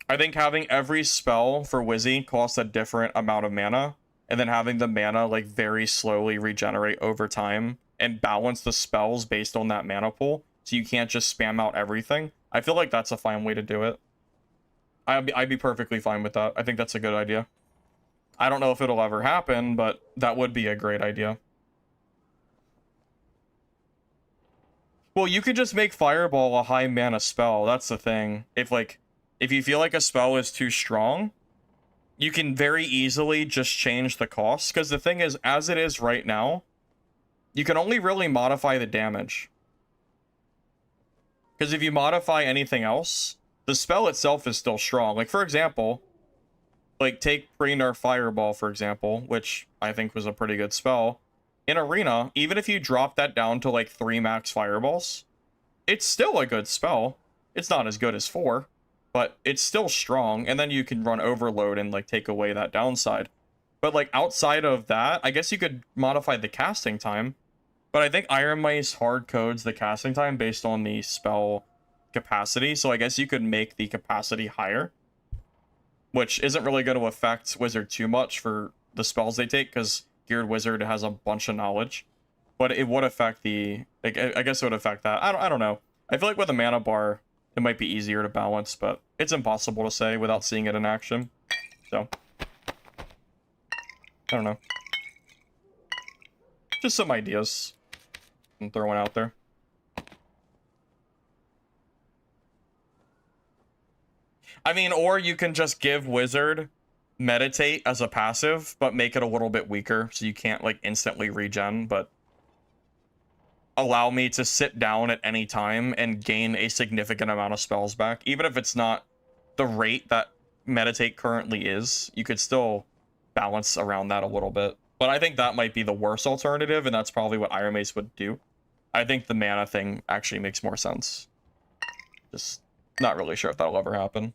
I think having every spell for Wizzy costs a different amount of mana, and then having the mana, like, very slowly regenerate over time, and balance the spells based on that mana pool, so you can't just spam out everything. I feel like that's a fine way to do it. I'd be perfectly fine with that. I think that's a good idea. I don't know if it'll ever happen, but that would be a great idea. Well, you could just make Fireball a high mana spell. That's the thing. If you feel like a spell is too strong, you can very easily just change the cost. Because the thing is, as it is right now, you can only really modify the damage. Because if you modify anything else, the spell itself is still strong. Like, for example, like, take pre-nerf Fireball, for example, which I think was a pretty good spell. In Arena, even if you drop that down to, like, 3 max Fireballs, it's still a good spell. It's not as good as 4, but it's still strong, and then you can run overload and like take away that downside. But like outside of that, I guess you could modify the casting time. But I think Iron Mice hard codes the casting time based on the spell capacity, so I guess you could make the capacity higher, which isn't really going to affect Wizard too much for the spells they take, because Geared Wizard has a bunch of knowledge. But it would affect the... Like, I guess it would affect that. I don't know. I feel like with a mana bar, it might be easier to balance, but it's impossible to say without seeing it in action. So, I don't know. Just some ideas I'm throwing out there. I mean, or you can just give Wizard Meditate as a passive, but make it a little bit weaker, so you can't, like, instantly regen, but allow me to sit down at any time and gain a significant amount of spells back. Even if it's not the rate that Meditate currently is, you could still balance around that a little bit. But I think that might be the worst alternative, and that's probably what Iron Mace would do. I think the mana thing actually makes more sense. Just not really sure if that'll ever happen.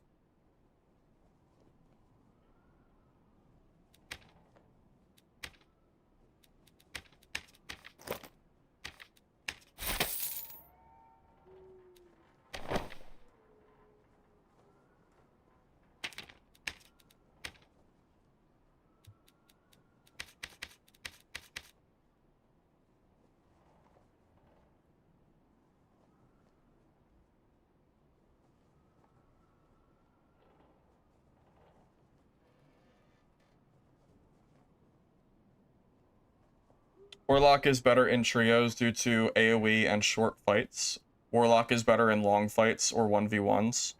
Warlock is better in trios due to AoE and short fights. Warlock is better in long fights or 1v1s.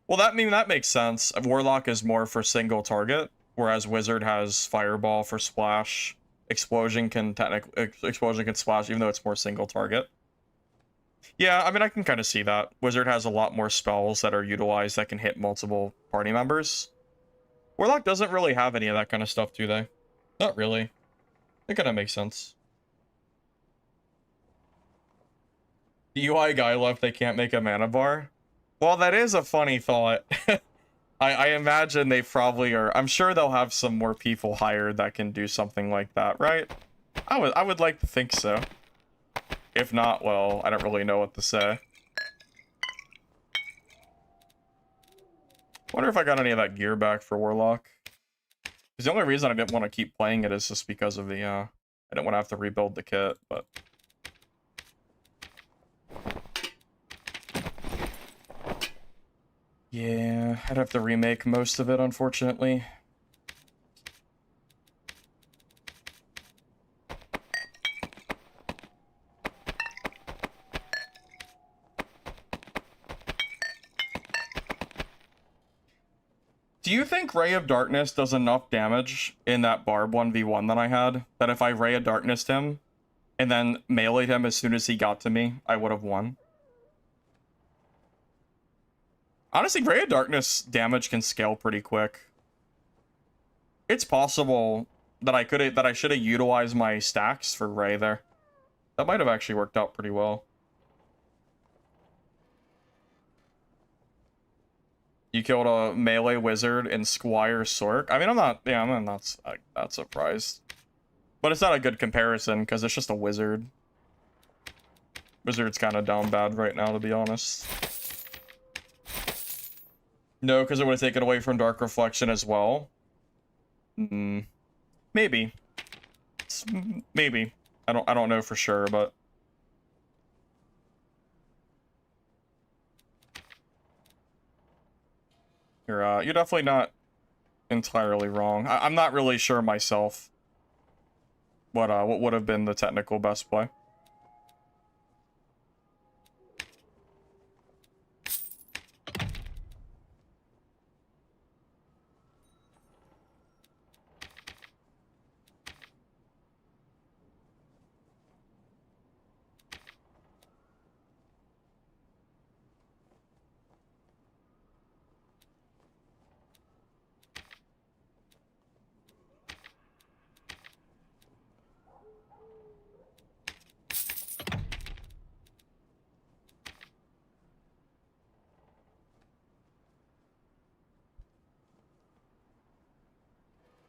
Well, that makes sense. Warlock is more for single target, whereas Wizard has Fireball for splash. Explosion can splash even though it's more single target. Yeah, I mean, I can kind of see that. Wizard has a lot more spells that are utilized that can hit multiple party members. Warlock doesn't really have any of that kind of stuff, do they? Not really. It kind of makes sense. The UI guy left, they can't make a mana bar. Well, that is a funny thought. I imagine they probably are. I'm sure they'll have some more people hired that can do something like that, right? I would like to think so. If not, well, I don't really know what to say. Wonder if I got any of that gear back for Warlock. Because the only reason I didn't want to keep playing it is just because of the, I didn't want to have to rebuild the kit, but... Yeah, I'd have to remake most of it, unfortunately. Do you think Ray of Darkness does enough damage in that Barb 1v1 that I had, that if I Ray of Darknessed him, and then meleeed him as soon as he got to me, I would have won? Honestly, Ray of Darkness damage can scale pretty quick. It's possible that I should have utilized my stacks for Ray there. That might have actually worked out pretty well. You killed a melee wizard in Squire Sorc. I mean, I'm not that surprised. But it's not a good comparison, because it's just a wizard. Wizard's kind of down bad right now, to be honest. No, because it would have taken away from Dark Reflection as well. Maybe. Maybe. I don't know for sure, but... You're definitely not entirely wrong. I'm not really sure myself what would have been the technical best play.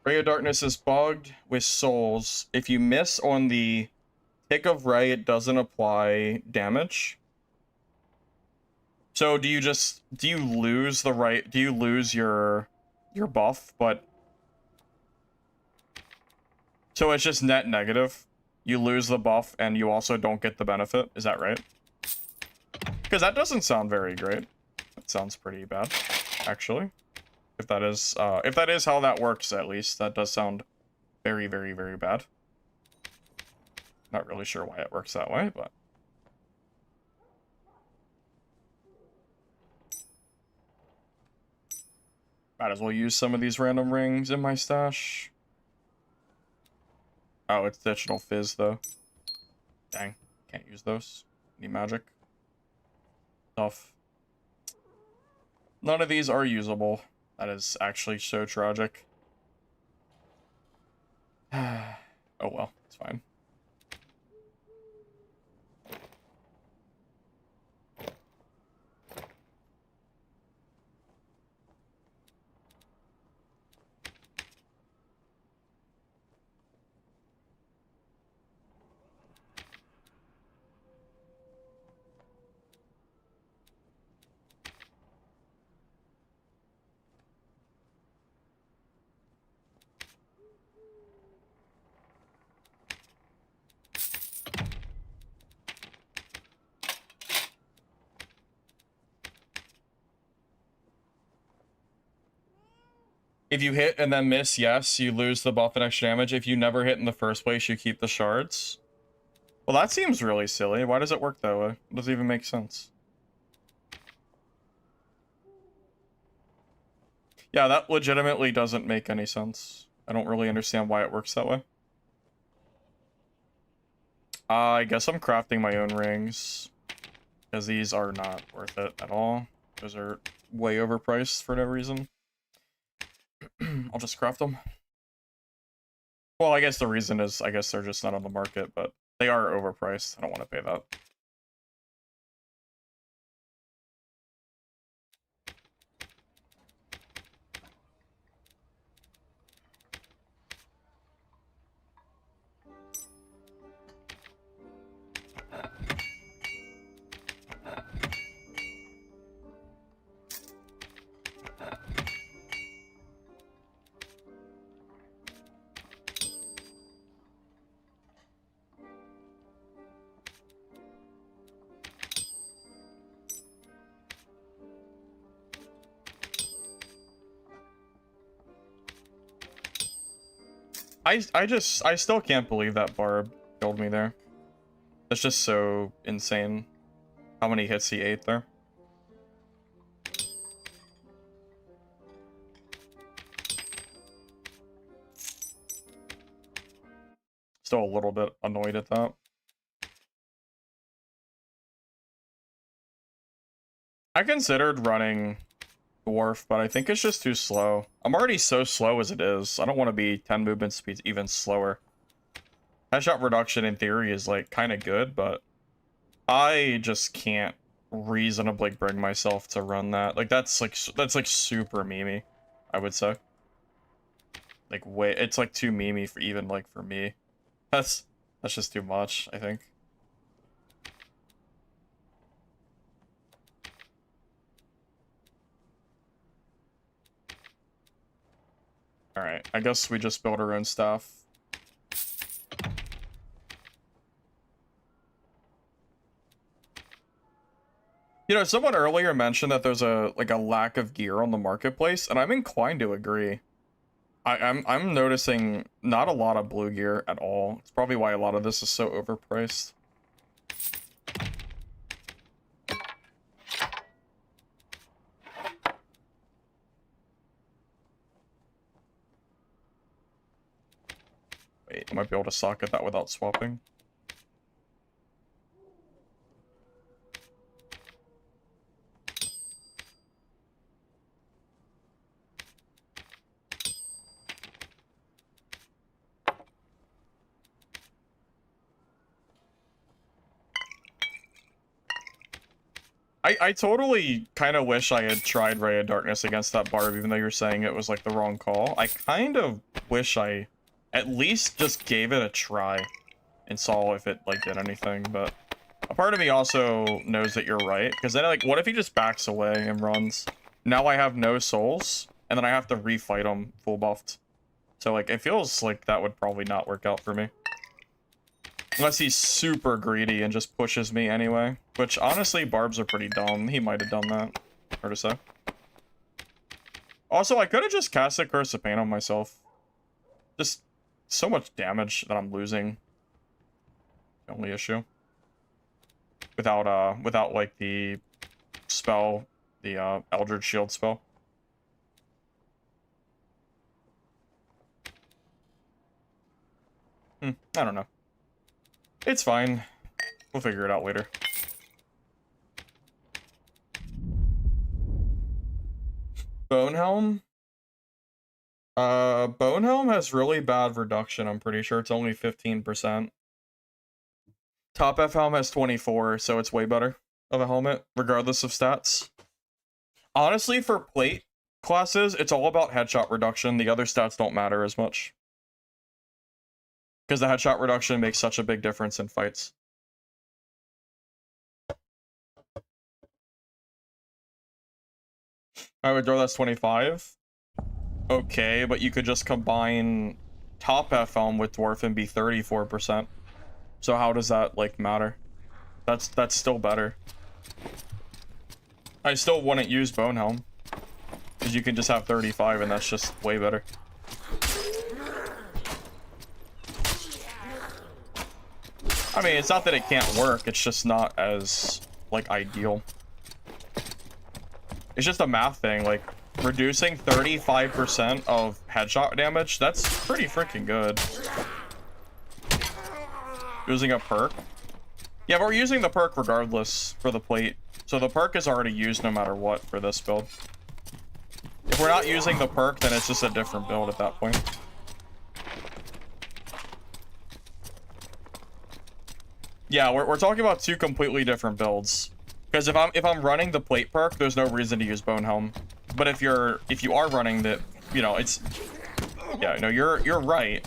Ray of Darkness is bugged with souls. If you miss on the tick of ray, it doesn't apply damage. So do you lose the right, do you lose your buff, but so it's just net negative. You lose the buff and you also don't get the benefit. Is that right? Because that doesn't sound very great. That sounds pretty bad, actually. If that is how that works, at least, that does sound very, very, very bad. Not really sure why it works that way, but might as well use some of these random rings in my stash. Oh, it's digital fizz, though. Dang, can't use those. Need magic. Tough. None of these are usable. That is actually so tragic. Oh well, it's fine. If you hit and then miss, yes, you lose the buff and extra damage. If you never hit in the first place, you keep the shards. Well, that seems really silly. Why does it work that way? It doesn't even make sense. Yeah, that legitimately doesn't make any sense. I don't really understand why it works that way. I guess I'm crafting my own rings, because these are not worth it at all. Those are way overpriced for no reason. I'll just craft them. Well, I guess the reason is, I guess they're just not on the market, but they are overpriced. I don't want to pay that. I still can't believe that Barb killed me there. That's just so insane how many hits he ate there. Still a little bit annoyed at that. I considered running Dwarf, but I think it's just too slow. I'm already so slow as it is. I don't want to be 10 movement speeds even slower. Headshot reduction in theory is like kind of good, but I just can't reasonably bring myself to run that. Like that's like super memey, I would say. Like it's like too memey for even like for me. That's just too much, I think. Alright, I guess we just build our own stuff. You know, someone earlier mentioned that there's a lack of gear on the marketplace, and I'm inclined to agree. I'm noticing not a lot of blue gear at all. It's probably why a lot of this is so overpriced. Wait, I might be able to socket that without swapping. I totally kind of wish I had tried Ray of Darkness against that Barb, even though you're saying it was like the wrong call. I kind of wish I at least just gave it a try and saw if it like did anything, but a part of me also knows that you're right, because then like, what if he just backs away and runs? Now I have no souls, and then I have to refight him full buffed. So like, it feels like that would probably not work out for me. Unless he's super greedy and just pushes me anyway. Which, honestly, Barbs are pretty dumb. He might have done that. Hard to say. Also, I could have just casted Curse of Pain on myself. Just so much damage that I'm losing. The only issue. Without like, the spell. The, Eldritch Shield spell. I don't know. It's fine. We'll figure it out later. Bonehelm? Bonehelm has really bad reduction, I'm pretty sure. It's only 15%. Top F helm has 24, so it's way better of a helmet, regardless of stats. Honestly, for plate classes, it's all about headshot reduction. The other stats don't matter as much. Because the headshot reduction makes such a big difference in fights. I would throw that's 25. Okay, but you could just combine top F helm with dwarf and be 34%. So how does that like matter? That's still better. I still wouldn't use Bonehelm. Because you can just have 35 and that's just way better. I mean, it's not that it can't work, it's just not as, like, ideal. It's just a math thing, like, reducing 35% of headshot damage, that's pretty freaking good. Using a perk? Yeah, but we're using the perk regardless for the plate. So the perk is already used no matter what for this build. If we're not using the perk, then it's just a different build at that point. Yeah, we're talking about two completely different builds. Because if I'm running the plate perk, there's no reason to use Bonehelm. But if you are running the, you know, it's, yeah, no, you're right.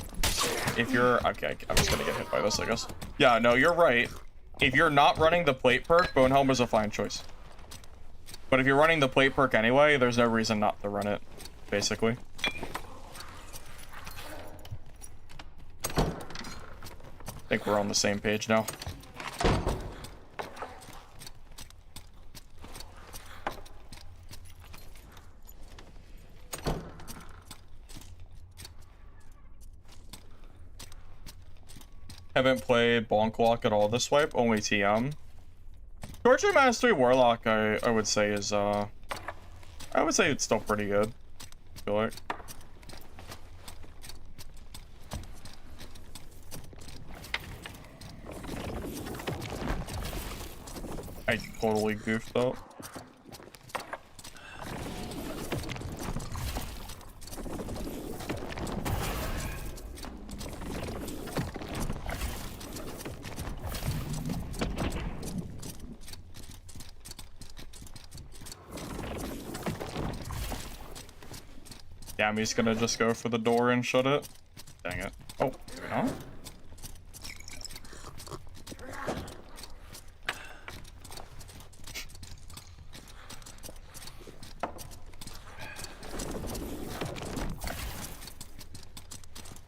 If you're, okay, I'm just gonna get hit by this, I guess. Yeah, no, you're right. If you're not running the plate perk, Bonehelm is a fine choice. But if you're running the plate perk anyway, there's no reason not to run it, basically. I think we're on the same page now. Haven't played Bonk Walk at all this wipe, only TM. Torture Mastery Warlock, I would say is, I would say it's still pretty good, I feel like. I totally goofed up. Yeah, I'm just gonna just go for the door and shut it. Dang it. Oh, maybe not.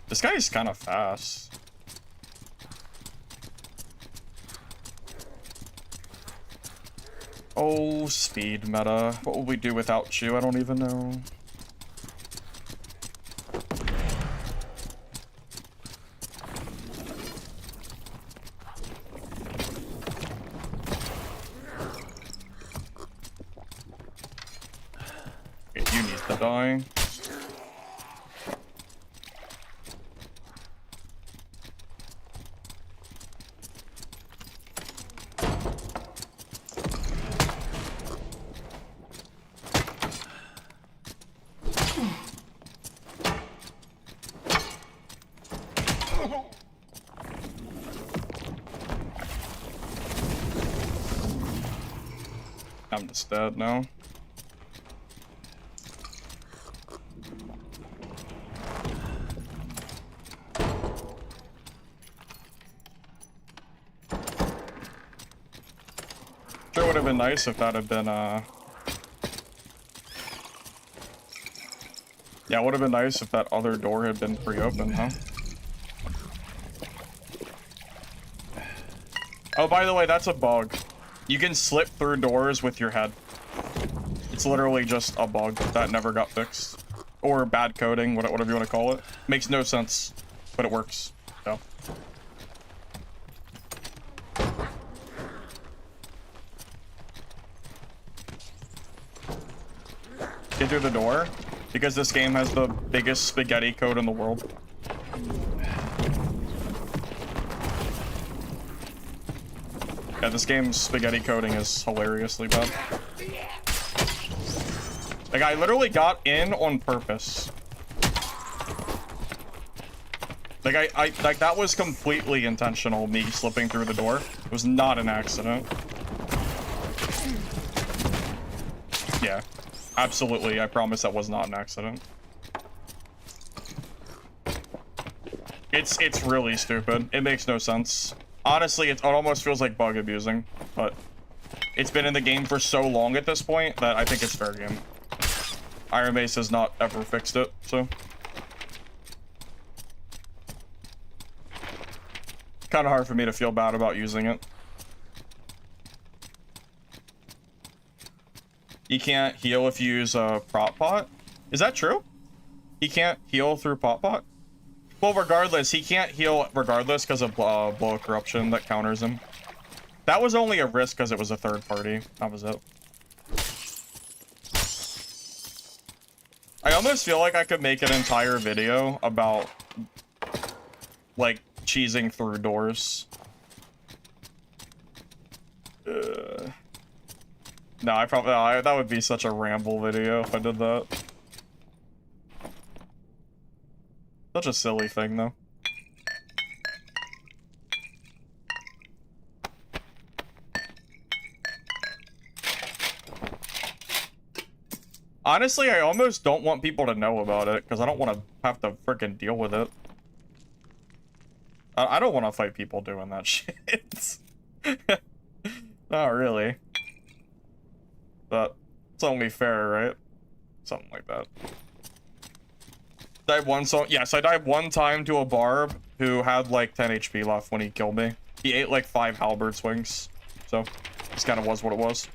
This guy is kind of fast. Oh, speed meta. What will we do without you? I don't even know. Okay, you need to die. I'm just dead now. Sure would have been nice if that had been, yeah, it would have been nice if that other door had been pre-opened, huh? Oh, by the way, that's a bug. You can slip through doors with your head. It's literally just a bug that never got fixed. Or bad coding, whatever you want to call it. Makes no sense, but it works, so. Get through the door, because this game has the biggest spaghetti code in the world. Yeah, this game's spaghetti coding is hilariously bad. Like, I literally got in on purpose. Like, like, that was completely intentional, me slipping through the door. It was not an accident. Yeah, absolutely, I promise that was not an accident. It's really stupid. It makes no sense. Honestly, it almost feels like bug abusing, but it's been in the game for so long at this point that I think it's fair game. Iron Base has not ever fixed it, so. Kind of hard for me to feel bad about using it. You can't heal if you use a prop pot? Is that true? He can't heal through pot pot? Well, regardless, he can't heal regardless because of blow of corruption that counters him. That was only a risk because it was a third party. That was it. I almost feel like I could make an entire video about, like, cheesing through doors. No, I probably... that would be such a ramble video if I did that. Such a silly thing, though. Honestly, I almost don't want people to know about it, because I don't want to have to freaking deal with it. I don't want to fight people doing that shit. Not really. But it's only fair, right? Something like that. Died one, so yes, I died one time to a barb who had like 10 HP left when he killed me. He ate like 5 halberd swings, so this kind of was what it was.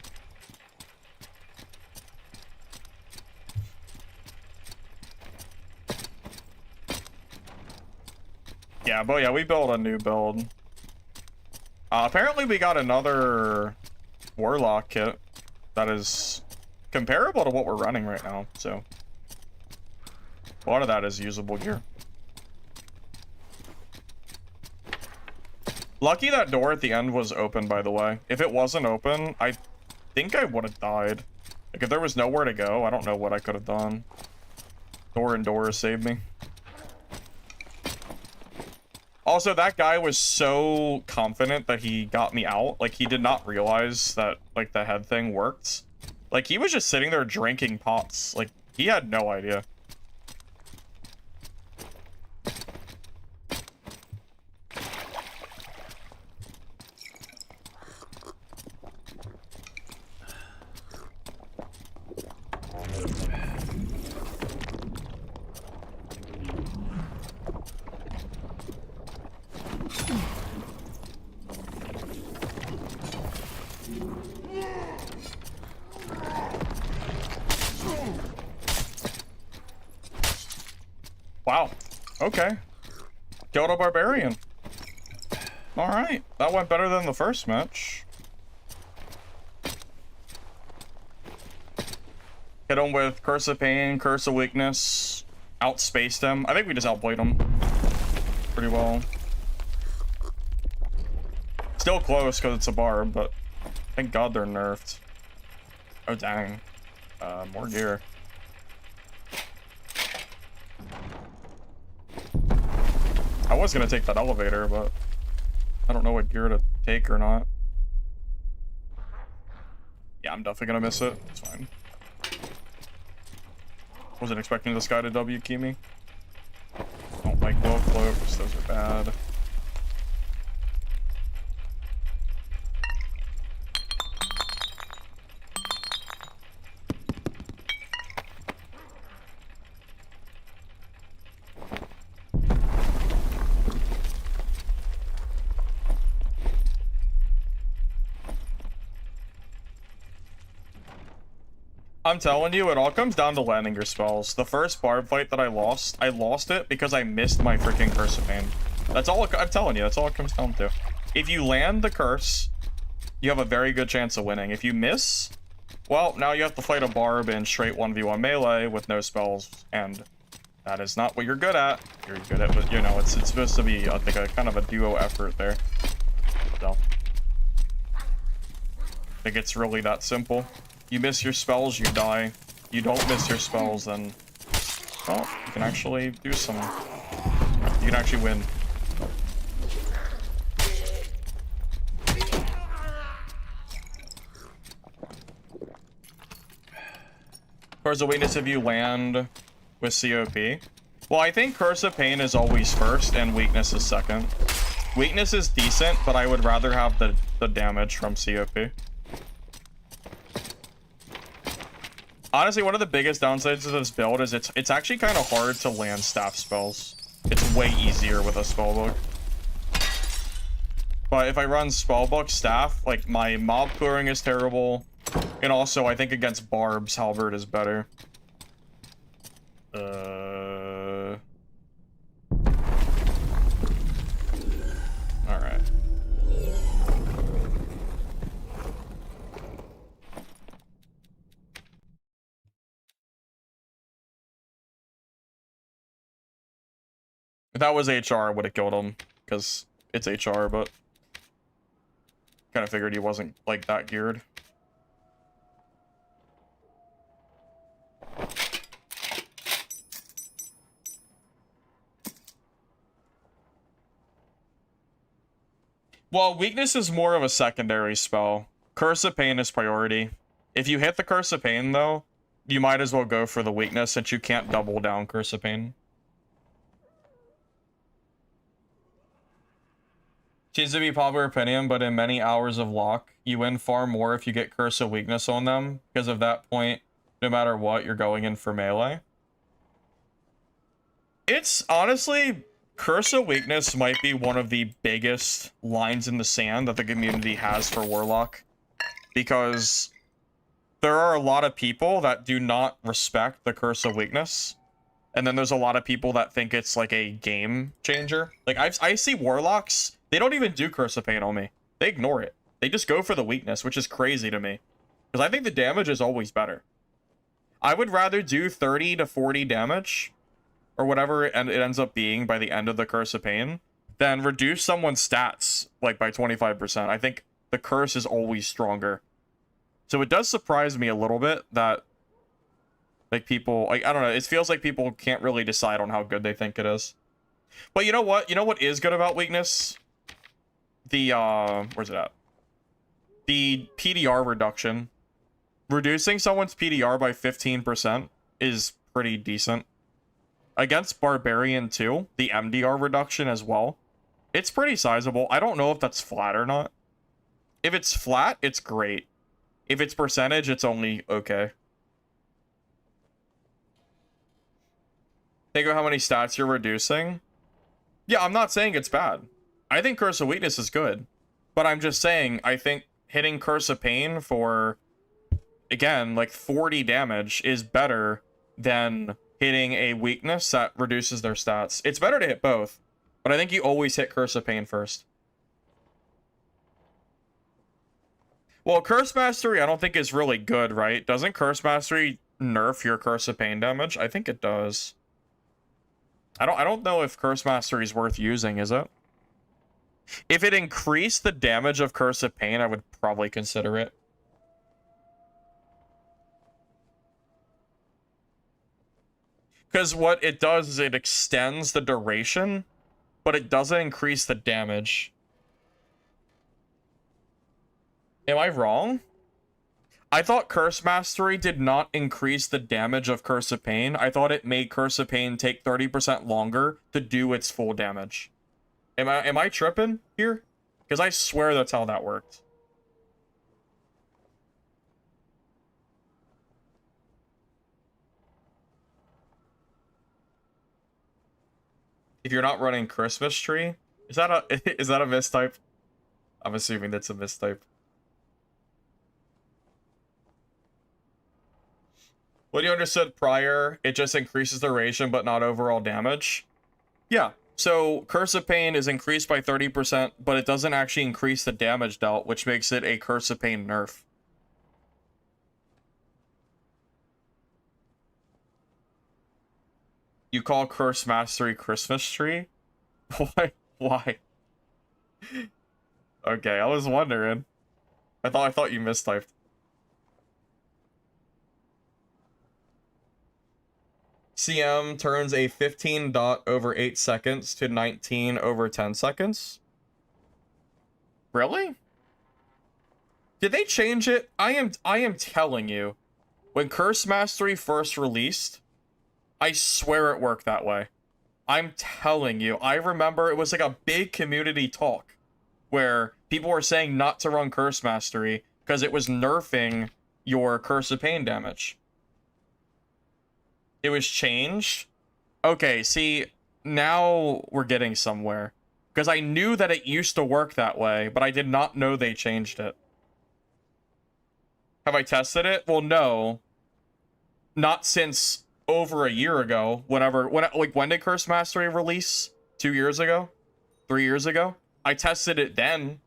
Yeah, but yeah, we built a new build. Apparently we got another Warlock kit that is comparable to what we're running right now, so a lot of that is usable gear. Lucky that door at the end was open, by the way. If it wasn't open, I think I would have died. Like, if there was nowhere to go, I don't know what I could have done. Door and door saved me. Also, that guy was so confident that he got me out. Like, he did not realize that, like, the head thing worked. Like, he was just sitting there drinking pots. Like, he had no idea. Wow. Okay. Killed a barbarian. Alright. That went better than the first match. Hit him with Curse of Pain, Curse of Weakness. Outspaced him. I think we just outplayed him pretty well. Still close because it's a barb, but thank God they're nerfed. Oh, dang. More gear. I was gonna take that elevator, but I don't know what gear to take or not. Yeah, I'm definitely gonna miss it. It's fine. Wasn't expecting this guy to W key me. Don't like low cloaks, those are bad. I'm telling you, it all comes down to landing your spells. The first barb fight that I lost it because I missed my freaking Curse of Pain. That's all I'm telling you, that's all it comes down to. If you land the curse, you have a very good chance of winning. If you miss, well, now you have to fight a barb in straight 1v1 melee with no spells, and that is not what you're good at. You're good at, you know, it's supposed to be, I think, a kind of a duo effort there. So, I think it's really that simple. You miss your spells, you die. You don't miss your spells, then, well, you can actually do some, you can actually win. Curse of Weakness if you land with COP. Well, I think Curse of Pain is always first and Weakness is second. Weakness is decent, but I would rather have the damage from COP. Honestly, one of the biggest downsides of this build is it's actually kind of hard to land staff spells. It's way easier with a spellbook. But if I run spellbook staff, like my mob clearing is terrible. And also, I think against barbs, halberd is better. Alright. If that was HR, I would have killed him, because it's HR, but kind of figured he wasn't, like, that geared. Well, Weakness is more of a secondary spell. Curse of Pain is priority. If you hit the Curse of Pain, though, you might as well go for the Weakness, since you can't double down Curse of Pain. Seems to be popular opinion, but in many hours of lock, you win far more if you get Curse of Weakness on them, because of that point, no matter what, you're going in for melee. It's honestly, Curse of Weakness might be one of the biggest lines in the sand that the community has for Warlock, because there are a lot of people that do not respect the Curse of Weakness. And then there's a lot of people that think it's like a game changer. Like I see Warlocks, they don't even do Curse of Pain on me. They ignore it. They just go for the weakness, which is crazy to me. Because I think the damage is always better. I would rather do 30 to 40 damage, or whatever it ends up being by the end of the Curse of Pain, than reduce someone's stats like by 25%. I think the curse is always stronger. So it does surprise me a little bit that like people, like, I don't know, it feels like people can't really decide on how good they think it is. But you know what? You know what is good about weakness? The, where's it at? The PDR reduction. Reducing someone's PDR by 15% is pretty decent. Against Barbarian too, the MDR reduction as well. It's pretty sizable. I don't know if that's flat or not. If it's flat, it's great. If it's percentage, it's only okay. Think of how many stats you're reducing. Yeah, I'm not saying it's bad. I think Curse of Weakness is good. But I'm just saying, I think hitting Curse of Pain for, again, like 40 damage is better than hitting a weakness that reduces their stats. It's better to hit both, but I think you always hit Curse of Pain first. Well, Curse Mastery I don't think is really good, right? Doesn't Curse Mastery nerf your Curse of Pain damage? I think it does. I don't know if Curse Mastery is worth using, is it? If it increased the damage of Curse of Pain, I would probably consider it. Because what it does is it extends the duration, but it doesn't increase the damage. Am I wrong? I thought Curse Mastery did not increase the damage of Curse of Pain. I thought it made Curse of Pain take 30% longer to do its full damage. Am I tripping here? Because I swear that's how that worked. If you're not running Christmas Tree, is that a mistype? I'm assuming that's a mistype. What you understood prior, it just increases duration but not overall damage. Yeah, so Curse of Pain is increased by 30%, but it doesn't actually increase the damage dealt, which makes it a Curse of Pain nerf. You call Curse Mastery Christmas Tree? Why? Why? Okay, I was wondering. I thought you mistyped. CM turns a 15 dot over 8 seconds to 19 over 10 seconds. Really? Did they change it? I am telling you, when Curse Mastery first released, I swear it worked that way. I'm telling you, I remember it was like a big community talk where people were saying not to run Curse Mastery because it was nerfing your Curse of Pain damage. It was changed? Okay, see, now we're getting somewhere. Because I knew that it used to work that way, but I did not know they changed it. Have I tested it? Well, no. Not since over a year ago. When did Curse Mastery release? 2 years ago? 3 years ago? I tested it then,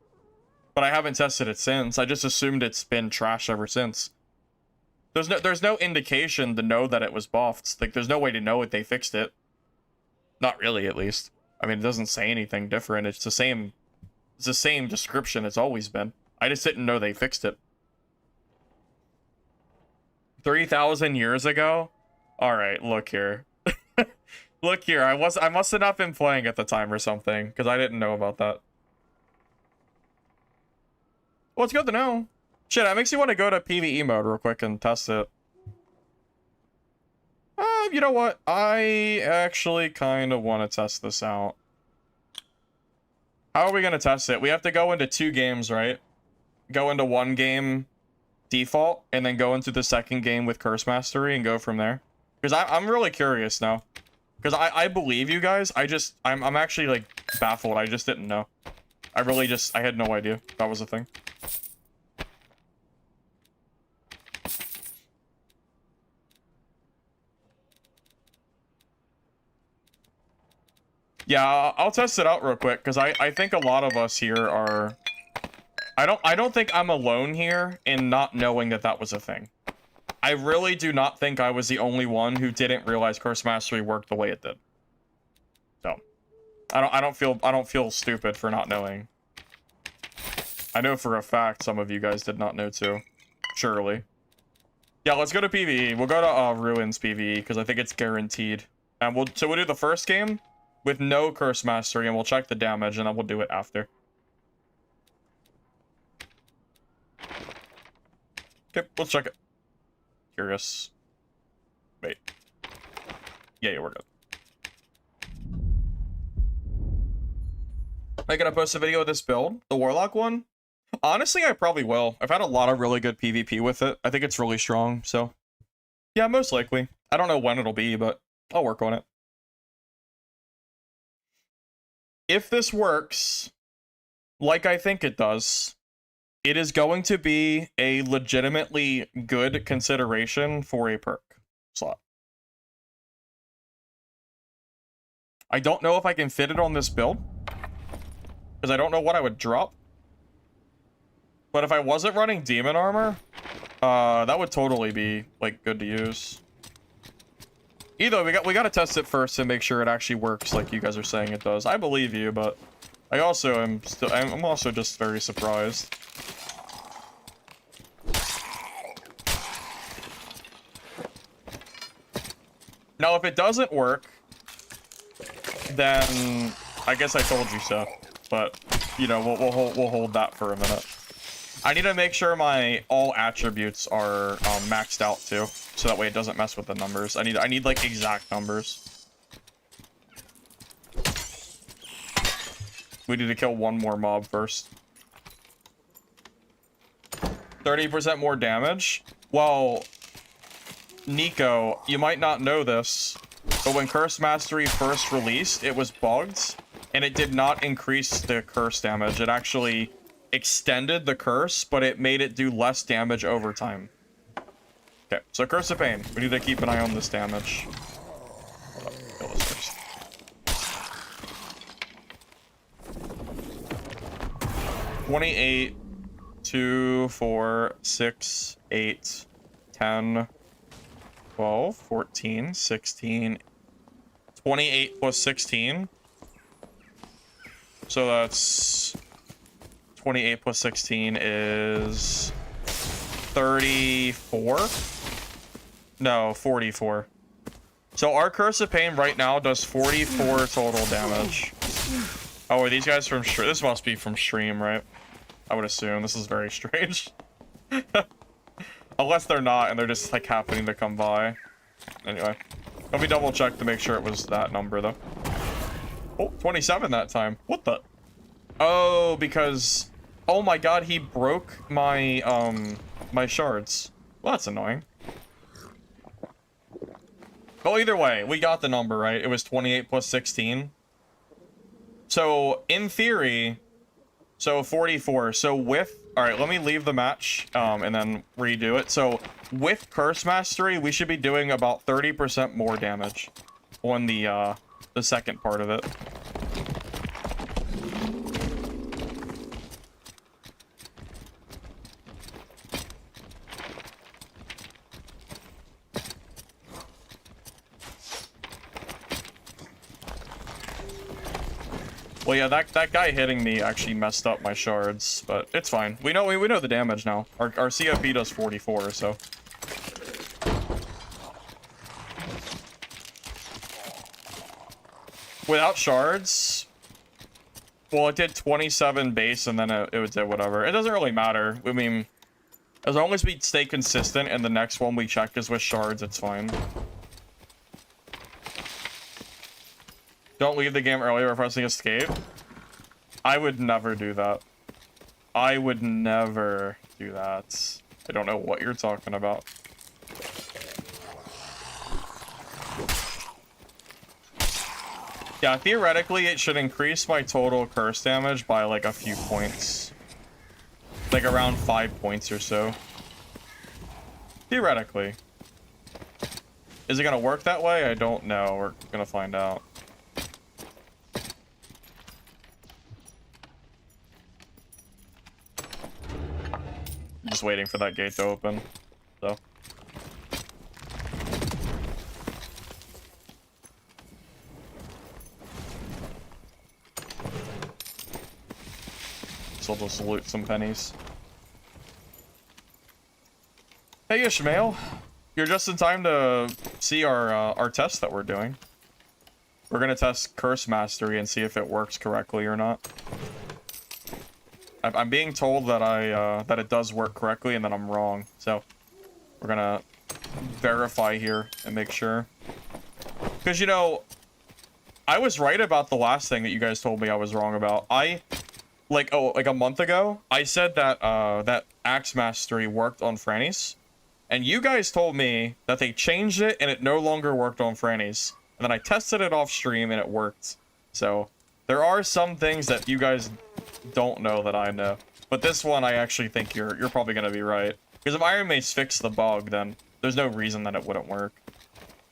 but I haven't tested it since. I just assumed it's been trash ever since. There's no indication to know that it was buffed. Like, there's no way to know it. They fixed it. Not really, at least. I mean, it doesn't say anything different. It's the same description it's always been. I just didn't know they fixed it. 3,000 years ago? Alright, look here. Look here, I must have not been playing at the time or something, because I didn't know about that. Well, it's good to know. Shit, that makes you want to go to PvE mode real quick and test it. You know what? I actually kind of want to test this out. How are we going to test it? We have to go into 2 games, right? Go into 1 game default, and then go into the 2nd game with Curse Mastery and go from there. Because I'm really curious now. Because I believe you guys. I'm actually, like, baffled. I just didn't know. I had no idea that was a thing. Yeah, I'll test it out real quick, because I think a lot of us here are... I don't think I'm alone here in not knowing that that was a thing. I really do not think I was the only one who didn't realize Curse Mastery worked the way it did. So, I don't feel stupid for not knowing. I know for a fact some of you guys did not know too. Surely. Yeah, let's go to PvE. We'll go to Ruins PvE, because I think it's guaranteed. And we'll do the first game with no Curse Mastery, and we'll check the damage, and then we'll do it after. Okay, let's check it. Curious. Wait. Yeah, we're good. Am I gonna post a video of this build? The Warlock one? Honestly, I probably will. I've had a lot of really good PvP with it. I think it's really strong, so... yeah, most likely. I don't know when it'll be, but I'll work on it. If this works, like I think it does, it is going to be a legitimately good consideration for a perk slot. I don't know if I can fit it on this build, because I don't know what I would drop. But if I wasn't running demon armor, that would totally be, like, good to use. Either we gotta test it first and make sure it actually works like you guys are saying it does. I believe you, but I also I'm also just very surprised. Now, if it doesn't work, then I guess I told you so. But you know, we'll hold that for a minute. I need to make sure my all attributes are maxed out too, so that way it doesn't mess with the numbers. I need like exact numbers. We need to kill one more mob first. 30% more damage? Well, Nico, you might not know this, but when Curse Mastery first released, it was bugged, and it did not increase the curse damage. It actually extended the curse, but it made it do less damage over time. Okay, so Curse of Pain. We need to keep an eye on this damage. Kill this first. 28, 2, 4, 6, 8, 10, 12, 14, 16, 28 plus 16. So that's 28 plus 16 is 34? No, 44. So our Curse of Pain right now does 44 total damage. Oh, are these guys from stream? This must be from stream, right? I would assume. This is very strange. Unless they're not and they're just like happening to come by. Anyway, let me double check to make sure it was that number though. Oh, 27 that time. What the? Oh, because... Oh my god, he broke my, my shards. Well, that's annoying. Well, either way, we got the number, right? It was 28 plus 16. So, in theory... So, 44. So, with... Alright, let me leave the match, and then redo it. So, with Curse Mastery, we should be doing about 30% more damage on the second part of it. Well, yeah, that guy hitting me actually messed up my shards, but it's fine. We know the damage now. Our CFP does 44, so. Without shards, well, it did 27 base, and then it did whatever. It doesn't really matter. I mean, as long as we stay consistent, and the next one we check is with shards, it's fine. Don't leave the game early by pressing escape. I would never do that. I would never do that. I don't know what you're talking about. Yeah, theoretically, it should increase my total curse damage by like a few points. Like around 5 points or so. Theoretically. Is it gonna work that way? I don't know. We're gonna find out. Just waiting for that gate to open, so. So I'll just loot some pennies. Hey Ishmael, you're just in time to see our test that we're doing. We're gonna test Curse Mastery and see if it works correctly or not. I'm being told that that it does work correctly and that I'm wrong, so we're gonna verify here and make sure. Because, you know, I was right about the last thing that you guys told me I was wrong about. Like a month ago, I said that that Axe Mastery worked on Franny's, and you guys told me that they changed it and it no longer worked on Franny's. And then I tested it off stream and it worked. So there are some things that you guys don't know that I know, but this one I actually think you're probably gonna be right, because if Iron Mace fixed the bug, then there's no reason that it wouldn't work,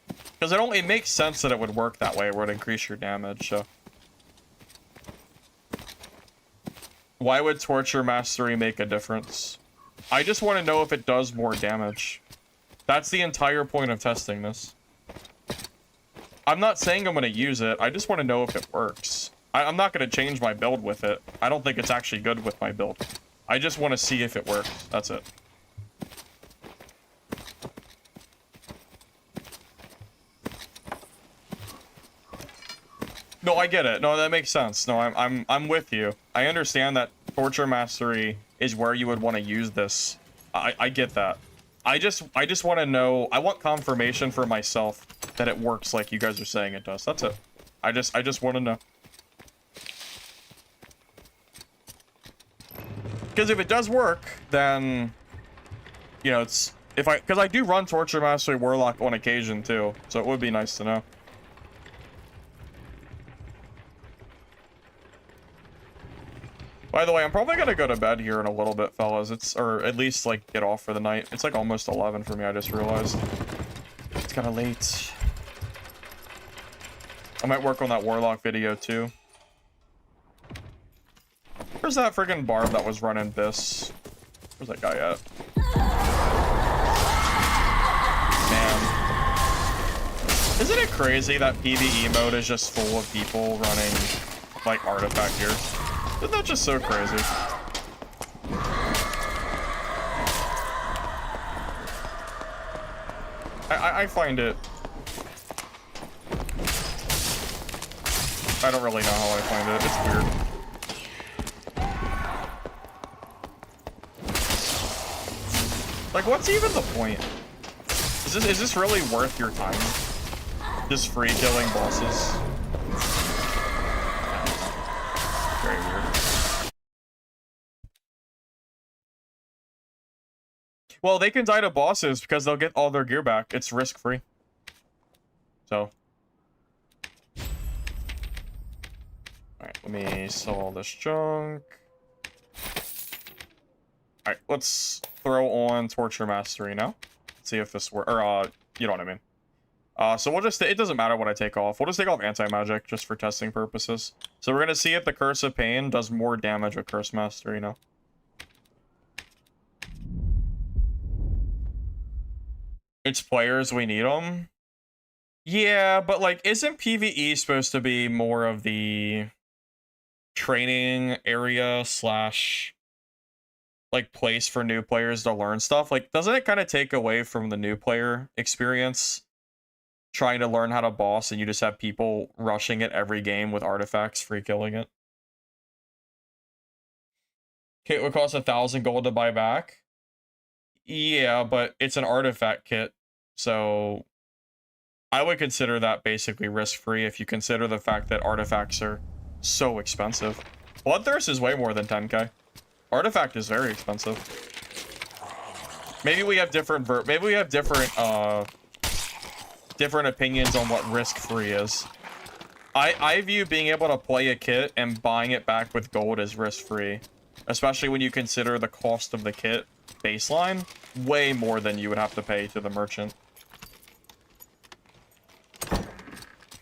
because it makes sense that it would work that way, where it increase your damage. So why would Torture Mastery make a difference? I just want to know if it does more damage. That's the entire point of testing this. I'm not saying I'm gonna use it, I just want to know if it works. I'm not going to change my build with it. I don't think it's actually good with my build. I just want to see if it works. That's it. No, I get it. No, that makes sense. No, I'm with you. I understand that Torture Mastery is where you would want to use this. I get that. I just want to know, I want confirmation for myself that it works like you guys are saying it does. That's it. I just want to know. Because if it does work, then, you know, it's, because I do run Torture Mastery Warlock on occasion too, so it would be nice to know. By the way, I'm probably gonna go to bed here in a little bit, fellas. Or at least, like, get off for the night. It's, like, almost 11 for me, I just realized. It's kinda late. I might work on that Warlock video, too. Where's that friggin' barb that was running this? Where's that guy at? Man. Isn't it crazy that PvE mode is just full of people running, like, artifact gear? Isn't that just so crazy? I find it... I don't really know how I find it. It's weird. Like, what's even the point? Is this really worth your time? Just free killing bosses? Very weird. Well, they can die to bosses because they'll get all their gear back. It's risk-free. So. Alright, let me sell all this junk. Alright, let's throw on Torture Mastery now. See if this works. Or, you know what I mean. So we'll just, it doesn't matter what I take off. We'll just take off Anti-Magic just for testing purposes. So we're going to see if the Curse of Pain does more damage with Curse Mastery now. It's players, we need them. Yeah, but like, isn't PvE supposed to be more of the training area slash like place for new players to learn stuff? Like, doesn't it kind of take away from the new player experience trying to learn how to boss and you just have people rushing it every game with artifacts free killing it? Kit would cost 1,000 gold to buy back. Yeah, but it's an artifact kit, so I would consider that basically risk-free if you consider the fact that artifacts are so expensive. Bloodthirst is way more than 10k. Artifact is very expensive. Maybe we have different different opinions on what risk-free is. I view being able to play a kit and buying it back with gold as risk-free, especially when you consider the cost of the kit baseline way more than you would have to pay to the merchant.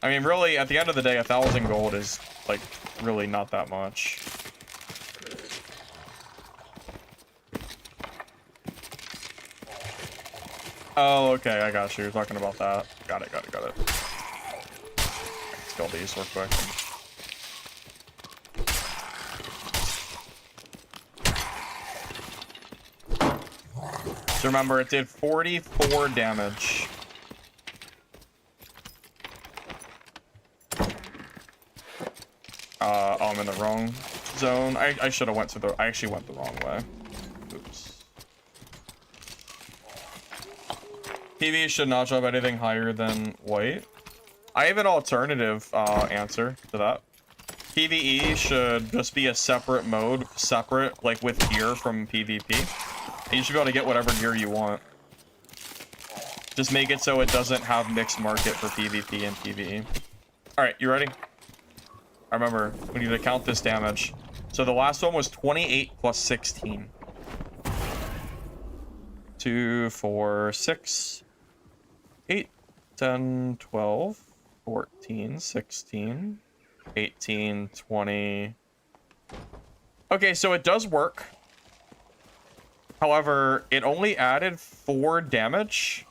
I mean, really, at the end of the day, 1,000 gold is, like, really not that much. Oh, okay, I got you. You're talking about that. Got it. Let's kill these real quick. So remember, it did 44 damage. Oh, I'm in the wrong zone. I should have went to the... I actually went the wrong way. Oops. PvE should not drop anything higher than white. I have an alternative answer to that. PvE should just be a separate mode, like with gear from PvP. And you should be able to get whatever gear you want. Just make it so it doesn't have mixed market for PvP and PvE. Alright, you ready? I remember, we need to count this damage. So the last one was 28 plus 16. 2, 4, 6, 8, 10, 12, 14, 16, 18, 20. Okay, so it does work. However, it only added 4 damage.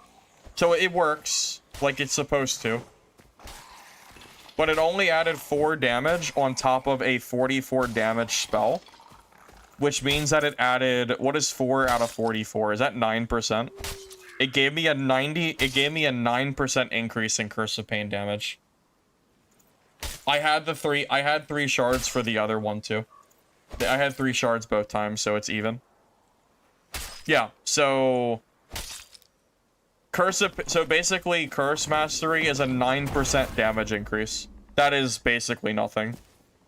So it works like it's supposed to. But it only added 4 damage on top of a 44 damage spell. Which means that it added, what is 4 out of 44? Is that 9%? It gave me a 9% increase in Curse of Pain damage. I had 3 shards for the other one too. I had 3 shards both times, so it's even. Yeah, so so basically Curse Mastery is a 9% damage increase. That is basically nothing.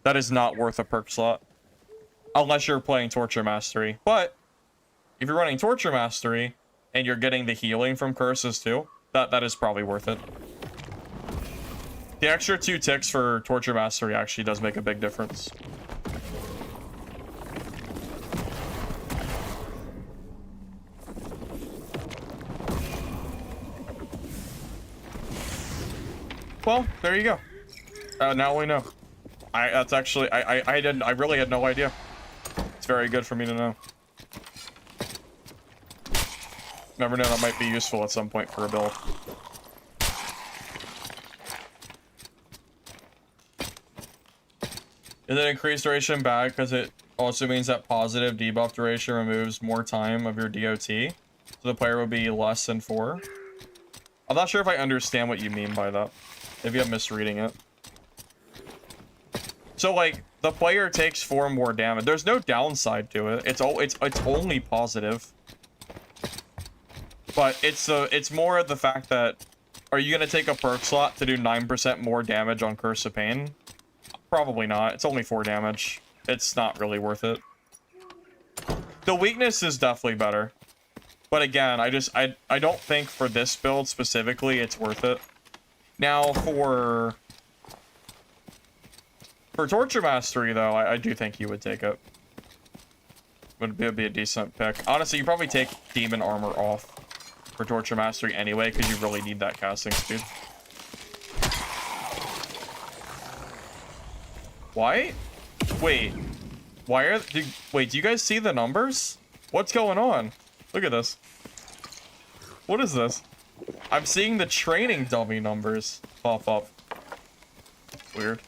That is not worth a perk slot. Unless you're playing Torture Mastery. But if you're running Torture Mastery and you're getting the healing from curses too, that is probably worth it. The extra 2 ticks for Torture Mastery actually does make a big difference. Well, there you go. Now we know. I really had no idea. It's very good for me to know. Never know, that might be useful at some point for a build. Is it increased duration bad because it also means that positive debuff duration removes more time of your DOT? So the player will be less than 4? I'm not sure if I understand what you mean by that. Maybe I'm misreading it. So, like, the player takes 4 more damage. There's no downside to it. It's only positive. But it's more of the fact that, are you gonna take a perk slot to do 9% more damage on Curse of Pain? Probably not. It's only 4 damage. It's not really worth it. The weakness is definitely better. But again, I don't think for this build specifically it's worth it. Now, for Torture Mastery, though, I do think you would take it. Would be a decent pick. Honestly, you probably take Demon Armor off for Torture Mastery anyway, because you really need that casting speed. Why? Wait. Wait, do you guys see the numbers? What's going on? Look at this. What is this? I'm seeing the training dummy numbers pop up. Weird.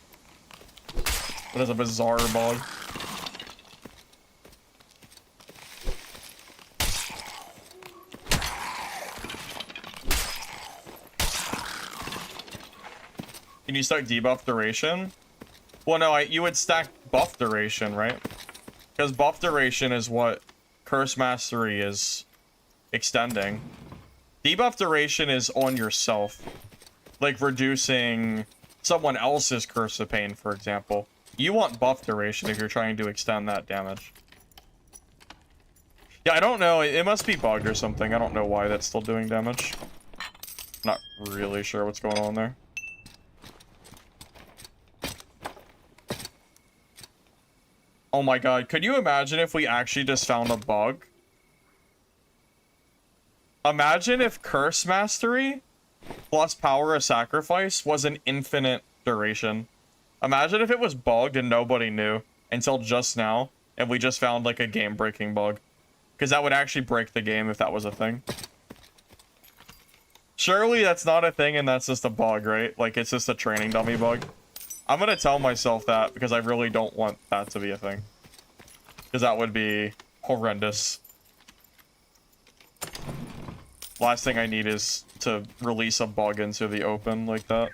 That is a bizarre bug. Can you stack debuff duration? Well, no, you would stack buff duration, right? Because buff duration is what Curse Mastery is extending. Debuff duration is on yourself. Like reducing someone else's Curse of Pain, for example. You want buff duration if you're trying to extend that damage. Yeah, I don't know. It must be bugged or something. I don't know why that's still doing damage. Not really sure what's going on there. Oh my god, could you imagine if we actually just found a bug? Imagine if Curse Mastery plus Power of Sacrifice was an infinite duration. Imagine if it was bugged and nobody knew until just now, and we just found like a game-breaking bug. Because that would actually break the game if that was a thing. Surely that's not a thing and that's just a bug, right? Like, it's just a training dummy bug. I'm gonna tell myself that because I really don't want that to be a thing. Because that would be horrendous. Last thing I need is to release a bug into the open like that.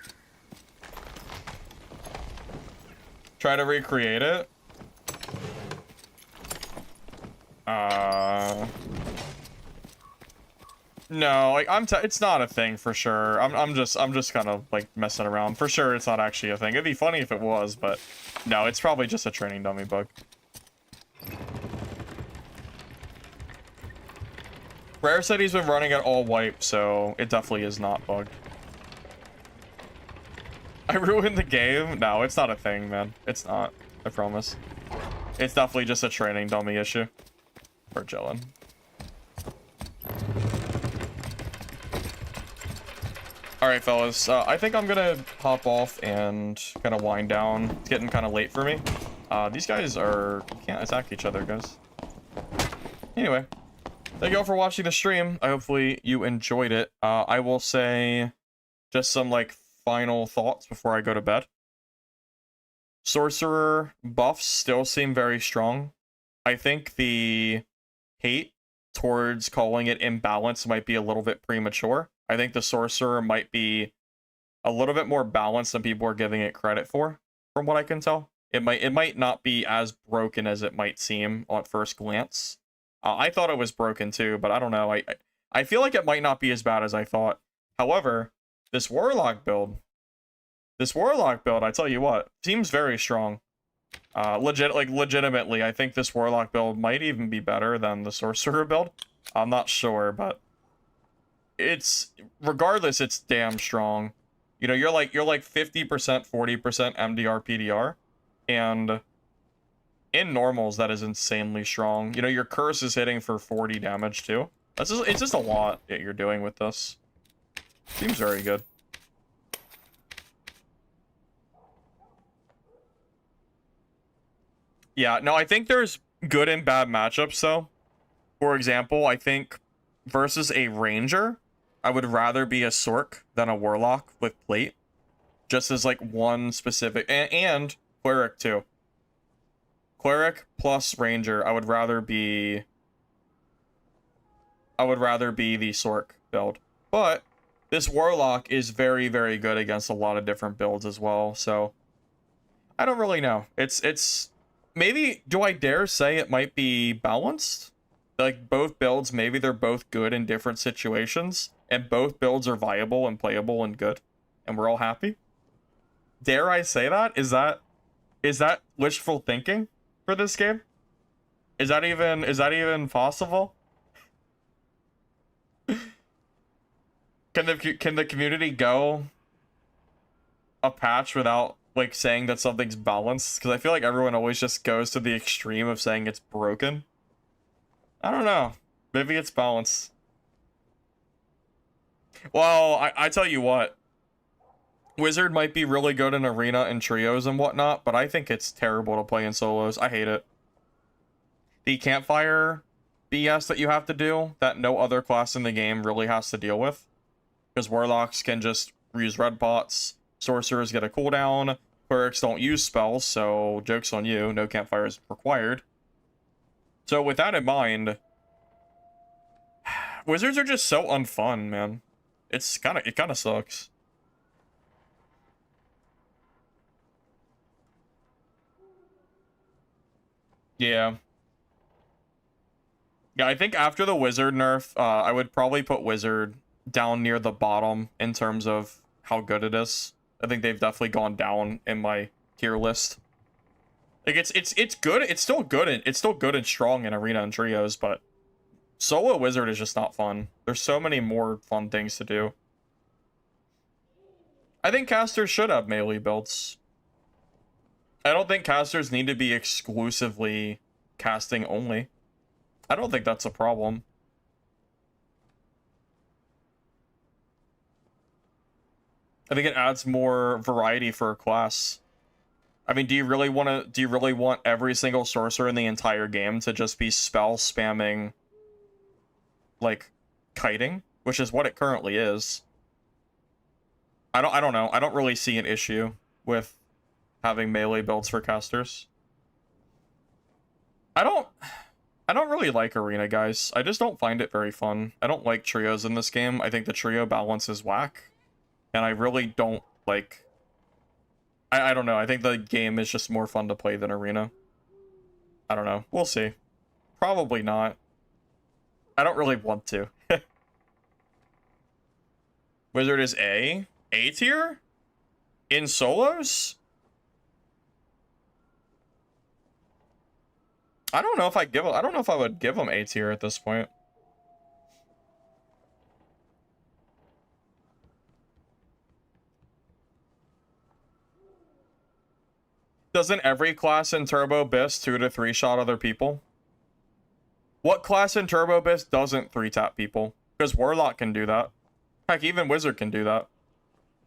Try to recreate it. No, like it's not a thing for sure. I'm just kind of like messing around. For sure, it's not actually a thing. It'd be funny if it was, but no, it's probably just a training dummy bug. Rare said he's been running at all wipe, so it definitely is not bugged. I ruined the game? No, it's not a thing, man. It's not. I promise. It's definitely just a training dummy issue. We're chilling. Alright, fellas. I think I'm gonna hop off and kind of wind down. It's getting kind of late for me. These guys can't attack each other, guys. Anyway. Thank you all for watching the stream. Hopefully you enjoyed it. I will say just some like final thoughts before I go to bed. Sorcerer buffs still seem very strong. I think the hate towards calling it imbalanced might be a little bit premature. I think the Sorcerer might be a little bit more balanced than people are giving it credit for, from what I can tell. It might not be as broken as it might seem on first glance. I thought it was broken too, but I don't know. I feel like it might not be as bad as I thought. However, this Warlock build, I tell you what, seems very strong. Legitimately, I think this Warlock build might even be better than the Sorcerer build. I'm not sure, but regardless, it's damn strong. You know, you're like 50%, 40% MDR PDR, and in normals that is insanely strong. You know, your curse is hitting for 40 damage too. It's just a lot that you're doing with this. Seems very good. Yeah, no, I think there's good and bad matchups though. For example, I think versus a ranger, I would rather be a Sorc than a Warlock with plate. Just as like one specific, and Cleric too. Cleric plus Ranger, I would rather be the Sorc build. But this Warlock is very, very good against a lot of different builds as well, so I don't really know. It's maybe, do I dare say it might be balanced? Like both builds, maybe they're both good in different situations, and both builds are viable and playable and good, and we're all happy? Dare I say that? Is that wishful thinking for this game? Is that even possible? Can the community go a patch without like saying that something's balanced? Because I feel like everyone always just goes to the extreme of saying it's broken. I don't know. Maybe it's balanced. Well, I tell you what. Wizard might be really good in arena and trios and whatnot, but I think it's terrible to play in solos. I hate it. The campfire BS that you have to do, that no other class in the game really has to deal with. Because Warlocks can just use red pots, Sorcerers get a cooldown, Clerics don't use spells, so joke's on you, no campfire is required. So with that in mind, Wizards are just so unfun, man. It kind of sucks. Yeah. Yeah, I think after the Wizard nerf, I would probably put Wizard down near the bottom in terms of how good it is. I think they've definitely gone down in my tier list. Like it's good. It's still good. It's still good and strong in arena and trios, but solo Wizard is just not fun. There's so many more fun things to do. I think casters should have melee builds. I don't think casters need to be exclusively casting only. I don't think that's a problem. I think it adds more variety for a class. I mean, do you really want every single sorcerer in the entire game to just be spell spamming like kiting, which is what it currently is? I don't know. I don't really see an issue with having melee builds for casters. I don't really like arena, guys. I just don't find it very fun. I don't like trios in this game. I think the trio balance is whack. And I really don't like... I don't know. I think the game is just more fun to play than arena. I don't know. We'll see. Probably not. I don't really want to. Wizard is A? A tier? In solos? I don't know if I would give him A tier at this point. Doesn't every class in Turbo Abyss 2 to 3 shot other people? What class in Turbo Abyss doesn't 3-tap people? Because Warlock can do that. Heck, even Wizard can do that.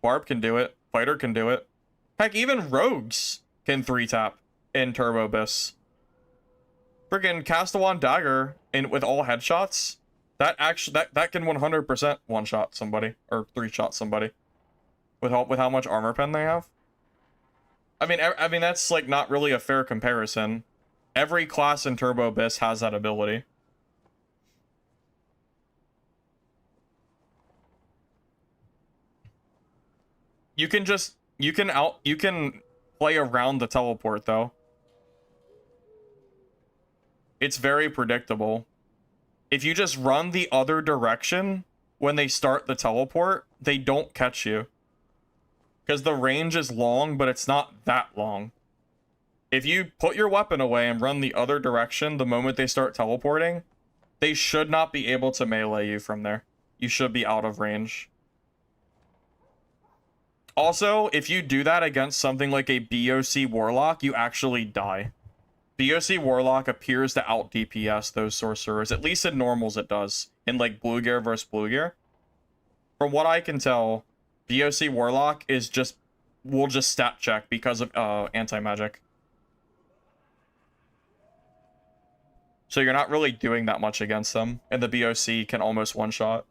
Barb can do it. Fighter can do it. Heck, even Rogues can 3-tap in Turbo Abyss. Friggin' Castellan Dagger with all headshots, that can 100% one-shot somebody or 3-shot somebody with how much armor pen they have. I mean that's like not really a fair comparison. Every class in Turbo Abyss has that ability. You can play around the teleport, though. It's very predictable. If you just run the other direction when they start the teleport, they don't catch you. Because the range is long, but it's not that long. If you put your weapon away and run the other direction the moment they start teleporting, they should not be able to melee you from there. You should be out of range. Also, if you do that against something like a BOC Warlock, you actually die. BOC Warlock appears to out DPS those sorcerers. At least in normals it does. In like blue gear versus blue gear. From what I can tell, BOC Warlock is will just stat check because of anti-magic. So you're not really doing that much against them, and the BOC can almost one-shot.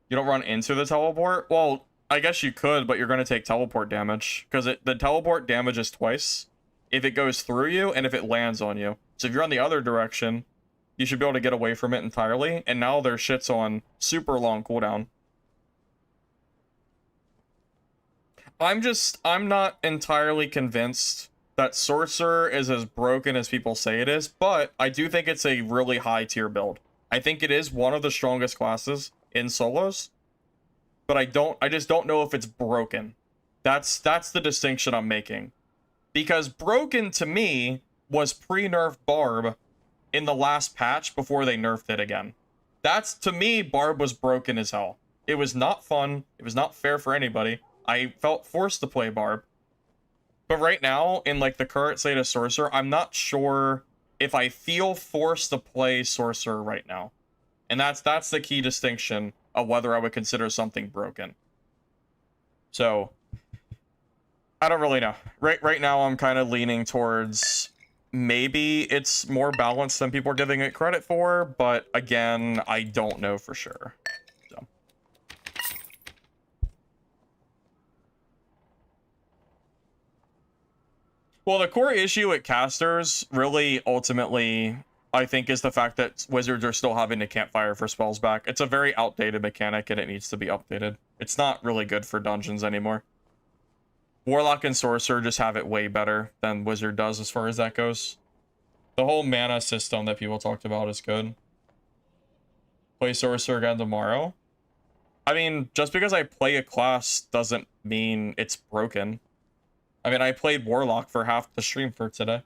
You don't run into the teleport? Well, I guess you could, but you're going to take teleport damage, because the teleport damages twice if it goes through you and if it lands on you. So if you're on the other direction, you should be able to get away from it entirely, and now their shit's on super long cooldown. I'm not entirely convinced that Sorcerer is as broken as people say it is, but I do think it's a really high tier build. I think it is one of the strongest classes in solos, but I just don't know if it's broken. That's the distinction I'm making. Because broken to me was pre-nerf Barb in the last patch before they nerfed it again. That's, to me, Barb was broken as hell. It was not fun. It was not fair for anybody. I felt forced to play Barb. But right now, in like the current state of Sorcerer, I'm not sure if I feel forced to play Sorcerer right now. And that's the key distinction of whether I would consider something broken. So, I don't really know. Right now, I'm kind of leaning towards maybe it's more balanced than people are giving it credit for, but again, I don't know for sure. So. Well, the core issue at casters really ultimately, I think, is the fact that wizards are still having to campfire for spells back. It's a very outdated mechanic and it needs to be updated. It's not really good for dungeons anymore. Warlock and Sorcerer just have it way better than Wizard does as far as that goes. The whole mana system that people talked about is good. Play Sorcerer again tomorrow. I mean, just because I play a class doesn't mean it's broken. I mean, I played Warlock for half the stream for today.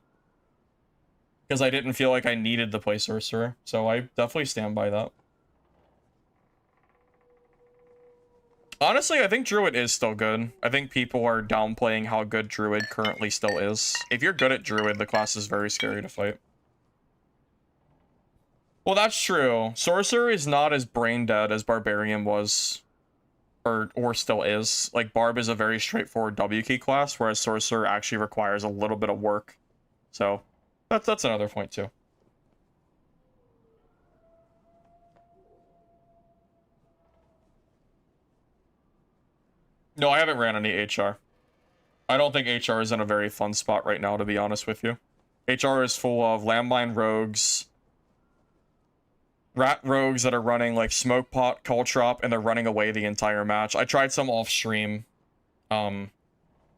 Because I didn't feel like I needed to play Sorcerer. So I definitely stand by that. Honestly, I think Druid is still good. I think people are downplaying how good Druid currently still is. If you're good at Druid, the class is very scary to fight. Well, that's true. Sorcerer is not as brain dead as Barbarian was. Or still is. Like, Barb is a very straightforward W key class, whereas Sorcerer actually requires a little bit of work. So, that's another point, too. No, I haven't ran any HR. I don't think HR is in a very fun spot right now, to be honest with you. HR is full of landmine rogues, rat rogues that are running like smoke pot, caltrop, and they're running away the entire match. I tried some off stream. Well,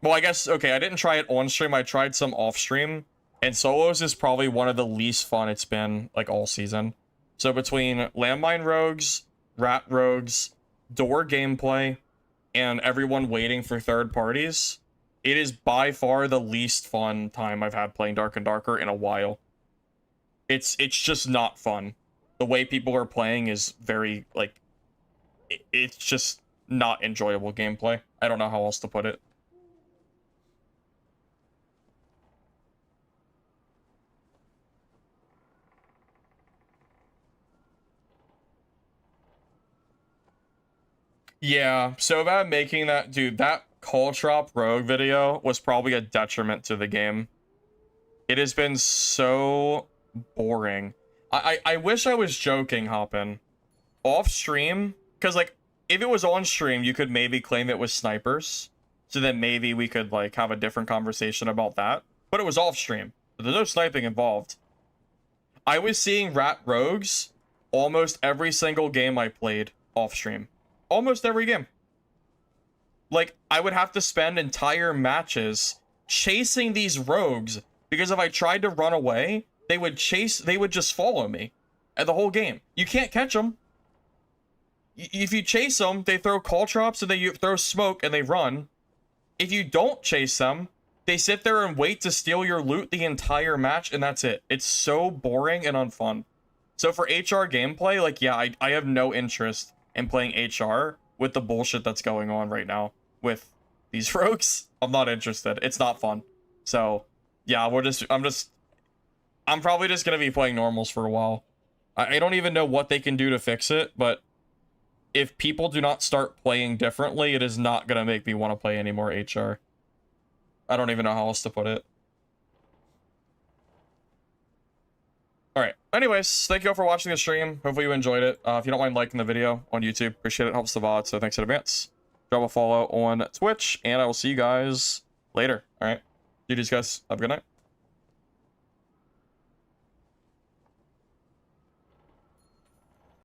I guess, okay, I didn't try it on stream. I tried some off stream, and solos is probably one of the least fun it's been like all season. So between landmine rogues, rat rogues, door gameplay, and everyone waiting for third parties, it is by far the least fun time I've had playing Dark and Darker in a while. It's just not fun. The way people are playing is very, like, it's just not enjoyable gameplay. I don't know how else to put it. Yeah, so bad making that, dude, that caltrop rogue video was probably a detriment to the game. It has been so boring. I wish I was joking, Hoppin. Off stream, because like if it was on stream, you could maybe claim it was snipers. So then maybe we could like have a different conversation about that. But it was off stream. So there's no sniping involved. I was seeing rat rogues almost every single game I played off stream. Almost every game. Like, I would have to spend entire matches chasing these rogues, because if I tried to run away, they would just follow me the whole game. You can't catch them. If you chase them, they throw caltrops and they throw smoke and they run. If you don't chase them, they sit there and wait to steal your loot the entire match, and that's it. It's so boring and unfun. So for HR gameplay, like, yeah, I have no interest in playing HR with the bullshit that's going on right now with these rogues. I'm not interested. It's not fun. So, yeah, I'm probably just gonna be playing normals for a while. I don't even know what they can do to fix it, but if people do not start playing differently, it is not gonna make me want to play any more HR. I don't even know how else to put it. Alright, anyways, thank you all for watching the stream. Hopefully you enjoyed it. If you don't mind liking the video on YouTube, appreciate it. Helps the VOD, so thanks in advance. Drop a follow on Twitch, and I will see you guys later. Alright, GG's guys. Have a good night.